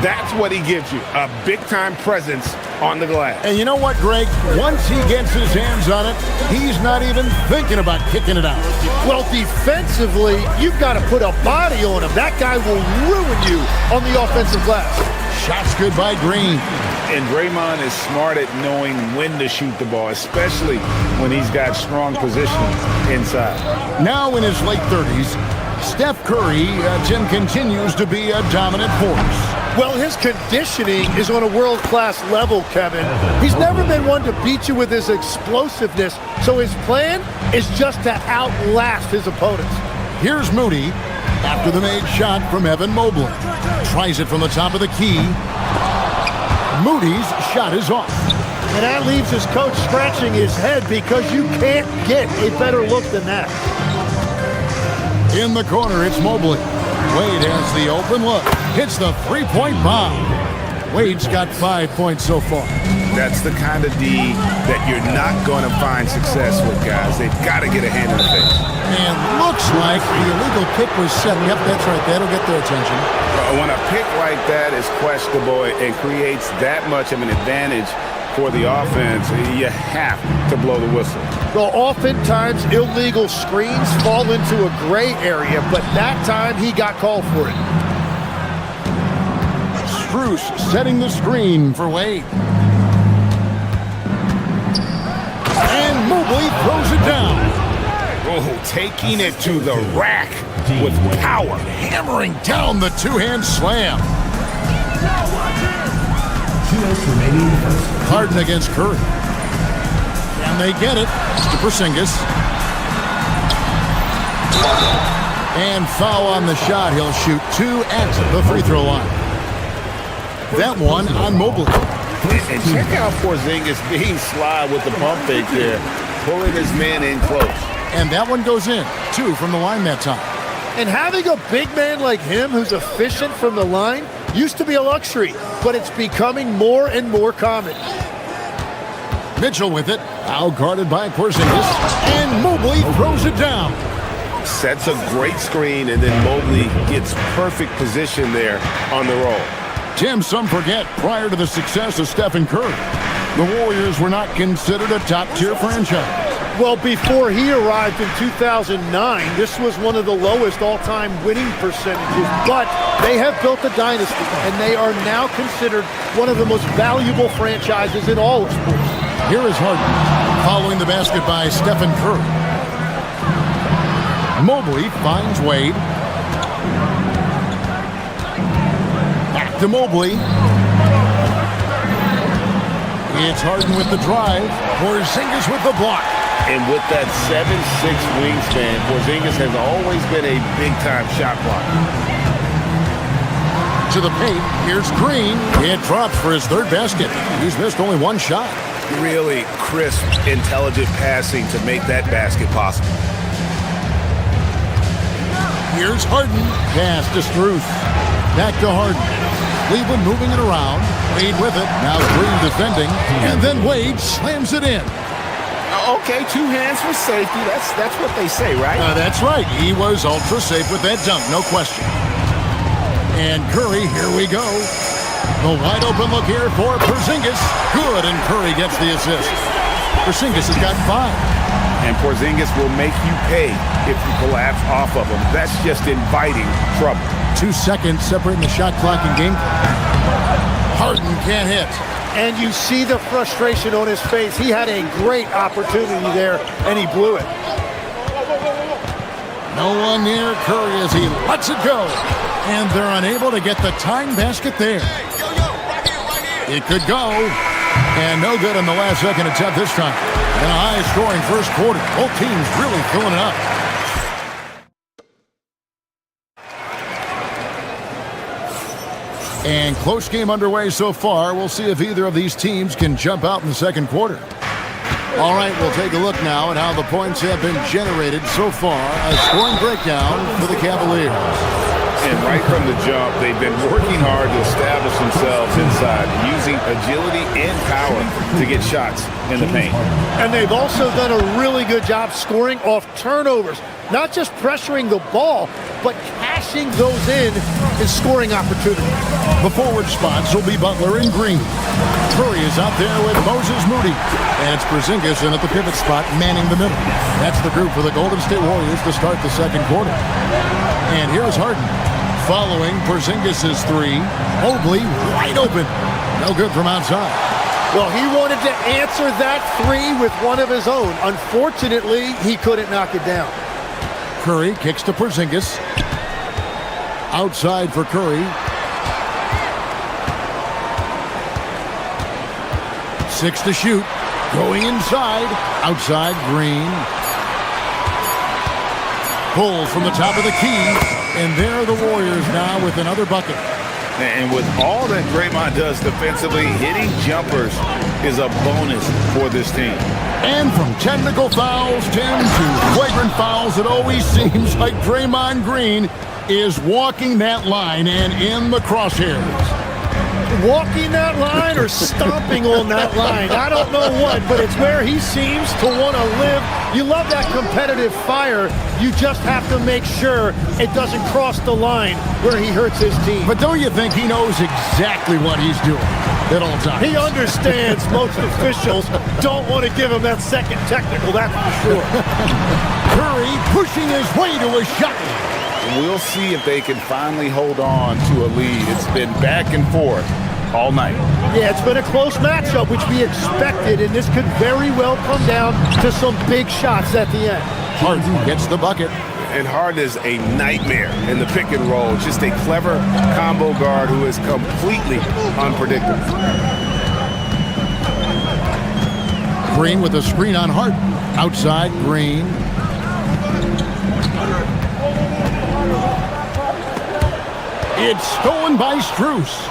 That's what he gives you, a big-time presence on the glass. And you know what, Greg? Once he gets his hands on it, he's not even thinking about kicking it out. Well, defensively, you've got to put a body on him. That guy will ruin you on the offensive glass. Shots good by Green. And Draymond is smart at knowing when to shoot the ball, especially when he's got strong positioning inside. Now in his late 30s, Steph Curry, Tim, continues to be a dominant force. Well, his conditioning is on a world-class level, Kevin. He's never been one to beat you with his explosiveness, so his plan is just to outlast his opponents. Here's Moody after the made shot from Evan Mobley. Tries it from the top of the key. Moody's shot is off. And that leaves his coach scratching his head because you can't get a better look than that. In the corner, it's Mobley. Wade has the open look. Hits the three-point bomb. Wade's got 5 points so far. That's the kind of D that you're not going to find success with, guys. They've got to get a hand in the face. And looks like the illegal pick was set. Yep, that's right. That'll get their attention. When a pick like that is questionable and creates that much of an advantage for the offense, you have to blow the whistle. Well, oftentimes illegal screens fall into a gray area, but that time he got called for it. Strus setting the screen for Wade. And Mobley throws it down. Oh, taking it to the rack with power. Hammering down the two-hand slam. Harden against Curry. And they get it to Porzingis. And foul on the shot. He'll shoot 2 at the free throw line. That one on Mobley. And check out Porzingis being sly with the pump fake there, pulling his man in close. And that one goes in. 2 from the line that time. And having a big man like him who's efficient from the line used to be a luxury, but it's becoming more and more common. Mitchell with it, out guarded by Porzingis, and Mobley throws it down. Sets a great screen, and then Mobley gets perfect position there on the roll. Tim, some forget, prior to the success of Stephen Curry, the Warriors were not considered a top-tier franchise. Well, before he arrived in 2009, this was one of the lowest all-time winning percentages, but they have built a dynasty, and they are now considered one of the most valuable franchises in all of sports. Here is Harden, following the basket by Stephen Curry. Mobley finds Wade. Back to Mobley. It's Harden with the drive. Porzingis with the block. And with that 7'6" wingspan, Porzingis has always been a big-time shot blocker. To the paint, here's Green. It drops for his third basket. He's missed only one shot. Really crisp, intelligent passing to make that basket possible. Here's Harden. Pass to Struth. Back to Harden. Cleveland moving it around. Wade with it. Now Green defending. And then Wade slams it in. Okay, 2 hands for safety. That's what they say, right? That's right. He was ultra safe with that dunk, no question. And Curry, here we go. The wide open look here for Porzingis. Good, and Curry gets the assist. Porzingis has got 5. And Porzingis will make you pay if you collapse off of him. That's just inviting trouble. 2 seconds separating the shot clock and game. Harden can't hit. And you see the frustration on his face. He had a great opportunity there, and he blew it. No one near Curry as he lets it go. And they're unable to get the tying basket there. It could go. And no good in the last second attempt this time. In a high-scoring first quarter. Both teams really filling it up. And close game underway so far. We'll see if either of these teams can jump out in the second quarter. All right, we'll take a look now at how the points have been generated so far. A scoring breakdown for the Cavaliers. And right from the jump, they've been working hard to establish themselves inside, using agility and power to get shots in the paint. And they've also done a really good job scoring off turnovers. Not just pressuring the ball, but cashing those in and scoring opportunities. The forward spots will be Butler and Green. Curry is out there with Moses Moody. And it's Porzingis in at the pivot spot, manning the middle. That's the group for the Golden State Warriors to start the second quarter. And here's Harden. Following Porzingis' 3. Mobley wide open. No good from outside. Well, he wanted to answer that 3 with one of his own. Unfortunately, he couldn't knock it down. Curry kicks to Porzingis. Outside for Curry. 6 to shoot. Going inside. Outside, Green. Pull from the top of the key. And there are the Warriors now with another bucket. And with all that Draymond does defensively, hitting jumpers is a bonus for this team. And from technical fouls, Tim, to flagrant fouls, it always seems like Draymond Green is walking that line and in the crosshairs. Walking that line or stomping on that line. I don't know what, but it's where he seems to want to live. You love that competitive fire. You just have to make sure it doesn't cross the line where he hurts his team. But don't you think he knows exactly what he's doing at all times? He understands most officials don't want to give him that second technical, that's for sure. Curry pushing his way to a shot. We'll see if they can finally hold on to a lead. It's been back and forth all night. Yeah, it's been a close matchup, which we expected, and this could very well come down to some big shots at the end. Harden gets the bucket. And Harden is a nightmare in the pick and roll. Just a clever combo guard who is completely unpredictable. Green with a screen on Harden. Outside, Green. It's stolen by Strus.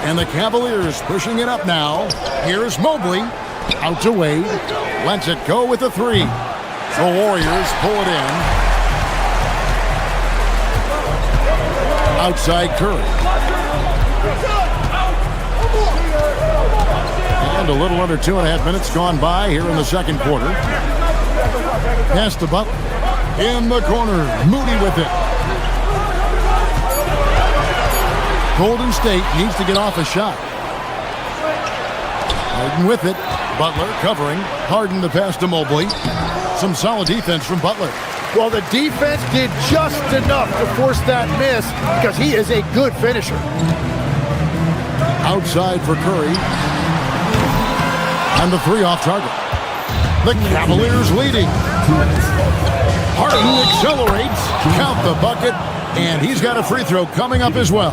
And the Cavaliers pushing it up now. Here's Mobley. Out to Wade. Lets it go with the 3. The Warriors pull it in. Outside Curry. And a little under 2.5 minutes gone by here in the second quarter. Pass to Butler. In the corner. Moody with it. Golden State needs to get off a shot. Harden with it. Butler covering. Harden the pass to Mobley. Some solid defense from Butler. Well, the defense did just enough to force that miss because he is a good finisher. Outside for Curry. And the 3 off target. The Cavaliers leading. Harden accelerates. Count the bucket. And he's got a free throw coming up as well.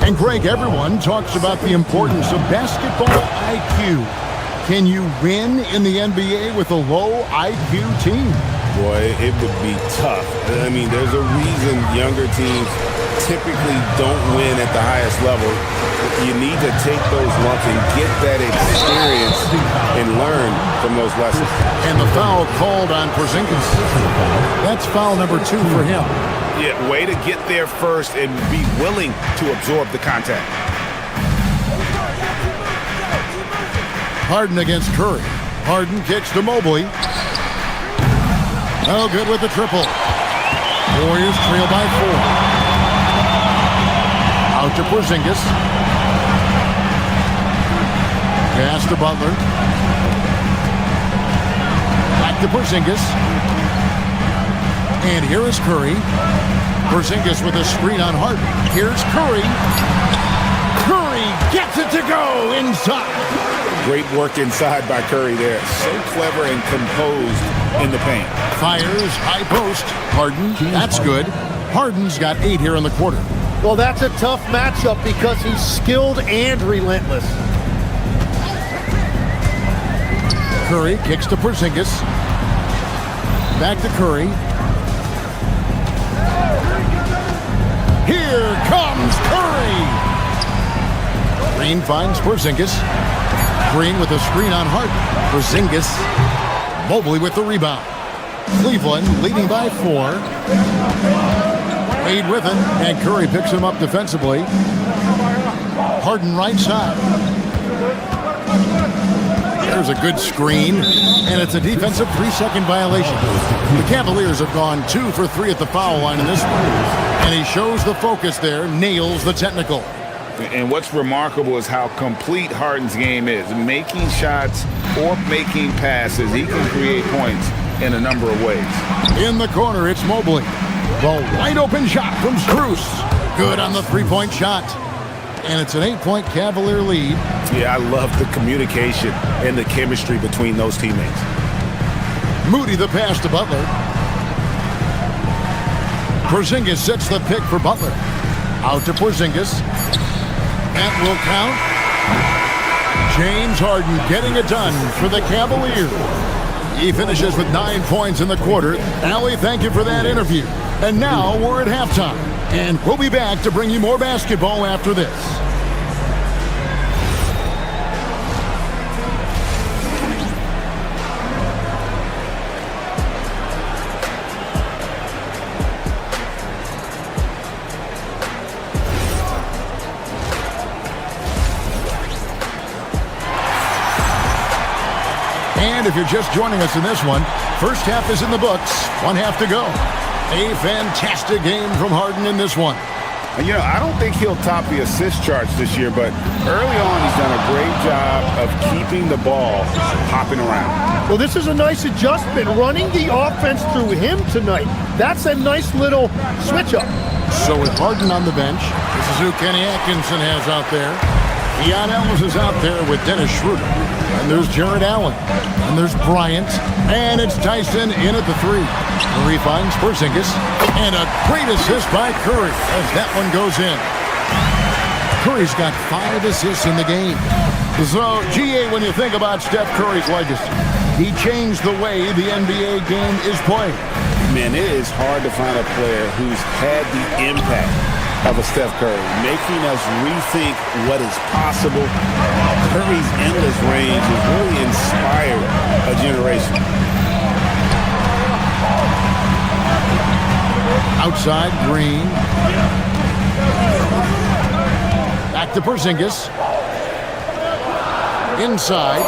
And Greg, everyone talks about the importance of basketball IQ. Can you win in the NBA with a low IQ team? Boy, it would be tough. I mean, there's a reason younger teams typically don't win at the highest level. You need to take those lumps and get that experience and learn from those lessons. And the foul called on Porzingis. That's foul number 2 for him. Yeah, way to get there first and be willing to absorb the contact. Harden against Curry. Harden kicks to Mobley. No good with the triple. Warriors trail by 4. Out to Porzingis. Pass to Butler. Back to Porzingis. And here is Curry. Porzingis with a screen on Harden. Here's Curry. Curry gets it to go inside. Great work inside by Curry there. So clever and composed in the paint. Fires, high post. Harden, that's good. Harden's got 8 here in the quarter. Well, that's a tough matchup because he's skilled and relentless. Curry kicks to Porzingis. Back to Curry. Here comes Curry! Green finds Porzingis. Green with a screen on Harden. Porzingis. Mobley with the rebound. Cleveland leading by 4. Wade with it, and Curry picks him up defensively. Harden right side. There's a good screen, and it's a defensive 3-second violation. The Cavaliers have gone 2 for 3 at the foul line in this one, and he shows the focus there, nails the technical. And what's remarkable is how complete Harden's game is. Making shots or making passes, he can create points in a number of ways. In the corner, it's Mobley. The wide open shot from Strus. Good on the 3-point shot. And it's an 8-point Cavalier lead. Yeah, I love the communication and the chemistry between those teammates. Moody the pass to Butler. Porzingis sets the pick for Butler. Out to Porzingis. That will count. James Harden getting it done for the Cavaliers. He finishes with 9 points in the quarter. Allie, thank you for that interview. And now we're at halftime. And we'll be back to bring you more basketball after this. And if you're just joining us in this one, first half is in the books. 1 half to go. A fantastic game from Harden in this one. You know, I don't think he'll top the assist charts this year, but early on he's done a great job of keeping the ball hopping around. Well, this is a nice adjustment, running the offense through him tonight. That's a nice little switch up. So with Harden on the bench, this is who Kenny Atkinson has out there. Keon Ellis is out there with Dennis Schroeder. And there's Jared Allen. And there's Bryant. And it's Tyson in at the 3. Curry finds Porzingis. And a great assist by Curry as that one goes in. Curry's got 5 assists in the game. So, GA, when you think about Steph Curry's legacy, he changed the way the NBA game is played. Man, it is hard to find a player who's had the impact of a Steph Curry, making us rethink what is possible. Curry's endless range has really inspired a generation. Outside, Green. Back to Porzingis. Inside,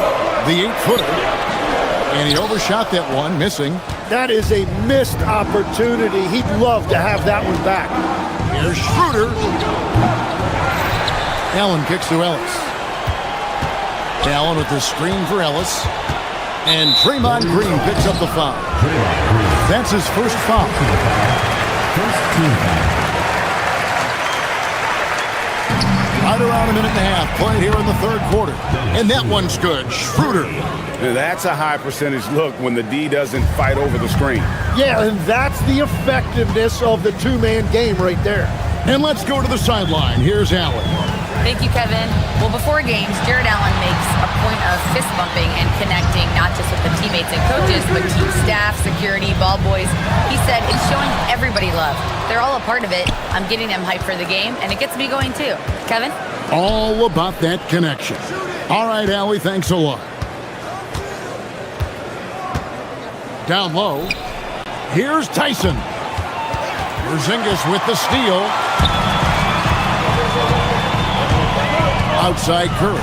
the 8-footer. And he overshot that one, missing. That is a missed opportunity. He'd love to have that one back. Here's Schroeder. Allen kicks to Ellis. Allen with the screen for Ellis. And Draymond Green picks up the foul. That's his first foul. Right around a minute and a half played here in the third quarter. And that one's good. Schroeder. That's a high percentage look when the D doesn't fight over the screen. Yeah, and that's the effectiveness of the two-man game right there. And let's go to the sideline. Here's Allen. Thank you, Kevin. Well, before games, Jared Allen makes a point of fist bumping and connecting not just with the teammates and coaches, but team staff, security, ball boys. He said it's showing everybody love. They're all a part of it. I'm getting them hyped for the game, and it gets me going too. Kevin? All about that connection. All right, Allie, thanks a lot. Down low. Here's Tyson. Porzingis with the steal. Outside Curry.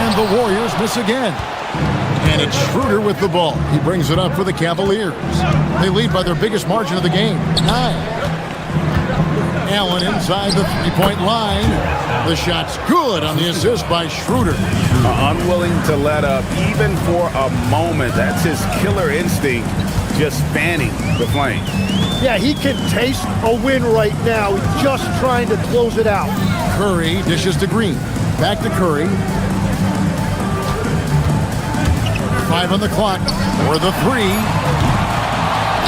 And the Warriors miss again. And it's Schroeder with the ball. He brings it up for the Cavaliers. They lead by their biggest margin of the game, 9. Allen inside the three-point line. The shot's good on the assist by Schroeder. Unwilling to let up even for a moment. That's his killer instinct, just fanning the flame. Yeah, he can taste a win right now. He's just trying to close it out. Curry dishes to Green. Back to Curry. 5 on the clock for the 3.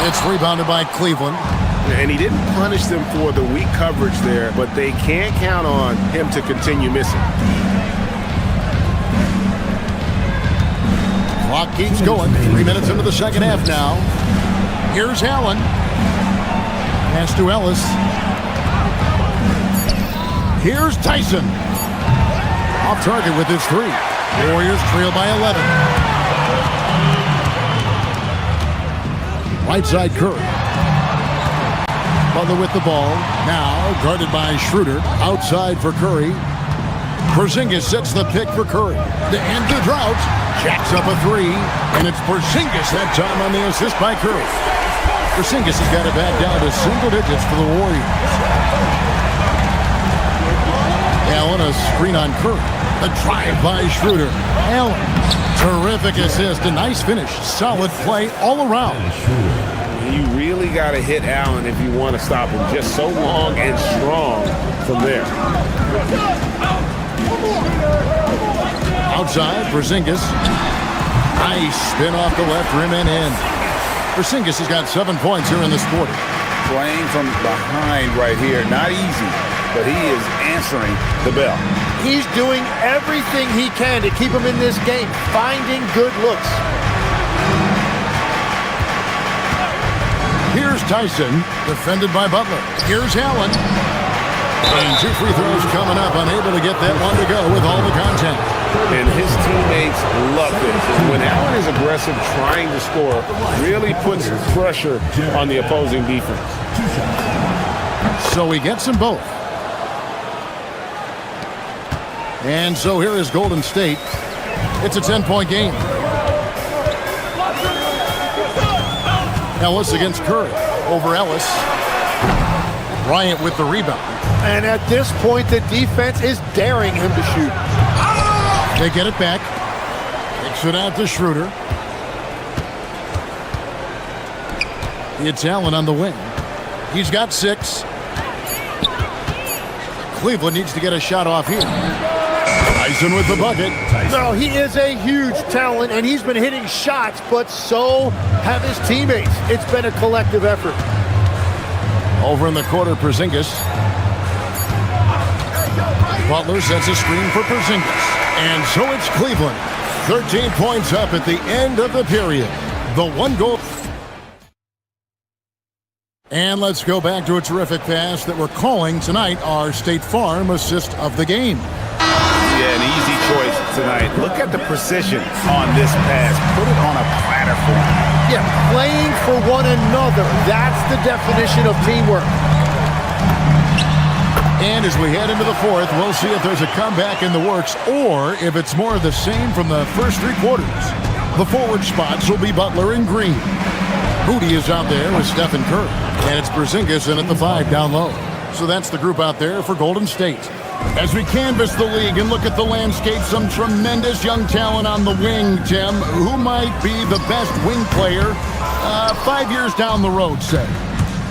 It's rebounded by Cleveland. And he didn't punish them for the weak coverage there, but they can't count on him to continue missing. Clock keeps going. 3 minutes into the second half now. Here's Allen. Pass to Ellis. Here's Tyson. Off target with his 3. Warriors trail by 11. Right side Curry. Butler with the ball. Now guarded by Schroeder. Outside for Curry. Porzingis sets the pick for Curry. To end the drought. Jacks up a 3. And it's Porzingis that time on the assist by Curry. Porzingis has got it back down to single digits for the Warriors. Allen, a screen on Curry. A drive by Schroeder. Allen, terrific assist. A nice finish. Solid play all around. You really got to hit Allen if you want to stop him. Just so long and strong from there. Outside, Porzingis. Nice spin off the left rim and in. Porzingis has got 7 points here in this quarter. Playing from behind right here. Not easy, but he is answering the bell. He's doing everything he can to keep him in this game, finding good looks. Here's Tyson, defended by Butler. Here's Allen. And 2 free throws coming up, unable to get that one to go with all the contact. And his teammates love this. When Allen is aggressive trying to score, really puts pressure on the opposing defense. So he gets them both. And so here is Golden State. It's a 10-point game. Ellis against Curry. Over Ellis. Bryant with the rebound. And at this point, the defense is daring him to shoot. They get it back. Kicks it out to Schroeder. It's Allen on the wing. He's got 6. Cleveland needs to get a shot off here. Tyson with the bucket. No, he is a huge talent, and he's been hitting shots, but so have his teammates. It's been a collective effort. Over in the corner, Porzingis. Butler sets a screen for Porzingis. And so it's Cleveland. 13 points up at the end of the period. The 1 goal. And let's go back to a terrific pass that we're calling tonight our State Farm assist of the game. Yeah, an easy choice tonight. Look at the precision on this pass. Put it on a platter for him. Yeah, playing for one another. That's the definition of teamwork. And as we head into the 4th, we'll see if there's a comeback in the works or if it's more of the same from the first 3 quarters. The forward spots will be Butler and Green. Hootie is out there with Stephen Curry. And it's Porzingis in at the 5 down low. So that's the group out there for Golden State. As we canvass the league and look at the landscape, some tremendous young talent on the wing, Tim. Who might be the best wing player 5 years down the road, say?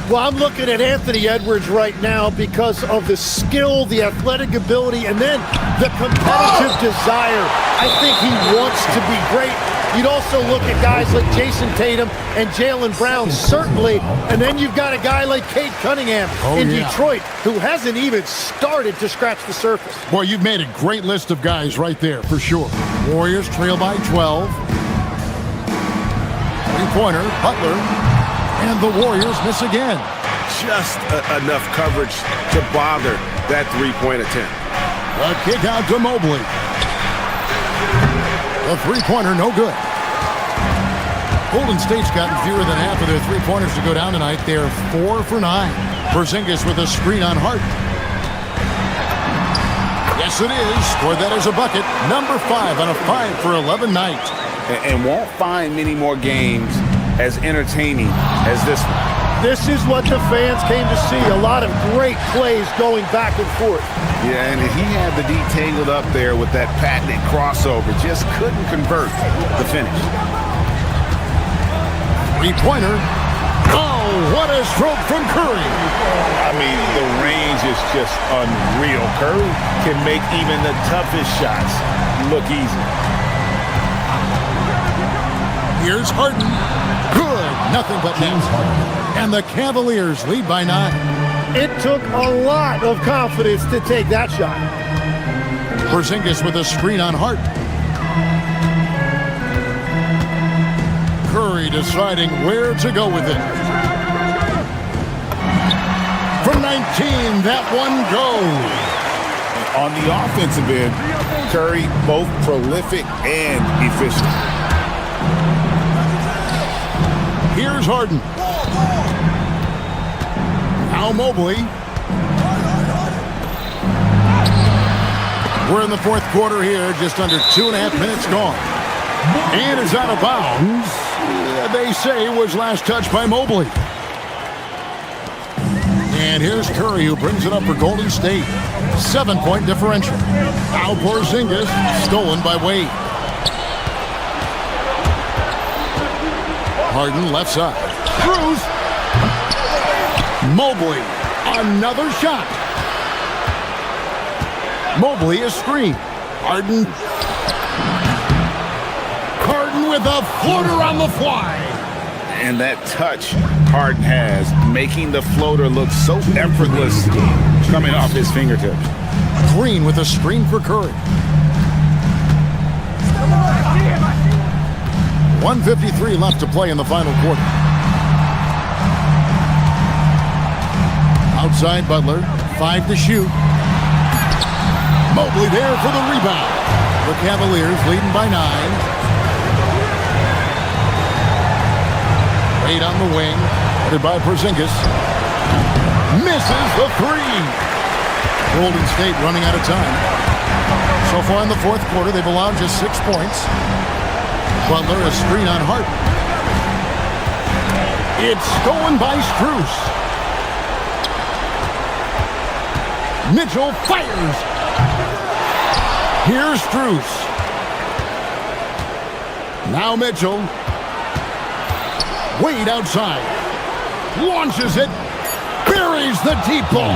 Well, I'm looking at Anthony Edwards right now because of the skill, the athletic ability, and then the competitive desire. I think he wants to be great. You'd also look at guys like Jason Tatum and Jaylen Brown, certainly. And then you've got a guy like Cade Cunningham in Detroit, who hasn't even started to scratch the surface. Boy, you've made a great list of guys right there, for sure. Warriors trail by 12. Three-pointer, Butler. And the Warriors miss again. Just enough coverage to bother that three-point attempt. The kick out to Mobley. The three-pointer, no good. Golden State's gotten fewer than half of their three-pointers to go down tonight. They're 4 for 9. Porzingis with a screen on Hart. Yes, it is. Scored that as a bucket. Number 5 on a 5 for 11 night. And won't find many more games as entertaining as this one. This is what the fans came to see. A lot of great plays going back and forth. Yeah, and he had the D tangled up there with that patented crossover. Just couldn't convert the finish. Three-pointer. Oh, what a stroke from Curry. I mean, the range is just unreal. Curry can make even the toughest shots look easy. Here's Harden. Good. Nothing but net. And the Cavaliers lead by 9. It took a lot of confidence to take that shot. Porzingis with a screen on Hart. Curry deciding where to go with it. From 19, that one goes. On the offensive end, Curry both prolific and efficient. Here's Harden. Now Mobley. We're in the fourth quarter here, just under 2.5 minutes gone. And is out of bounds. They say was last touched by Mobley. And here's Curry, who brings it up for Golden State. 7-point differential. Now Porzingis, stolen by Wade. Harden left side. Cruz. Mobley. Another shot. Mobley is screen. Harden. Harden with a floater on the fly. And that touch Harden has, making the floater look so effortless coming off his fingertips. Green with a screen for Curry. 1:53 left to play in the final quarter. Outside Butler, 5 to shoot. Mobley there for the rebound. The Cavaliers leading by 9. Wade on the wing, headed by Porzingis. Misses the 3. Golden State running out of time. So far in the fourth quarter, they've allowed just 6 points. Butler, a screen on Hart. It's stolen by Strus. Mitchell fires. Here's Strus. Now Mitchell. Wade outside. Launches it. Buries the deep ball.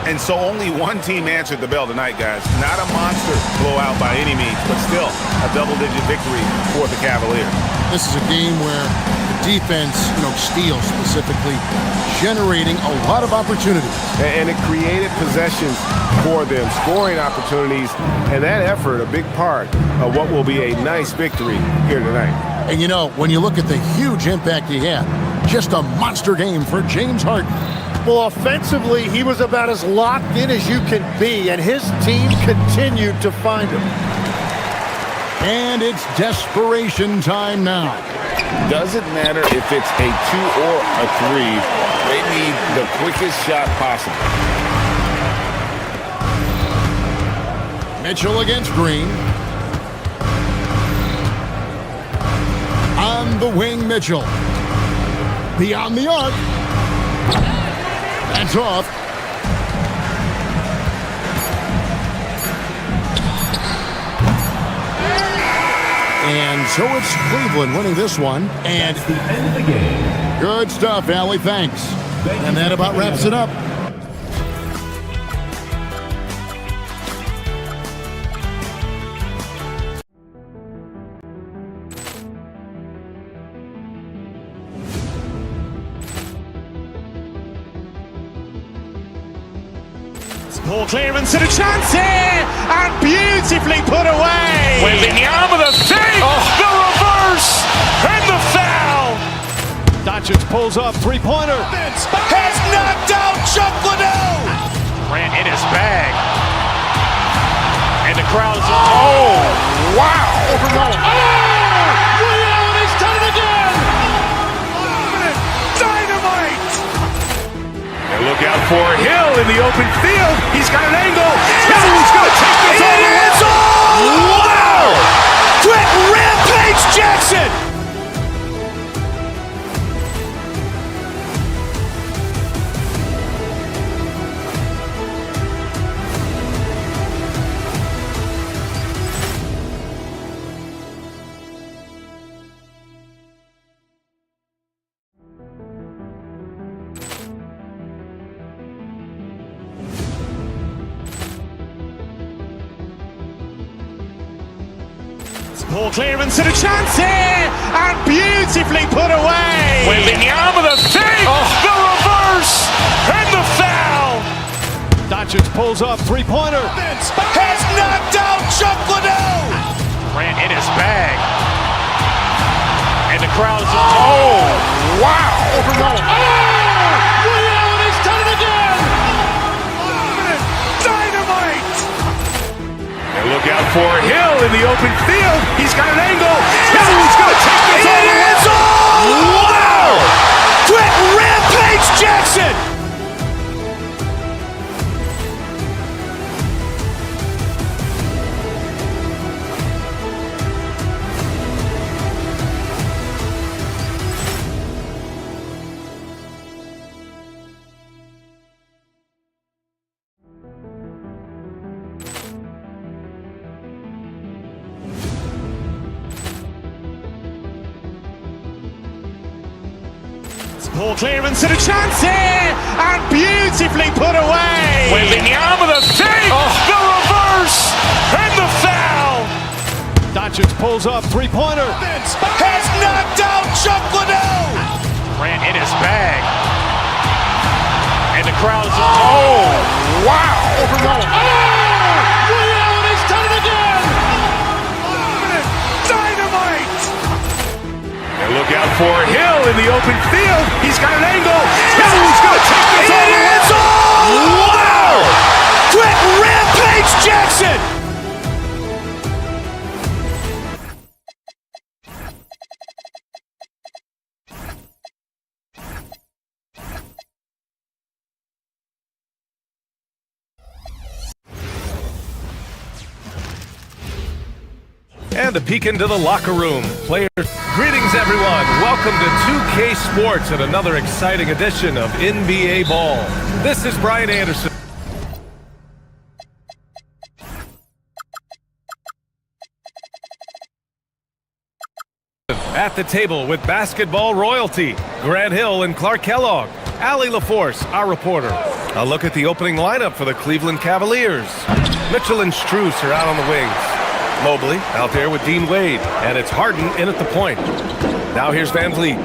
And so only one team answered the bell tonight, guys. Not a monster blowout by any means, but still a double-digit victory for the Cavaliers. This is a game where the defense, steals specifically, generating a lot of opportunities. And it created possessions for them, scoring opportunities, and that effort, a big part of what will be a nice victory here tonight. And when you look at the huge impact he had, just a monster game for James Harden. Well, offensively, he was about as locked in as you can be, and his team continued to find him. And it's desperation time now. Doesn't matter if it's a 2 or a 3. They need the quickest shot possible. Mitchell against Green. On the wing, Mitchell. Beyond the arc. That's off. And so it's Cleveland winning this one. And that's the end of the game. Good stuff, Allie. Thanks. And that about wraps it up. Poor clearance and a chance here, and beautifully put away. Wembanyama the save, the reverse, and the foul. Doncic pulls up, three-pointer. Has knocked out Chuck Liddell. Grant in his bag. And the crowd is, oh, wow. Ray Allen has done it again. Dynamite. And look out for Hill in the open field. He's got an angle. He's going to take this all the way. It's all. Wow. Quick rampage Jackson. Poor clearance and a chance here, and beautifully put away. Wembanyama the save, the reverse, and the foul. Doncic pulls up, three-pointer. Has knocked out Chuck Liddell. Grant in his bag. And the crowd is, oh, wow. Ray Allen has done it again. Dynamite. And look out for Hill in the open field. He's got an angle. He's going to take this all the way. It's all. Wow. Quick rampage Jackson. Poor clearance and a chance here, and beautifully put away. Wembanyama the save, the reverse, and the foul. Doncic pulls up, three-pointer. Has knocked out Chuck Liddell. Grant in his bag. And the crowd is, oh, wow. Ray Allen has done it again. Dynamite. And look out for Hill in the open field. He's got an angle. He's going to take this all the way. It's all. Wow. Quick rampage Jackson. And a peek into the locker room. Players, greetings everyone. Welcome to 2K Sports and another exciting edition of NBA Ball. This is Brian Anderson. At the table with basketball royalty, Grant Hill and Clark Kellogg. Allie LaForce, our reporter. A look at the opening lineup for the Cleveland Cavaliers. Mitchell and Strus are out on the wings. Mobley out there with Dean Wade, and it's Harden in at the point. Now here's Van Vliet.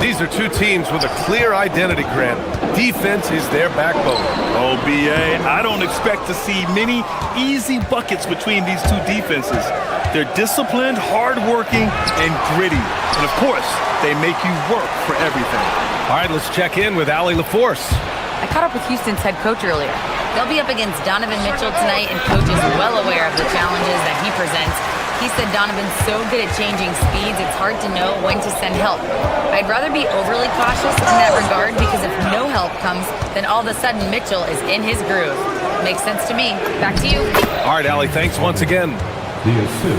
These are two teams with a clear identity, Grant. Defense is their backbone. Oh, B.A., I don't expect to see many easy buckets between these two defenses. They're disciplined, hardworking, and gritty. And of course, they make you work for everything. All right, let's check in with Allie LaForce. I caught up with Houston's head coach earlier. They'll be up against Donovan Mitchell tonight, and coach is well aware of the challenges that he presents. He said Donovan's so good at changing speeds, it's hard to know when to send help. I'd rather be overly cautious in that regard, because if no help comes, then all of a sudden Mitchell is in his groove. Makes sense to me. Back to you. All right, Allie, thanks once again.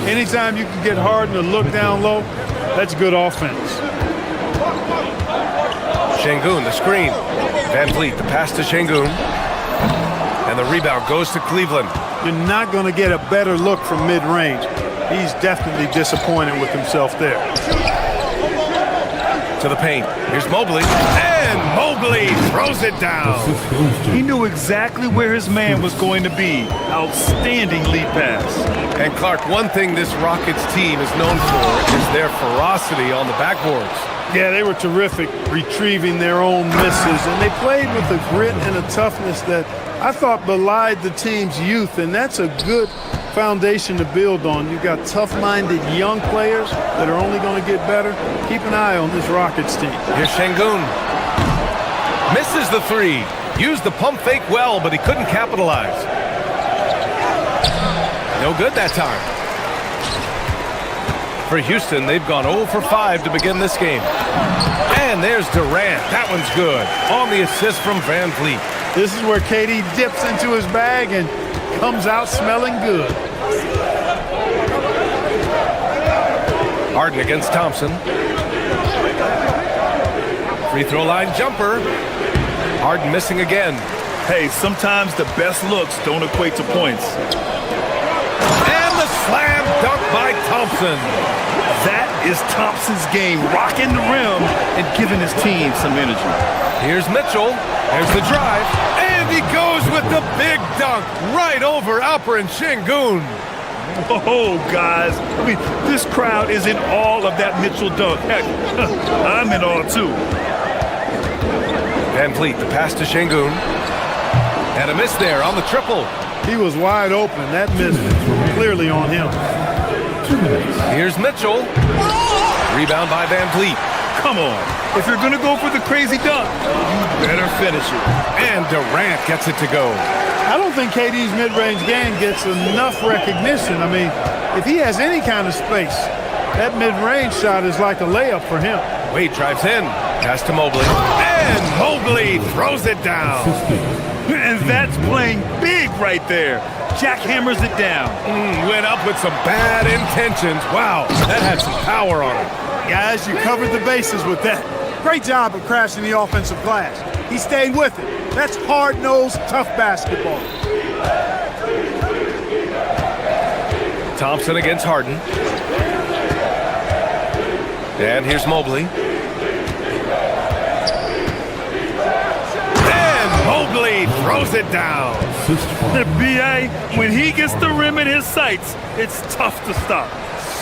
Anytime you can get Harden to look down low, that's good offense. Şengün, the screen. Van Vliet, the pass to Şengün. And the rebound goes to Cleveland. You're not going to get a better look from mid-range. He's definitely disappointed with himself there. To the paint. Here's Mobley. And Mobley throws it down. He knew exactly where his man was going to be. Outstanding lead pass. And Clark, one thing this Rockets team is known for is their ferocity on the backboards. Yeah, they were terrific retrieving their own misses, and they played with a grit and a toughness that I thought belied the team's youth, and that's a good foundation to build on. You've got tough-minded young players that are only going to get better. Keep an eye on this Rockets team. Here's Şengün. Misses the three. Used the pump fake well, but he couldn't capitalize. No good that time. For Houston, they've gone 0 for 5 to begin this game. And there's Durant. That one's good. On the assist from Van Vliet. This is where KD dips into his bag and comes out smelling good. Harden against Thompson. Free throw line jumper. Harden missing again. Hey, sometimes the best looks don't equate to points. And the slam dunk by Thompson. That is Thompson's game, rocking the rim and giving his team some energy. Here's Mitchell. There's the drive. And he goes with the big dunk right over Alperen Şengün. Oh, guys, I mean, this crowd is in awe of that Mitchell dunk. Heck, I'm in awe, too. Van Vliet, the pass to Şengün. And a miss there on the triple. He was wide open. That miss was clearly on him. Here's Mitchell. Rebound by Van Vliet. Come on. If you're going to go for the crazy dunk, you better finish it. And Durant gets it to go. I don't think KD's mid-range game gets enough recognition. I mean, if he has any kind of space, that mid-range shot is like a layup for him. Wade drives in. Pass to Mobley. And Mobley throws it down. And that's playing big right there. Jackhammers it down. Went up with some bad intentions. Wow, that had some power on him. Guys, you covered the bases with that. Great job of crashing the offensive glass. He stayed with it. That's hard-nosed, tough basketball. Thompson against Harden. And here's Mobley. Mobley throws it down. The B.A., when he gets the rim in his sights, it's tough to stop.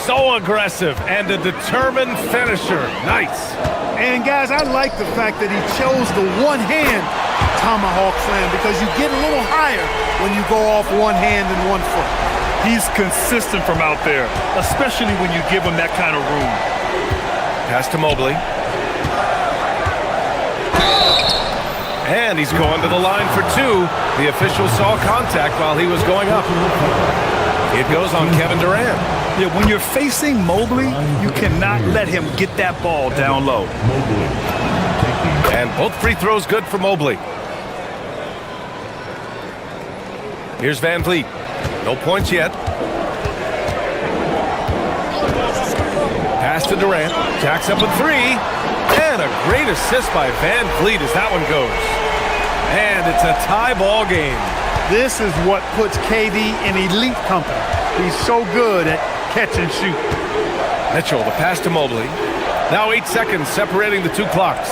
So aggressive and a determined finisher. Nice. And, guys, I like the fact that he chose the one-hand tomahawk slam because you get a little higher when you go off one hand and 1 foot. He's consistent from out there, especially when you give him that kind of room. Pass to Mobley. And he's going to the line for 2. The official saw contact while he was going up. It goes on Kevin Durant. Yeah, when you're facing Mobley, you cannot let him get that ball down low. And both free throws good for Mobley. Here's Van Vliet. No points yet. Pass to Durant. Jacks up with 3. And a great assist by Van Vliet as that one goes. And it's a tie ball game. This is what puts KD in elite company. He's so good at catch and shoot. Mitchell, the pass to Mobley. Now 8 seconds separating the 2 clocks.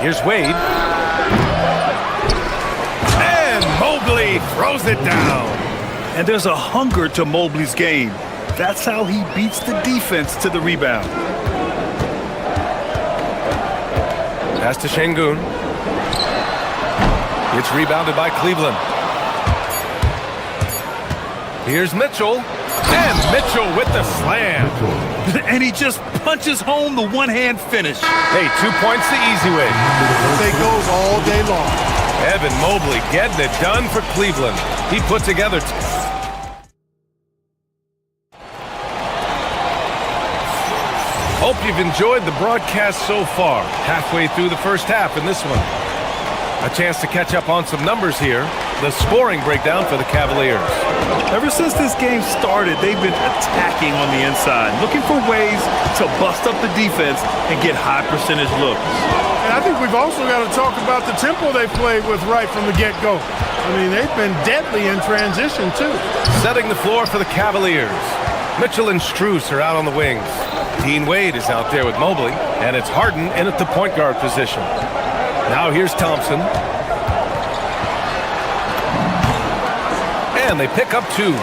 Here's Wade. And Mobley throws it down. And there's a hunger to Mobley's game. That's how he beats the defense to the rebound. Pass to Şengün. It's rebounded by Cleveland. Here's Mitchell. And Mitchell with the slam. And he just punches home the one-hand finish. Hey, 2 points the easy way. They goes all day long. Evan Mobley getting it done for Cleveland. He put together... Hope you've enjoyed the broadcast so far. Halfway through the first half in this one. A chance to catch up on some numbers here. The scoring breakdown for the Cavaliers. Ever since this game started, they've been attacking on the inside, looking for ways to bust up the defense and get high percentage looks. And I think we've also got to talk about the tempo they played with right from the get-go. I mean, they've been deadly in transition, too. Setting the floor for the Cavaliers. Mitchell and Strus are out on the wings. Dean Wade is out there with Mobley, and it's Harden in at the point guard position. Now here's Thompson. And they pick up 2.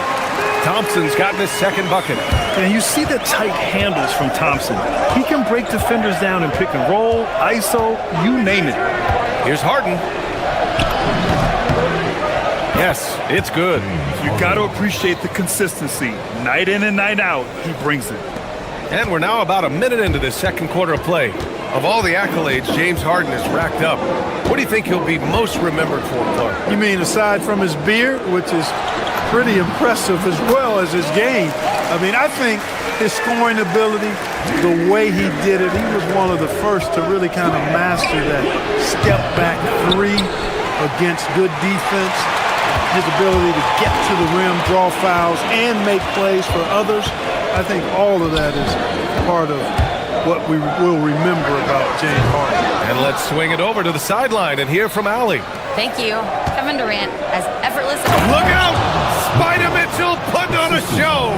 Thompson's gotten his second bucket. And you see the tight handles from Thompson. He can break defenders down in pick and roll, ISO, you name it. Here's Harden. Yes, it's good. You got to appreciate the consistency. Night in and night out, he brings it. And we're now about a minute into this second quarter of play. Of all the accolades James Harden has racked up, what do you think he'll be most remembered for, Clark? You mean aside from his beard, which is pretty impressive, as well as his game? I mean, I think his scoring ability, the way he did it, he was one of the first to really kind of master that step-back three against good defense. His ability to get to the rim, draw fouls, and make plays for others. I think all of that is part of what we will remember about James Harden. And let's swing it over to the sideline and hear from Allie. Thank you. Kevin Durant as effortless. Look out! Spider Mitchell putting on a show.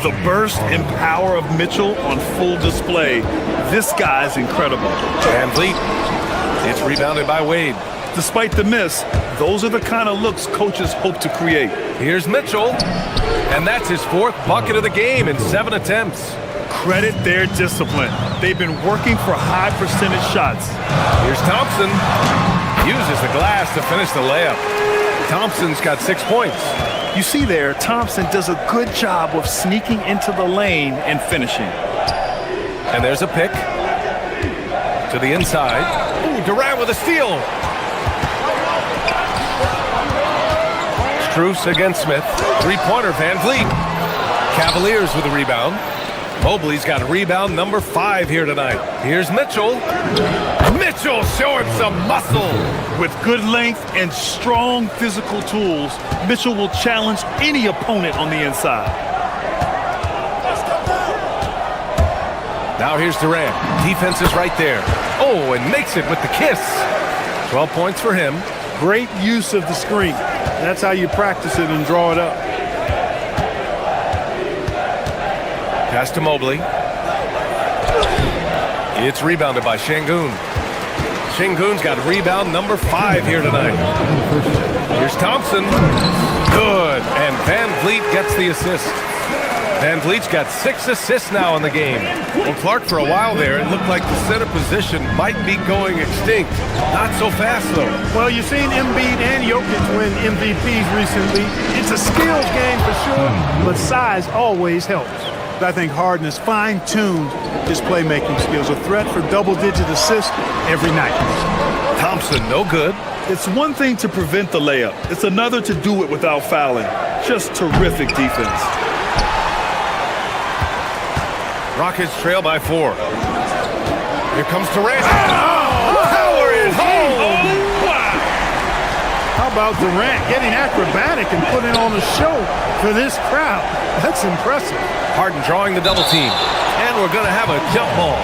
The burst and power of Mitchell on full display. This guy's incredible. Van Vliet. It's rebounded by Wade. Despite the miss, those are the kind of looks coaches hope to create. Here's Mitchell. And that's his fourth bucket of the game in 7 attempts. Credit their discipline. They've been working for high percentage shots. Here's Thompson. Uses the glass to finish the layup. Thompson's got 6 points. You see there, Thompson does a good job of sneaking into the lane and finishing. And there's a pick. To the inside. Ooh, Durant with a steal. Strus against Smith. Three-pointer, Van Vliet. Cavaliers with a rebound. Mobley's got rebound number 5 here tonight. Here's Mitchell. Mitchell showing some muscle. With good length and strong physical tools, Mitchell will challenge any opponent on the inside. Now here's Durant. Defense is right there. Oh, and makes it with the kiss. 12 points for him. Great use of the screen. That's how you practice it and draw it up. Pass to Mobley. It's rebounded by Şengün. Şengün's got rebound number 5 here tonight. Here's Thompson. Good. And Van Vliet gets the assist. Van Vliet's got 6 assists now in the game. Well, Clark, for a while there, it looked like the center position might be going extinct. Not so fast, though. Well, you've seen Embiid and Jokic win MVPs recently. It's a skills game for sure, but size always helps. I think Harden has fine-tuned his playmaking skills. A threat for double-digit assists every night. Thompson, no good. It's one thing to prevent the layup. It's another to do it without fouling. Just terrific defense. Rockets trail by 4. Here comes Durant. Oh, power is home. Oh, wow. How about Durant getting acrobatic and putting on a show for this crowd? That's impressive. Harden drawing the double team. And we're going to have a jump ball.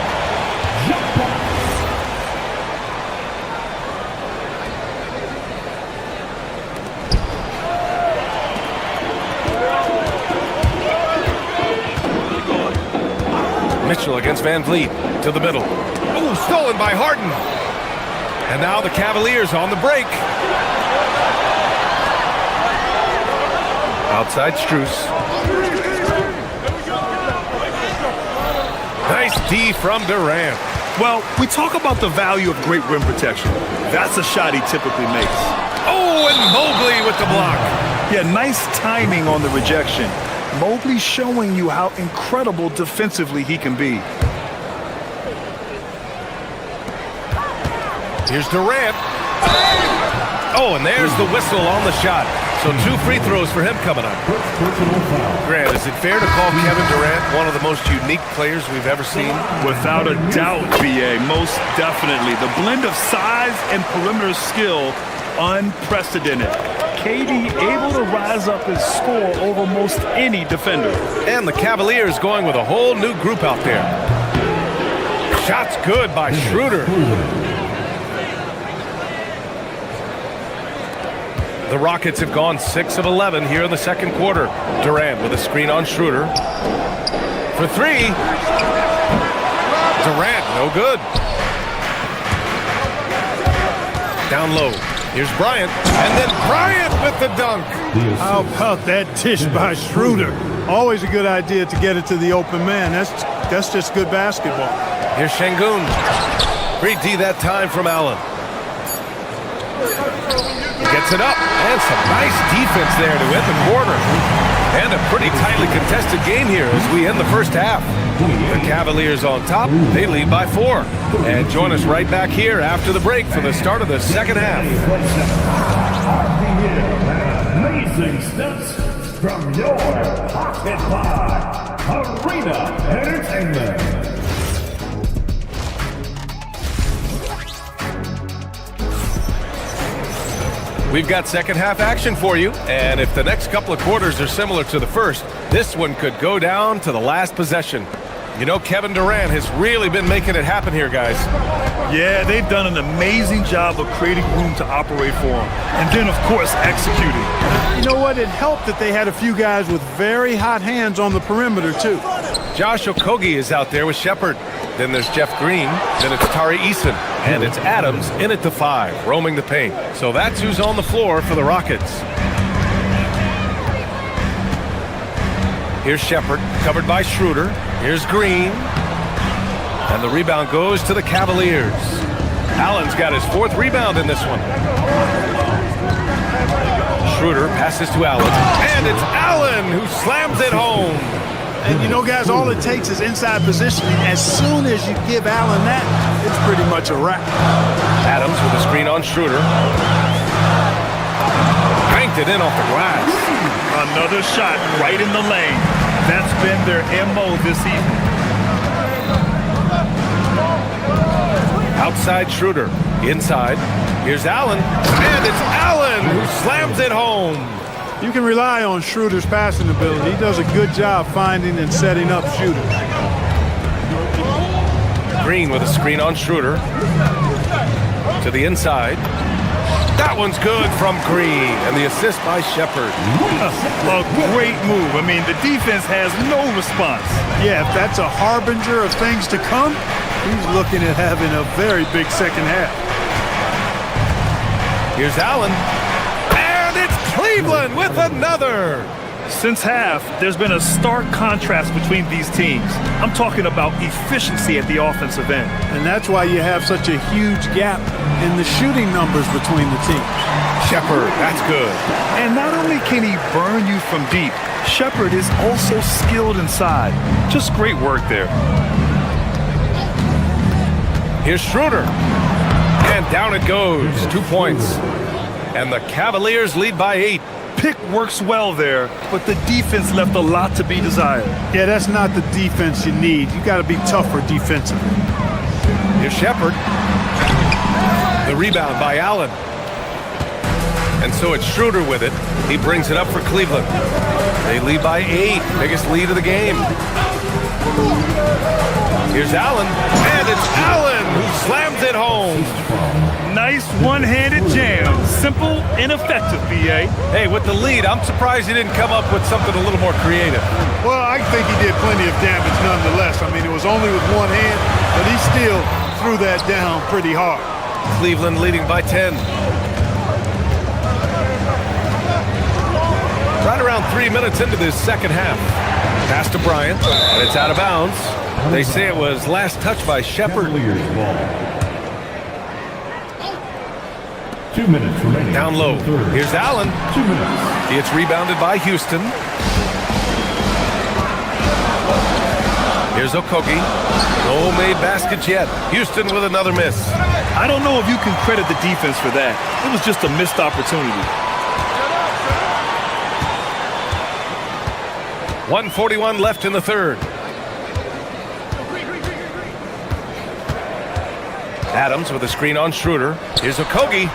Mitchell against Van Vliet to the middle. Ooh, stolen by Harden. And now the Cavaliers on the break. Outside Strus. Nice D from Durant. Well, we talk about the value of great rim protection. That's a shot he typically makes. Oh, and Mobley with the block. Yeah, nice timing on the rejection. Mobley showing you how incredible defensively he can be. Here's Durant. Oh, and there's the whistle on the shot. So 2 free throws for him coming up. Grant, is it fair to call Kevin Durant one of the most unique players we've ever seen? Without a doubt, BA, most definitely. The blend of size and perimeter skill, unprecedented. KD able to rise up and score over most any defender. And the Cavaliers going with a whole new group out there. Shots good by Schroeder. The Rockets have gone 6 of 11 here in the second quarter. Durant with a screen on Schroeder. For 3. Durant, no good. Down low. Here's Bryant, and then Bryant with the dunk. How about that dish by Schroeder? Always a good idea to get it to the open man. That's just good basketball. Here's Şengün. Great D that time from Allen. Gets it up, and some nice defense there to end the quarter. And a pretty tightly contested game here as we end the first half. The Cavaliers on top, they lead by 4. And join us right back here after the break for the start of the second half. Amazing steps from your pocket pod, Arena Entertainment. We've got second half action for you, and if the next couple of quarters are similar to the first, this one could go down to the last possession. You know, Kevin Durant has really been making it happen here, guys. Yeah, they've done an amazing job of creating room to operate for him, and then, of course, executing. You know what? It helped that they had a few guys with very hot hands on the perimeter, too. Josh Okogie is out there with Shepard. Then there's Jeff Green. Then it's Tari Eason. And it's Adams in at the 5, roaming the paint. So that's who's on the floor for the Rockets. Here's Shepard, covered by Schroeder. Here's Green. And the rebound goes to the Cavaliers. Allen's got his 4th rebound in this one. Schroeder passes to Allen. And it's Allen who slams it home. And you know, guys, all it takes is inside positioning. As soon as you give Allen that, it's pretty much a wrap. Adams with a screen on Schroeder. Banked it in off the glass. Another shot right in the lane. That's been their MO this evening. Outside Schroeder. Inside. Here's Allen. And it's Allen who slams it home. You can rely on Schroeder's passing ability. He does a good job finding and setting up shooters. Green with a screen on Schroeder. To the inside. That one's good from Green. And the assist by Shepard. A great move. I mean, the defense has no response. Yeah, if that's a harbinger of things to come, he's looking at having a very big second half. Here's Allen. Cleveland with another. Since half, there's been a stark contrast between these teams. I'm talking about efficiency at the offensive end. And that's why you have such a huge gap in the shooting numbers between the teams. Shepard, that's good. And not only can he burn you from deep, Shepard is also skilled inside. Just great work there. Here's Schroeder. And down it goes. 2 points. And the Cavaliers lead by 8. Pick works well there, but the defense left a lot to be desired. Yeah, that's not the defense you need. You got to be tougher defensively. Here's Shepard. The rebound by Allen. And so it's Schroeder with it. He brings it up for Cleveland. They lead by 8. Biggest lead of the game. Here's Allen. And it's Allen who slams it home. Nice one-handed jam. Simple and effective, B.A. Hey, with the lead, I'm surprised he didn't come up with something a little more creative. Well, I think he did plenty of damage nonetheless. I mean, it was only with one hand, but he still threw that down pretty hard. Cleveland leading by 10. Right around 3 minutes into this second half. Pass to Bryant, and it's out of bounds. They say it was last touched by Shepard. 2 minutes remaining. Down low. Here's Allen. 2 minutes. It's rebounded by Houston. Here's Okogie. No made baskets yet. Houston with another miss. I don't know if you can credit the defense for that. It was just a missed opportunity. 1:41 left in the third. Adams with a screen on Schroeder. Here's Okogie.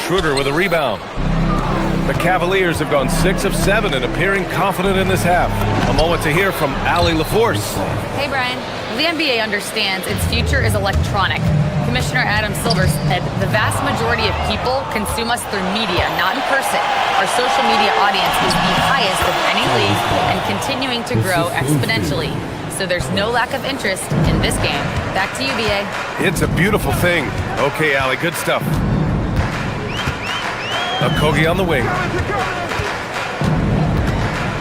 Schroeder with a rebound. The Cavaliers have gone 6 of 7 and appearing confident in this half. A moment to hear from Allie LaForce. Hey, Brian. The NBA understands its future is electronic. Commissioner Adam Silver said the vast majority of people consume us through media, not in person. Our social media audience is the highest of any league and continuing to grow exponentially. So there's no lack of interest in this game. Back to you, BA. It's a beautiful thing. Okay, Allie, good stuff. Okogie on the wing.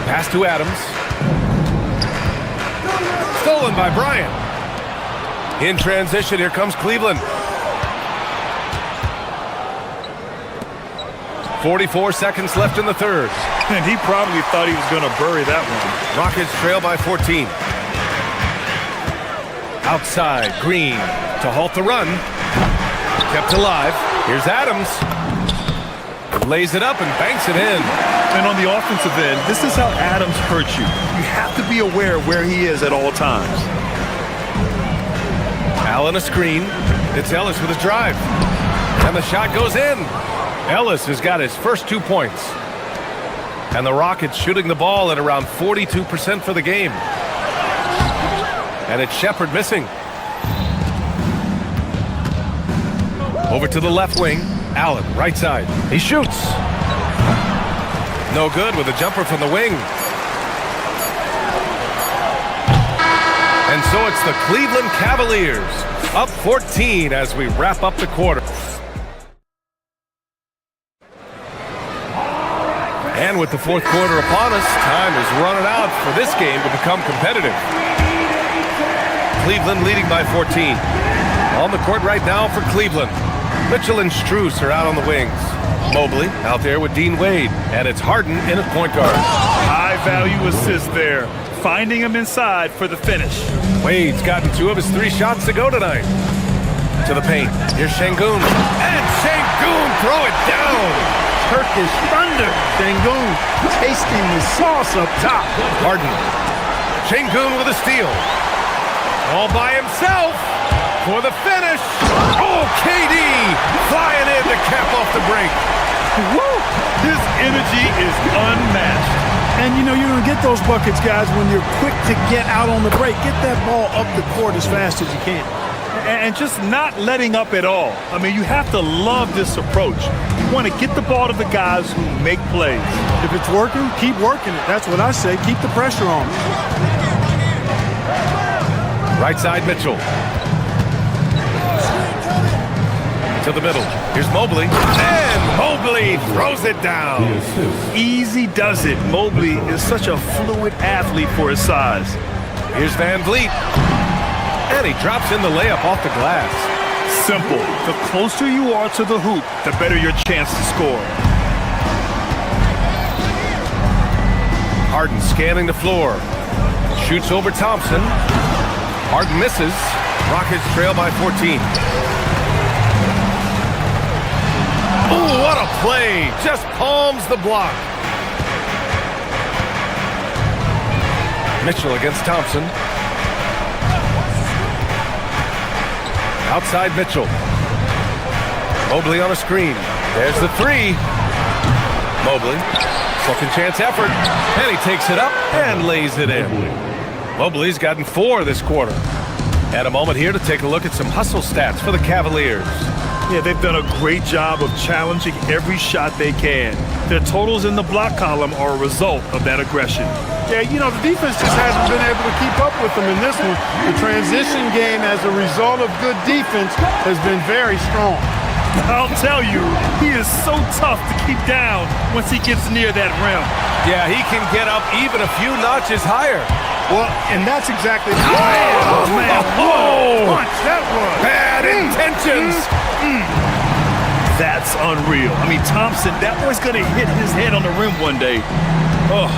Pass to Adams. Stolen by Bryant. In transition, here comes Cleveland. 44 seconds left in the third. And he probably thought he was going to bury that one. Rockets trail by 14. Outside, Green to halt the run. Kept alive. Here's Adams. Lays it up and banks it in. And on the offensive end, this is how Adams hurts you. You have to be aware of where he is at all times. Allen a screen. It's Ellis with his drive. And the shot goes in. Ellis has got his first 2 points. And the Rockets shooting the ball at around 42% for the game. And it's Shepherd missing. Over to the left wing. Allen, right side. He shoots. No good with a jumper from the wing. And so it's the Cleveland Cavaliers up 14 as we wrap up the quarter. And with the fourth quarter upon us, time is running out for this game to become competitive. Cleveland leading by 14. On the court right now for Cleveland. Mitchell and Strus are out on the wings. Mobley out there with Dean Wade. And it's Harden in at point guard. High-value assist there. Finding him inside for the finish. Wade's gotten 2 of his 3 shots to go tonight. To the paint. Here's Şengün. And Şengün throw it down. Turkish thunder. Şengün tasting the sauce up top. Harden. Şengün with a steal. All by himself for the finish. Oh, KD flying in to cap off the break. Woo! His energy is unmatched. And you know you're going to get those buckets, guys, when you're quick to get out on the break. Get that ball up the court as fast as you can. And just not letting up at all. I mean, you have to love this approach. You want to get the ball to the guys who make plays. If it's working, keep working it. That's what I say. Keep the pressure on. Right side, Mitchell. To the middle. Here's Mobley. And Mobley throws it down. Easy does it. Mobley is such a fluid athlete for his size. Here's Van Vliet. And he drops in the layup off the glass. Simple. The closer you are to the hoop, the better your chance to score. Harden scanning the floor. Shoots over Thompson. Harden misses. Rockets trail by 14. Oh, what a play. Just palms the block. Mitchell against Thompson. Outside Mitchell. Mobley on a screen. There's the 3. Mobley. Second chance effort. And he takes it up and lays it in. Mobley's gotten 4 this quarter. And a moment here to take a look at some hustle stats for the Cavaliers. Yeah, they've done a great job of challenging every shot they can. Their totals in the block column are a result of that aggression. Yeah, you know, the defense just hasn't been able to keep up with them in this one. The transition game as a result of good defense has been very strong. I'll tell you, he is so tough to keep down once he gets near that rim. Yeah, he can get up even a few notches higher. Well, and that's exactly... Oh, man. Whoa! Punch, that was. Bad intentions. That's unreal. I mean, Thompson, that boy's going to hit his head on the rim one day. Oh.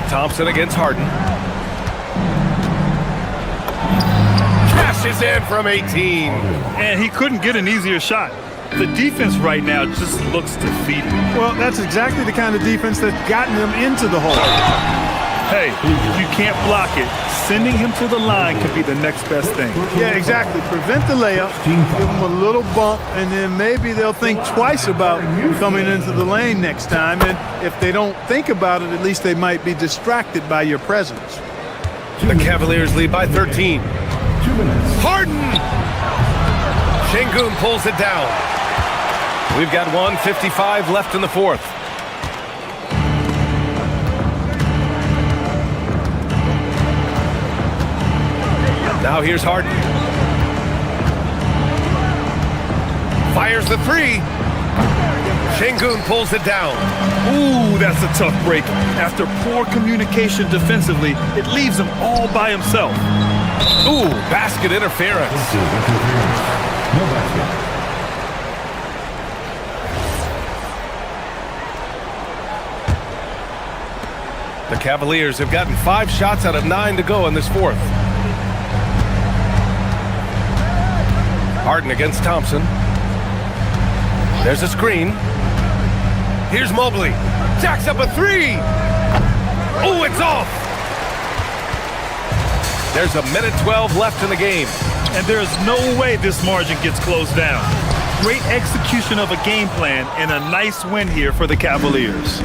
Thompson against Harden. Cashes in from 18. And he couldn't get an easier shot. The defense right now just looks defeated. Well, that's exactly the kind of defense that's gotten them into the hole. Hey, if you can't block it, sending him to the line could be the next best thing. Yeah, exactly. Prevent the layup, give them a little bump, and then maybe they'll think twice about coming into the lane next time. And if they don't think about it, at least they might be distracted by your presence. The Cavaliers lead by 13. Harden! Şengün pulls it down. We've got 1:55 left in the fourth. Now here's Harden. Fires the three. Şengün pulls it down. Ooh, that's a tough break. After poor communication defensively, it leaves him all by himself. Ooh, basket interference. No basket. The Cavaliers have gotten 5 shots out of 9 to go in this fourth. Harden against Thompson. There's a screen. Here's Mobley. Jacks up a three. Oh, it's off. There's a minute 12 left in the game. And there's no way this margin gets closed down. Great execution of a game plan and a nice win here for the Cavaliers.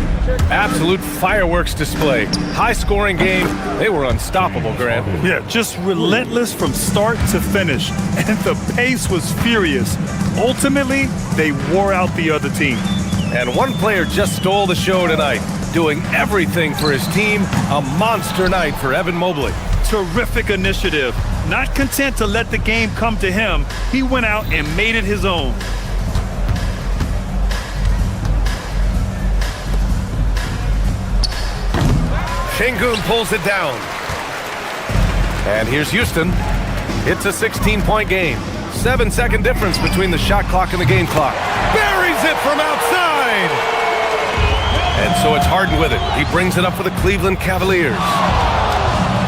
Absolute fireworks display. High-scoring game. They were unstoppable, Grant. Yeah, just relentless from start to finish. And the pace was furious. Ultimately, they wore out the other team. And one player just stole the show tonight, doing everything for his team. A monster night for Evan Mobley. Terrific initiative. Not content to let the game come to him, he went out and made it his own. Şengün pulls it down. And here's Houston. It's a 16-point game. 7-second difference between the shot clock and the game clock. Buries it from outside! And so it's Harden with it. He brings it up for the Cleveland Cavaliers.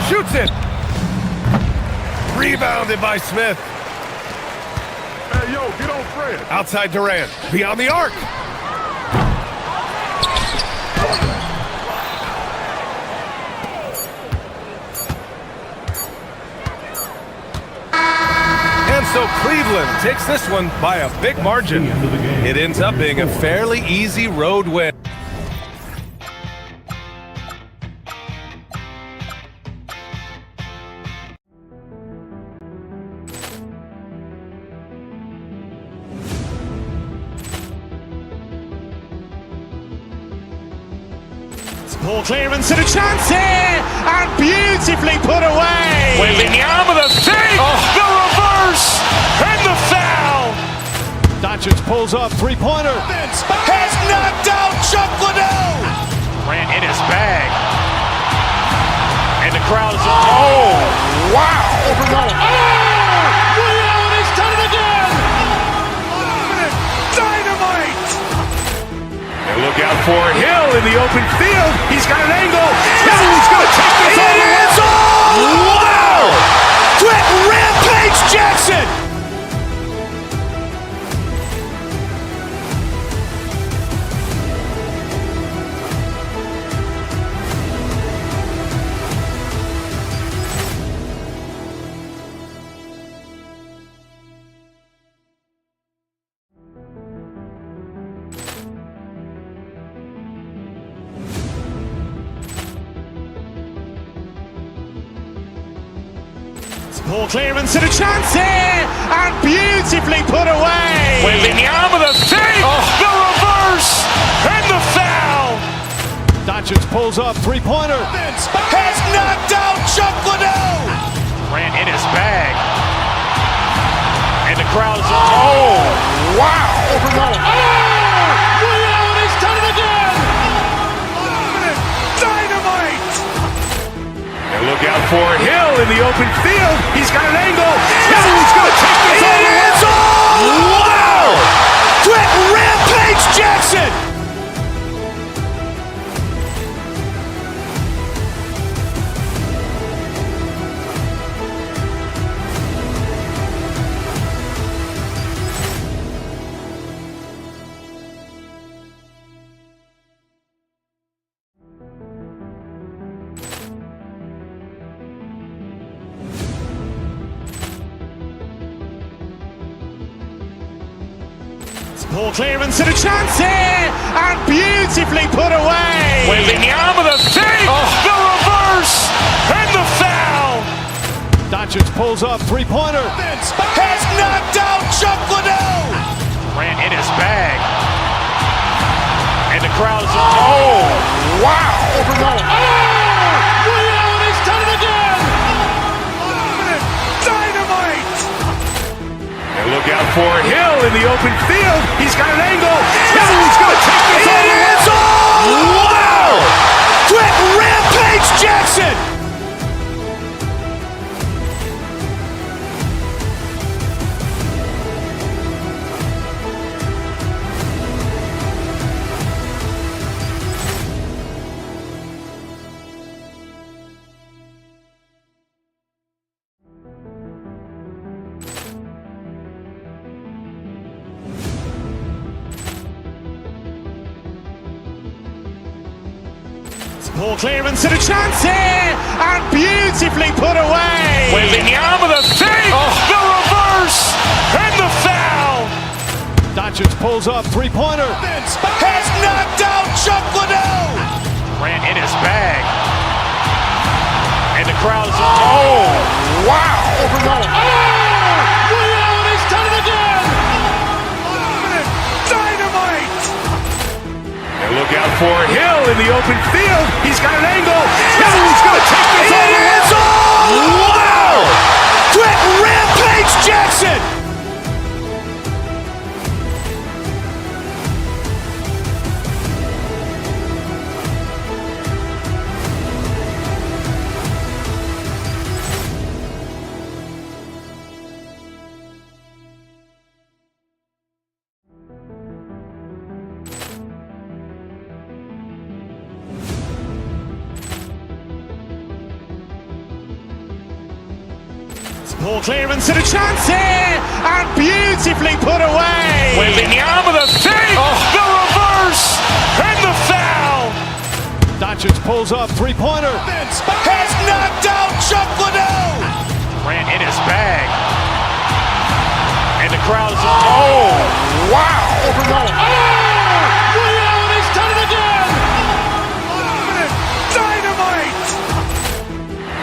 Shoots it! Rebounded by Smith. Hey, yo, get on Fred. Outside Durant. Beyond the arc. And so Cleveland takes this one by a big margin. It ends up being a fairly easy road win. Ball clearance and a chance here, and beautifully put away. Wembanyama with a three, the reverse, and the foul. Doncic pulls up, three-pointer. Has knocked out Chuck Liddell. Ran in his bag. And the crowd is, oh, wow. Liddell, he's done it again. Dynamite. And look out for Hill in the open field. He's got an angle. He's going to take this all the way. Wow! Quick rampage Jackson. Ball clearance and a chance here, and beautifully put away. Wembanyama with a three, the reverse, and the foul. Doncic pulls up, three-pointer. Has knocked out Chuck Liddell. Ran in his bag. And the crowd is, oh, wow. Liddell, he's done it again. Dynamite. And look out for Hill in the open field. He's got an angle. He's going to take this all the way. Wow! Quick rampage Jackson. Ball clearance and a chance here, and beautifully put away. Wembanyama with a three, the reverse, and the foul. Doncic pulls up, three-pointer. Has knocked out Chuck Liddell. Ran in his bag. And the crowd is, oh, wow. Liddell, he's done it again. Dynamite. And look look out for Hill in the open field. He's got an angle. Hill's going to take this all the way. Wow! Quick rampage Jackson! Ball clearance and a chance here, and beautifully put away. Wembanyama the save, the reverse, and the foul. Doncic pulls up, three-pointer. Has knocked out Chuck Liddell. Grant in his bag. And the crowd is, oh, wow. Leon has done it again. Dynamite. And look out for Hill in the open field. He's got an angle. Hill's going to take this all the way. Wow! Quick rampage Jackson. Ball clearance and a chance here, and beautifully put away. Wembanyama the save, the reverse, and the foul. Doncic pulls up, three-pointer. Has knocked out Chuck Liddell. Grant in his bag. And the crowd is, oh, wow. Leon has done it again. Dynamite.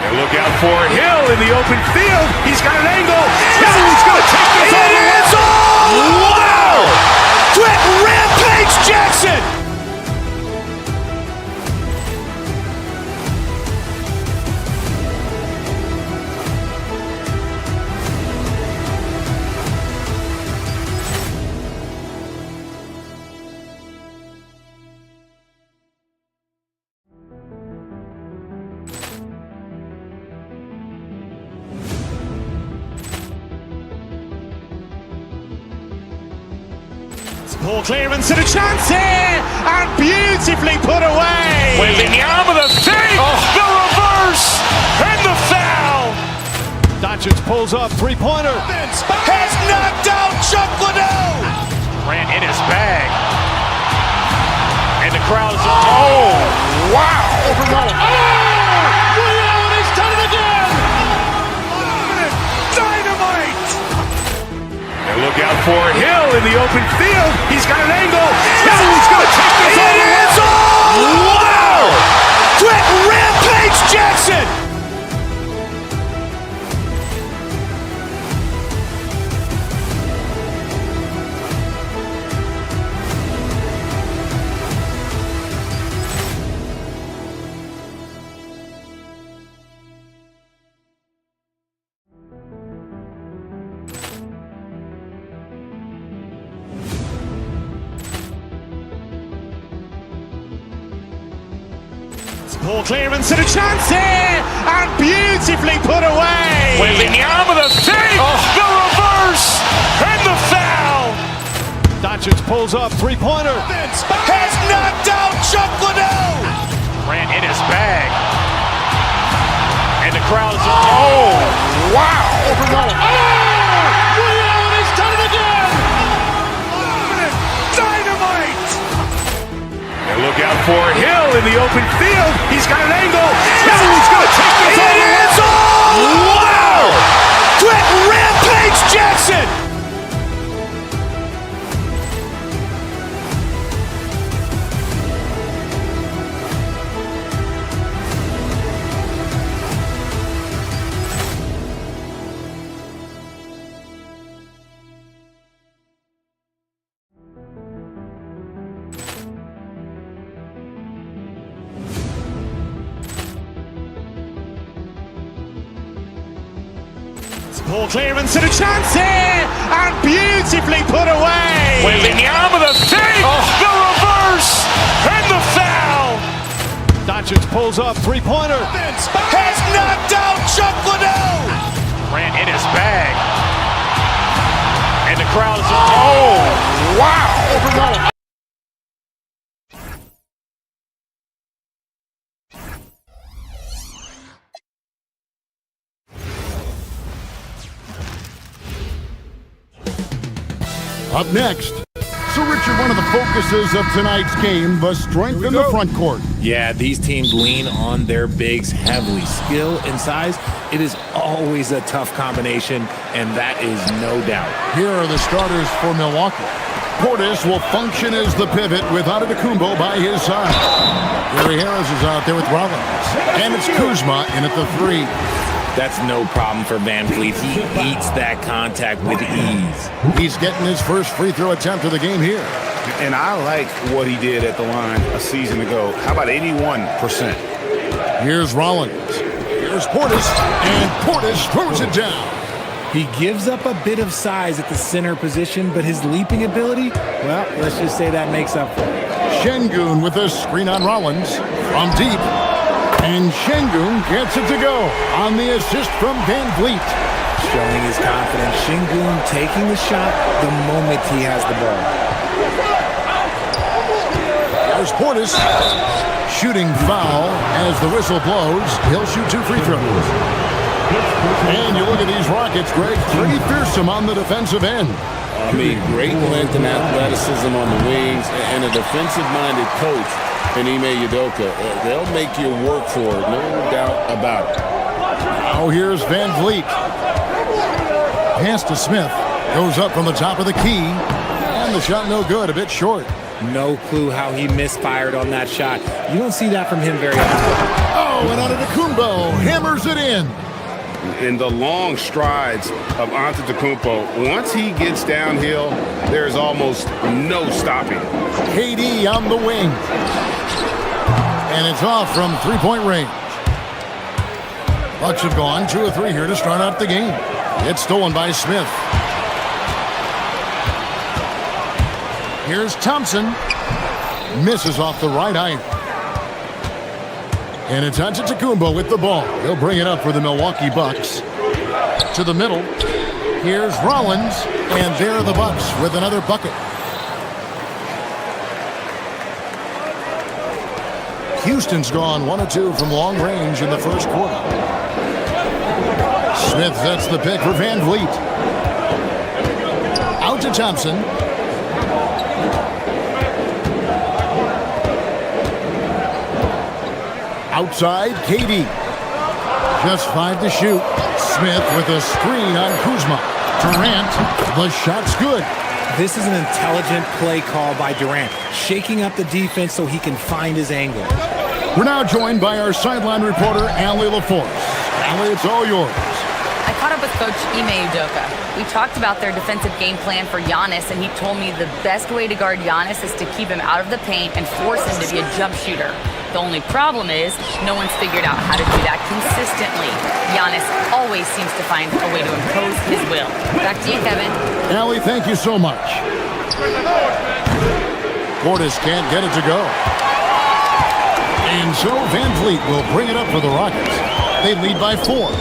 And look out for Hill in the open field. He's got an angle. Hill's going to take this all the way. Wow! Quick rampage Jackson. Ball clearance and a chance here, and beautifully put away. Wembanyama the save, the reverse, and the foul. Doncic pulls up, three-pointer. Has knocked out Chuck Liddell. Grant in his bag. And the crowd is, oh, wow. Leon has done it again. Dynamite. And look out for Hill in the open field. He's got an angle. Hill's going to take this all the way. Wow! Quick rampage Jackson. Ball clearance and a chance here, and beautifully put away. Wembanyama the save, the reverse, and the foul. Doncic pulls up, three-pointer. Has knocked out Chuck Liddell. Grant in his bag. And the crowd is, oh, wow. Leon has done it again. Dynamite. And look out for Hill in the open field. He's got an angle. Hill's going to take this all the way. Wow! Quick rampage Jackson. Poor clearance and a chance here, and beautifully put away. Wembanyama the save, the reverse, and the foul. Doncic pulls up, three-pointer. Has knocked out Chuck Liddell. Grant in his bag. And the crowd is, oh, wow. Up next, so Richard, one of the focuses of tonight's game, the strength in the front court. Yeah, these teams lean on their bigs heavily. Skill and size, it is always a tough combination, and that is no doubt. Here are the starters for Milwaukee. Portis will function as the pivot with Antetokounmpo by his side. Gary Harris is out there with Rollins. And it's Kuzma in at the 3. That's no problem for Van Vliet. He eats that contact with ease. He's getting his first free throw attempt of the game here. And I like what he did at the line a season ago. How about 81%? Here's Rollins. Here's Portis. And Portis throws it down. He gives up a bit of size at the center position, but his leaping ability, well, let's just say that makes up for it. Şengün with a screen on Rollins from deep. And Şengün gets it to go on the assist from Van Vliet. Showing his confidence. Şengün taking the shot the moment he has the ball. There's Portis. Shooting foul as the whistle blows. He'll shoot 2 free throws. And you look at these Rockets, Greg, pretty fearsome on the defensive end. I mean, great length and athleticism on the wings, and a defensive-minded coach in Ime Udoka. They'll make you work for it, no doubt about it. Now here's Van Vliet. Pass to Smith. Goes up from the top of the key. And the shot no good, a bit short. No clue how he misfired on that shot. You don't see that from him very often. Oh, and Antetokounmpo hammers it in. In the long strides of Antetokounmpo, once he gets downhill, there's almost no stopping. KD on the wing. And it's off from three-point range. Bucks have gone 2 of 3 here to start out the game. It's stolen by Smith. Here's Thompson. Misses off the right iron. And it's Antetokounmpo with the ball. He'll bring it up for the Milwaukee Bucks. To the middle. Here's Rollins. And there are the Bucks with another bucket. Houston's gone 1 of 2 from long range in the first quarter. Smith sets the pick for Van Vliet. Out to Thompson. Outside, KD. Just 5 to shoot. Smith with a screen on Kuzma. Durant, the shot's good. This is an intelligent play call by Durant, shaking up the defense so he can find his angle. We're now joined by our sideline reporter, Allie LaForce. Allie, it's all yours. I caught up with Coach Ime Udoka. We talked about their defensive game plan for Giannis, and he told me the best way to guard Giannis is to keep him out of the paint and force him to be a jump shooter. The only problem is no one's figured out how to do that consistently. Giannis always seems to find a way to impose his will. Back to you, Kevin. Allie, thank you so much. Portis can't get it to go. And so Van Vliet will bring it up for the Rockets. They lead by 4.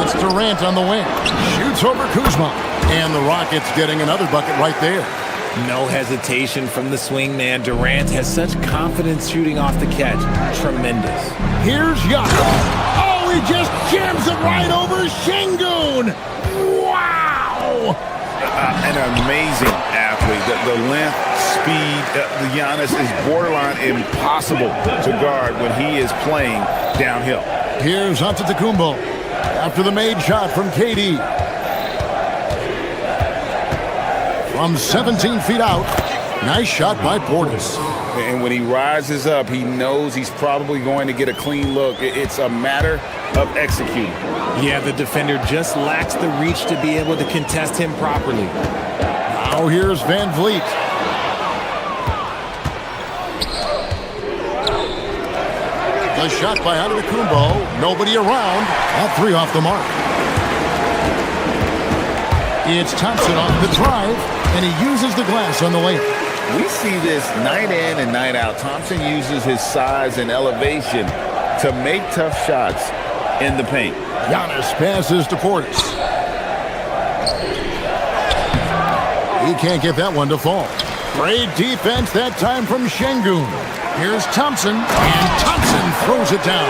It's Durant on the wing. Shoots over Kuzma. And the Rockets getting another bucket right there. No hesitation from the swing man. Durant has such confidence shooting off the catch. Tremendous. Here's Giannis. Oh, he just jams it right over Şengün. Wow! An amazing athlete. The length, speed, the Giannis is borderline impossible to guard when he is playing downhill. Here's Antetokounmpo after the made shot from KD. From 17 feet out, nice shot by Portis. And when he rises up, he knows he's probably going to get a clean look. It's a matter of executing. Yeah, the defender just lacks the reach to be able to contest him properly. Now here's Van Vliet. The shot by Antetokounmpo. Nobody around. That 3 off the mark. It's Thompson off the drive, and he uses the glass on the layup. We see this night in and night out. Thompson uses his size and elevation to make tough shots in the paint. Giannis passes to Portis. He can't get that one to fall. Great defense that time from Şengün. Here's Thompson, and Thompson throws it down.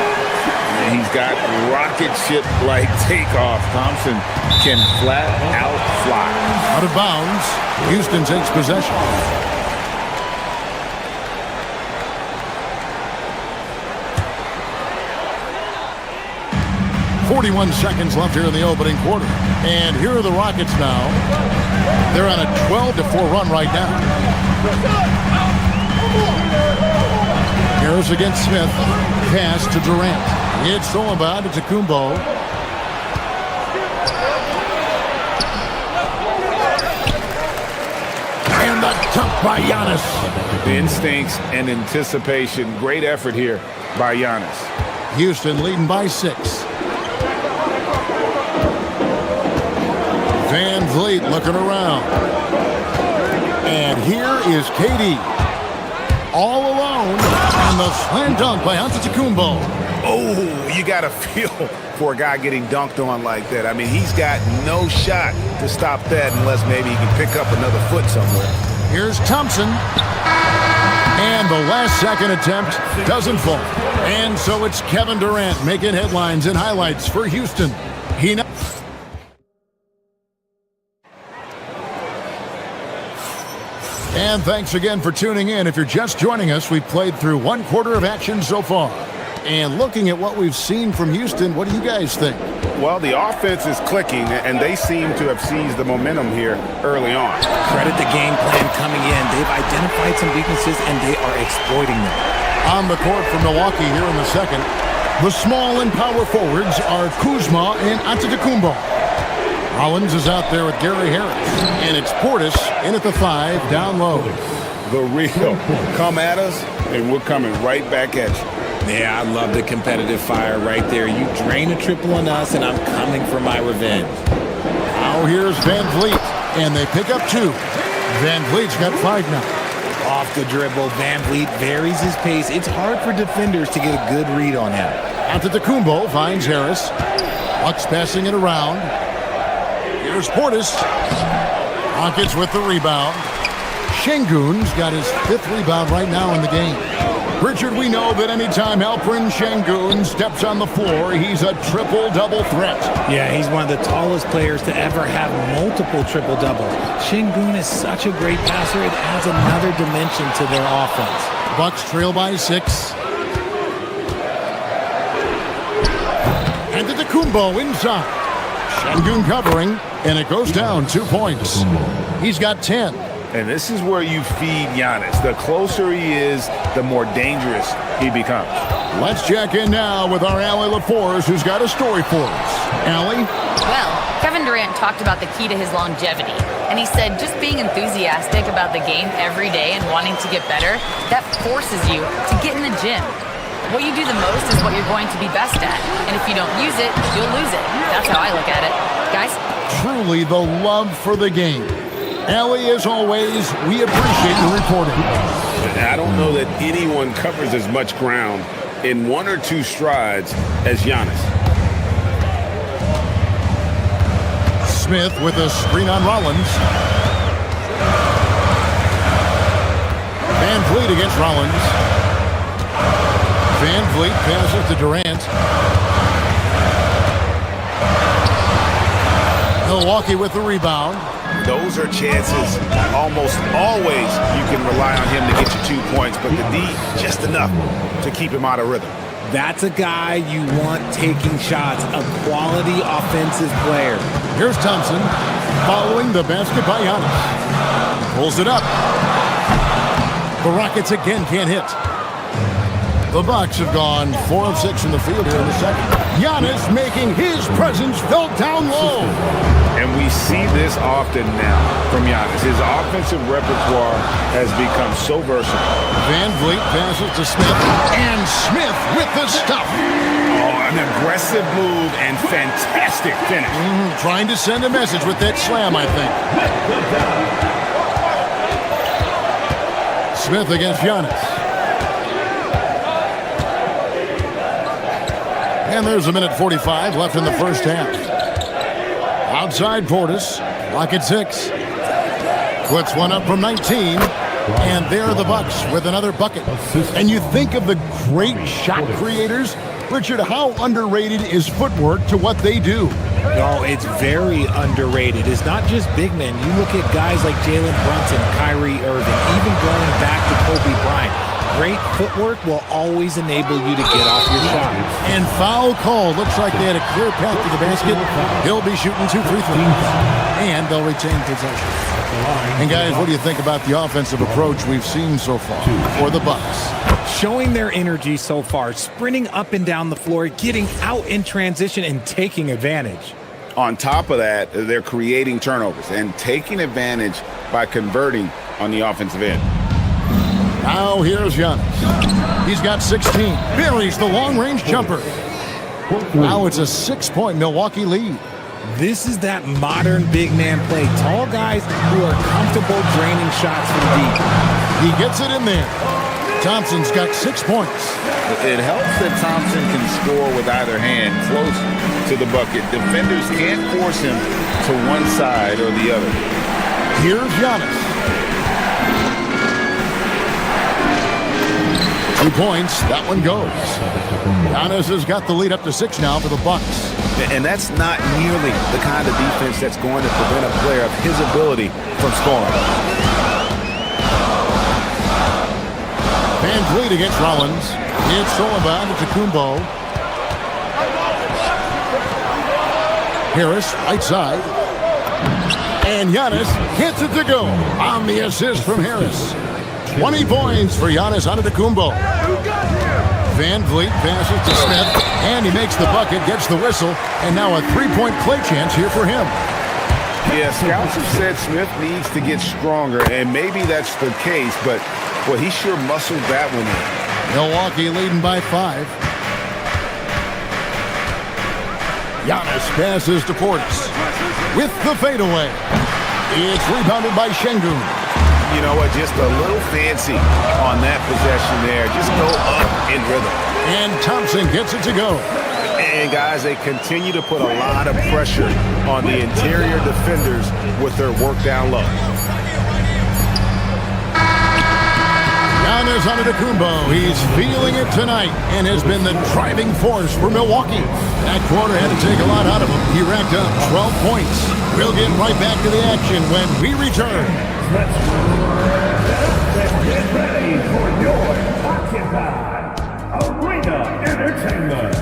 And he's got rocket ship-like takeoff. Thompson can flat out fly. Out of bounds. Houston takes possession. 41 seconds left here in the opening quarter. And here are the Rockets now. They're on a 12-4 run right now. Harris against Smith. Pass to Durant. It's Solomon to Kumbo. And the dunk by Giannis. The instincts and anticipation. Great effort here by Giannis. Houston leading by 6. Van Vliet looking around. And here is KD. All alone. And the slam dunk by Antetokounmpo. Oh, you got to feel for a guy getting dunked on like that. I mean, he's got no shot to stop that unless maybe he can pick up another foot somewhere. Here's Thompson. And the last second attempt doesn't fall. And so it's Kevin Durant making headlines and highlights for Houston. And thanks again for tuning in. If you're just joining us, we've played through one quarter of action so far. And looking at what we've seen from Houston, what do you guys think? Well, the offense is clicking, and they seem to have seized the momentum here early on. Credit the game plan coming in. They've identified some weaknesses, and they are exploiting them. On the court for Milwaukee here in the second, the small and power forwards are Kuzma and Antetokounmpo. Rollins is out there with Gary Harris. And it's Portis in at the 5, down low. The real. Come at us, and we're coming right back at you. Yeah, I love the competitive fire right there. You drain a triple on us, and I'm coming for my revenge. Now here's Van Vliet, and they pick up 2. Van Vliet's got 5 now. Off the dribble, Van Vliet varies his pace. It's hard for defenders to get a good read on him. Antetokounmpo finds Harris. Bucks passing it around. Here's Portis. Rockets with the rebound. Şengün's got his 5th rebound right now in the game. Richard, we know that anytime Alperen Şengün steps on the floor, he's a triple-double threat. Yeah, he's one of the tallest players to ever have multiple triple-doubles. Şengün is such a great passer, it adds another dimension to their offense. Bucks trail by 6. Antetokounmpo inside. Şengün covering, and it goes down 2 points. He's got 10. And this is where you feed Giannis. The closer he is, the more dangerous he becomes. Let's check in now with our Allie LaForce, who's got a story for us. Allie? Well, Kevin Durant talked about the key to his longevity. And he said just being enthusiastic about the game every day and wanting to get better, that forces you to get in the gym. What you do the most is what you're going to be best at. And if you don't use it, you'll lose it. That's how I look at it. Guys? Truly the love for the game. Allie, as always, we appreciate your reporting. I don't know that anyone covers as much ground in 1 or 2 strides as Giannis. Smith with a screen on Rollins. Van Vliet against Rollins. Van Vliet passes to Durant. Milwaukee with the rebound. Those are chances. Almost always you can rely on him to get you 2 points, but the D, just enough to keep him out of rhythm. That's a guy you want taking shots, a quality offensive player. Here's Thompson following the basket by Giannis. Pulls it up. The Rockets again can't hit. The Bucks have gone 4 of 6 from the field here in the second. Giannis making his presence felt down low. And we see this often now from Giannis. His offensive repertoire has become so versatile. Van Vliet passes to Smith, and Smith with the stuff. Oh, I An aggressive move and fantastic finish. Trying to send a message with that slam, I think. Smith against Giannis. And there's 1:45 left in the first half. Outside Portis, lock at 6. Puts one up from 19. And there are the Bucks with another bucket. And you think of the great shot creators. Richard, how underrated is footwork to what they do? Oh, it's very underrated. It's not just big men. You look at guys like Jalen Brunson, Kyrie Irving, even going back to Kobe Bryant. Great footwork will always enable you to get off your shot. And foul call. Looks like they had a clear path to the basket. He'll be shooting 2 free throws. And they'll retain possession. And guys, what do you think about the offensive approach we've seen so far for the Bucks? Showing their energy so far, sprinting up and down the floor, getting out in transition and taking advantage. On top of that, they're creating turnovers and taking advantage by converting on the offensive end. Now here's Giannis. He's got 16. Buries the long-range jumper. Now it's a 6-point Milwaukee lead. This is that modern big man play. Tall guys who are comfortable draining shots from deep. He gets it in there. Thompson's got 6 points. It helps that Thompson can score with either hand close to the bucket. Defenders can't force him to one side or the other. Here's Giannis. 2 points. That one goes. Giannis has got the lead up to 6 now for the Bucks. And that's not nearly the kind of defense that's going to prevent a player of his ability from scoring. Van Vliet against Rollins. It's Sullivan to Kumbo. Harris, right side. And Giannis hits it to go on the assist from Harris. 20 points for Giannis Antetokounmpo. Van Vliet passes to Smith, and he makes the bucket, gets the whistle, and now a 3-point play chance here for him. Yeah, scouts have said Smith needs to get stronger, and maybe that's the case, but well, he sure muscled that one in. Milwaukee leading by 5. Giannis passes to Portis with the fadeaway. It's rebounded by Şengün. You know what, just a little fancy on that possession there. Just go up in rhythm. And Thompson gets it to go. And guys, they continue to put a lot of pressure on the interior defenders with their work down low. Giannis Antetokounmpo, he's feeling it tonight and has been the driving force for Milwaukee. That quarter had to take a lot out of him. He racked up 12 points. We'll get right back to the action when we return. Let's get ready for your Occupy Arena Entertainment.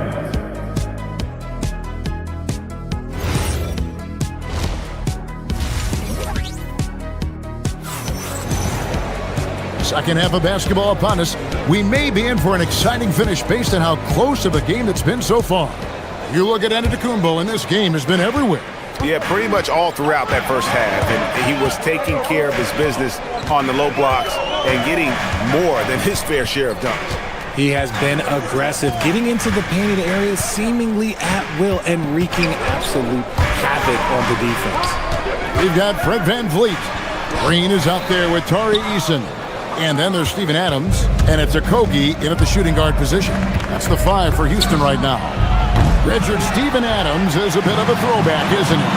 Second half of basketball upon us. We may be in for an exciting finish based on how close of a game it's been so far. You look at Antetokounmpo, and this game has been everywhere. Yeah, pretty much all throughout that first half. And he was taking care of his business on the low blocks and getting more than his fair share of dunks. He has been aggressive, getting into the painted area seemingly at will and wreaking absolute havoc on the defense. We've got Fred Van Vliet. Green is out there with Tari Eason. And then there's Steven Adams, and it's Okogie in at the shooting guard position. That's the 5 for Houston right now. Richard, Steven Adams is a bit of a throwback, isn't he?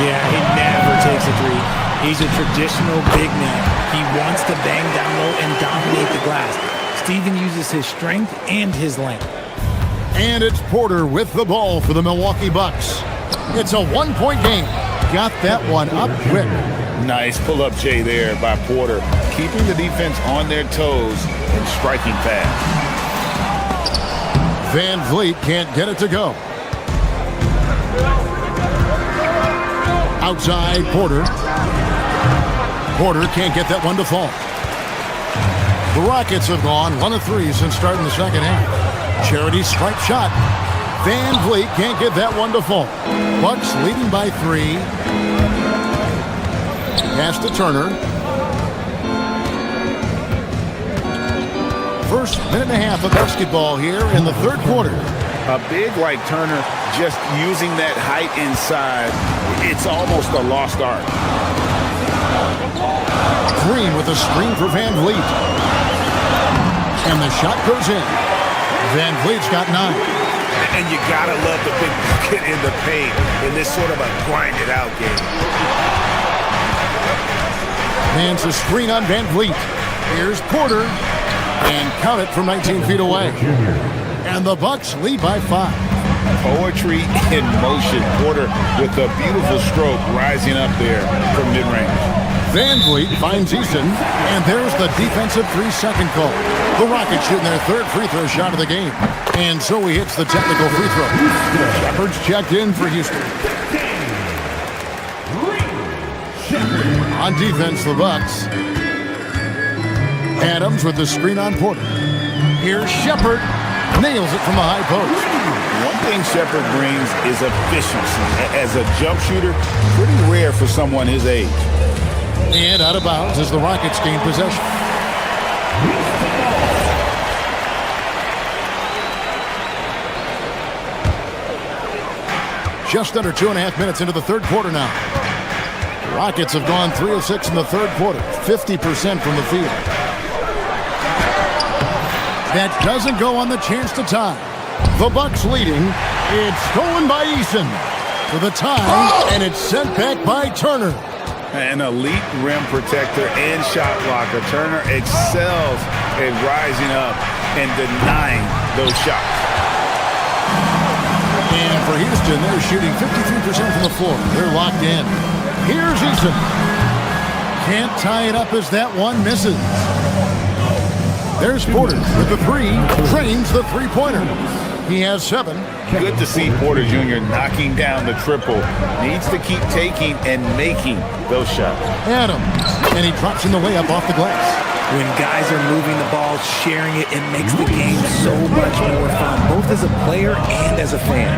Yeah, he never takes a three. He's a traditional big man. He wants to bang down low and dominate the glass. Steven uses his strength and his length. And it's Porter with the ball for the Milwaukee Bucks. It's a 1-point game. Got that one up quick. Nice pull-up J there by Porter, keeping the defense on their toes and striking fast. Van Vliet can't get it to go. Outside, Porter. Porter can't get that one to fall. The Rockets have gone 1 of 3 since starting the second half. Charity stripe shot. Van Vliet can't get that one to fall. Bucks leading by 3. Pass to Turner. First minute and a half of basketball here in the third quarter. A big like Turner, just using that height inside, it's almost a lost art. Green with a screen for Van Vliet. And the shot goes in. Van Vliet's got 9. And you gotta love the big bucket in the paint in this sort of a grind-it-out game. Hands a screen on Van Vliet. Here's Porter. And count it from 19 feet away. And the Bucks lead by 5. Poetry in motion. Porter with a beautiful stroke rising up there from mid-range. Van Vliet finds Easton, and there's the defensive 3-second call. The Rockets shooting their 3rd free throw shot of the game. And so he hits the technical free throw. Shepard's checked in for Houston. On defense, the Bucks. Adams with the screen on Porter. Here's Shepard. Nails it from the high post. One thing Shepard brings is efficiency. As a jump shooter, pretty rare for someone his age. And out of bounds as the Rockets gain possession. Just under 2.5 minutes into the 3rd quarter now. The Rockets have gone 3 of 6 in the 3rd quarter, 50% from the field. That doesn't go on the chance to tie. The Bucks leading. It's stolen by Eason for the tie, and it's sent back by Turner. An elite rim protector and shot blocker. Turner excels at rising up and denying those shots. And for Houston, they're shooting 53% from the floor. They're locked in. Here's Eason. Can't tie it up as that one misses. There's Porter with the 3. Drains the 3-pointer. He has 7. Good to see Porter Jr. knocking down the triple. Needs to keep taking and making those shots. Adams. And he drops in the layup off the glass. When guys are moving the ball, sharing it, it makes the game so much more fun, both as a player and as a fan.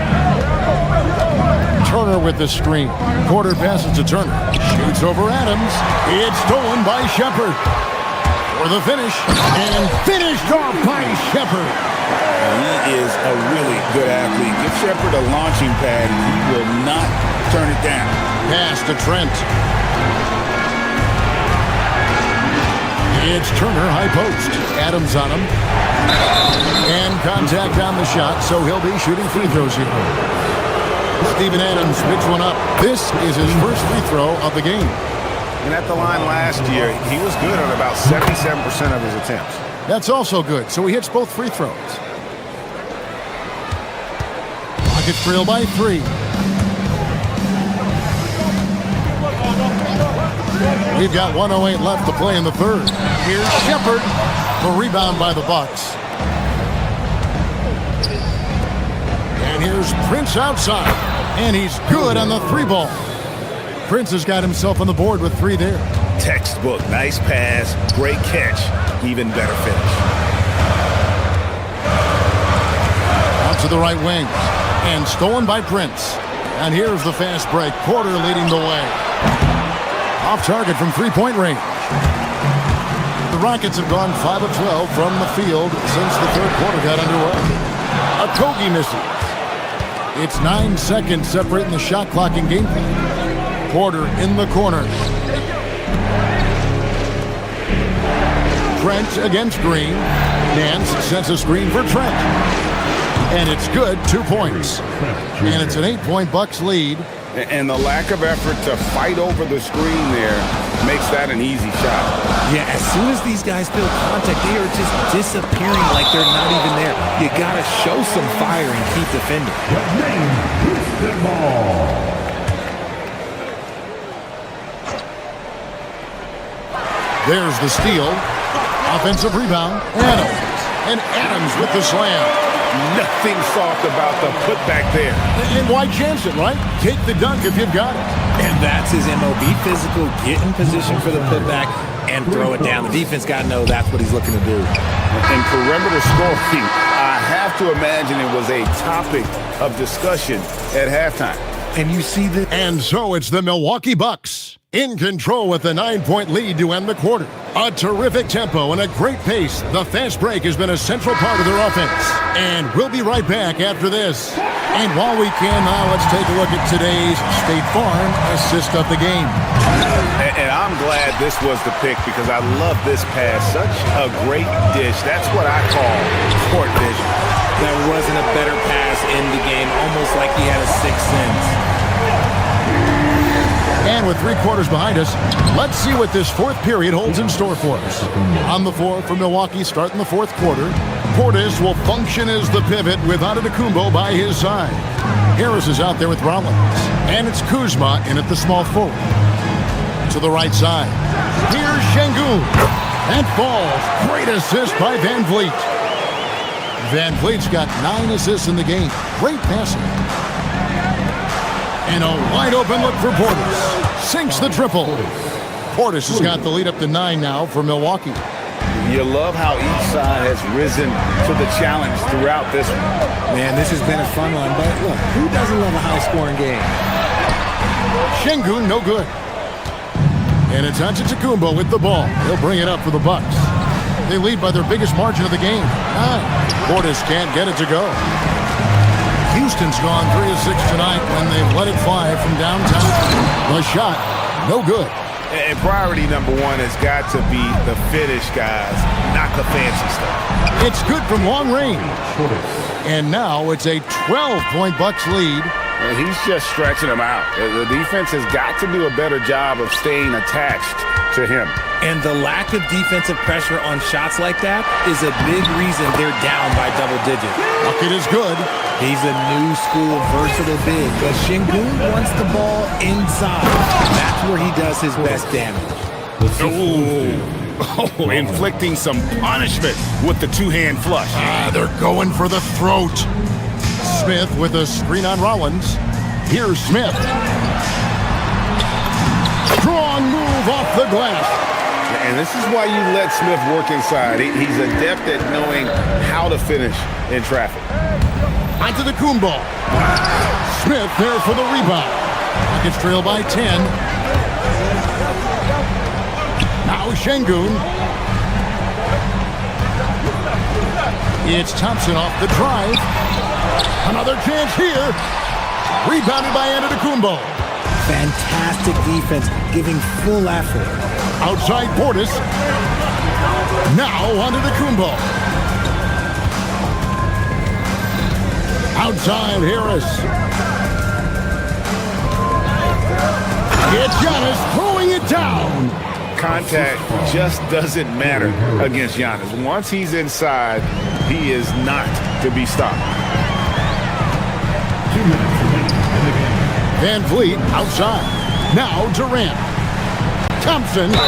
Turner with the screen. Porter passes to Turner. Shoots over Adams. It's stolen by Shepard. For the finish, and finished off by Shepard. He is a really good athlete. Give Shepard a launching pad, and he will not turn it down. Pass to Trent. It's Turner, high post. Adams on him. And contact on the shot, so he'll be shooting free throws here. Steven Adams picks one up. This is his first free throw of the game. And at the line last year, he was good on about 77% of his attempts. That's also good, so he hits both free throws. Rockets trail by 3. We've got 1:08 left to play in the 3rd. Here's Shepard. The rebound by the Bucks. And here's Prince outside. And he's good on the 3-ball. Prince has got himself on the board with 3 there. Textbook. Nice pass. Great catch. Even better finish. Out to the right wing. And stolen by Prince. And here's the fast break. Porter leading the way. Off target from 3-point range. The Rockets have gone 5 of 12 from the field since the 3rd quarter got underway. Okogie misses. It's 9 seconds separating the shot clock and game plan. Porter in the corner. Trent against Green. Nance sets a screen for Trent. And it's good, 2 points. And it's an 8-point Bucks lead. And the lack of effort to fight over the screen there makes that an easy shot. Yeah, as soon as these guys feel contact, they are just disappearing like they're not even there. You got to show some fire and keep defending. There's the steal. Offensive rebound. Adams. And Adams with the slam. Nothing soft about the putback there. And why chance it, right? Take the dunk if you've got it. And that's his MO. Be physical, get in position for the putback, and throw it down. The defense got to know that's what he's looking to do. And perimeter scoring, I have to imagine it was a topic of discussion at halftime. And you see that. And so it's the Milwaukee Bucks In control with the 9-point lead to end the quarter. A terrific tempo and a great pace. The fast break has been a central part of their offense. And we'll be right back after this. And while we can now, let's take a look at today's State Farm assist of the game. And I'm glad this was the pick because I love this pass. Such a great dish. That's what I call court vision. There wasn't a better pass in the game, almost like he had a sixth sense. And with 3 quarters behind us, let's see what this fourth period holds in store for us. On the floor for Milwaukee starting the fourth quarter, Portis will function as the pivot with Antetokounmpo by his side. Harris is out there with Rollins. And it's Kuzma in at the small forward. To the right side. Here's Şengün. That falls. Great assist by Van Vliet. Van Vliet's got 9 assists in the game. Great passing. And a wide-open look for Portis. Sinks the triple. Portis has got the lead up to 9 now for Milwaukee. You love how each side has risen to the challenge throughout this one. Man, this has been a fun one, but look, who doesn't love a high-scoring game? Şengün, no good. And it's Antetokounmpo with the ball. He'll bring it up for the Bucks. They lead by their biggest margin of the game, 9. Portis can't get it to go. Houston's gone 3 of 6 tonight when they've let it fly from downtown. The shot, no good. And priority number 1 has got to be the finish, guys, not the fancy stuff. It's good from long range. And now it's a 12-point Bucks lead. And he's just stretching them out. The defense has got to do a better job of staying attached to him. And the lack of defensive pressure on shots like that is a big reason they're down by double digits. Bucket is good. He's a new school versatile big, but Şengün wants the ball inside. That's where he does his best damage. Oh, inflicting some punishment with the 2-hand flush. They're going for the throat. Smith with a screen on Rollins. Here's Smith. Strong move off the glass. And this is why you let Smith work inside. He's adept at knowing how to finish in traffic. Antetokounmpo. Smith there for the rebound. Rockets trail by 10. Now Şengün. It's Thompson off the drive. Another chance here. Rebounded by Antetokounmpo. Fantastic defense, giving full effort. Outside Portis. Now Antetokounmpo. Outside Harris. It's Giannis throwing it down. Contact just doesn't matter against Giannis. Once he's inside, he is not to be stopped. Van Vliet outside. Now Durant. Thompson. Wow,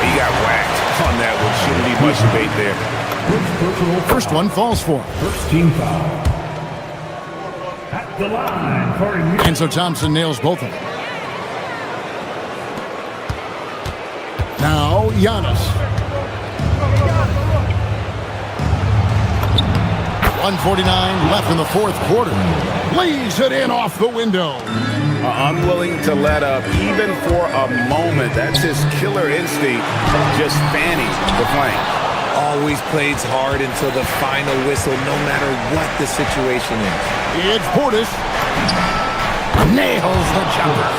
he got whacked on that one. Shouldn't be much debate there. First one falls for him. First team foul. At the line for And so Thompson nails both of them. Now Giannis. 1:49 left in the fourth quarter. Lays it in off the window. Unwilling to let up even for a moment. That's his killer instinct, just fanning the flame. Always plays hard until the final whistle, no matter what the situation is. It's Portis. Nails the jumper.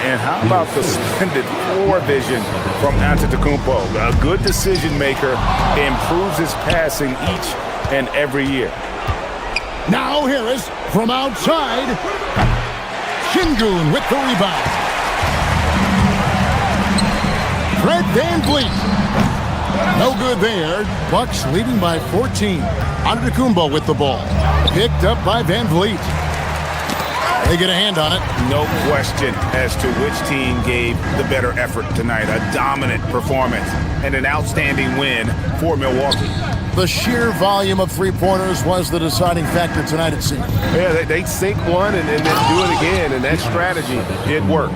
And how about the splendid floor vision from Antetokounmpo? A good decision maker, improves his passing each and every year. Now Harris from outside. Şengün with the rebound. Fred Van Vliet. No good there. Bucks leading by 14. Antetokounmpo with the ball. Picked up by Van Vliet. They get a hand on it. No question as to which team gave the better effort tonight. A dominant performance and an outstanding win for Milwaukee. The sheer volume of three-pointers was the deciding factor tonight, it seemed. Yeah, they sink one and then do it again, and that strategy did work.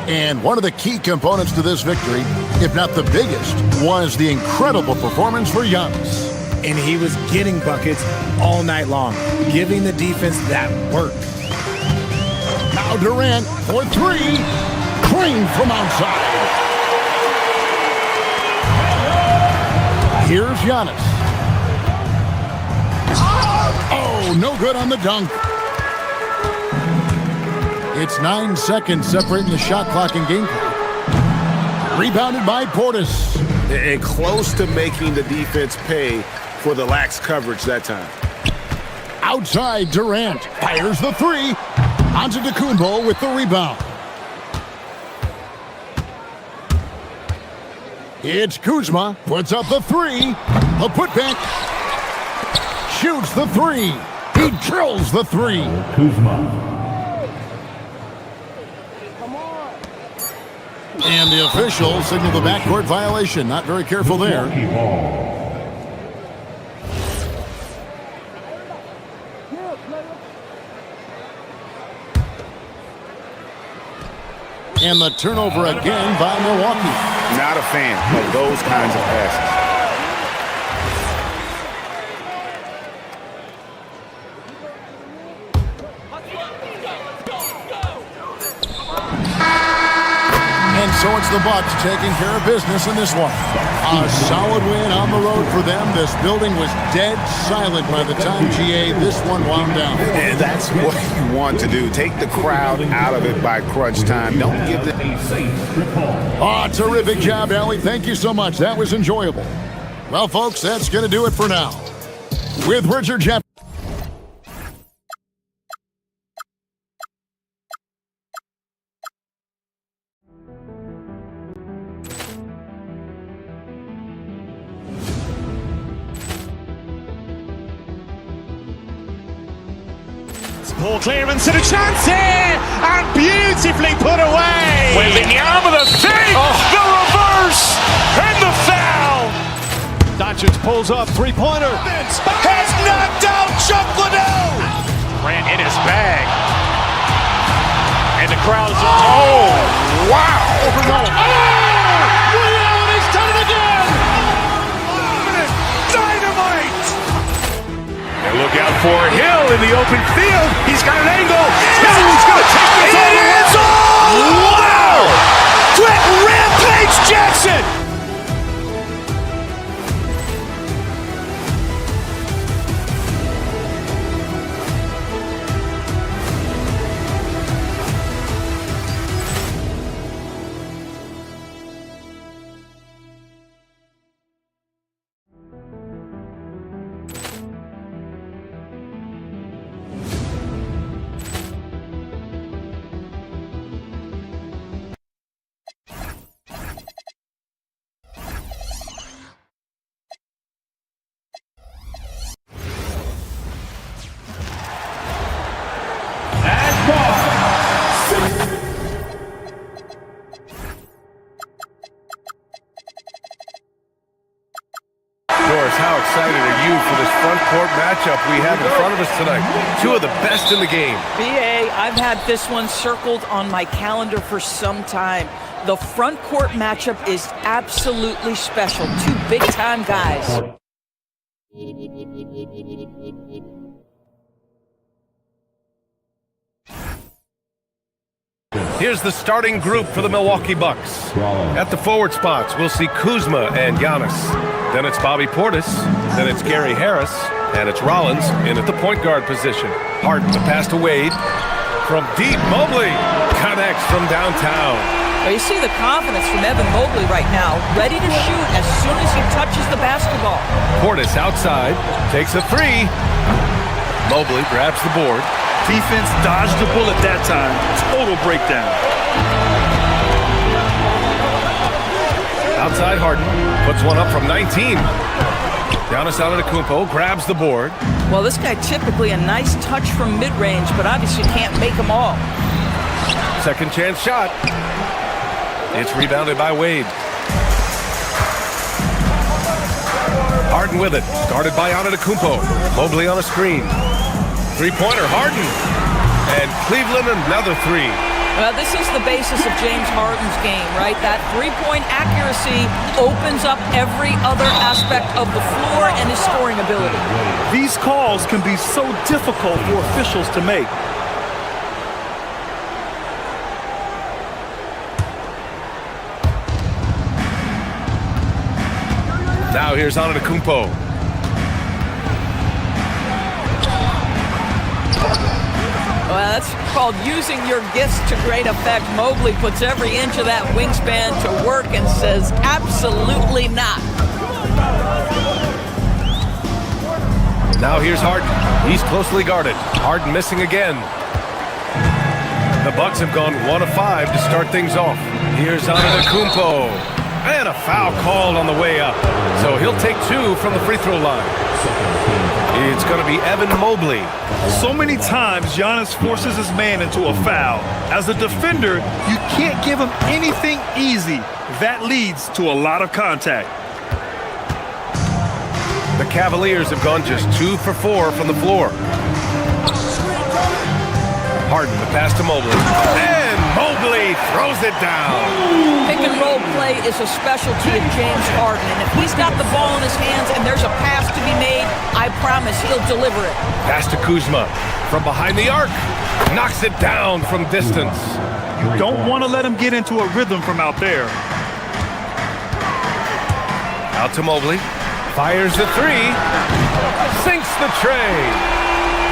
And one of the key components to this victory, if not the biggest, was the incredible performance for Giannis. And he was getting buckets all night long, giving the defense that work. Now Now Durant for three. Clean from outside. Here's Giannis. Oh, no good on the dunk. It's 9 seconds separating the shot clock and game clock. Rebounded by Portis. And close to making the defense pay for the lax coverage that time. Outside, Durant fires the three. Onto Antetokounmpo with the rebound. It's Kuzma, puts up the three. The putback. Shoots the three. He drills the three. Kuzma. And the officials signal the backcourt violation. Not very careful there. And the turnover again by Milwaukee. Not a fan of those kinds of passes. And so it's the Bucks taking care of business in this one. A solid win on the road for them. This building was dead silent by the time GA this one wound down. And that's what you want to do. Take the crowd out of it by crunch time. Don't give them a Oh, terrific job, Allie. Thank you so much. That was enjoyable. Well, folks, that's going to do it for now. With Richard Jeff. Poor clearance and a chance here, and beautifully put away. Wembanyama the save, the reverse, and the foul. Doncic pulls up, three-pointer. Has knocked out Chuck Liddell. Grant in his bag. And the crowd is, oh, wow. He's done it again. Dynamite. And look out for Hill in the open field. He's got an angle. He's going to take this all the way. Wow. Quick Rampage Jackson. How excited are you for this front court matchup we have in front of us tonight? Two of the best in the game. BA, I've had this one circled on my calendar for some time. The front court matchup is absolutely special. Two big-time guys. Here's the starting group for the Milwaukee Bucks. At the forward spots, we'll see Kuzma and Giannis. Then it's Bobby Portis. Then it's Gary Harris. And it's Rollins in at the point guard position. Harden to pass to Wade. From deep, Mobley connects from downtown. Well, you see the confidence from Evan Mobley right now, ready to shoot as soon as he touches the basketball. Portis outside, takes a three. Mobley grabs the board. Defense dodged the bullet that time. Total breakdown. Outside Harden puts one up from 19. Giannis Antetokounmpo grabs the board. Well, this guy typically a nice touch from mid-range, but obviously can't make them all. Second chance shot. It's rebounded by Wade. Harden with it, guarded by Antetokounmpo. Mobley on a screen. Three-pointer, Harden. And Cleveland another three. Well, this is the basis of James Harden's game, right? That three-point accuracy opens up every other aspect of the floor and his scoring ability. These calls can be so difficult for officials to make. Now here's Antetokounmpo. Well, that's called using your gifts to great effect. Mobley puts every inch of that wingspan to work and says, absolutely not. Now here's Harden. He's closely guarded. Harden missing again. The Bucks have gone 1 of 5 to start things off. Here's Antetokounmpo. And a foul called on the way up. So he'll take 2 from the free throw line. It's going to be Evan Mobley. So many times Giannis forces his man into a foul. As a defender, you can't give him anything easy. That leads to a lot of contact. The Cavaliers have gone just 2 for 4 from the floor. Harden, the pass to Mobley. And Mobley throws it down. Pick and roll play is a specialty of James Harden, and if he's got the ball in his hands and there's a pass to be made, I promise he'll deliver it. Pass to Kuzma from behind the arc. Knocks it down from distance. You don't want to let him get into a rhythm from out there. Out to Mobley. Fires the 3. Sinks the tray.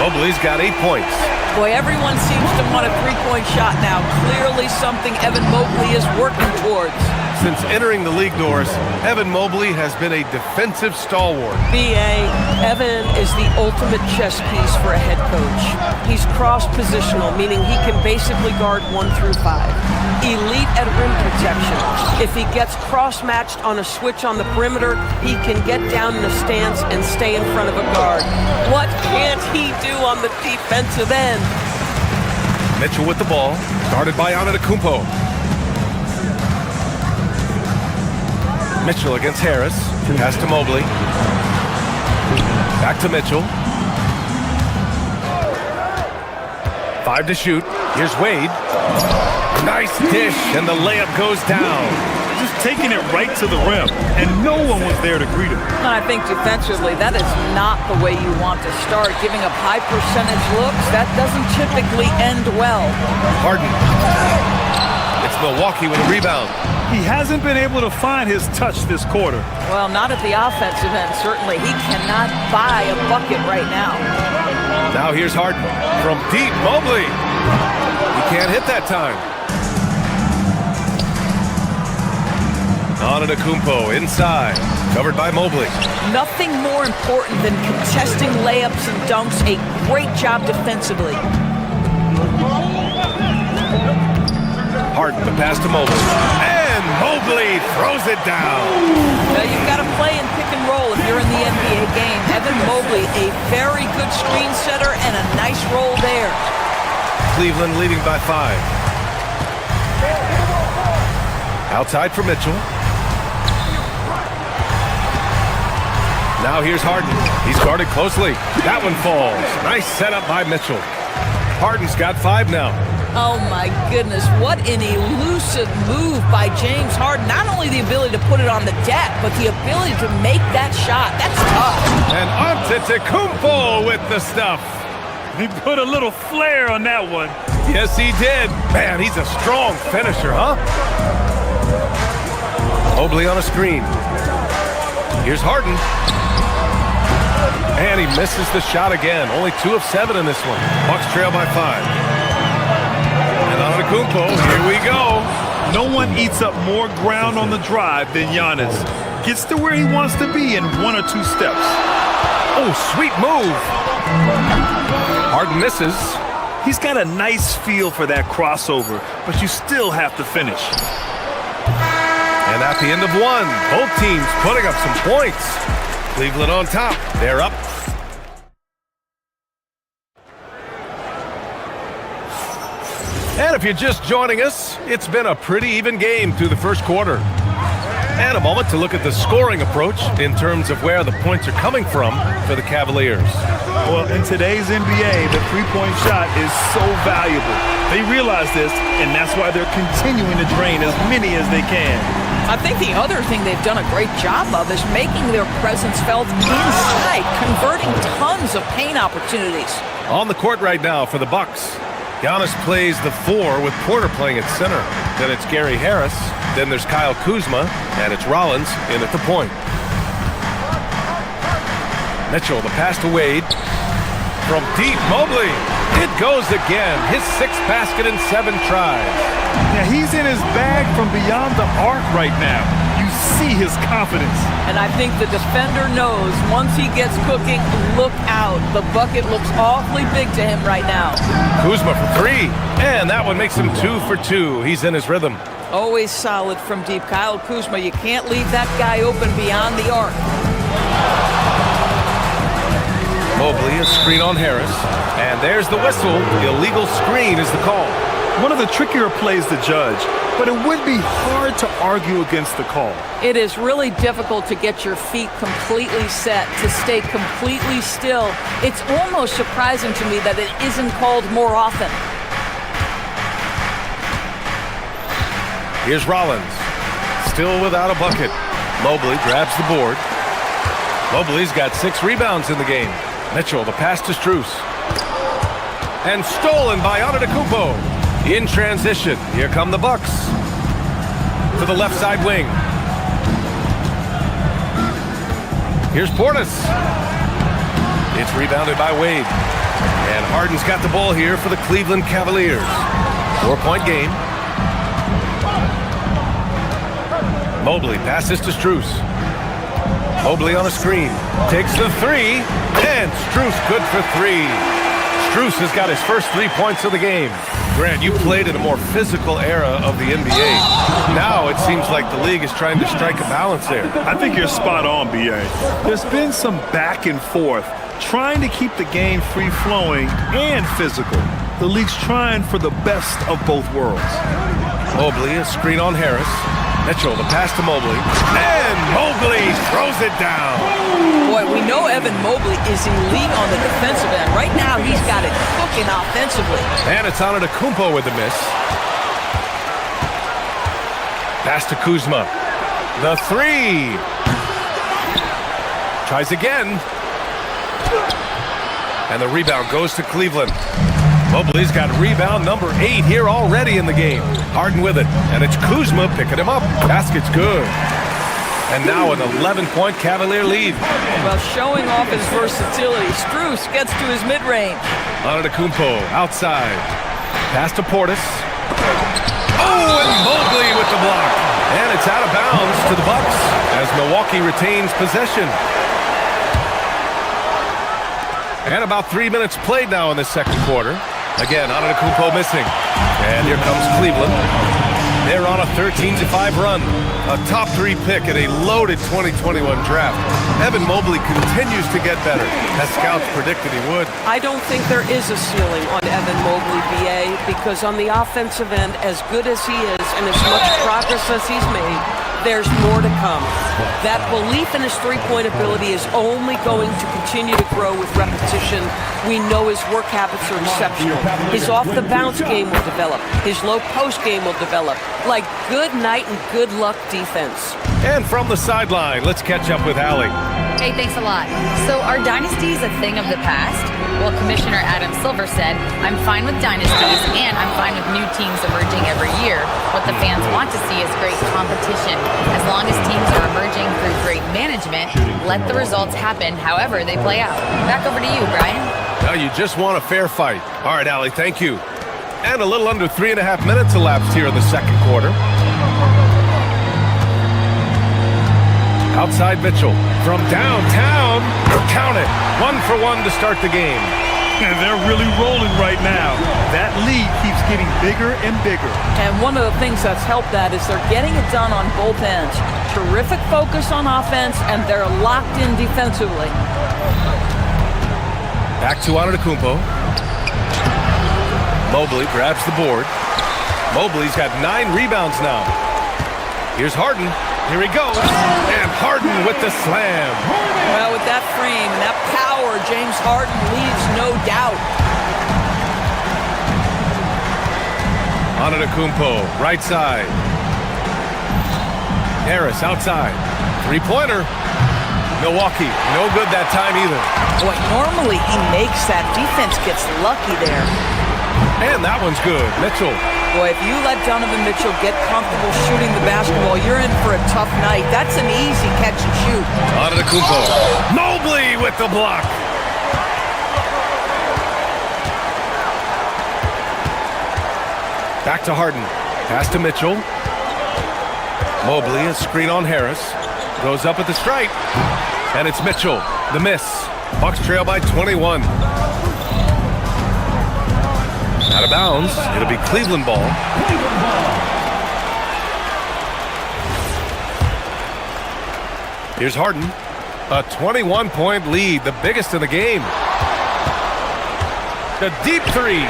Mobley's got 8 points. Boy, everyone seems to want a three-point shot now. Clearly something Evan Mobley is working towards. Since entering the league doors, Evan Mobley has been a defensive stalwart. B.A., Evan is the ultimate chess piece for a head coach. He's cross-positional, meaning he can basically guard 1 through 5. Elite at rim protection. If he gets cross-matched on a switch on the perimeter, he can get down in a stance and stay in front of a guard. What can't he do on the defensive end? Mitchell with the ball, guarded by Antetokounmpo. Mitchell against Harris. Pass to Mobley. Back to Mitchell. 5 to shoot. Here's Wade. Nice dish, and the layup goes down. Just taking it right to the rim, and no one was there to greet him. And I think defensively, that is not the way you want to start. Giving up high percentage looks, that doesn't typically end well. Harden. It's Milwaukee with a rebound. He hasn't been able to find his touch this quarter. Well, not at the offensive end, certainly. He cannot buy a bucket right now. Now here's Harden. From deep, Mobley. He can't hit that time. Antetokounmpo inside, covered by Mobley. Nothing more important than contesting layups and dunks. A great job defensively. Harden, the pass to Mobley. And Mobley throws it down. Now you've got to play in pick and roll if you're in the NBA game. Evan Mobley, a very good screen setter and a nice roll there. Cleveland leading by 5. Outside for Mitchell. Now here's Harden. He's guarded closely. That one falls. Nice setup by Mitchell. Harden's got 5 now. Oh my goodness, what an elusive move by James Harden. Not only the ability to put it on the deck, but the ability to make that shot. That's tough. And Antetokounmpo with the stuff. He put a little flair on that one. Yes, he did. Man, he's a strong finisher, huh? Mobley on a screen. Here's Harden. And he misses the shot again. Only 2 of 7 in this one. Bucks trail by 5. And Antetokounmpo, here we go. No one eats up more ground on the drive than Giannis. Gets to where he wants to be in 1 or 2 steps. Oh, sweet move. Harden misses. He's got a nice feel for that crossover, but you still have to finish. And at the end of 1, both teams putting up some points. Cleveland on top. They're up. And if you're just joining us, it's been a pretty even game through the first quarter. And a moment to look at the scoring approach in terms of where the points are coming from for the Cavaliers. Well, in today's NBA, the three-point shot is so valuable. They realize this, and that's why they're continuing to drain as many as they can. I think the other thing they've done a great job of is making their presence felt inside, converting tons of paint opportunities. On the court right now for the Bucks, Giannis plays the 4 with Porter playing at center. Then it's Gary Harris. Then there's Kyle Kuzma, and it's Rollins in at the point. Mitchell, the pass to Wade. From deep, Mobley. It goes again. His 6th basket in 7 tries. Yeah, he's in his bag from beyond the arc right now. You see his confidence. And I think the defender knows once he gets cooking, look out. The bucket looks awfully big to him right now. Kuzma for 3. And that one makes him 2 for 2. He's in his rhythm. Always solid from deep. Kyle Kuzma, you can't leave that guy open beyond the arc. Mobley, a screen on Harris. And there's the whistle. Illegal screen is the call. One of the trickier plays to judge, but it would be hard to argue against the call. It is really difficult to get your feet completely set, to stay completely still. It's almost surprising to me that it isn't called more often. Here's Rollins, still without a bucket. Mobley grabs the board. Mobley's got 6 rebounds in the game. Mitchell, the pass to Strus. And stolen by Antetokounmpo. In transition, here come the Bucks. To the left side wing. Here's Portis. It's rebounded by Wade. And Harden's got the ball here for the Cleveland Cavaliers. 4-point game. Mobley passes to Strus. Mobley on a screen. Takes the 3. And Strus good for 3. Strus has got his first 3 points of the game. Grant, you played in a more physical era of the NBA. Now it seems like the league is trying to strike a balance there. I think you're spot on, B.A. There's been some back and forth, trying to keep the game free-flowing and physical. The league's trying for the best of both worlds. Mobley, a screen on Harris. Mitchell, the pass to Mobley. And Mobley throws it down. Boy, we know Evan Mobley is elite on the defensive end. Right now, he's got it cooking offensively. And it's Antetokounmpo with the miss. Pass to Kuzma. The 3. Tries again. And the rebound goes to Cleveland. Mobley's got rebound number 8 here already in the game. Harden with it, and it's Kuzma picking him up. Basket's good. And now an 11-point Cavalier lead. Well, showing off his versatility, Strus gets to his mid-range. Antetokounmpo outside. Pass to Portis. Oh, and Mobley with the block. And it's out of bounds to the Bucks as Milwaukee retains possession. And about 3 minutes played now in the second quarter. Again, Antetokounmpo missing. And here comes Cleveland. They're on a 13-5 run. A top 3 pick in a loaded 2021 draft. Evan Mobley continues to get better, as scouts predicted he would. I don't think there is a ceiling on Evan Mobley, B.A., because on the offensive end, as good as he is and as much progress as he's made, there's more to come. That belief in his three-point ability is only going to continue to grow with repetition. We know his work habits are exceptional. His off-the-bounce game will develop. His low-post game will develop. Like good night and good luck defense. And from the sideline, let's catch up with Allie. Hey, thanks a lot. So are dynasties a thing of the past? Well, Commissioner Adam Silver said, I'm fine with dynasties and I'm fine with new teams emerging every year. What the fans want to see is great competition. As long as teams are emerging through great management, let the results happen however they play out. Back over to you, Brian. Now you just want a fair fight. All right, Allie, thank you. And a little under 3.5 minutes elapsed here in the second quarter. Outside Mitchell from downtown. Count it. 1 for 1 to start the game. And they're really rolling right now. That lead keeps getting bigger and bigger. And one of the things that's helped that is they're getting it done on both ends. Terrific focus on offense, and they're locked in defensively. Back to Antetokounmpo. Mobley grabs the board. Mobley's got 9 rebounds now. Here's Harden. Here he goes. And Harden with the slam. Well, with that frame and that power, James Harden leaves no doubt. Antetokounmpo, right side. Harris outside. 3-pointer. Milwaukee, no good that time either. Boy, normally he makes that. Defense gets lucky there. And that one's good. Mitchell Boy, if you let Donovan Mitchell get comfortable shooting the basketball, you're in for a tough night. That's an easy catch and shoot. Antetokounmpo. Mobley with the block. Back to Harden. Pass to Mitchell. Mobley, a screen on Harris. Goes up at the stripe. And it's Mitchell. The miss. Bucks trail by 21. Out of bounds. It'll be Cleveland ball. Here's Harden. A 21-point lead, the biggest in the game. The deep three.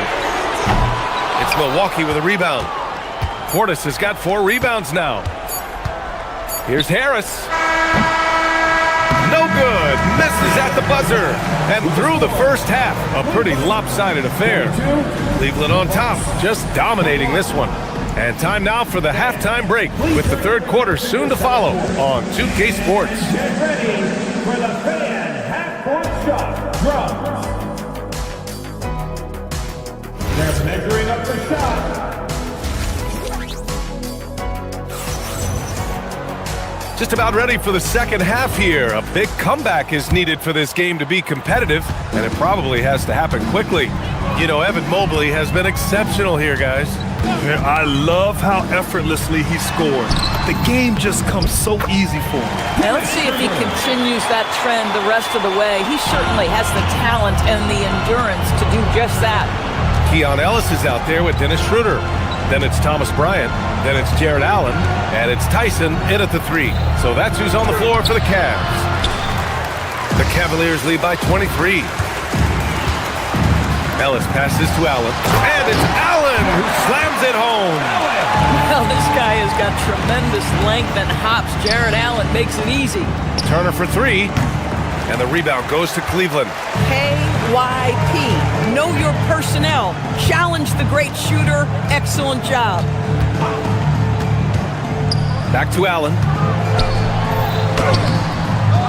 It's Milwaukee with a rebound. Portis has got 4 rebounds now. Here's Harris. No good. Misses at the buzzer. And through the first half, a pretty lopsided affair. Cleveland on top, just dominating this one. And time now for the halftime break, with the third quarter soon to follow on 2K Sports. Get ready for the fan half-court shot drums. They're measuring up the shot. Just about ready for the second half here. A big comeback is needed for this game to be competitive, and it probably has to happen quickly. You know, Evan Mobley has been exceptional here, guys. I love how effortlessly he scored. The game just comes so easy for him. Now let's see if he continues that trend the rest of the way. He certainly has the talent and the endurance to do just that. Keon Ellis is out there with Dennis Schroeder. Then it's Thomas Bryant. Then it's Jared Allen. And it's Tyson in at the 3. So that's who's on the floor for the Cavs. The Cavaliers lead by 23. Ellis passes to Allen. And it's Allen who slams it home. Well, this guy has got tremendous length and hops. Jared Allen makes it easy. Turner for 3. And the rebound goes to Cleveland. KYP. Know your personnel. Challenge the great shooter. Excellent job. Back to Allen.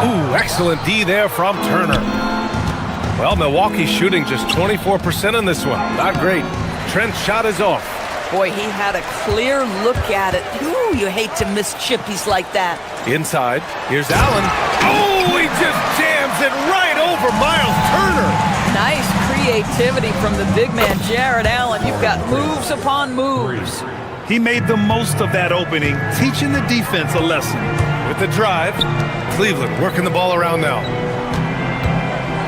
Ooh, excellent D there from Turner. Well, Milwaukee's shooting just 24% in this one. Not great. Trent's shot is off. Boy, he had a clear look at it. Ooh, you hate to miss chippies like that. Inside. Here's Allen. Oh, he just jams it right over Miles Turner. Nice creativity from the big man, Jared Allen. You've got moves upon moves. He made the most of that opening, teaching the defense a lesson. With the drive, Cleveland working the ball around now.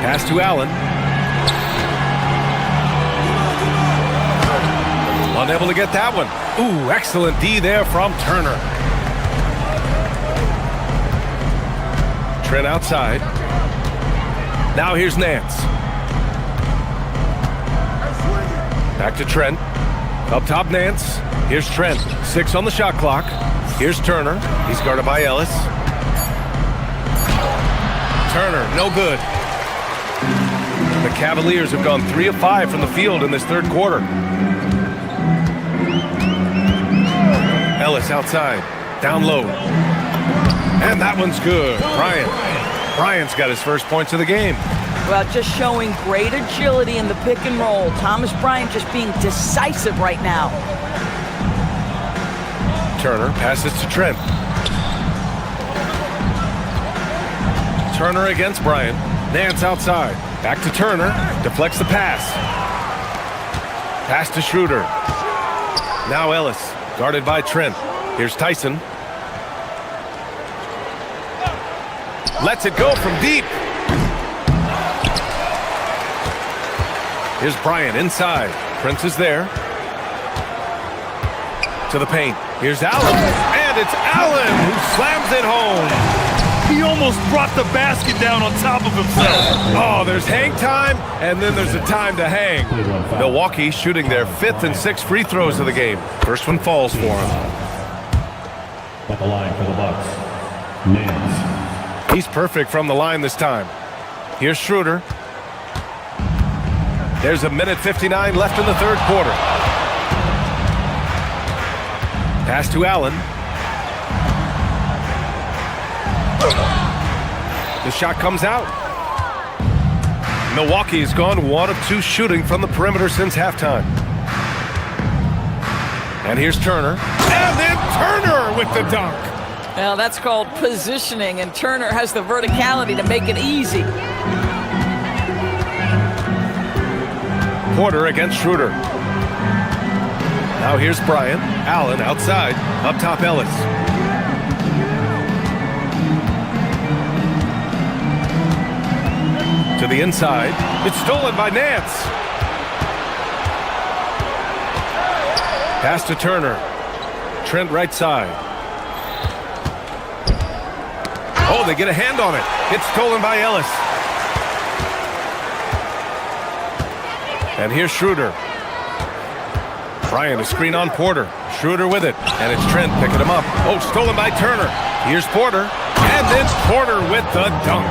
Pass to Allen. Unable to get that one. Ooh, excellent D there from Turner. Trent outside. Now here's Nance. Back to Trent. Up top, Nance. Here's Trent. 6 on the shot clock. Here's Turner. He's guarded by Ellis. Turner, no good. The Cavaliers have gone 3 of 5 from the field in this third quarter. Ellis outside. Down low. And that one's good. Bryant's got his first points of the game. Well, just showing great agility in the pick and roll. Thomas Bryant just being decisive right now. Turner passes to Trent. Turner against Bryant. Nance outside. Back to Turner. Deflects the pass. Pass to Schroeder. Now Ellis. Guarded by Trent. Here's Tyson. Lets it go from deep. Here's Bryant inside. Prince is there. To the paint. Here's Allen. And it's Allen who slams it home. He almost brought the basket down on top of himself. Oh, there's hang time, and then there's a time to hang. Milwaukee shooting their 5th and 6th free throws of the game. First one falls for him. At the line for the Bucks, Nance. He's perfect from the line this time. Here's Schroeder. There's a minute 59 left in the third quarter. Pass to Allen. The shot comes out. Milwaukee's gone 1 of 2 shooting from the perimeter since halftime. And here's Turner. And then Turner with the dunk. Now that's called positioning, and Turner has the verticality to make it easy. Porter against Schroeder. Now here's Bryant. Allen outside. Up top, Ellis. To the inside. It's stolen by Nance. Pass to Turner. Trent right side. Oh, they get a hand on it. It's stolen by Ellis. And here's Schroeder. Bryant, a screen on Porter. Schroeder with it. And it's Trent picking him up. Oh, stolen by Turner. Here's Porter. And then Porter with the dunk.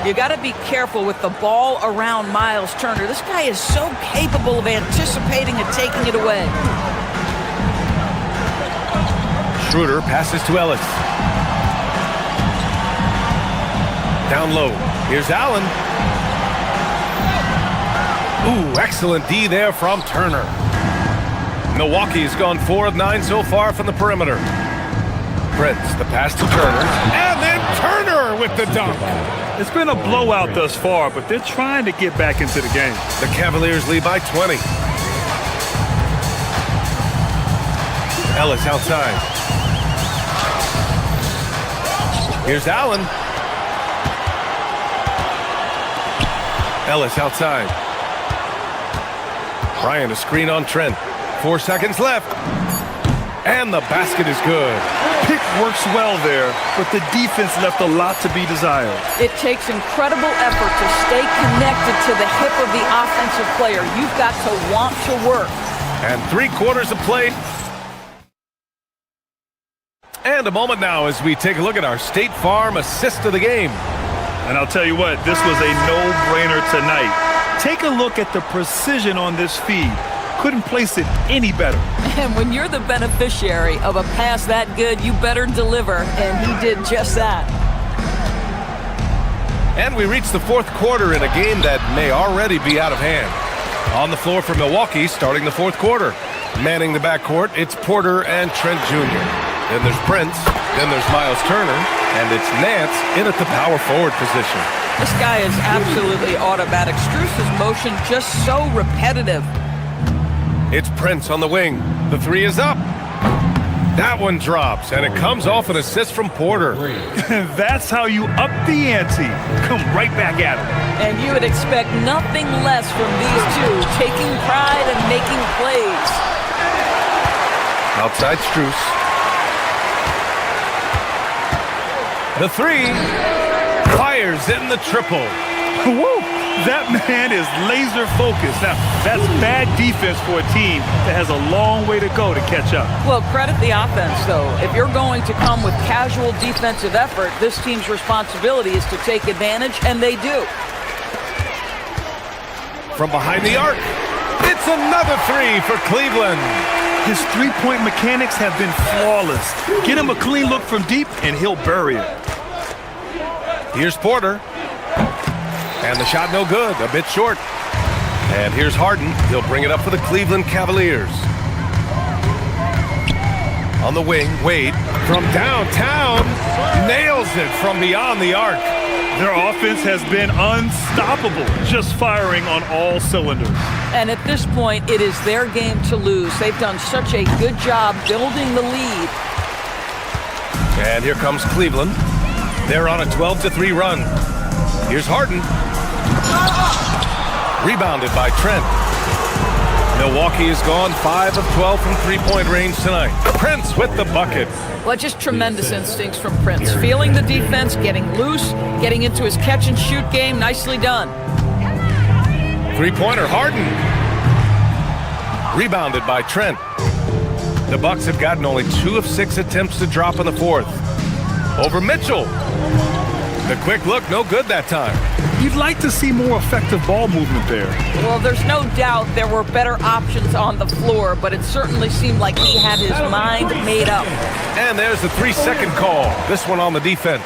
You got to be careful with the ball around Miles Turner. This guy is so capable of anticipating and taking it away. Schroeder passes to Ellis. Down low. Here's Allen. Ooh, excellent D there from Turner. Milwaukee's gone 4 of 9 so far from the perimeter. Prince, the pass to Turner. And then Turner with the dunk. It's been a blowout thus far, but they're trying to get back into the game. The Cavaliers lead by 20. Ellis outside. Here's Allen. Ellis outside. Bryant, a screen on Trent. 4 seconds left. And the basket is good. Pick works well there, but the defense left a lot to be desired. It takes incredible effort to stay connected to the hip of the offensive player. You've got to want to work. And 3 quarters of play. And a moment now as we take a look at our State Farm assist of the game. And I'll tell you what, this was a no-brainer tonight. Take a look at the precision on this feed. Couldn't place it any better. And when you're the beneficiary of a pass that good, you better deliver, and he did just that. And we reach the 4th quarter in a game that may already be out of hand. On the floor for Milwaukee, starting the 4th quarter. Manning the backcourt, it's Porter and Trent Jr. Then there's Prince, then there's Miles Turner, and it's Nance in at the power forward position. This guy is absolutely automatic. Strus's motion just so repetitive. It's Prince on the wing. The 3 is up. That one drops, and it comes off an assist from Porter. That's how you up the ante. Come right back at him. And you would expect nothing less from these two, taking pride and making plays. Outside Strus. The 3 fires in the triple. Woo! That man is laser focused. Now, that's bad defense for a team that has a long way to go to catch up. Well, credit the offense, though. If you're going to come with casual defensive effort, this team's responsibility is to take advantage, and they do. From behind the arc, it's another 3 for Cleveland. His three-point mechanics have been flawless. Get him a clean look from deep, and he'll bury it. Here's Porter. And the shot no good, a bit short. And here's Harden. He'll bring it up for the Cleveland Cavaliers. On the wing, Wade from downtown nails it from beyond the arc. Their offense has been unstoppable, just firing on all cylinders. And at this point, it is their game to lose. They've done such a good job building the lead. And here comes Cleveland. They're on a 12-3 run. Here's Harden. Rebounded by Trent. Milwaukee has gone 5 of 12 from three-point range tonight. Prince with the bucket. Well, just tremendous instincts from Prince. Feeling the defense, getting loose, getting into his catch-and-shoot game. Nicely done. Three-pointer, Harden. Rebounded by Trent. The Bucks have gotten only 2 of 6 attempts to drop in the 4th. Over Mitchell. The quick look, no good that time. You'd like to see more effective ball movement there. Well, there's no doubt there were better options on the floor, but it certainly seemed like he had his mind made up. And there's the 3-second call. This one on the defense.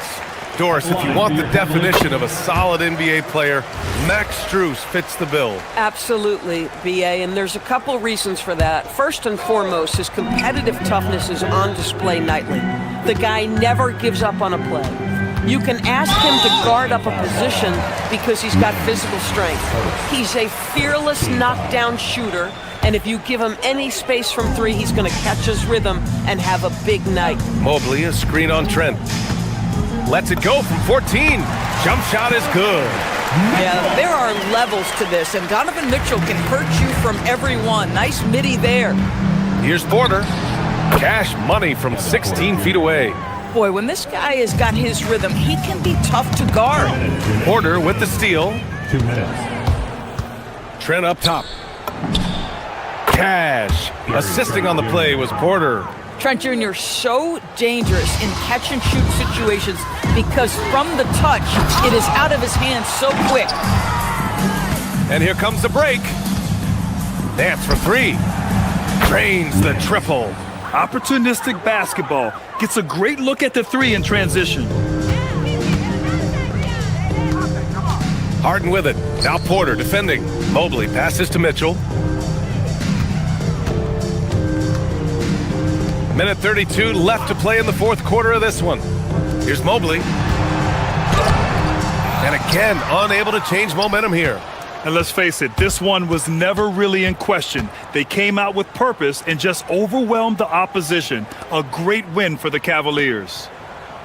Doris, if you want the definition of a solid NBA player, Max Strus fits the bill. Absolutely, B.A., and there's a couple reasons for that. First and foremost, his competitive toughness is on display nightly. The guy never gives up on a play. You can ask him to guard up a position because he's got physical strength. He's a fearless knockdown shooter, and if you give him any space from three, he's going to catch his rhythm and have a big night. Mobley, a screen on Trent. Lets it go from 14. Jump shot is good. Yeah, there are levels to this, and Donovan Mitchell can hurt you from every one. Nice midi there. Here's Porter. Cash money from 16 feet away. Boy, when this guy has got his rhythm, he can be tough to guard. Porter with the steal. 2 minutes. Trent up top. Cash. Assisting on the play was Porter. Trent Jr. so dangerous in catch-and-shoot situations because from the touch, it is out of his hands so quick. And here comes the break. Dance for three. Drains the triple. Opportunistic basketball. Gets a great look at the three in transition. Harden with it. Now Porter defending. Mobley passes to Mitchell. Minute 32 left to play in the fourth quarter of this one. Here's Mobley. And again, unable to change momentum here. And let's face it, this one was never really in question. They came out with purpose and just overwhelmed the opposition. A great win for the Cavaliers.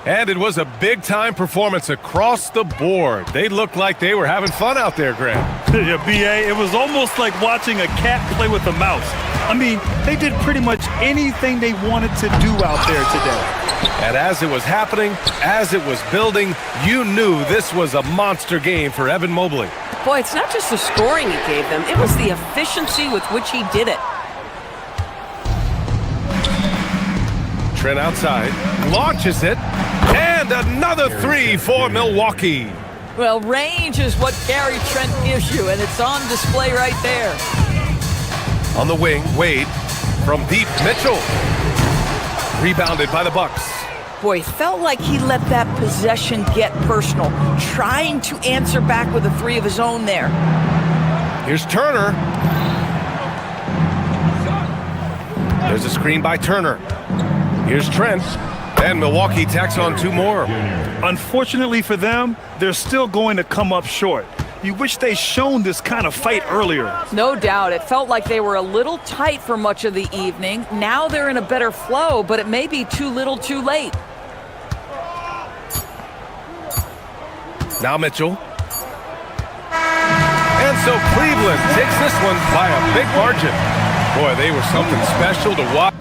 And it was a big-time performance across the board. They looked like they were having fun out there, Graham. Yeah, B.A., it was almost like watching a cat play with a mouse. I mean, they did pretty much anything they wanted to do out there today. And as it was happening, as it was building, you knew this was a monster game for Evan Mobley. Boy, it's not just the scoring he gave them, it was the efficiency with which he did it. Trent outside, launches it, and another three for Milwaukee. Well, range is what Gary Trent gives you, and it's on display right there. On the wing, Wade, from deep, Mitchell. Rebounded by the Bucks. Boy, felt like he let that possession get personal, trying to answer back with a three of his own there. Here's Turner. There's a screen by Turner. Here's Trent. And Milwaukee tacks on two more. Unfortunately for them, they're still going to come up short. You wish they'd shown this kind of fight earlier. No doubt. It felt like they were a little tight for much of the evening. Now they're in a better flow, but it may be too little too late. Now Mitchell. And so Cleveland takes this one by a big margin. Boy, they were something special to watch.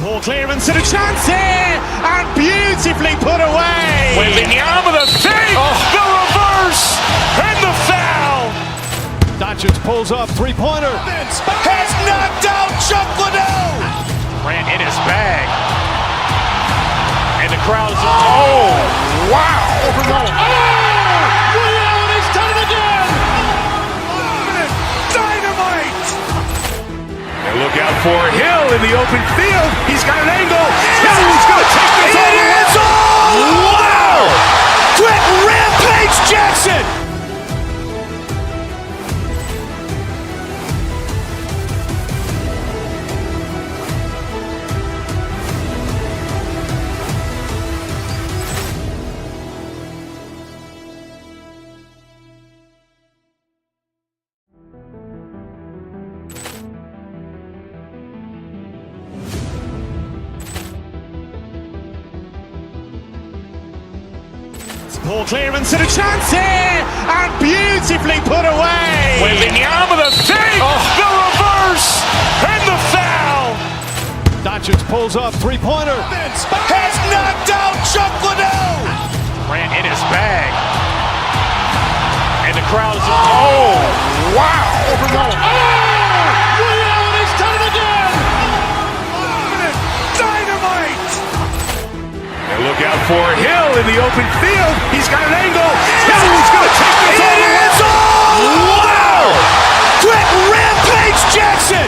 Ball clearance and a chance here, and beautifully put away. Wembanyama the save, the reverse, and the foul. Doncic pulls up, three-pointer. Has knocked out Chuck Liddell. Grant in his bag, and the crowd is. Oh, wow! He's done it again. Dynamite. And look out for Hill in the open field. He's got an angle. He's going to take this all the way. Wow! Quick Rampage Jackson. Ball clearance and a chance here, and beautifully put away. Wembanyama the save, the reverse, and the foul. Doncic pulls up, three-pointer. Has knocked out Chuck Liddell. Grant in his bag, and the crowd is. Oh, wow! He's done it again. Dynamite. And look for Hill in the open field. He's got an angle. Hill is going to take this all the way. Wow! Quick rampage Jackson!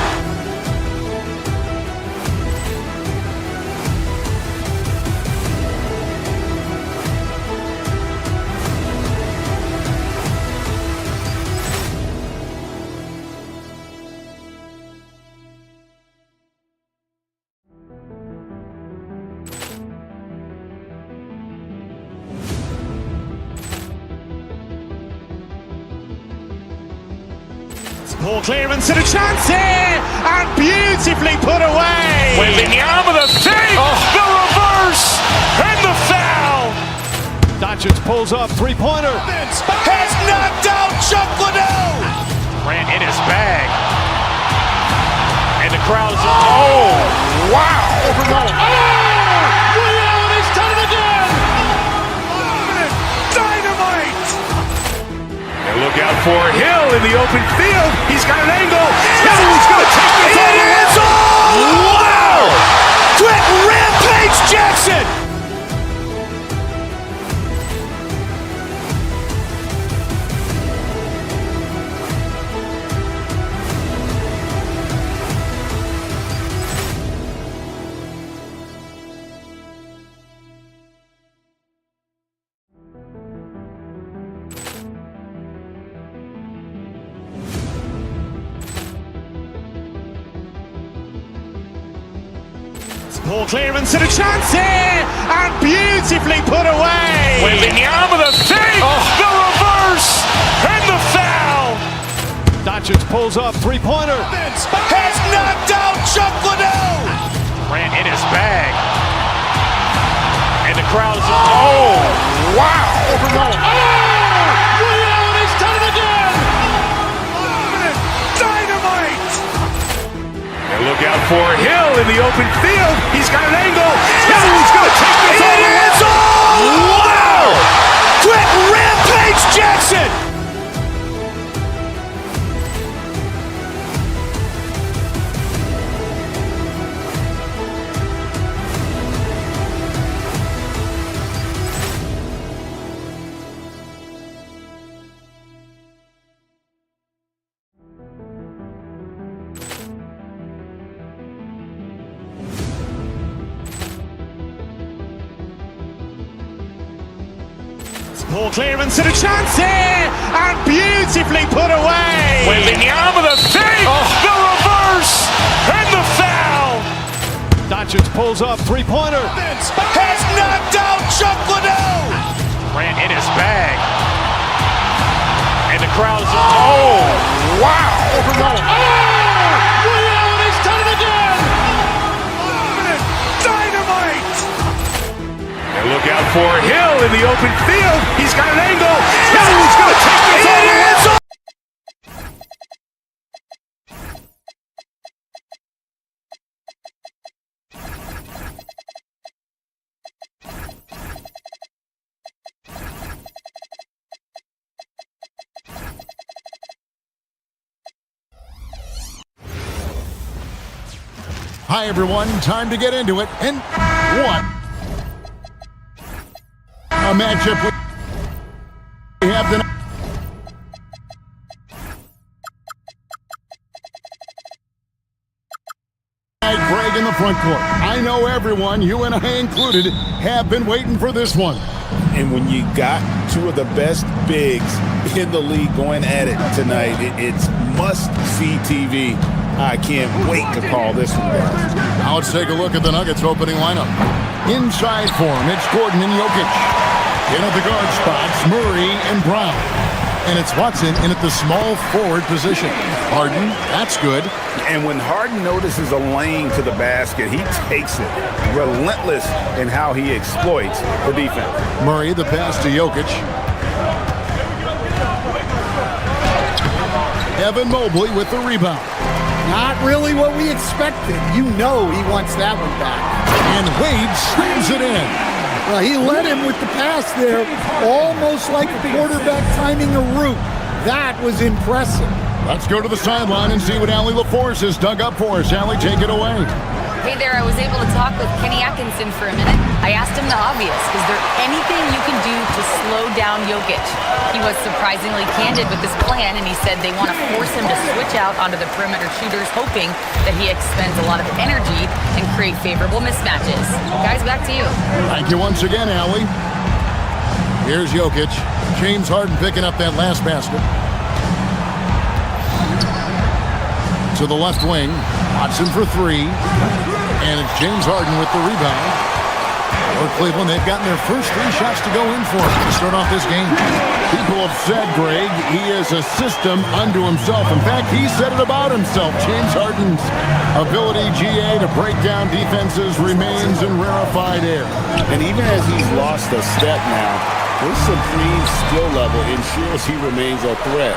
Ball clearance and a chance here, and beautifully put away. Wembanyama the fake, the reverse, and the foul. Doncic pulls up, three-pointer. Has knocked out Chuck Liddell. Grant in his bag. And the crowd is, oh, wow. He's done it again. Dynamite. And look out for Hill in the open field. He's got an angle. Hill is going to take this all the way. Wow. Quick rampage Jackson. Ball clearance and a chance here, and beautifully put away. Wembanyama the fake, the reverse, and the foul. Doncic pulls up, three-pointer. Has knocked out Chuck Liddell. Grant in his bag. And the crowd is, oh, wow. He's done it again. Dynamite. And look out for Hill in the open field. He's got an angle. Hill is going to take this all the way. Wow. Quick rampage Jackson. Ball clearance and a chance here, and beautifully put away. Wembanyama the fake, the reverse, and the foul. Doncic pulls up, three-pointer. Has knocked out Chuck Liddell. Grant in his bag. And the crowd is, oh, wow. He's done it again. Dynamite. And look out for Hill in the open field. He's got an angle. Hill is going to take this all the way. Hi, everyone. Time to get into it. And what a matchup we have tonight. Greg in the front court. I know everyone, you and I included, have been waiting for this one. And when you got two of the best bigs in the league going at it tonight, it's must-see TV. I can't wait to call this one down. Now let's take a look at the Nuggets opening lineup. Inside for him, it's Gordon and Jokic. In at the guard spots, Murray and Brown. And it's Watson in at the small forward position. Harden, that's good. And when Harden notices a lane to the basket, he takes it. Relentless in how he exploits the defense. Murray, the pass to Jokic. Evan Mobley with the rebound. Not really what we expected. You know he wants that one back. And Wade slams it in. Well, he led him with the pass there, almost like a quarterback timing a route. That was impressive. Let's go to the sideline and see what Allie LaForce has dug up for us. Allie, take it away. Hey there, I was able to talk with Kenny Atkinson for a minute. I asked him the obvious. Is there anything you can do to slow down Jokic? He was surprisingly candid with this plan, and he said they want to force him to switch out onto the perimeter shooters, hoping that he expends a lot of energy and create favorable mismatches. Guys, back to you. Thank you once again, Allie. Here's Jokic. James Harden picking up that last basket. To the left wing. Watson for three. And it's James Harden with the rebound. For Cleveland, they've gotten their first 3 shots to go in for him to start off this game. People have said, Greg, he is a system unto himself. In fact, he said it about himself. James Harden's ability, GA, to break down defenses remains in rarefied air. And even as he's lost a step now, his supreme skill level ensures he remains a threat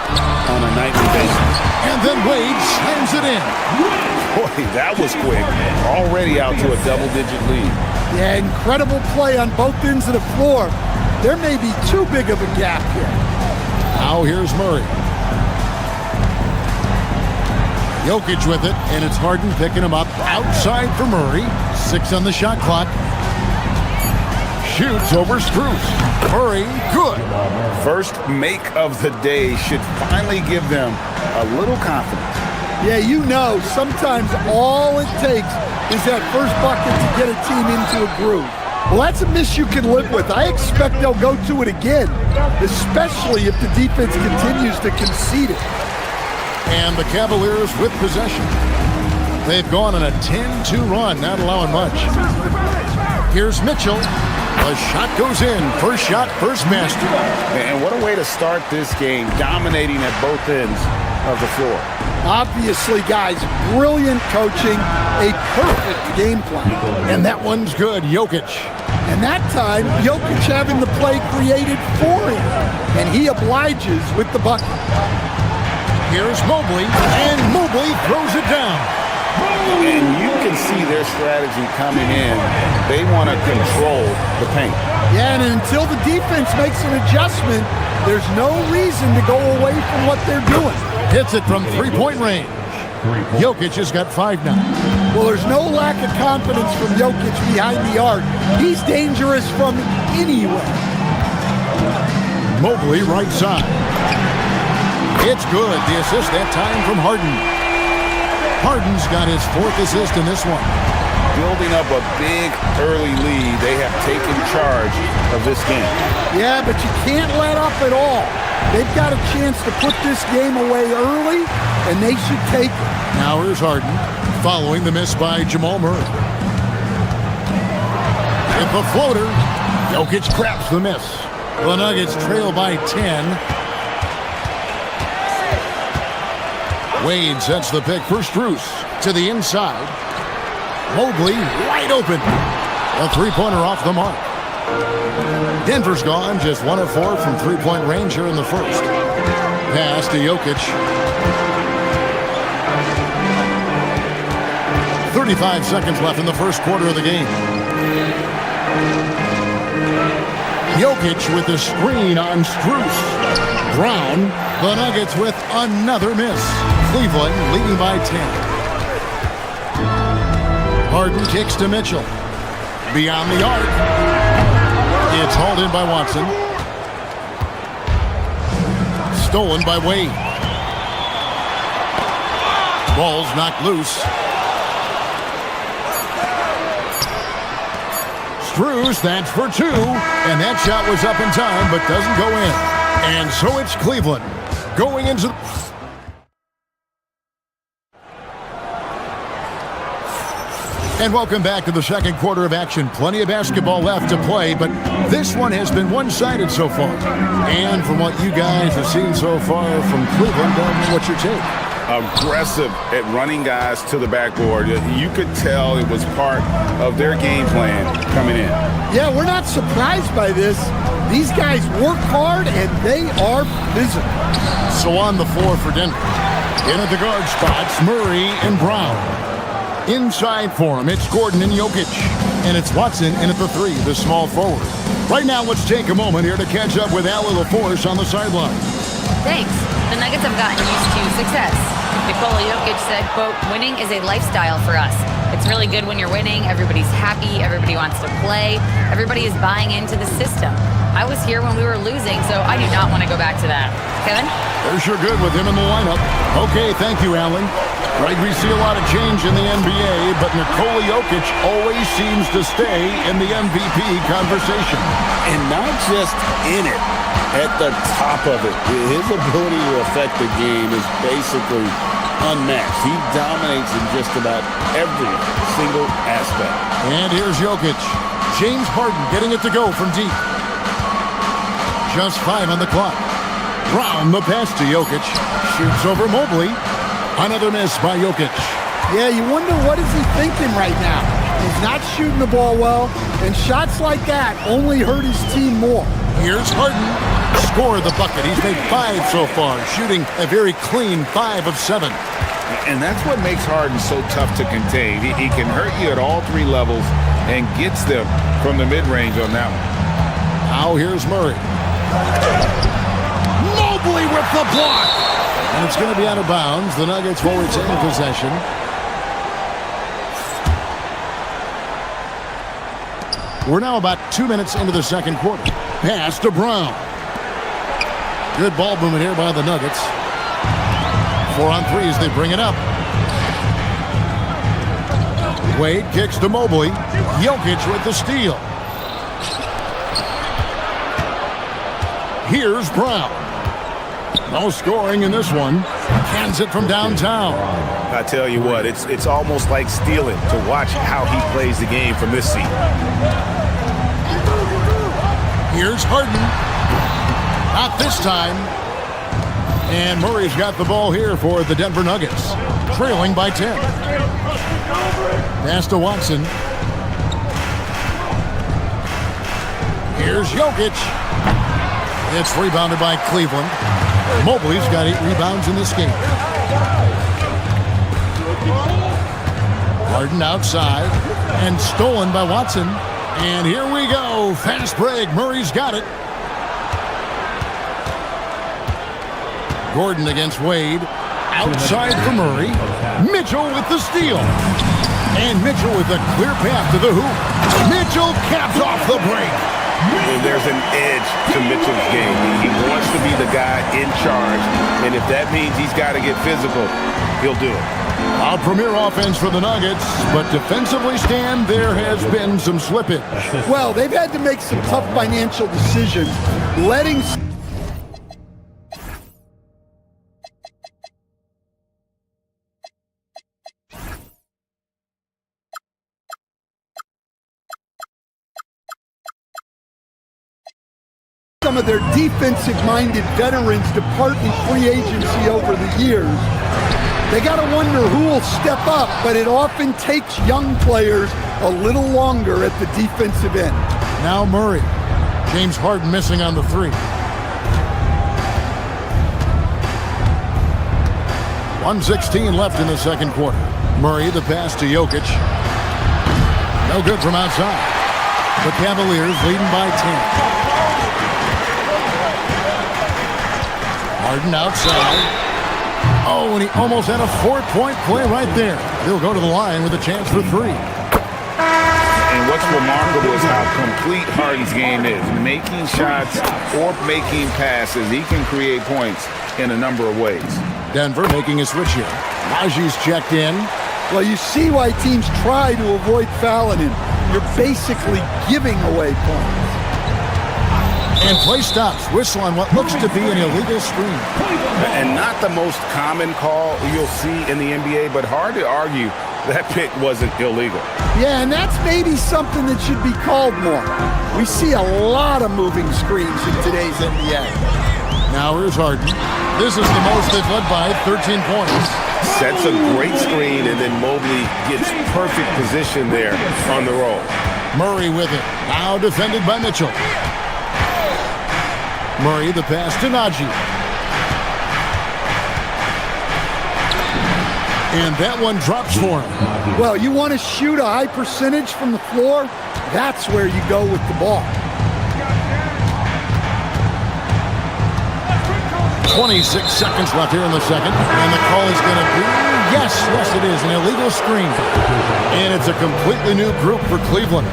on a nightly basis. And then Wade slams it in. Boy, that was quick. Already out to a double-digit lead. Yeah, incredible play on both ends of the floor. There may be too big of a gap here. Now here's Murray. Jokic with it, and it's Harden picking him up outside for Murray. 6 on the shot clock. Shoots over Strus. Murray, good. First make of the day should finally give them a little confidence. Yeah, you know, sometimes all it takes is that first bucket to get a team into a groove. Well, that's a miss you can live with. I expect they'll go to it again, especially if the defense continues to concede it. And the Cavaliers with possession. They've gone on a 10-2 run, not allowing much. Here's Mitchell. The shot goes in. First shot, first master. And what a way to start this game, dominating at both ends of the floor. Obviously, guys, brilliant coaching, a perfect game plan. And that one's good, Jokic. And that time, Jokic having the play created for him. And he obliges with the bucket. Here's Mobley, and Mobley throws it down. And you can see their strategy coming in. They want to control the paint. Yeah, and until the defense makes an adjustment, there's no reason to go away from what they're doing. Hits it from three-point range. Jokic has got 5 now. Well, there's no lack of confidence from Jokic behind the arc. He's dangerous from anywhere. Mobley right side. It's good. The assist that time from Harden. Harden's got his 4th assist in this one. Building up a big early lead, they have taken charge of this game. Yeah, but you can't let up at all. They've got a chance to put this game away early, and they should take it. Now here's Harden, following the miss by Jamal Murray. With the floater, Jokic craps the miss. The Nuggets trail by 10. Wade sets the pick for Strus to the inside. Mobley wide open. A 3-pointer off the mark. Denver's gone just 1 of 4 from 3-point range here in the first. Pass to Jokic. 35 seconds left in the first quarter of the game. Jokic with the screen on Strus. Brown, the Nuggets with another miss. Cleveland leading by 10. Harden kicks to Mitchell. Beyond the arc. It's hauled in by Watson. Stolen by Wade. Ball's knocked loose. Strus, that's for 2. And that shot was up in time, but doesn't go in. And so it's Cleveland going into... And welcome back to the second quarter of action. Plenty of basketball left to play, but this one has been one-sided so far. And from what you guys have seen so far from Cleveland, what's your take? Aggressive at running guys to the backboard. You could tell it was part of their game plan coming in. Yeah, we're not surprised by this. These guys work hard, and they are physical. So on the floor for Denver. In at the guard spots, Murray and Brown. Inside for him, it's Gordon and Jokic. And it's Watson in at the 3, the small forward. Right now, let's take a moment here to catch up with Allie LaForce on the sideline. Thanks. The Nuggets have gotten used to success. Nikola Jokic said, quote, winning is a lifestyle for us. If It's really good when you're winning. Everybody's happy. Everybody wants to play. Everybody is buying into the system. I was here when we were losing, so I do not want to go back to that. Kevin? They're sure good with him in the lineup. Okay, thank you, Alan. Right, we see a lot of change in the NBA, but Nikola Jokic always seems to stay in the MVP conversation. And not just in it, at the top of it. His ability to affect the game is basically unmatched. He dominates in just about every single aspect. And here's Jokic. James Harden getting it to go from deep. Just 5 on the clock. Brown the pass to Jokic. Shoots over Mobley. Another miss by Jokic. Yeah, you wonder what is he thinking right now. He's not shooting the ball well, and shots like that only hurt his team more. Here's Harden. Score the bucket. He's made 5 so far, shooting a very clean 5 of 7. And that's what makes Harden so tough to contain. He can hurt you at all 3 levels and gets them from the mid-range on that one. Now here's Murray. Mobley with the block. And it's going to be out of bounds. The Nuggets will retain possession. We're now about 2 minutes into the second quarter. Pass to Brown. Good ball movement here by the Nuggets. 4 on 3 as they bring it up. Wade kicks to Mobley. Jokic with the steal. Here's Brown. No scoring in this one. Cans it from downtown. I tell you what, it's almost like stealing to watch how he plays the game from this seat. Here's Harden. Not this time. And Murray's got the ball here for the Denver Nuggets. Trailing by 10. Pass to Watson. Here's Jokic. It's rebounded by Cleveland. Mobley's got 8 rebounds in this game. Harden outside and stolen by Watson. And here we go. Fast break. Murray's got it. Gordon against Wade. Outside for Murray. Mitchell with the steal. And Mitchell with a clear path to the hoop. Mitchell caps off the break. There's an edge to Mitchell's game. He wants to be the guy in charge, and if that means he's got to get physical, he'll do it. A premier offense for the Nuggets, but defensively, Stan, there has been some slippage. Well, they've had to make some tough financial decisions, letting some of their defensive-minded veterans depart in free agency over the years. They got to wonder who will step up, but it often takes young players a little longer at the defensive end. Now Murray. James Harden missing on the 3. 1:16 left in the second quarter. Murray, the pass to Jokic. No good from outside. The Cavaliers leading by 10. Harden outside. Oh, and he almost had a 4-point play right there. He'll go to the line with a chance for 3. And what's remarkable is how complete Harden's game is. Making shots or making passes, he can create points in a number of ways. Denver making a switch here. Najee's checked in. Well, you see why teams try to avoid fouling him. You're basically giving away points. And play stops. Whistle on what looks to be an illegal screen. And not the most common call you'll see in the NBA, but hard to argue that pick wasn't illegal. Yeah, and that's maybe something that should be called more. We see a lot of moving screens in today's NBA. Now here's Harden. This is the most they've led by 13 points. Sets a great screen, and then Mobley gets perfect position there on the roll. Murray with it. Now defended by Mitchell. Murray, the pass to Najee. And that one drops for him. Well, you want to shoot a high percentage from the floor? That's where you go with the ball. 26 seconds left here in the second. And the call is going to be Yes, it is an illegal screen. And it's a completely new group for Cleveland.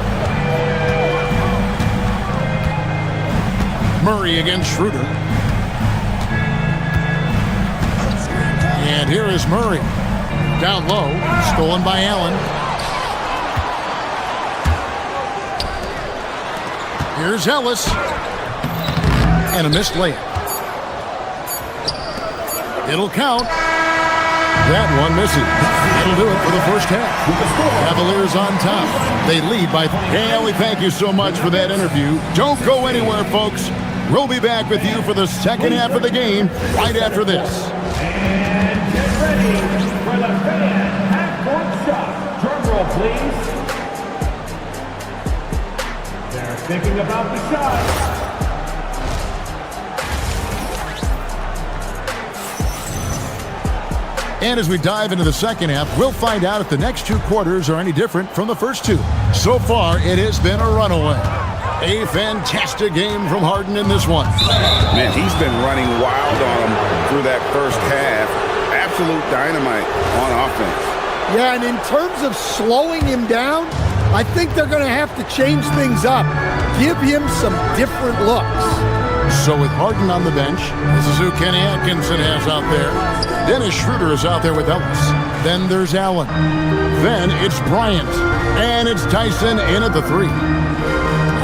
Murray against Schroeder. And here is Murray. Down low, stolen by Allen. Here's Ellis. And a missed layup. It'll count. That one missing. That'll do it for the first half. Cavaliers on top. They lead by... Hey, Ellie, thank you so much for that interview. Don't go anywhere, folks. We'll be back with you for the second half of the game right after this. And get ready for the fan half-court shot. Drum roll, please. They're thinking about the shot. And as we dive into the second half, we'll find out if the next two quarters are any different from the first two. So far, it has been a runaway. A fantastic game from Harden in this one. Man, he's been running wild on him through that first half. Absolute dynamite on offense. Yeah, and in terms of slowing him down, I think they're going to have to change things up. Give him some different looks. So with Harden on the bench, this is who Kenny Atkinson has out there. Dennis Schroeder is out there with Ellis. Then there's Allen. Then it's Bryant. And it's Tyson in at the 3.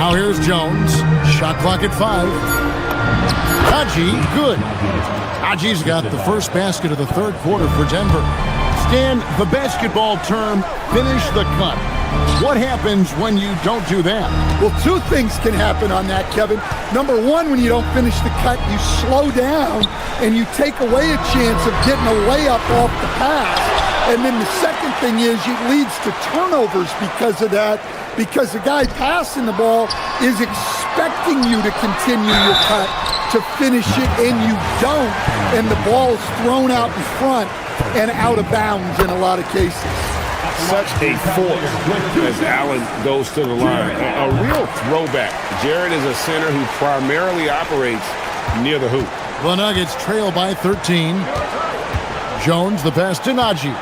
Now here's Jones. Shot clock at 5. Haji, good. Haji's got the first basket of the third quarter for Denver. Stan, the basketball term, finish the cut. What happens when you don't do that? Well, two things can happen on that, Kevin. Number one, when you don't finish the cut, you slow down and you take away a chance of getting a layup off the pass. And then the second thing is it leads to turnovers because of that, because the guy passing the ball is expecting you to continue your cut to finish it, and you don't, and the ball is thrown out in front and out of bounds in a lot of cases. Such a force as Allen goes to the line. A real throwback. Jared is a center who primarily operates near the hoop. The Nuggets trail by 13. Jones, the pass to Najee.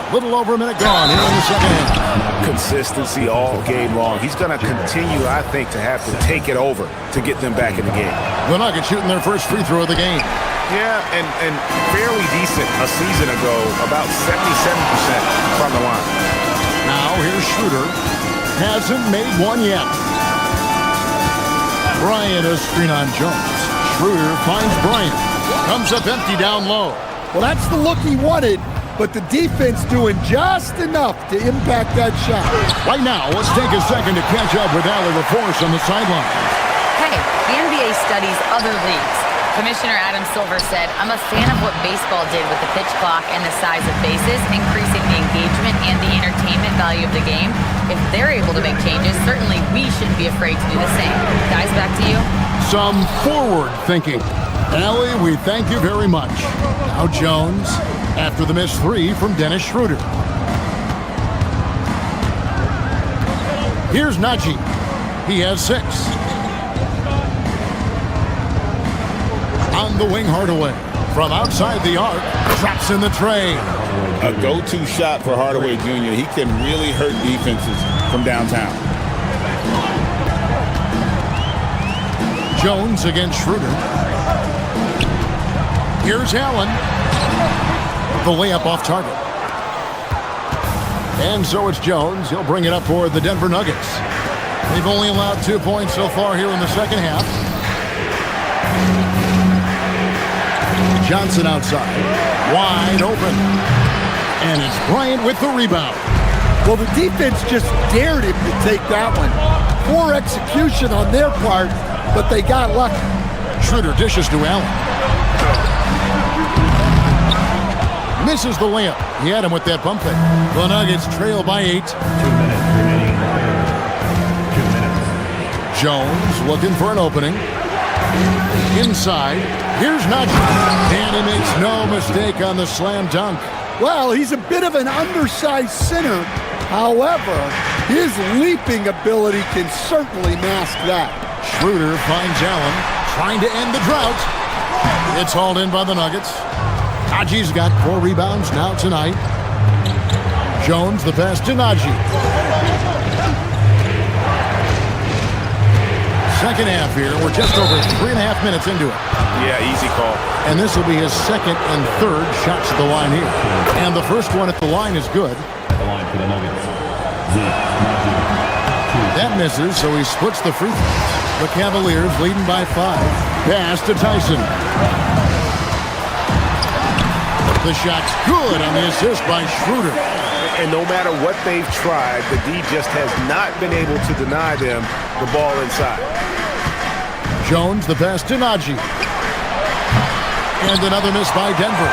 A little over a minute gone here in the second half. Consistency all game long. He's going to continue, I think, to have to take it over to get them back in the game. The Nuggets shooting their first free throw of the game. Yeah, and fairly decent a season ago, about 77% from the line. Now here's Schroeder. Hasn't made one yet. Bryant a screen on Jones. Schroeder finds Bryant. Comes up empty down low. Well, that's the look he wanted, but the defense doing just enough to impact that shot. Right now, let's take a second to catch up with Allie LaForce on the sideline. Hey, the NBA studies other leagues. Commissioner Adam Silver said, I'm a fan of what baseball did with the pitch clock and the size of bases, increasing the engagement and the entertainment value of the game. If they're able to make changes, certainly we shouldn't be afraid to do the same. Guys, back to you. Some forward thinking. Allie, we thank you very much. Now Jones, after the missed 3 from Dennis Schroeder. Here's Najee. He has 6. On the wing, Hardaway. From outside the arc, drops in the tray. A go-to shot for Hardaway Jr. He can really hurt defenses from downtown. Jones against Schroeder. Here's Allen. The layup off target. And so it's Jones. He'll bring it up for the Denver Nuggets. They've only allowed 2 points so far here in the second half. Johnson outside. Wide open. And it's Bryant with the rebound. Well, the defense just dared him to take that one. Poor execution on their part, but they got lucky. Schroeder dishes to Allen. Misses the layup. He had him with that bump fake. The Nuggets trail by 8. 2 minutes remaining. 2 minutes. Jones looking for an opening. Inside. Here's Najee. And he makes no mistake on the slam dunk. Well, he's a bit of an undersized center. However, his leaping ability can certainly mask that. Schroeder finds Allen, trying to end the drought. It's hauled in by the Nuggets. Najee's got 4 rebounds now tonight. Jones, the pass to Najee. Second half here. We're just over 3.5 minutes into it. Yeah, easy call. And this will be his second and third shots at the line here. And the first one at the line is good. The line for the Nuggets. That misses, so he splits the free throws. The Cavaliers leading by 5. Pass to Tyson. The shot's good on the assist by Schroeder. And no matter what they've tried, the D just has not been able to deny them the ball inside. Jones, the pass to Najee. And another miss by Denver.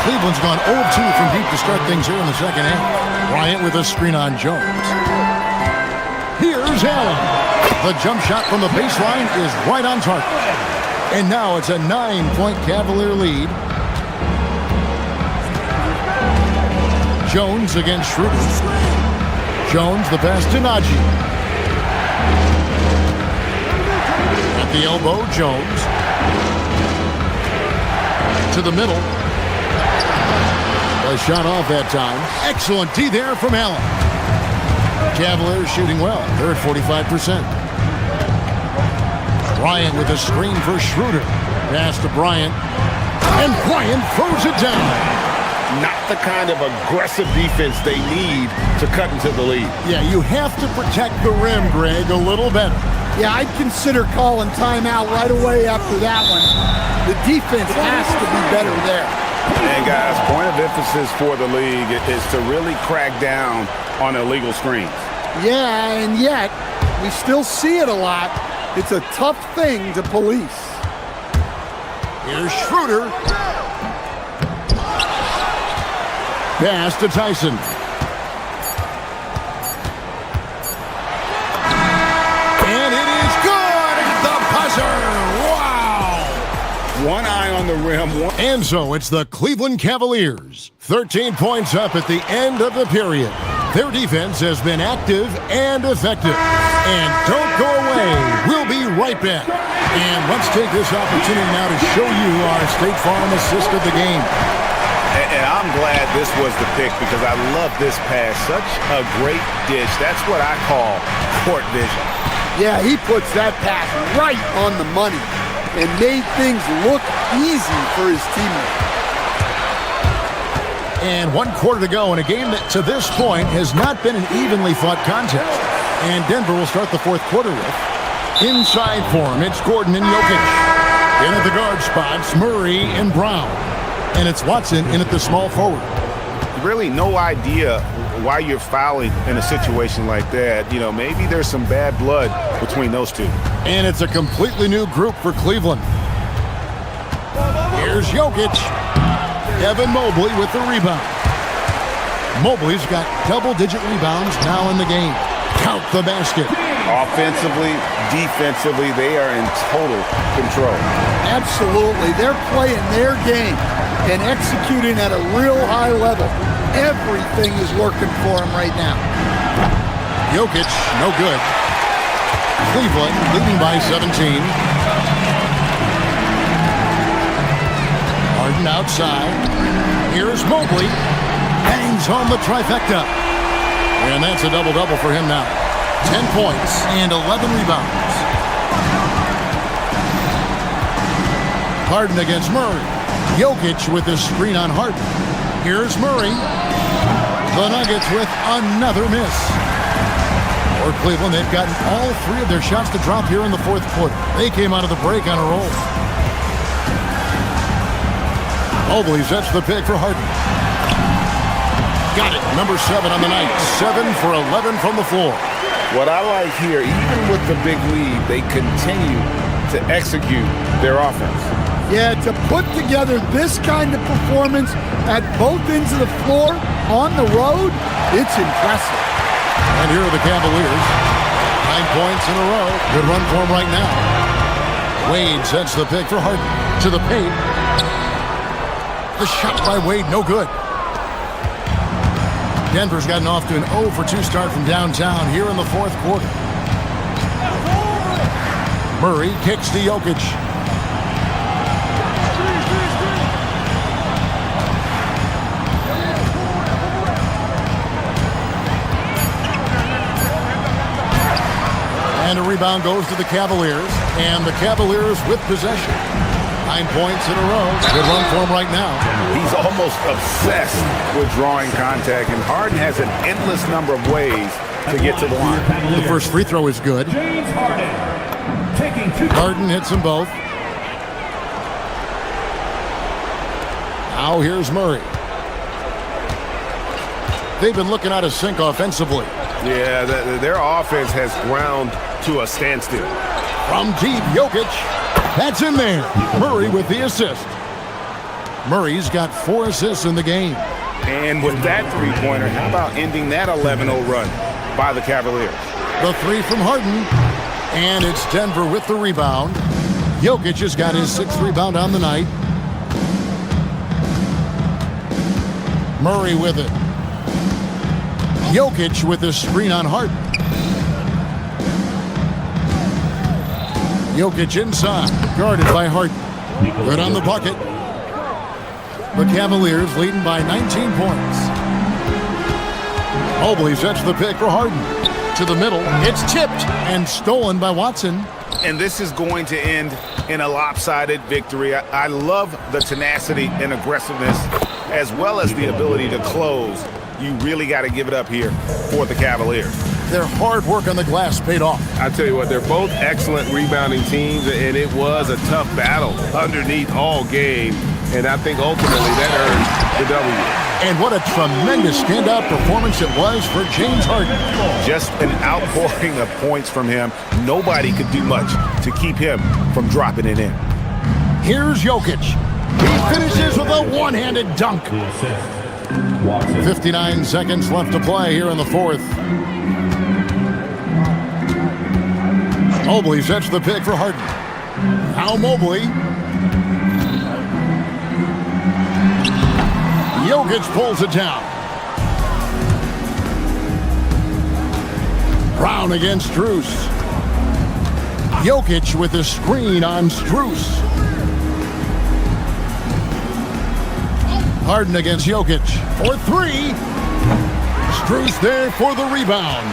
Cleveland's gone 0-2 from deep to start things here in the second half. Bryant with a screen on Jones. Here's Allen. The jump shot from the baseline is right on target. And now it's a 9-point Cavalier lead. Jones against Schroeder. Jones, the pass to Najee. At the elbow, Jones. To the middle. A shot off that time. Excellent D there from Allen. Cavaliers shooting well. They're at 45%. Bryant with a screen for Schroeder. Pass to Bryant. And Bryant throws it down. Not the kind of aggressive defense they need to cut into the lead. Yeah, you have to protect the rim, Greg, a little better. Yeah, I'd consider calling timeout right away after that one. The defense has to be better there. And guys, point of emphasis for the league is to really crack down on illegal screens. Yeah, and yet, we still see it a lot. It's a tough thing to police. Here's Schroeder. Pass to Tyson. And it is good! The buzzer! Wow! One eye on the rim. And so it's the Cleveland Cavaliers. 13 points up at the end of the period. Their defense has been active and effective. And don't go away. We'll be right back. And let's take this opportunity now to show you our State Farm assist of the game. And I'm glad this was the pick because I love this pass. Such a great dish. That's what I call court vision. Yeah, he puts that pass right on the money and made things look easy for his teammates. And 1 quarter to go in a game that to this point has not been an evenly fought contest. And Denver will start the fourth quarter with inside for him. It's Gordon and Jokic. In at the guard spots, Murray and Brown. And it's Watson in at the small forward. Really no idea why you're fouling in a situation like that. You know, maybe there's some bad blood between those two. And it's a completely new group for Cleveland. Here's Jokic. Evan Mobley with the rebound. Mobley's got double-digit rebounds now in the game. Count the basket. Offensively, defensively, they are in total control. Absolutely. They're playing their game and executing at a real high level. Everything is working for them right now. Jokic, no good. Cleveland leading by 17. Harden outside. Here's Mobley. Bangs home the trifecta. And that's a double-double for him now. 10 points and 11 rebounds. Harden against Murray. Jokic with his screen on Harden. Here's Murray. The Nuggets with another miss. For Cleveland, they've gotten all 3 of their shots to drop here in the fourth quarter. They came out of the break on a roll. Mobley sets the pick for Harden. Got it. Number 7 on the night. 7 for 11 from the floor. What I like here, even with the big lead, they continue to execute their offense. Yeah, to put together this kind of performance at both ends of the floor on the road, it's impressive. And here are the Cavaliers. 9 points in a row. Good run for him right now. Wade sets the pick for Harden. To the paint. The shot by Wade, no good. Denver's gotten off to an 0 for 2 start from downtown here in the fourth quarter. Murray kicks to Jokic. And a rebound goes to the Cavaliers, and the Cavaliers with possession. 9 points in a row. Good run for him right now. He's almost obsessed with drawing contact, and Harden has an endless number of ways to get to the line. The first free throw is good. Harden hits them both. Now here's Murray. They've been looking out of sync offensively. Yeah, their offense has ground to a standstill. From deep, Jokic. That's in there. Murray with the assist. Murray's got 4 assists in the game. And with that three-pointer, how about ending that 11-0 run by the Cavaliers? The three from Harden. And it's Denver with the rebound. Jokic has got his 6th rebound on the night. Murray with it. Jokic with the screen on Harden. Jokic inside, guarded by Harden. Good on the bucket. The Cavaliers leading by 19 points. Mobley sets the pick for Harden. To the middle, it's tipped and stolen by Watson. And this is going to end in a lopsided victory. I love the tenacity and aggressiveness, as well as the ability to close. You really got to give it up here for the Cavaliers. Their hard work on the glass paid off. I tell you what, they're both excellent rebounding teams, and it was a tough battle underneath all game. And I think ultimately that earned the W. And what a tremendous standout performance it was for James Harden. Just an outpouring of points from him. Nobody could do much to keep him from dropping it in. Here's Jokic. He finishes with a one-handed dunk. 59 seconds left to play here in the fourth. Mobley sets the pick for Harden. Now Mobley. Jokic pulls it down. Brown against Strus. Jokic with the screen on Strus. Harden against Jokic for 3. Strus there for the rebound.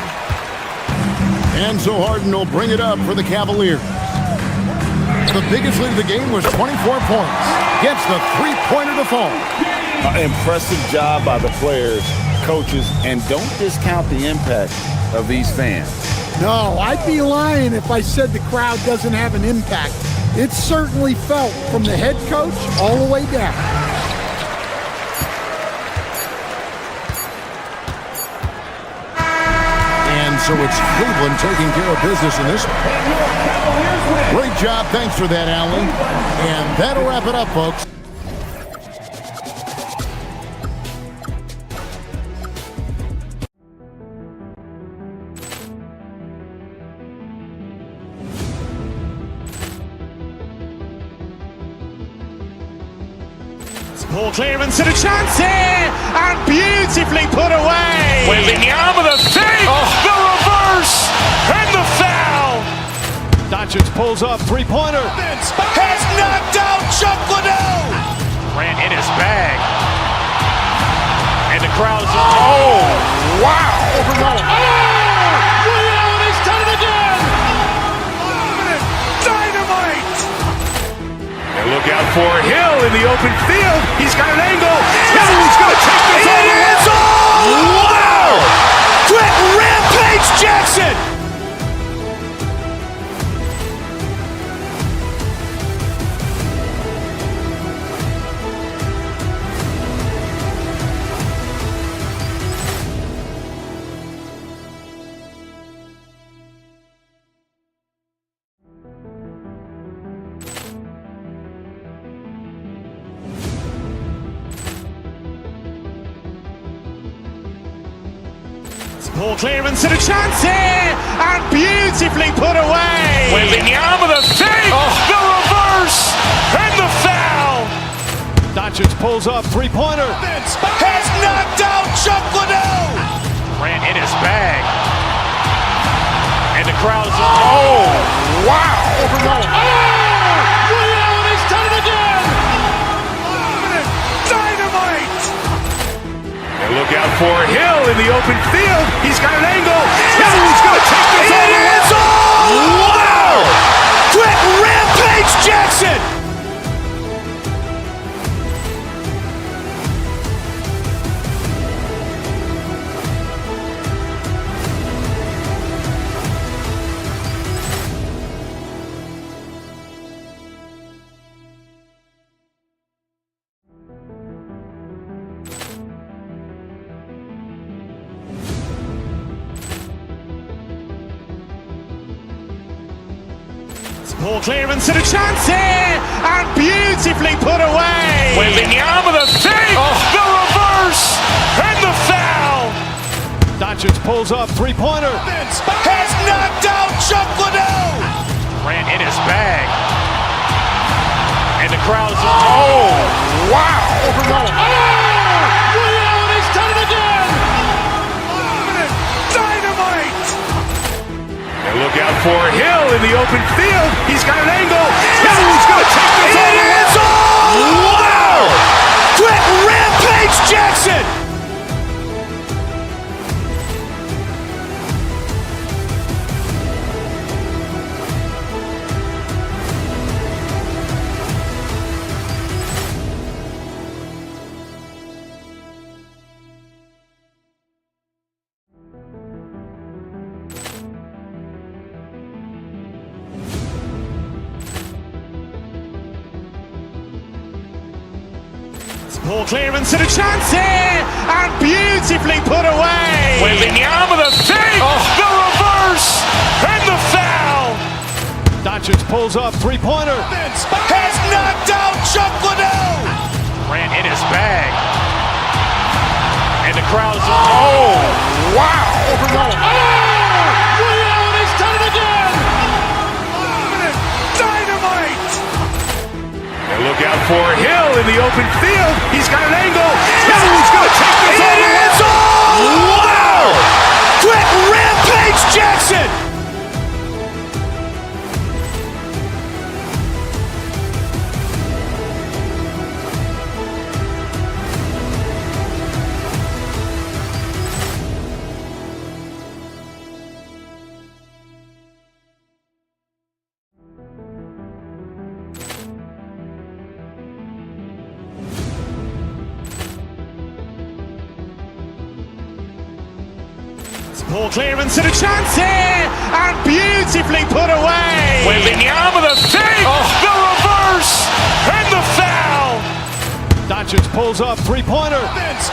And so Harden will bring it up for the Cavaliers. The biggest lead of the game was 24 points. Gets the three-pointer to fall. Impressive job by the players, coaches, and don't discount the impact of these fans. No, I'd be lying if I said the crowd doesn't have an impact. It's certainly felt from the head coach all the way down. And so it's Cleveland taking care of business in this one. Great job. Thanks for that, Allen. And that'll wrap it up, folks. Ball clearance and a chance here, and beautifully put away. Wembanyama the save, the reverse, and the foul. Doncic pulls up, three-pointer. Has knocked out Chuck Liddell. Ran in his bag, and the crowd is. Oh, wow! He's done it again. Dynamite! And look out for Hill in the open field. He's got an angle. Hill's going to take this all the way. Wow! Quick Rampage Jackson! Ball clearance and a chance here, and beautifully put away. Wembanyama the save, the reverse, and the foul. Doncic pulls up, three-pointer. Has knocked out Chuck Liddell. Ran in his bag, and the crowd is. Oh, wow! He's done it again. Dynamite! And look out for Hill in the open field. He's got an angle. Hill's going to take this all the way. Wow! Quick rampage Jackson! Ball clearance and a chance here, and beautifully put away. Wembanyama the fake, the reverse, and the foul. Doncic pulls up, three-pointer. Has knocked out Chuck Liddell. Grant in his bag. And the crowd is, oh, wow. He's done it again. Dynamite. And look out for Hill in the open field. He's got an angle. He's going to take this all the way. Wow. Quick rampage Jackson. Ball clearance and a chance here, and beautifully put away. Wembanyama the fake, the reverse, and the foul. Doncic pulls up, three-pointer. Has knocked out Chuck Liddell. Grant in his bag. And the crowd is, oh, wow. He's done it again. Dynamite. And look out for Hill in the open field. He's got an angle. He's going to take this all the way. Wow. Quick rampage Jackson. Ball clearance and a chance here, and beautifully put away. Wembanyama the fake, the reverse, and the foul. Doncic pulls up, three-pointer. Has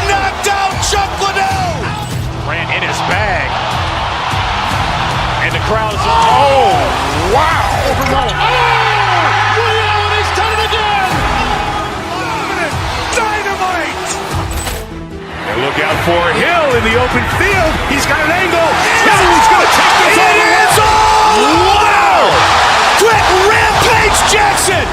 knocked out Chuck Liddell. Grant in his bag. And the crowd is, oh, wow. He's done it again. Dynamite. And look out for Hill in the open field. He's got an angle. He's going to take this all the way. Wow. Quick rampage Jackson.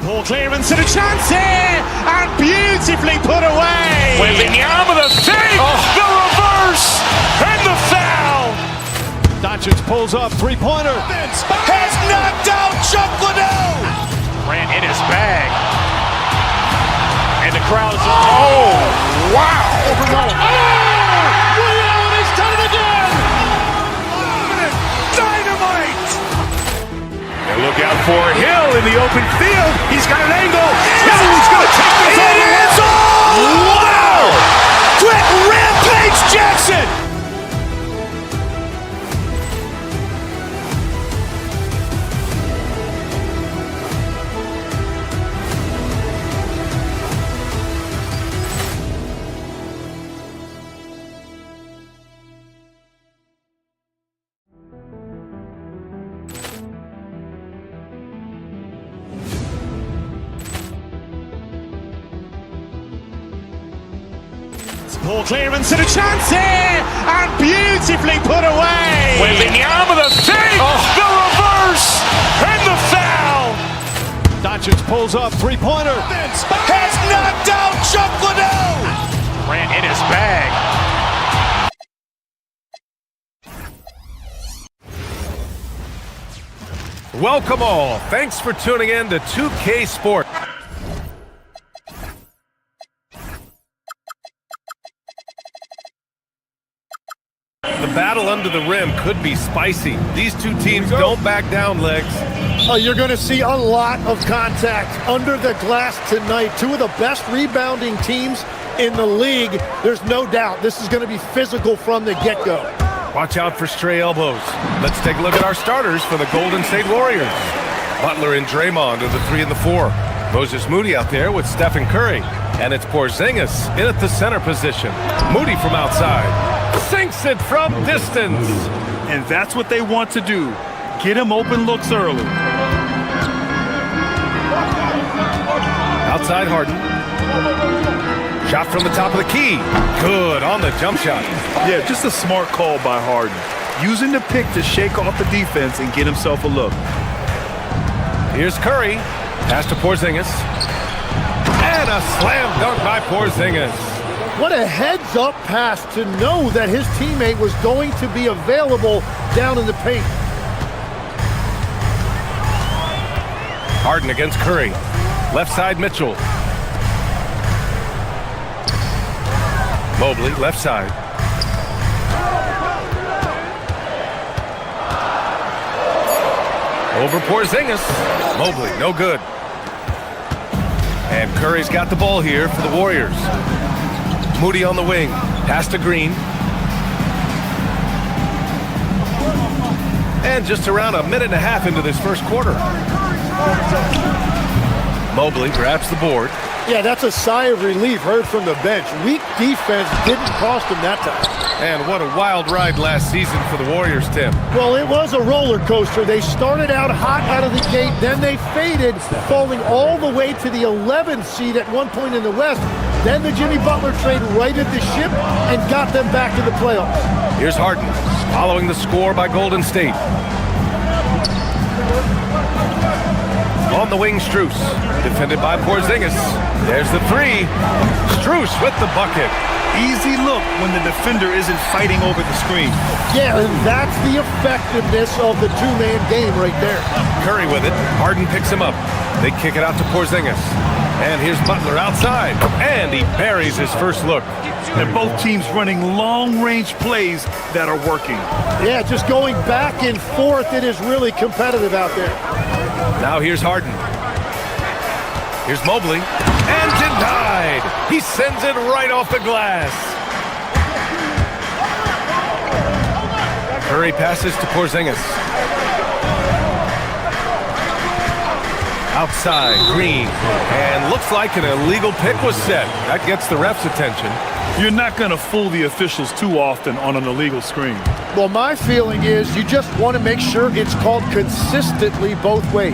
Ball clearance and a chance here, and beautifully put away. Wembanyama the fake, the reverse, and the foul. Doncic pulls up, three-pointer. Has knocked out Chuck Liddell. Grant in his bag. And the crowd is, oh, wow. He's done it again. Dynamite. And look out for Hill in the open field. He's got an angle. He's going to take this all the way. Wow. Quick rampage Jackson. Ball clearance and a chance here, and beautifully put away. Wembanyama the fake, the reverse, and the foul. Doncic pulls up, three-pointer. Has knocked out Chuck Liddell. Ran in his bag. Welcome all. Thanks for tuning in to 2K Sport. The battle under the rim could be spicy. These two teams don't back down, Legs. You're going to see a lot of contact under the glass tonight. Two of the best rebounding teams in the league. There's no doubt this is going to be physical from the get-go. Watch out for stray elbows. Let's take a look at our starters for the Golden State Warriors. Butler and Draymond are the 3 and the 4. Moses Moody out there with Stephen Curry. And it's Porzingis in at the center position. Moody from outside. Sinks it from distance. And that's what they want to do. Get him open looks early. Outside Harden. Shot from the top of the key. Good on the jump shot. Yeah, just a smart call by Harden. Using the pick to shake off the defense and get himself a look. Here's Curry. Pass to Porzingis. And a slam dunk by Porzingis. What a heads-up pass to know that his teammate was going to be available down in the paint. Harden against Curry. Left side Mitchell. Mobley, left side. Over Porzingis. Mobley, no good. And Curry's got the ball here for the Warriors. Moody on the wing. Pass to Green. And just around a minute and a half into this first quarter. Mobley grabs the board. Yeah, that's a sigh of relief heard from the bench. Weak defense didn't cost him that time. And what a wild ride last season for the Warriors, Tim. Well, it was a roller coaster. They started out hot out of the gate, then they faded, falling all the way to the 11th seed at one point in the West. Then the Jimmy Butler trade righted the ship and got them back to the playoffs. Here's Harden, following the score by Golden State. On the wing, Strus, defended by Porzingis. There's the 3. Strus with the bucket. Easy look when the defender isn't fighting over the screen. Yeah, and that's the effectiveness of the two-man game right there. Curry with it. Harden picks him up. They kick it out to Porzingis. And here's Butler outside. And he buries his first look. And both teams running long-range plays that are working. Yeah, just going back and forth. It is really competitive out there. Now here's Harden. Here's Mobley. And denied. He sends it right off the glass. Curry passes to Porzingis. Outside, Green. And looks like an illegal pick was set. That gets the ref's attention. You're not going to fool the officials too often on an illegal screen. Well, my feeling is you just want to make sure it's called consistently both ways.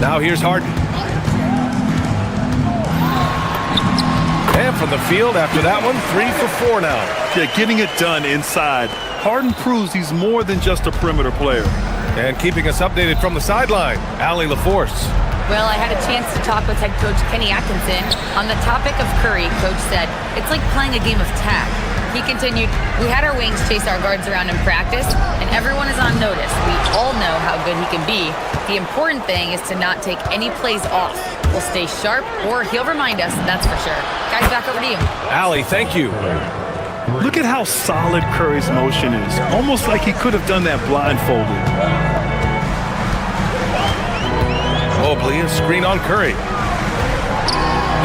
Now here's Harden. And from the field after that one, 3 for 4 now. Yeah, getting it done inside. Harden proves he's more than just a perimeter player. And keeping us updated from the sideline, Allie LaForce. Well, I had a chance to talk with head coach Kenny Atkinson. On the topic of Curry, coach said, it's like playing a game of tag. He continued, we had our wings chase our guards around in practice, and everyone is on notice. We all know how good he can be. The important thing is to not take any plays off. We'll stay sharp, or he'll remind us, that's for sure. Guys, back over to you. Allie, thank you. Look at how solid Curry's motion is. Almost like he could have done that blindfolded. Mobley, a screen on Curry.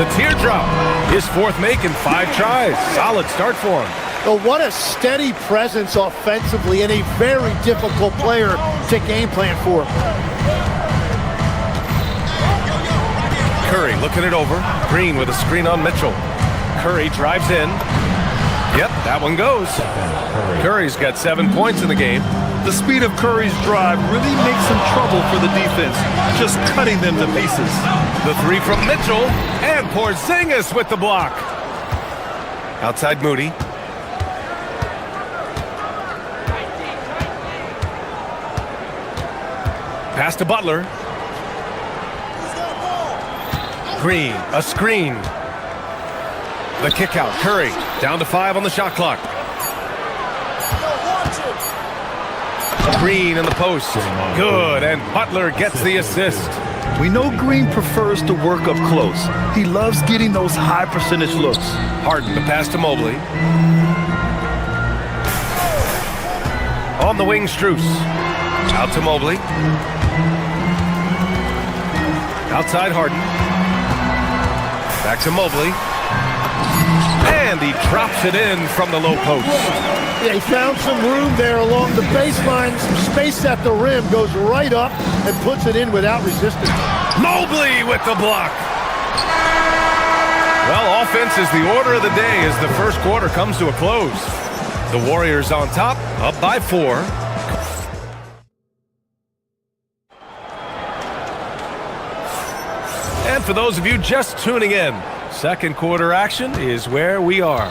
The teardrop. His 4th make in 5 tries. Solid start for him. Well, what a steady presence offensively and a very difficult player to game plan for. Curry looking it over. Green with a screen on Mitchell. Curry drives in. Yep, that one goes. Curry's got 7 points in the game. The speed of Curry's drive really makes him trouble for the defense, just cutting them to pieces. The 3 from Mitchell, and Porzingis with the block. Outside Moody. Pass to Butler. Green, a screen. The kick out. Curry down to 5 on the shot clock. Green in the post. Good, and Butler gets the assist. We know Green prefers to work up close. He loves getting those high percentage looks. Harden, the pass to Mobley. On the wing, Strus. Out to Mobley. Outside Harden. Back to Mobley. And he drops it in from the low post. Yeah, he found some room there along the baseline. Some space at the rim, goes right up and puts it in without resistance. Mobley with the block. Well, offense is the order of the day as the first quarter comes to a close. The Warriors on top, up by 4. And for those of you just tuning in, second quarter action is where we are.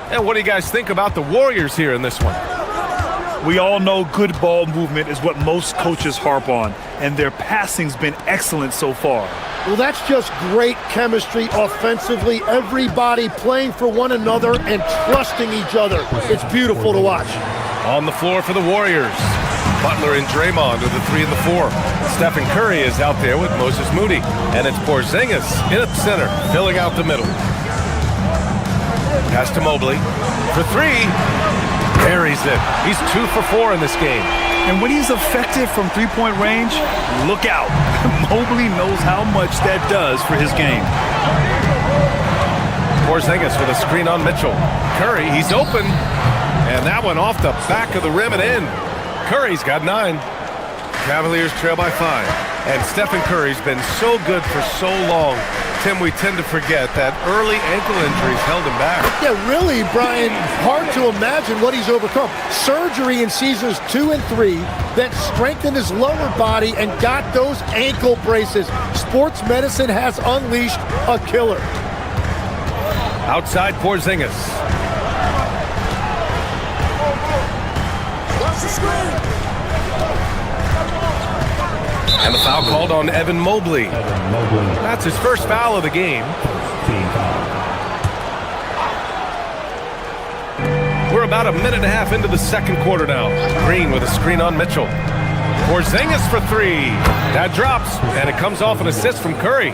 And what do you guys think about the Warriors here in this one? We all know good ball movement is what most coaches harp on, and their passing's been excellent so far. Well, that's just great chemistry offensively. Everybody playing for one another and trusting each other. It's beautiful to watch. On the floor for the Warriors, Butler and Draymond are the 3 and the 4. Stephen Curry is out there with Moses Moody, and it's Porzingis in at center, filling out the middle. Pass to Mobley for 3. Buries it. He's 2 for 4 in this game. And when he's effective from three-point range, look out. Mobley knows how much that does for his game. Porzingis with a screen on Mitchell. Curry, he's open. And that one off the back of the rim and in. Curry's got 9. Cavaliers trail by 5. And Stephen Curry's been so good for so long. Tim, we tend to forget that early ankle injuries held him back. Yeah, really, Brian, hard to imagine what he's overcome. Surgery in seasons 2 and 3 that strengthened his lower body and got those ankle braces. Sports medicine has unleashed a killer. Outside Porzingis. And the foul called on Evan Mobley. That's his first foul of the game. We're about a minute and a half into the second quarter now. Green with a screen on Mitchell. Porzingis for 3. That drops, and it comes off an assist from Curry.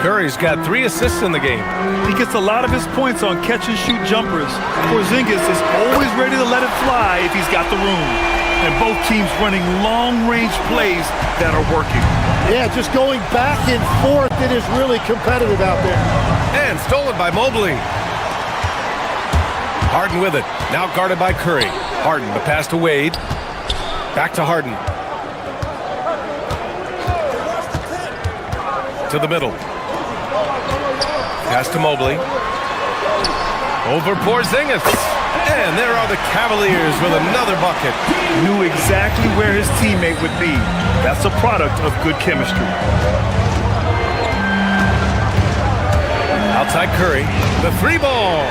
Curry's got 3 assists in the game. He gets a lot of his points on catch-and-shoot jumpers. Porzingis is always ready to let it fly if he's got the room. And both teams running long-range plays that are working. Yeah, just going back and forth. It is really competitive out there. And stolen by Mobley. Harden with it. Now guarded by Curry. Harden, the pass to Wade. Back to Harden. To the middle. Pass to Mobley. Over Porzingis. And there are the Cavaliers with another bucket. Knew exactly where his teammate would be. That's a product of good chemistry. Outside Curry, the 3 ball.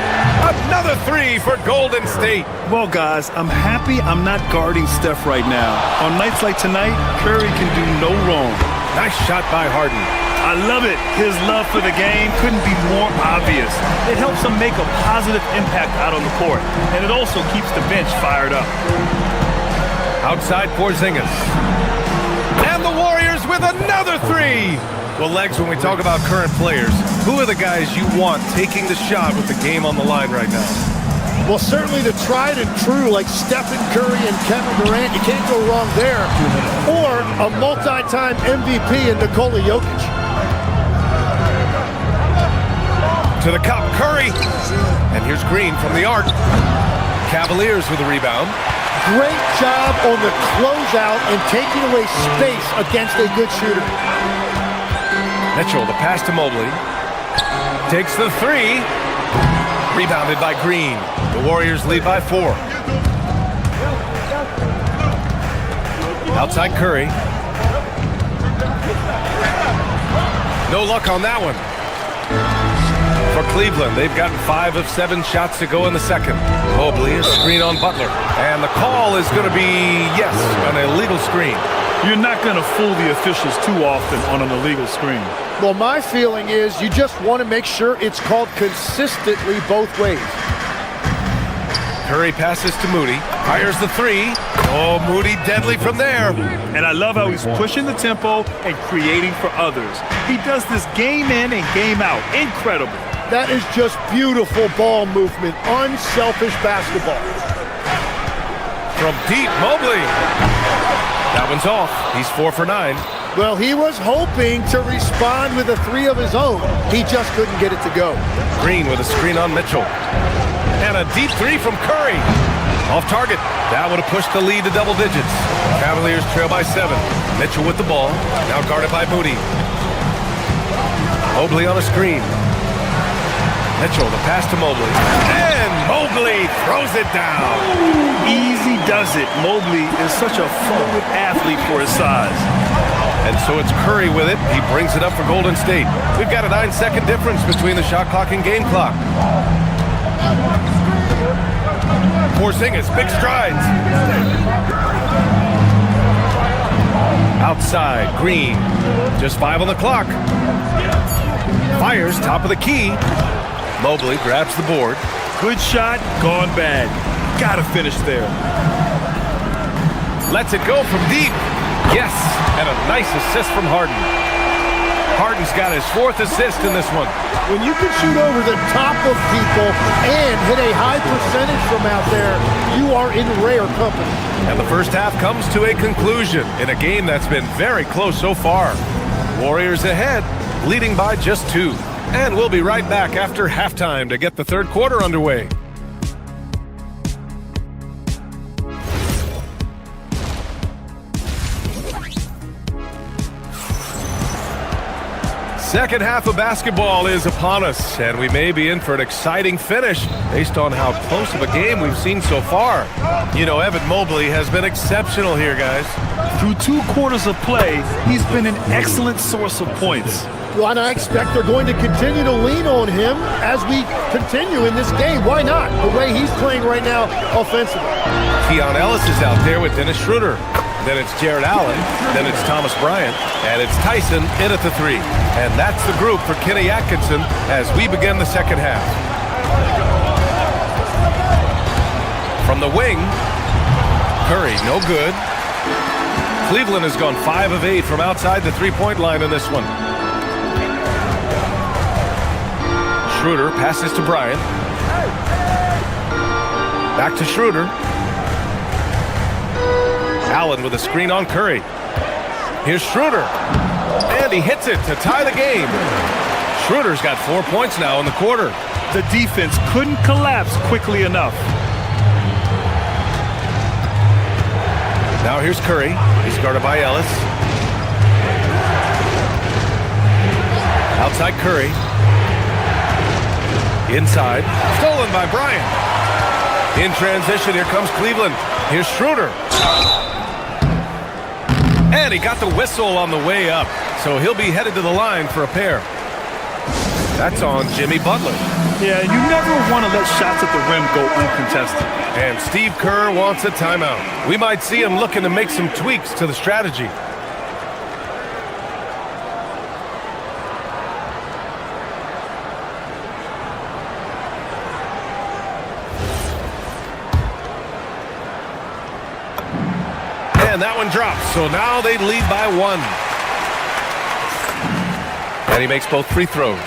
Another 3 for Golden State. Well, guys, I'm happy I'm not guarding Steph right now. On nights like tonight, Curry can do no wrong. Nice shot by Harden. I love it. His love for the game couldn't be more obvious. It helps him make a positive impact out on the court, and it also keeps the bench fired up. Outside Porzingis. And the Warriors with another 3. Well, Legs, when we talk about current players, who are the guys you want taking the shot with the game on the line right now? Well, certainly the tried and true like Stephen Curry and Kevin Durant. You can't go wrong there. Or a multi-time MVP in Nikola Jokic. To the cup, Curry. And here's Green from the arc. Cavaliers with a rebound. Great job on the closeout and taking away space against a good shooter. Mitchell, the pass to Mobley. Takes the 3. Rebounded by Green. The Warriors lead by 4. Outside Curry. No luck on that one. For Cleveland, they've gotten 5 of 7 shots to go in the second. Mobley, a screen on Butler. And the call is going to be, yes, an illegal screen. You're not going to fool the officials too often on an illegal screen. Well, my feeling is you just want to make sure it's called consistently both ways. Curry passes to Moody, fires the three. Oh, Moody deadly from there. And I love how he's pushing the tempo and creating for others. He does this game in and game out. Incredible. That is just beautiful ball movement, unselfish basketball. From deep, Mobley. That one's off. He's 4 for 9. Well, he was hoping to respond with a three of his own. He just couldn't get it to go. Green with a screen on Mitchell. And a deep three from Curry. Off target. That would have pushed the lead to double digits. Cavaliers trail by 7. Mitchell with the ball. Now guarded by Moody. Mobley on a screen. Mitchell, the pass to Mobley. And Mobley throws it down. Easy does it. Mobley is such a fluid athlete for his size. And so it's Curry with it. He brings it up for Golden State. We've got a 9-second difference between the shot clock and game clock. Porzingis, big strides. Outside, Green. Just 5 on the clock. Fires, top of the key. Mobley grabs the board. Good shot, gone bad. Gotta finish there. Lets it go from deep. Yes, and a nice assist from Harden. Harden's got his 4th assist in this one. When you can shoot over the top of people and hit a high percentage from out there, you are in rare company. And the first half comes to a conclusion in a game that's been very close so far. Warriors ahead, leading by just 2. And we'll be right back after halftime to get the third quarter underway. Second half of basketball is upon us, and we may be in for an exciting finish based on how close of a game we've seen so far. You know, Evan Mobley has been exceptional here, guys. Through 2 quarters of play, he's been an excellent source of points. Well, and I expect they're going to continue to lean on him as we continue in this game. Why not? The way he's playing right now offensively. Keon Ellis is out there with Dennis Schroeder. Then it's Jared Allen. Then it's Thomas Bryant. And it's Tyson in at the 3. And that's the group for Kenny Atkinson as we begin the second half. From the wing, Curry, no good. Cleveland has gone 5 of 8 from outside the three-point line in this one. Schroeder passes to Bryant. Back to Schroeder. Allen with a screen on Curry. Here's Schroeder. And he hits it to tie the game. Schroeder's got 4 points now in the quarter. The defense couldn't collapse quickly enough. Now here's Curry. He's guarded by Ellis. Outside Curry. Inside. Stolen by Bryant. In transition, here comes Cleveland. Here's Schroeder. And he got the whistle on the way up. So he'll be headed to the line for a pair. That's on Jimmy Butler. Yeah, you never want to let shots at the rim go uncontested. And Steve Kerr wants a timeout. We might see him looking to make some tweaks to the strategy. And that one drops, so now they lead by 1. And he makes both free throws.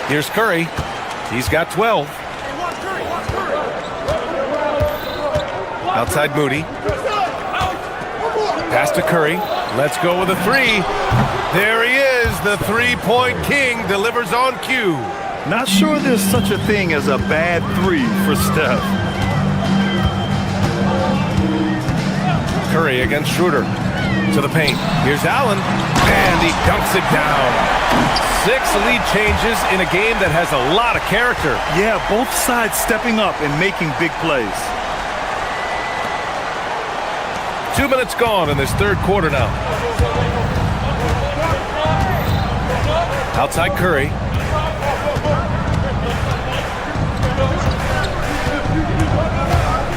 Here's Curry. He's got 12. Outside Moody. Pass to Curry. Let's go with a 3. There he is. The three-point king delivers on cue. Not sure there's such a thing as a bad 3 for Steph. Curry against Schroeder. To the paint. Here's Allen. And he dunks it down. 6 lead changes in a game that has a lot of character. Yeah, both sides stepping up and making big plays. 2 minutes gone in this third quarter now. Outside Curry.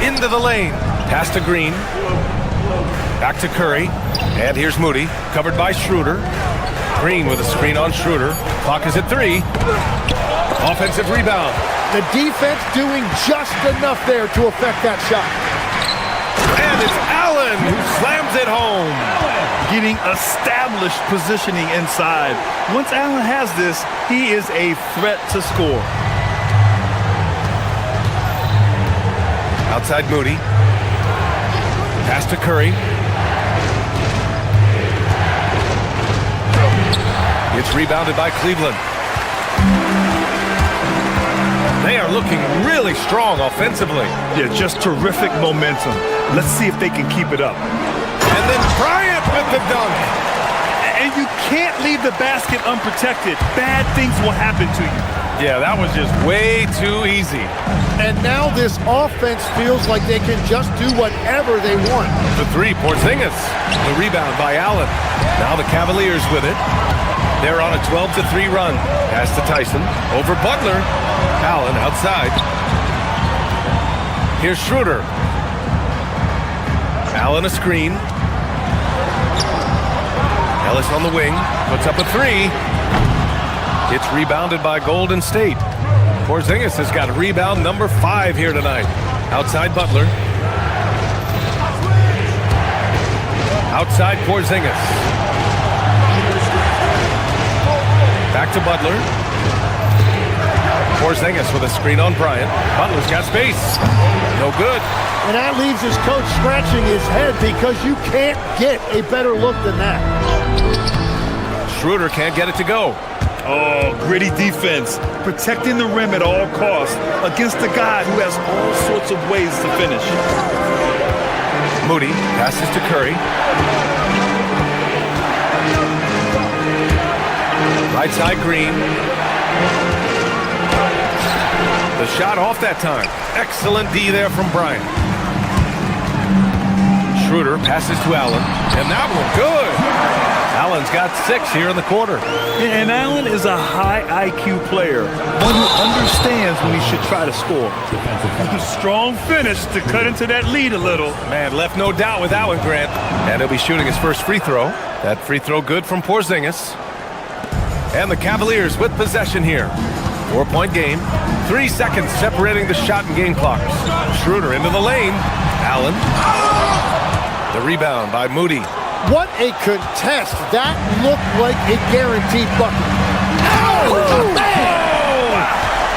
Into the lane. Pass to Green. Back to Curry. And here's Moody, covered by Schroeder. Green with a screen on Schroeder. Clock is at 3. Offensive rebound. The defense doing just enough there to affect that shot. And it's Allen who slams it home. Getting established positioning inside. Once Allen has this, he is a threat to score. Outside Moody. Pass to Curry. It's rebounded by Cleveland. They are looking really strong offensively. Yeah, just terrific momentum. Let's see if they can keep it up. And then Bryant with the dunk. And you can't leave the basket unprotected. Bad things will happen to you. Yeah, that was just way too easy. And now this offense feels like they can just do whatever they want. The 3, Porzingis. The rebound by Allen. Now the Cavaliers with it. They're on a 12-3 run. Pass to Tyson. Over Butler. Allen outside. Here's Schroeder. Allen a screen. Ellis on the wing. Puts up a 3. It's rebounded by Golden State. Porzingis has got rebound number 5 here tonight. Outside Butler. Outside Porzingis. Back to Butler. Porzingis with a screen on Bryant. Butler's got space. No good. And that leaves his coach scratching his head because you can't get a better look than that. Schroeder can't get it to go. Oh, gritty defense. Protecting the rim at all costs against a guy who has all sorts of ways to finish. Moody passes to Curry. Right side Green. The shot off that time. Excellent D there from Bryant. Schroeder passes to Allen. And that one good. Allen's got 6 here in the quarter. And Allen is a high IQ player. One who understands when he should try to score. Strong finish to cut into that lead a little. Man, left no doubt with that one, Grant. And he'll be shooting his first free throw. That free throw good from Porzingis. And the Cavaliers with possession here. 4-point game. 3 seconds separating the shot and game clocks. Schroeder into the lane. Allen. The rebound by Moody. What a contest. That looked like a guaranteed bucket. Oh!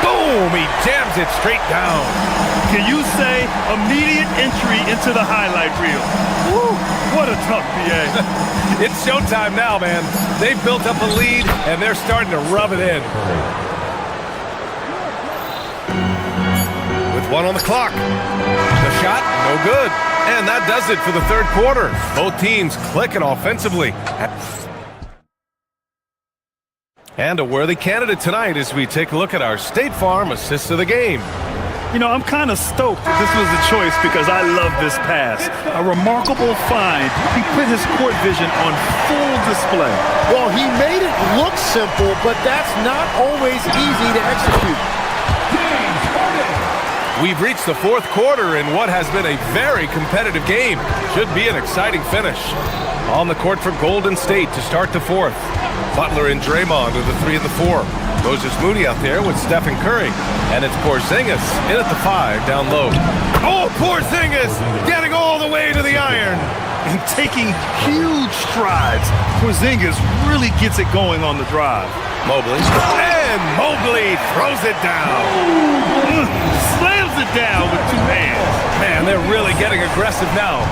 Boom! He jams it straight down. Can you say immediate entry into the highlight reel? Woo! What a tough PA. It's showtime now, man. They've built up a lead, and they're starting to rub it in. With 1 on the clock. The shot, no good. And that does it for the third quarter. Both teams clicking offensively. And a worthy candidate tonight as we take a look at our State Farm assists of the game. You know, I'm kind of stoked that this was the choice because I love this pass. A remarkable find. He put his court vision on full display. Well, he made it look simple, but that's not always easy to execute. We've reached the fourth quarter in what has been a very competitive game. Should be an exciting finish. On the court for Golden State to start the fourth. Butler and Draymond with the 3 and the 4. Moses Moody out there with Stephen Curry. And it's Porzingis in at the 5 down low. Oh, Porzingis getting all the way to the iron. And taking huge strides. Porzingis really gets it going on the drive. Mobley. And Mobley throws it down. Slams it down with 2 hands. Man, they're really getting aggressive now.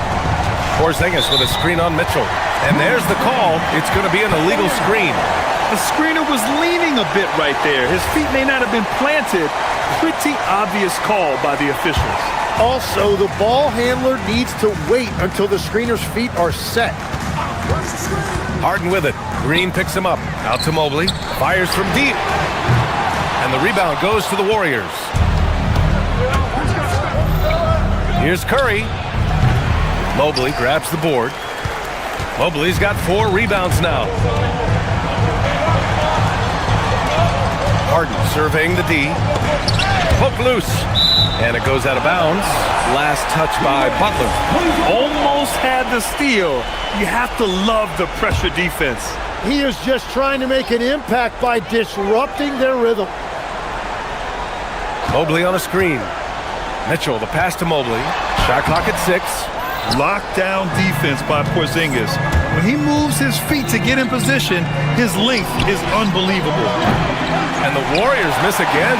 Porzingis with a screen on Mitchell. And there's the call. It's going to be an illegal screen. The screener was leaning a bit right there. His feet may not have been planted. Pretty obvious call by the officials. Also, the ball handler needs to wait until the screener's feet are set. Harden with it. Green picks him up. Out to Mobley. Fires from deep. And the rebound goes to the Warriors. Here's Curry. Mobley grabs the board. Mobley's got 4 rebounds now. Harden surveying the D. Poke loose. And it goes out of bounds. Last touch by Butler. Almost had the steal. You have to love the pressure defense. He is just trying to make an impact by disrupting their rhythm. Mobley on a screen. Mitchell, the pass to Mobley. Shot clock at 6. Lockdown defense by Porzingis. When he moves his feet to get in position, his length is unbelievable. And the Warriors miss again.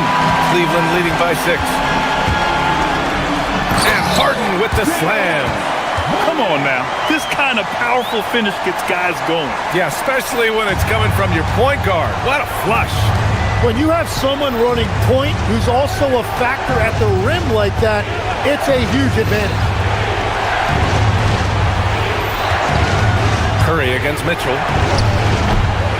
Cleveland leading by 6. And Harden with the slam. Come on now. This kind of powerful finish gets guys going. Yeah, especially when it's coming from your point guard. What a flush. When you have someone running point who's also a factor at the rim like that, it's a huge advantage. Curry against Mitchell.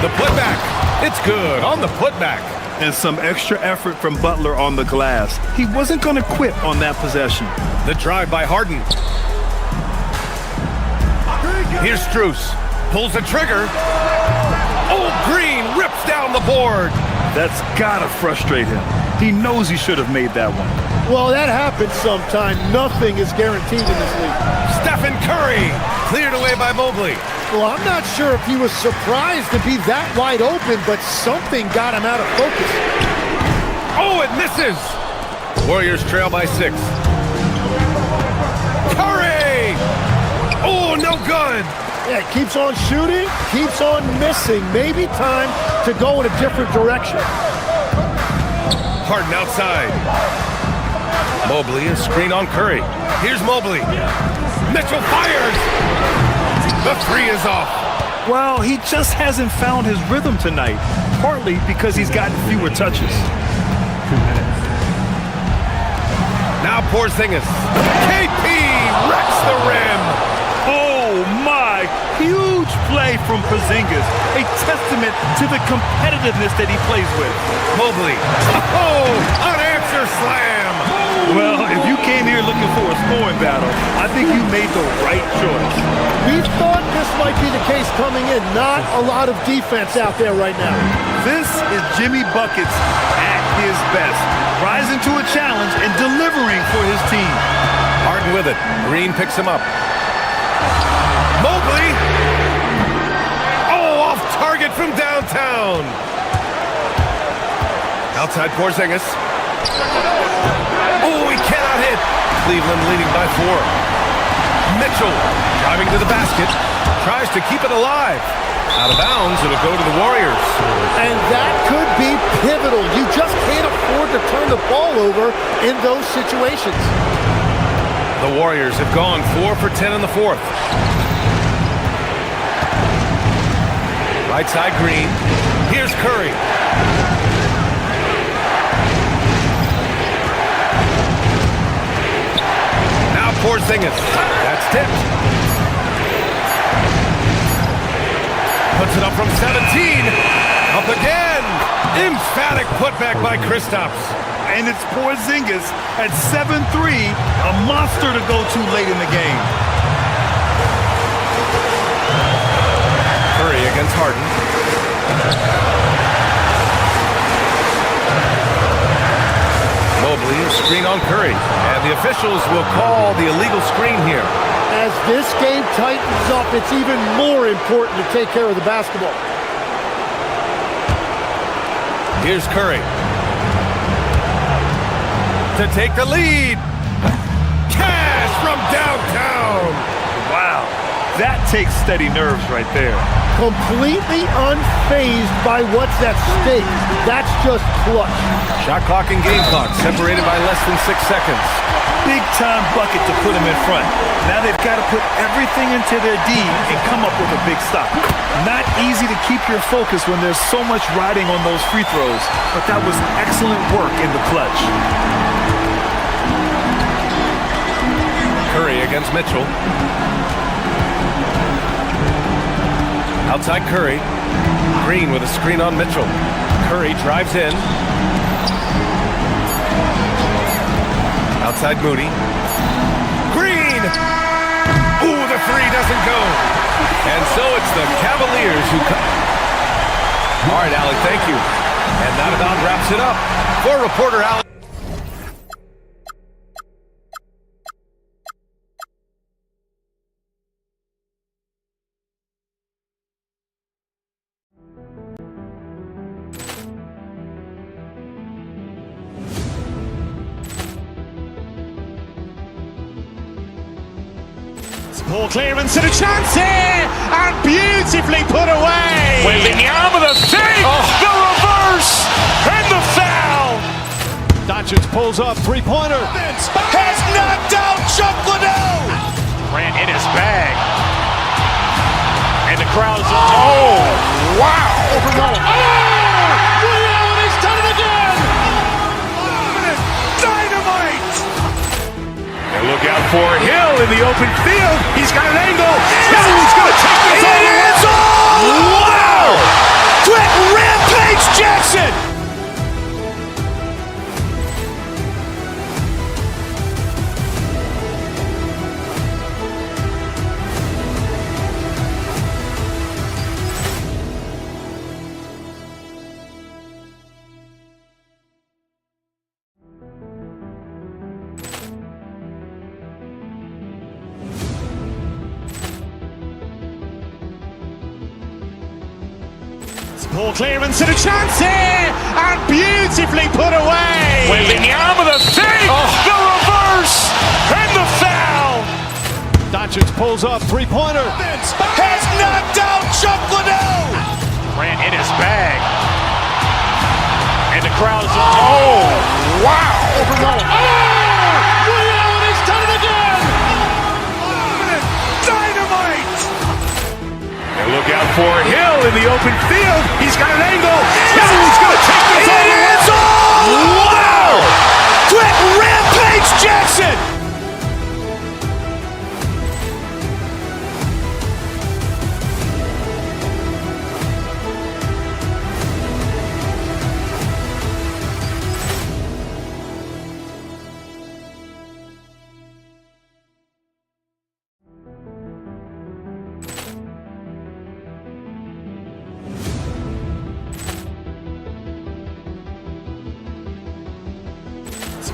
The putback. It's good on the putback. And some extra effort from Butler on the glass. He wasn't going to quit on that possession. The drive by Harden. Here's Strus. Pulls the trigger. Oh, Green rips down the board. That's gotta frustrate him. He knows he should have made that one. Well, that happens sometime. Nothing is guaranteed in this league. Stephen Curry cleared away by Mobley. Well, I'm not sure if he was surprised to be that wide open, but something got him out of focus. Oh, it misses. Warriors trail by 6. Curry! Oh, no good. Yeah, keeps on shooting, keeps on missing. Maybe time to go in a different direction. Harden outside. Mobley, a screen on Curry. Here's Mobley. Mitchell fires. The 3 is off. Well, he just hasn't found his rhythm tonight, partly because he's gotten fewer touches. 2 minutes. Now Porzingis. KP wrecks the rim. Oh my, huge play from Porzingis. A testament to the competitiveness that he plays with. Mobley. Oh, unanswered slam. Well, if you came here looking for a scoring battle, I think you made the right choice. We thought this might be the case coming in. Not a lot of defense out there right now. This is Jimmy Buckets at his best. Rising to a challenge and delivering for his team. Harden with it. Green picks him up. Mobley! Oh, off target from downtown. Outside Porzingis. Oh, he cannot hit. Cleveland leading by 4. Mitchell driving to the basket. Tries to keep it alive. Out of bounds, it'll go to the Warriors. And that could be pivotal. You just can't afford to turn the ball over in those situations. The Warriors have gone 4 for 10 in the 4th. Right side Green. Here's Curry. Now Porzingis. That's tipped. Puts it up from 17. Up again. Emphatic putback by Kristaps. And it's Porzingis at 7-3, a monster to go to late in the game. Curry against Harden. Mobley, screen on Curry. And the officials will call the illegal screen here. As this game tightens up, it's even more important to take care of the basketball. Here's Curry. To take the lead. Cash from downtown. Wow, that takes steady nerves right there. Completely unfazed by what's at stake. That's just clutch. Shot clock and game clock separated by less than 6 seconds. Big time bucket to put him in front. Now they've got to put everything into their D and come up with a big stop. Not easy to keep your focus when there's so much riding on those free throws, but that was excellent work in the clutch. Curry against Mitchell. Outside Curry. Green with a screen on Mitchell. Curry drives in. Outside Moody. Green! Ooh, the 3 doesn't go. And so it's the Cavaliers who come. All right, Allie, thank you. And that about wraps it up. For reporter Allie. Ball clearance and a chance here, and beautifully put away. Wembanyama the fake, the reverse, and the foul. Doncic pulls up, three-pointer. Has knocked out Chuck Liddell. Grant in his bag. And the crowd's wow. He's done it again. Dynamite. And look out for Hill in the open field. He's got an angle. He's going to take this all the way. Wow. Quick Rampage Jackson. Ball clearance and a chance here, and beautifully put away. Wembanyama the fake, the reverse, and the foul. Doncic pulls up, three-pointer. Has knocked out Chuck Liddell. Grant in his bag. And the crowd's wow. He's done it again. Dynamite. And look out for Hill in the open field. He's got an angle. He's going to take this all the way. Wow. Quick Rampage Jackson.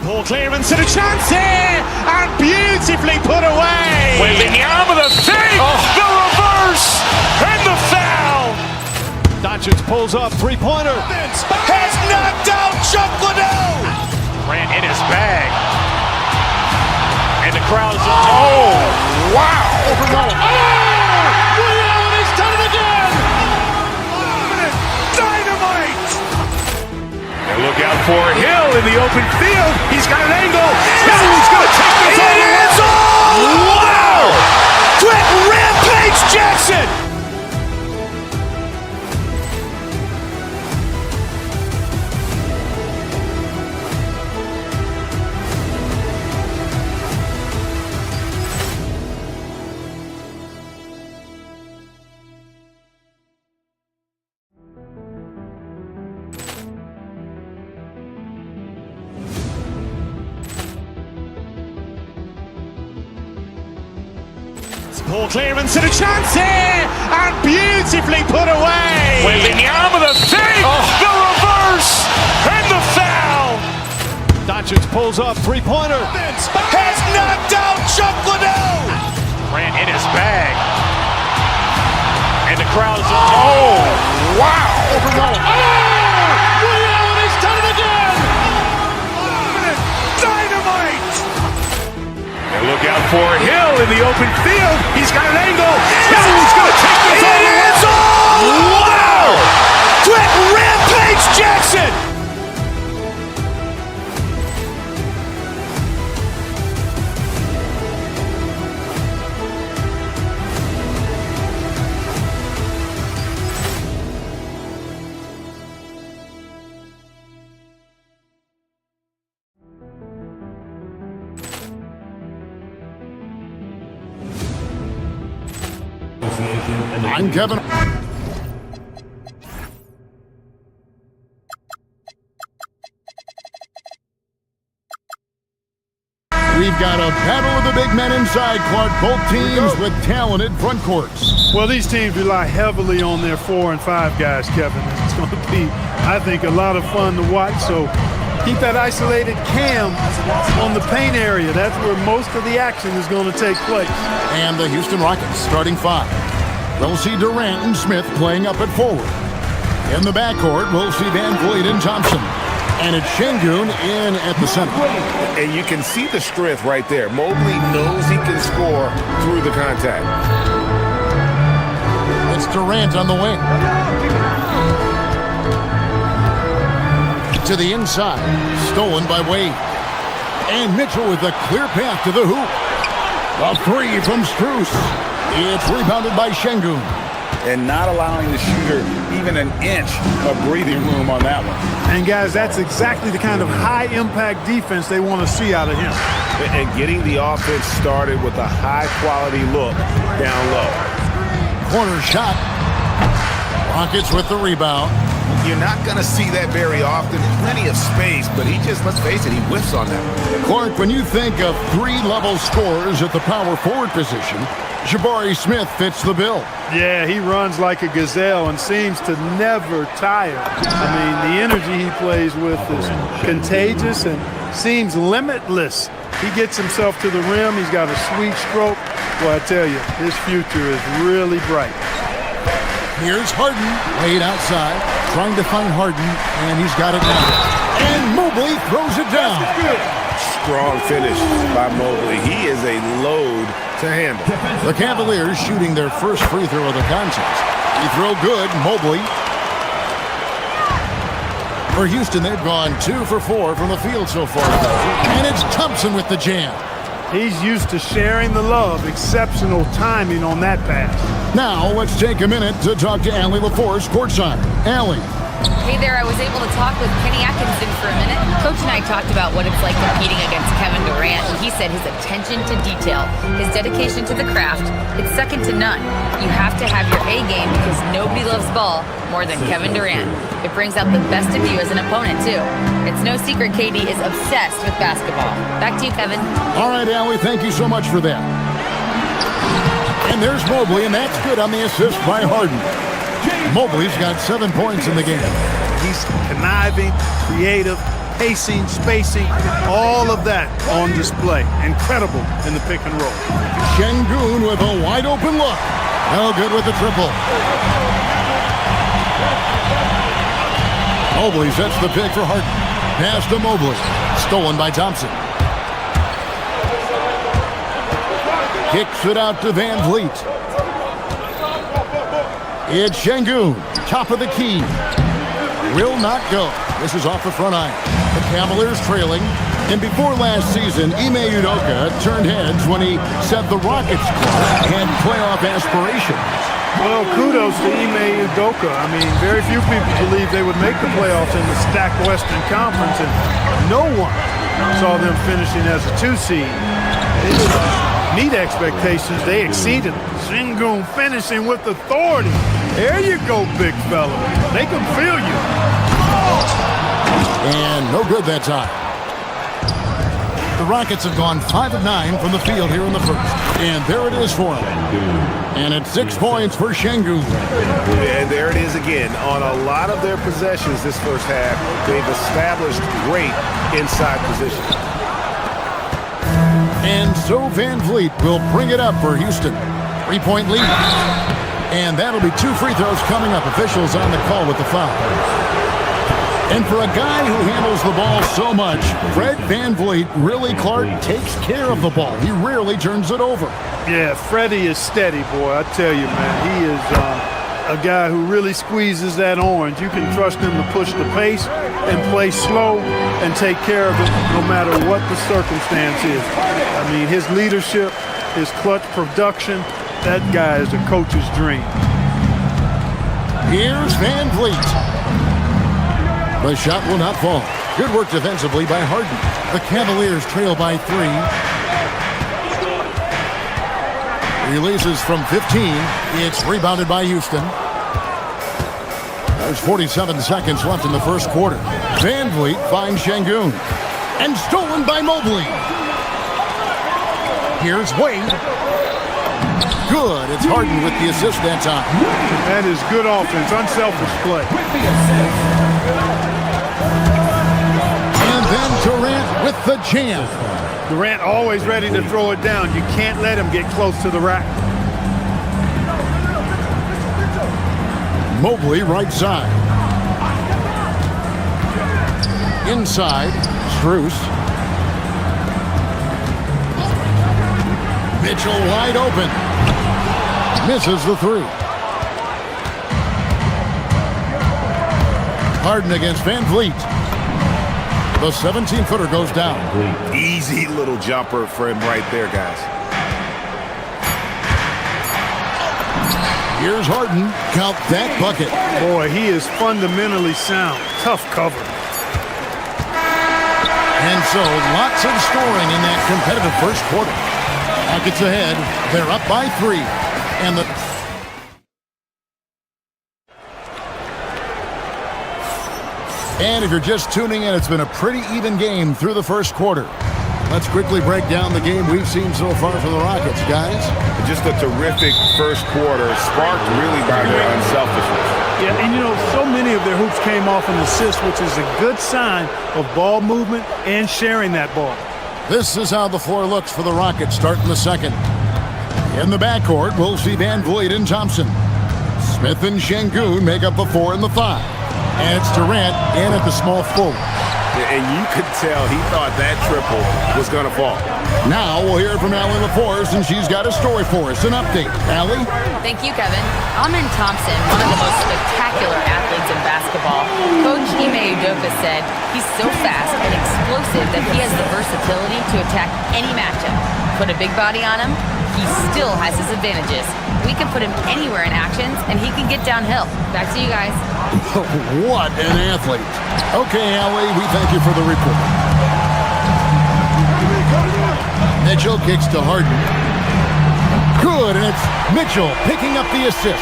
Ball clearance and a chance here, and beautifully put away. Wembanyama the fake, the reverse, and the foul. Doncic pulls up, three-pointer. Has knocked out Chuck Liddell. Grant in his bag. And the crowd's wow. He's done it again. Dynamite. And look out for Hill in the open field. He's got an angle. He's going to take this all the way. Wow. Quick Rampage Jackson. Ball clearance and a chance here, and beautifully put away. Wembanyama the fake, the reverse, and the foul. Doncic pulls up, three-pointer. Has knocked out Chuck Liddell. Grant in his bag. And the crowd's wow. He's done it again. Dynamite. And look out for Hill in the open field. He's got an angle. He's going to take this all the way. Wow. Quick Rampage Jackson. I'm Kevin. We've got a battle of the big men inside, Clark. Both teams with talented front courts. Well, these teams rely heavily on their 4 and 5 guys, Kevin. It's going to be, I think, a lot of fun to watch. So keep that isolated cam on the paint area. That's where most of the action is going to take place. And the Houston Rockets starting 5. We'll see Durant and Smith playing up at forward. In the backcourt, we'll see Van Vliet and Thompson. And it's Şengün in at the center. And you can see the strength right there. Mobley knows he can score through the contact. It's Durant on the wing. To the inside. Stolen by Wade. And Mitchell with a clear path to the hoop. A three from Strus. It's rebounded by Şengün. And not allowing the shooter even an inch of breathing room on that one. And guys, that's exactly the kind of high-impact defense they want to see out of him. And getting the offense started with a high-quality look down low. Corner shot. Rockets with the rebound. You're not going to see that very often. Plenty of space, but he just, let's face it, he whiffs on that. Clark, when you think of three-level scorers at the power forward position, Jabari Smith fits the bill. Yeah, he runs like a gazelle and seems to never tire. I mean, the energy he plays with is contagious and seems limitless. He gets himself to the rim. He's got a sweet stroke. Well, I tell you, his future is really bright. Here's Harden, laid outside, trying to find Harden, and he's got it now. And Mobley throws it down. Strong finish by Mobley. He is a load to handle. The Cavaliers shooting their first free throw of the contest. He throw good, Mobley. For Houston, they've gone 2 for 4 from the field so far. And it's Thompson with the jam. He's used to sharing the love. Exceptional timing on that pass. Now, let's take a minute to talk to Allie LaForce courtside. Allie. Hey there, I was able to talk with Kenny Atkinson for a minute. Coach and I talked about what it's like competing against Kevin Durant, and he said his attention to detail, his dedication to the craft, it's second to none. You have to have your A game because nobody loves ball more than Kevin Durant. It brings out the best of you as an opponent, too. It's no secret KD is obsessed with basketball. Back to you, Kevin. All right, Allie, thank you so much for that. And there's Mobley, and that's good on the assist by Harden. Mobley's got 7 points in the game. He's conniving, creative, pacing, spacing, all of that on display. Incredible in the pick and roll. Şengün with a wide open look. No good with the triple. Mobley sets the pick for Harden. Pass to Mobley. Stolen by Thompson. Kicks it out to Van Vliet. It's Şengün, top of the key. Will not go. This is off the front iron. The Cavaliers trailing. And before last season, Ime Udoka turned heads when he said the Rockets had playoff aspirations. Well, kudos to Ime Udoka. I mean, very few people believed they would make the playoffs in the stacked Western Conference, and no one saw them finishing as a 2 seed. They didn't meet expectations. They exceeded. Şengün finishing with authority. There you go, big fella. They can feel you. And no good that time. The Rockets have gone 5 of 9 from the field here in the first. And there it is for them. And it's 6 points for Şengün. And there it is again. On a lot of their possessions this first half, they've established great inside position. And so Van Vliet will bring it up for Houston. 3-point lead. And that'll be 2 free throws coming up. Officials on the call with the foul. And for a guy who handles the ball so much, Fred Van Vliet really, Clark, takes care of the ball. He rarely turns it over. Yeah, Freddie is steady, boy. I tell you, man, he is a guy who really squeezes that orange. You can trust him to push the pace and play slow and take care of it no matter what the circumstance is. I mean, his leadership, his clutch production, that guy is a coach's dream. Here's Van Vliet. The shot will not fall. Good work defensively by Harden. The Cavaliers trail by 3. Releases from 15. It's rebounded by Houston. There's 47 seconds left in the first quarter. Van Vliet finds Şengün. And stolen by Mobley. Here's Wade. Good. It's Harden with the assist that time. That is good offense, unselfish play. And then Durant with the jam. Durant always ready to throw it down. You can't let him get close to the rack. Mobley right side. Inside, Strus. Mitchell wide open. Misses the three. Harden against Van Vliet. The 17-footer goes down. Easy little jumper for him right there, guys. Here's Harden. Count that bucket. Boy, he is fundamentally sound. Tough cover. And so, lots of scoring in that competitive first quarter. Rockets ahead. They're up by 3. And the... And if you're just tuning in, it's been a pretty even game through the first quarter. Let's quickly break down the game we've seen so far for the Rockets, guys. Just a terrific first quarter, sparked really by their unselfishness. Yeah, and you know, so many of their hoops came off an assist, which is a good sign of ball movement and sharing that ball. This is how the floor looks for the Rockets starting the second. In the backcourt, we'll see Van Vliet and Thompson. Smith and Şengün make up the 4 and the 5. And it's Durant in at the small forward. And you could tell he thought that triple was going to fall. Now we'll hear from Allie LaForce, and she's got a story for us. An update. Allie? Thank you, Kevin. Amin Thompson, one of the most spectacular athletes in basketball. Coach Ime Udoka said he's so fast and explosive that he has the versatility to attack any matchup. Put a big body on him, he still has his advantages. We can put him anywhere in actions, and he can get downhill. Back to you guys. What an athlete. Okay, Allie, we thank you for the report. Mitchell kicks to Harden. Good, and it's Mitchell picking up the assist.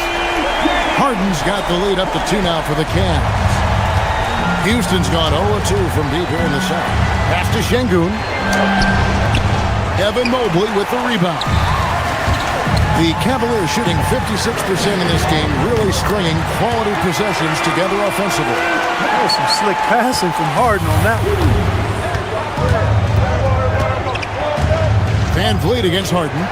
Harden's got the lead up to 2 now for the Cavs. Houston's gone 0-2 from deep here in the second. Pass to Şengün. Evan Mobley with the rebound. The Cavaliers shooting 56% in this game, really stringing quality possessions together offensively. That was some slick passing from Harden on that one. Van Vliet against Harden.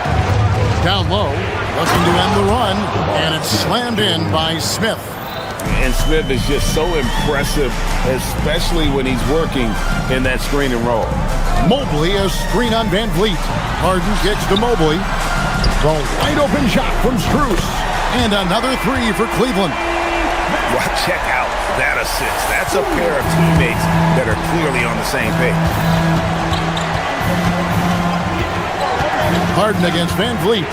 Down low, looking to end the run, and it's slammed in by Smith. And Smith is just so impressive, especially when he's working in that screen and roll. Mobley, a screen on Van Vliet. Harden kicks to Mobley. The wide open shot from Strus. And another 3 for Cleveland. Well, check out that assist. That's a pair of teammates that are clearly on the same page. Harden against Van Vliet.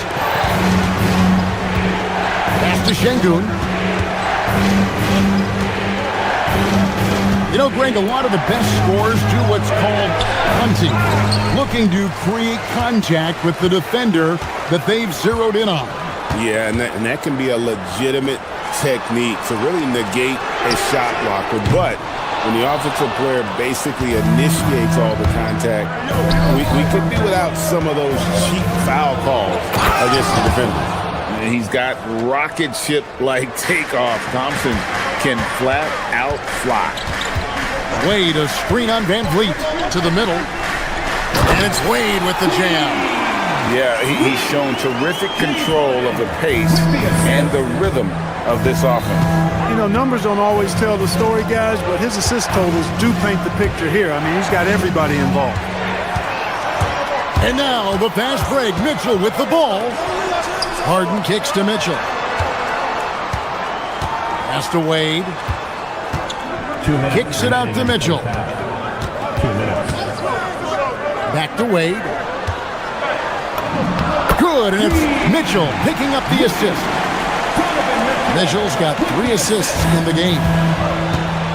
Pass to Şengün. You know, Greg, a lot of the best scorers do what's called hunting, looking to create contact with the defender that they've zeroed in on. Yeah, and that can be a legitimate technique to really negate a shot blocker. But when the offensive player basically initiates all the contact, we could be without some of those cheap foul calls against the defenders. And he's got rocket ship-like takeoff. Thompson can flat out fly. Wade, a screen on Van Vliet to the middle. And it's Wade with the jam. Yeah, he's shown terrific control of the pace and the rhythm of this offense. You know, numbers don't always tell the story, guys, but his assist totals do paint the picture here. I mean, he's got everybody involved. And now the fast break. Mitchell with the ball. Harden kicks to Mitchell. Pass to Wade. Kicks it out to Mitchell. 2 minutes. Back to Wade. Good, and it's Mitchell picking up the assist. Mitchell's got 3 assists in the game.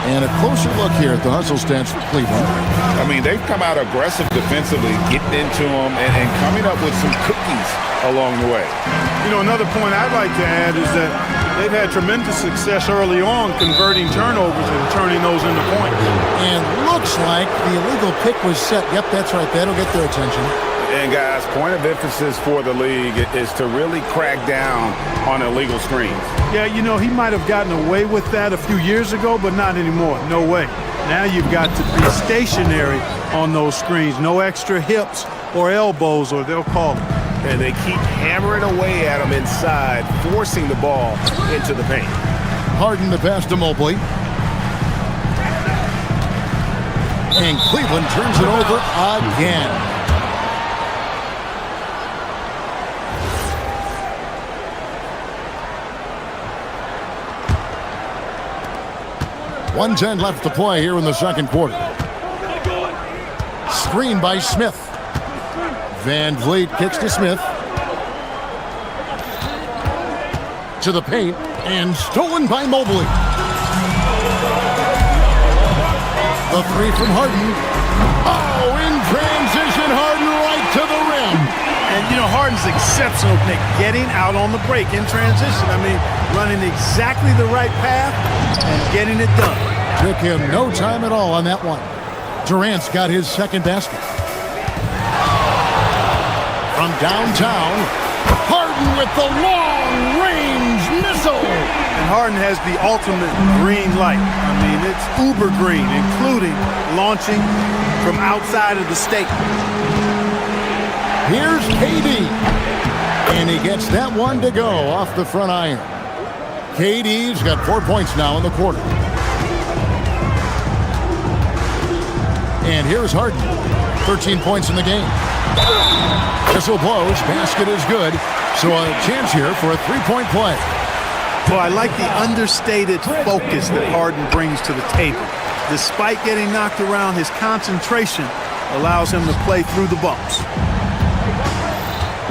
And a closer look here at the hustle stats for Cleveland. I mean, they've come out aggressive defensively, getting into them and coming up with some cookies along the way. You know, another point I'd like to add is that they've had tremendous success early on converting turnovers and turning those into points. And looks like the illegal pick was set. Yep, that's right. That'll get their attention. And, guys, point of emphasis for the league is to really crack down on illegal screens. Yeah, you know, he might have gotten away with that a few years ago, but not anymore. No way. Now you've got to be stationary on those screens. No extra hips or elbows, or they'll call it. And they keep hammering away at him inside, forcing the ball into the paint. Harden the pass to Mobley. And Cleveland turns it over again. .110 left to play here in the second quarter. Screen by Smith. Van Vliet kicks to Smith. To the paint, and stolen by Mobley. The three from Harden. Oh, in transition, Harden right to the rim. And, you know, Harden's exceptional at getting out on the break in transition. I mean, running exactly the right path and getting it done. Took him no time at all on that one. Durant's got his second basket. From downtown, Harden with the long-range missile. And Harden has the ultimate green light. I mean, it's uber green, including launching from outside of the state. Here's KD. And he gets that one to go off the front iron. KD's got 4 points now in the quarter. And here's Harden. 13 points in the game. Whistle blows. Basket is good. So a chance here for a three-point play. Well, I like the understated focus that Harden brings to the table. Despite getting knocked around, his concentration allows him to play through the bumps.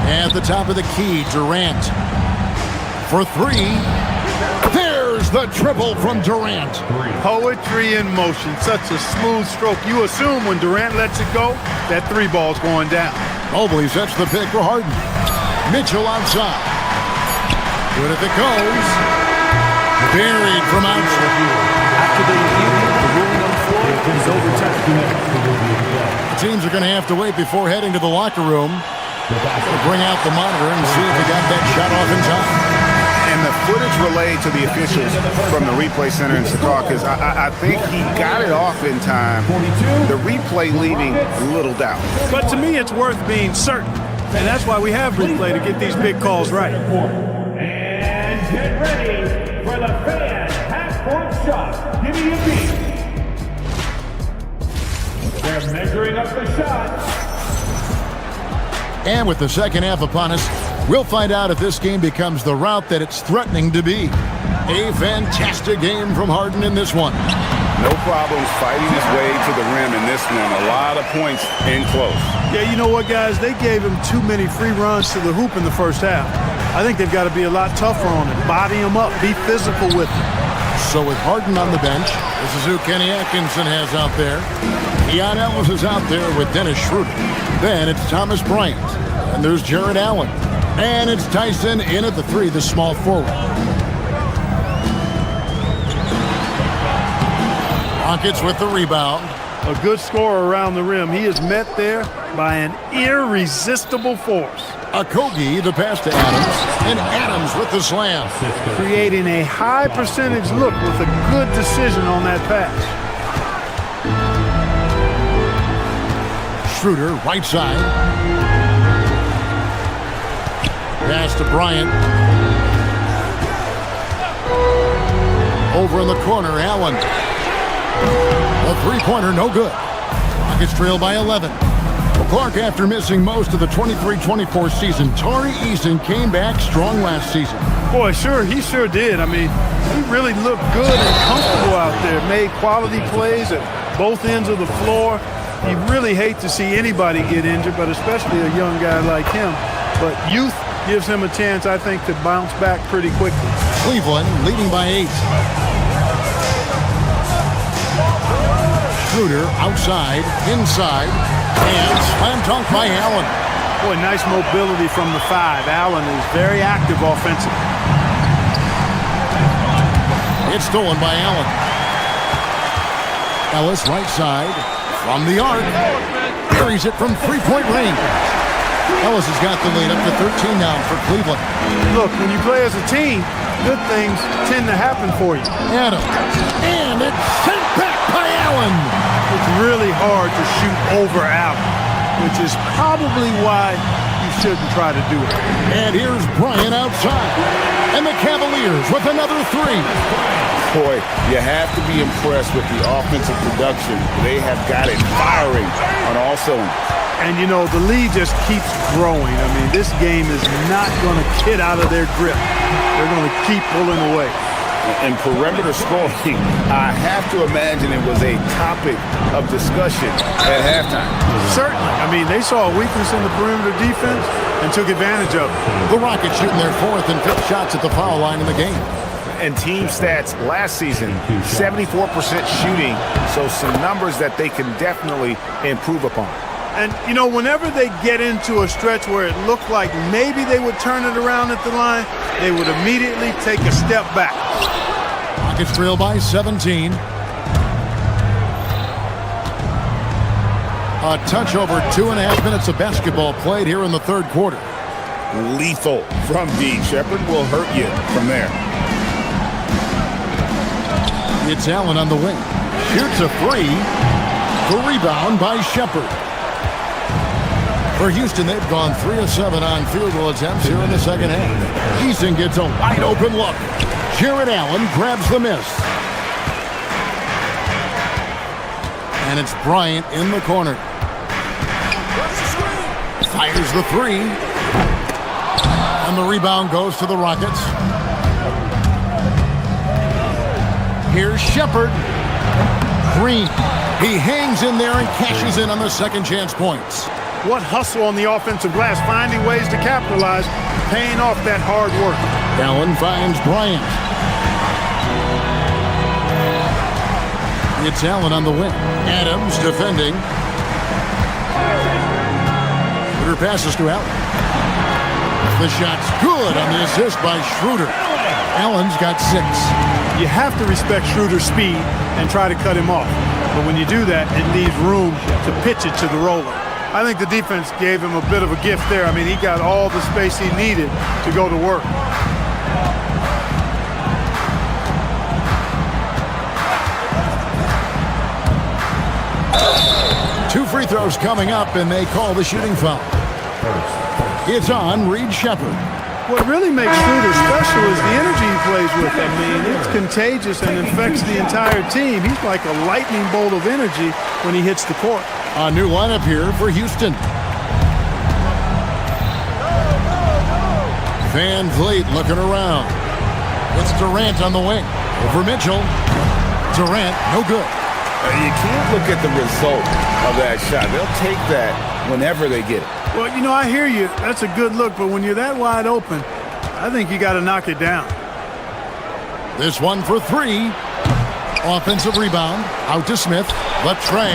At the top of the key, Durant for three. There's the triple from Durant. Poetry in motion, such a smooth stroke. You assume when Durant lets it go, that three ball's going down. Mobley sets the pick for Harden. Mitchell outside. Good if it goes. Buried from outside. After the review, the ruling on the floor is overturned. The teams are going to have to wait before heading to the locker room to bring out the monitor and see if he got that shot off in time. And the footage relayed to the officials from the replay center in Secaucus, I think he got it off in time. The replay leaving little doubt. But to me, it's worth being certain. And that's why we have replay, to get these big calls right. And get ready for the fan half-court shot. Give me a beat. They're measuring up the shot. And with the second half upon us, we'll find out if this game becomes the route that it's threatening to be. A fantastic game from Harden in this one. No problems fighting his way to the rim in this one. A lot of points in close. Yeah, you know what, guys? They gave him too many free runs to the hoop in the first half. I think they've got to be a lot tougher on him. Body him up. Be physical with him. So with Harden on the bench, this is who Kenny Atkinson has out there. Keon Ellis is out there with Dennis Schroeder. Then it's Thomas Bryant. And there's Jared Allen. And it's Tyson in at the three, the small forward. Rockets with the rebound. A good scorer around the rim. He is met there by an irresistible force. Okogie, the pass to Adams. And Adams with the slam. Creating a high percentage look with a good decision on that pass. Schroeder, right side. Pass to Bryant. Over in the corner, Allen. A three-pointer, no good. Rockets trail by 11. Clark, after missing most of the 23-24 season, Tari Eason came back strong last season. Boy, he sure did. I mean, he really looked good and comfortable out there. Made quality plays at both ends of the floor. You really hate to see anybody get injured, but especially a young guy like him. But youth gives him a chance, I think, to bounce back pretty quickly. Cleveland leading by 8. Schroeder outside, inside, and slam dunk by Allen. Boy, nice mobility from the 5. Allen is very active offensively. It's stolen by Allen. Ellis right side from the arc. Buries it from three-point range. Ellis has got the lead up to 13 now for Cleveland. Look, when you play as a team, good things tend to happen for you. Adams. And it's sent back by Allen. It's really hard to shoot over Allen, which is probably why you shouldn't try to do it. And here's Bryant outside. And the Cavaliers with another three. Boy, you have to be impressed with the offensive production. They have got it firing on all cylinders. And, you know, the lead just keeps growing. I mean, this game is not going to get out of their grip. They're going to keep pulling away. And perimeter scoring, I have to imagine it was a topic of discussion at halftime. Certainly. I mean, they saw a weakness in the perimeter defense and took advantage of it. The Rockets shooting their fourth and fifth shots at the foul line in the game. And team stats last season, 74% shooting, so some numbers that they can definitely improve upon. And, you know, whenever they get into a stretch where it looked like maybe they would turn it around at the line, they would immediately take a step back. Rockets trail by 17. A touch over 2.5 minutes of basketball played here in the third quarter. Lethal from deep. Shepherd will hurt you from there. It's Allen on the wing. Shoots a three. The rebound by Shepherd. For Houston, they've gone 3 of 7 on field goal attempts here in the second half. Easton gets a wide open look. Jared Allen grabs the miss. And it's Bryant in the corner. Fires the three. And the rebound goes to the Rockets. Here's Shepherd. Green. He hangs in there and cashes in on the second chance points. What hustle on the offensive glass, finding ways to capitalize, paying off that hard work. Allen finds Bryant. It's Allen on the wing. Adams defending. Schroeder passes to Allen. The shot's good on the assist by Schroeder. Allen's got 6. You have to respect Schroeder's speed and try to cut him off. But when you do that, it leaves room to pitch it to the roller. I think the defense gave him a bit of a gift there. I mean, he got all the space he needed to go to work. Two free throws coming up, and they call the shooting foul. It's on Reed Shepherd. What really makes Schroeder special is the energy he plays with. I mean, it's contagious and infects the entire team. He's like a lightning bolt of energy when he hits the court. A new lineup here for Houston. Van Vliet looking around. It's Durant on the wing. Over Mitchell. Durant, no good. You can't look at the result of that shot. They'll take that whenever they get it. Well, you know, I hear you. That's a good look, but when you're that wide open, I think you got to knock it down. This one for 3. Offensive rebound. Out to Smith. Latre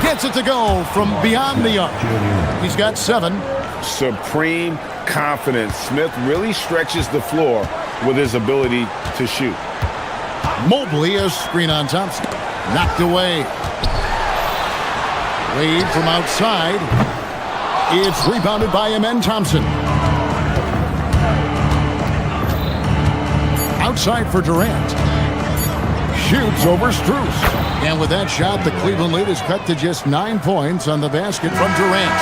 gets it to go from beyond the arc. He's got 7. Supreme confidence. Smith really stretches the floor with his ability to shoot. Mobley, a screen on Thompson. Knocked away. Wade from outside. It's rebounded by Amen Thompson. Outside for Durant. Shoots over Strus. And with that shot, the Cleveland lead is cut to just 9 points on the basket from Durant.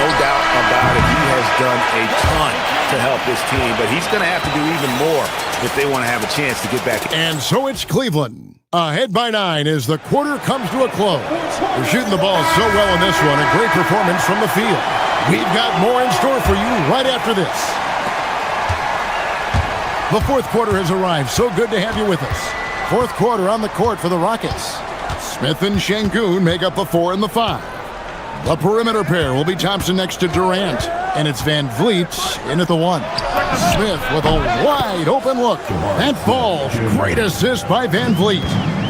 No doubt about it. He has done a ton to help this team, but he's going to have to do even more if they want to have a chance to get back. And so it's Cleveland. Ahead by 9 as the quarter comes to a close. They're shooting the ball so well in this one. A great performance from the field. We've got more in store for you right after this. The fourth quarter has arrived. So good to have you with us. Fourth quarter on the court for the Rockets. Smith and Şengün make up the 4 and the 5. The perimeter pair will be Thompson next to Durant. And it's Van Vliet in at the 1. Smith with a wide open look. That falls. Great assist by Van Vliet.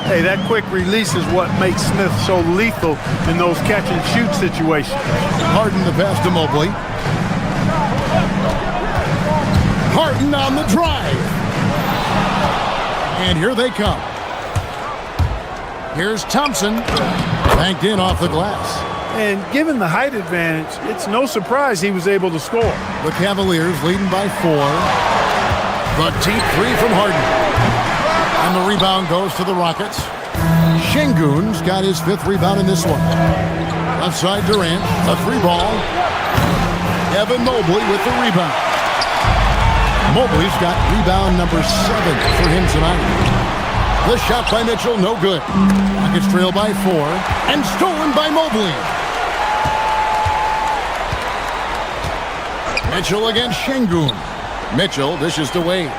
Hey, that quick release is what makes Smith so lethal in those catch-and-shoot situations. Harden the pass to Mobley. Harden on the drive. And here they come. Here's Thompson. Banked in off the glass. And given the height advantage, it's no surprise he was able to score. The Cavaliers leading by 4. The deep 3 from Harden. And the rebound goes to the Rockets. Şengün's got his 5th rebound in this one. Left side Durant, a 3 ball. Evan Mobley with the rebound. Mobley's got rebound number 7 for him tonight. The shot by Mitchell, no good. Rockets trail by 4 and stolen by Mobley. Mitchell against Şengün. Mitchell dishes to Wade.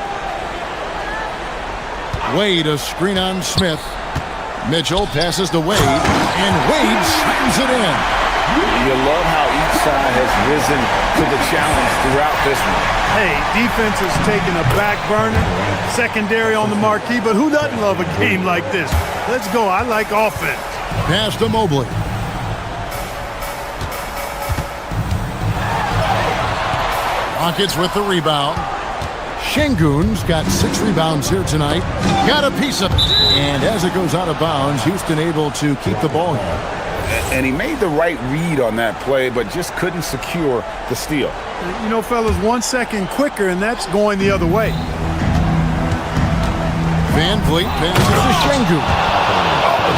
Wade a screen on Smith. Mitchell passes to Wade, and Wade slams it in. You love how each side has risen to the challenge throughout this one. Hey, defense is taking a back burner, secondary on the marquee, but who doesn't love a game like this? Let's go. I like offense. Pass to Mobley. Rockets with the rebound. Şengün's got 6 rebounds here tonight. Got a piece of it. And as it goes out of bounds, Houston able to keep the ball here. And he made the right read on that play, but just couldn't secure the steal. You know, fellas, 1 second quicker, and that's going the other way. Van Vliet passes to Şengün.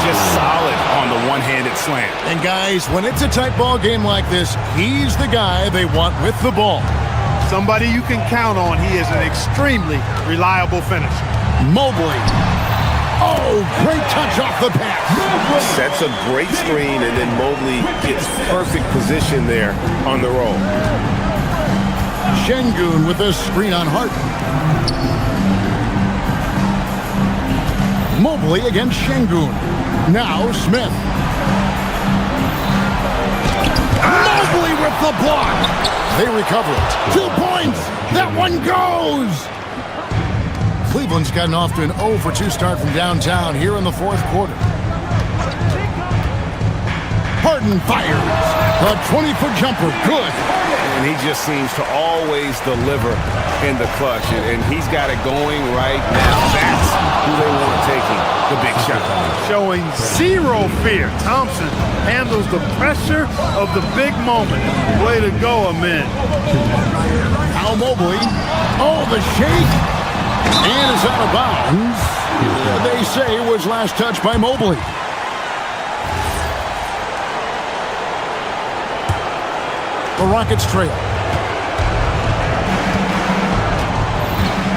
Just solid on the one-handed slant. And guys, when it's a tight ball game like this, he's the guy they want with the ball. Somebody you can count on. He is an extremely reliable finisher. Mobley. Oh, great touch off the pass. Sets a great screen, and then Mobley gets perfect position there on the roll. Şengün with a screen on Hart. Mobley against Şengün. Now Smith. Mobley with the block. They recover it. 2 points. That one goes. Cleveland's gotten off to an 0 for 2 start from downtown here in the 4th quarter. Harden fires. A 20-foot jumper. Good. And he just seems to always deliver in the clutch. And he's got it going right now. That's who they want taking the big shot. Showing 0 fear. Thompson handles the pressure of the big moment. Way to go, Amin. Now Mobley. Oh, the shake. And is out of bounds. They say it was last touched by Mobley. The Rockets trail.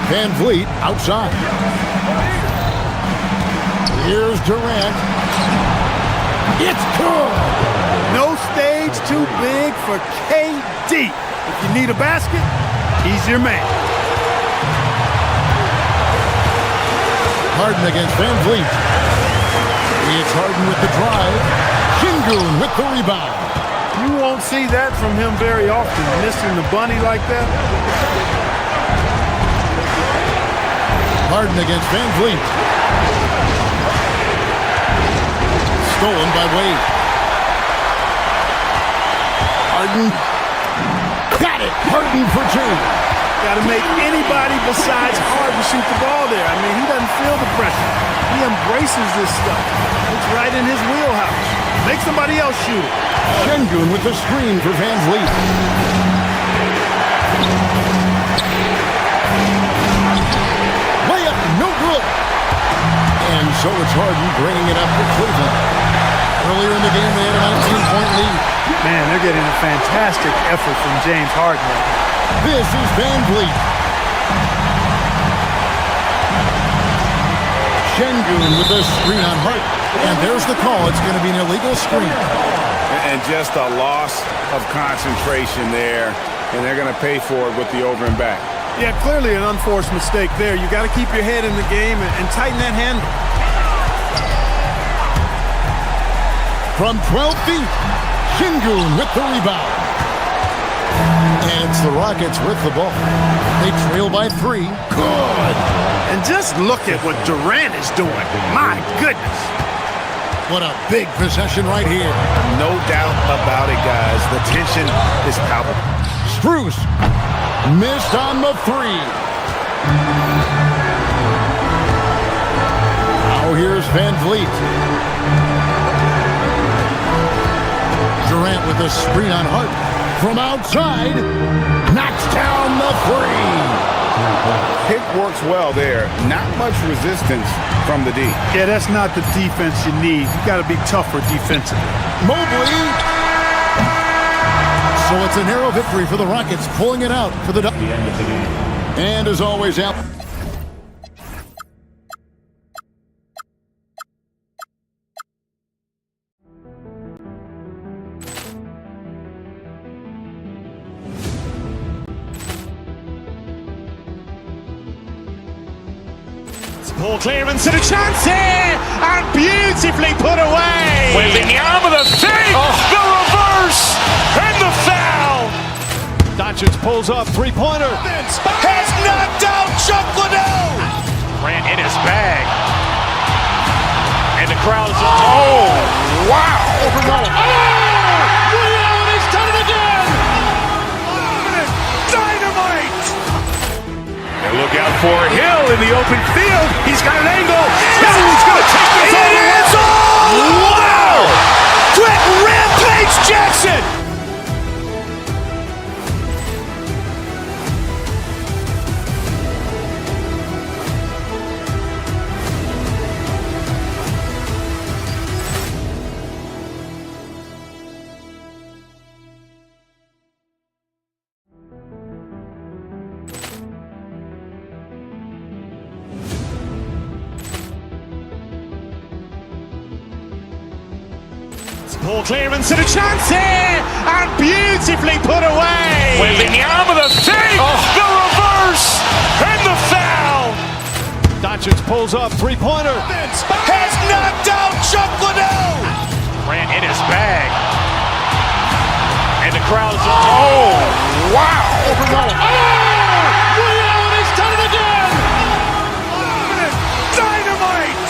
Van Vliet outside. Here's Durant. It's good. No stage too big for KD. If you need a basket, he's your man. Harden against Van Vliet. It's Harden with the drive. Şengün with the rebound. You won't see that from him very often, missing the bunny like that. Harden against Van Vliet. Stolen by Wade. Harden. Got it. Harden for 2. Got to make anybody besides Harden shoot the ball there. I mean, he doesn't feel the pressure. He embraces this stuff. It's right in his wheelhouse. Make somebody else shoot it. Şengün with the screen for Van Vliet. Layup, no good. And so it's Harden bringing it up for Cleveland. Earlier in the game, they had a 19-point lead. Man, they're getting a fantastic effort from James Harden. This is Van Vliet. Şengün with the screen on Hart. And there's the call. It's going to be an illegal screen. And just a loss of concentration there. And they're going to pay for it with the over and back. Yeah, clearly an unforced mistake there. You got to keep your head in the game and tighten that handle. From 12 feet, Şengün with the rebound. And it's the Rockets with the ball. They trail by 3. Good. And just look at what Durant is doing. My goodness. What a big possession right here. No doubt about it, guys. The tension is palpable. Strus missed on the 3. Now here's Van Vliet. Durant with a screen on Hart. From outside, knocks down the 3. Pick works well there. Not much resistance from the D. Yeah, that's not the defense you need. You got to be tougher defensively. Mobley. So it's a narrow victory for the Rockets, pulling it out for the end of the game. And as always, out. Ball clearance and a chance here, and beautifully put away. Wembanyama the fake, the reverse, and the foul. Doncic pulls up, three-pointer. Has knocked out Chuck Liddell. Grant in his bag. And the crowd is, oh, wow. He's done it again. Dynamite. And look out for Hill in the open field. He's got an angle. He's going to take this all the way. Wow. Quick Rampage Jackson. Ball clearance and a chance here, and beautifully put away. Wembanyama the fake, the reverse, and the foul. Doncic pulls up, three-pointer. Has knocked out Chuck Liddell. Grant in his bag. And the crowd is, oh, wow. He's done it again. Dynamite.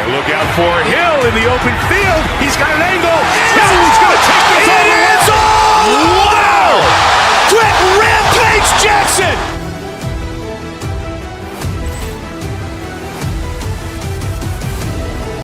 And look out for Hill in the open field. He's got an angle. He's going to take this all the way. Wow. Quick Rampage Jackson.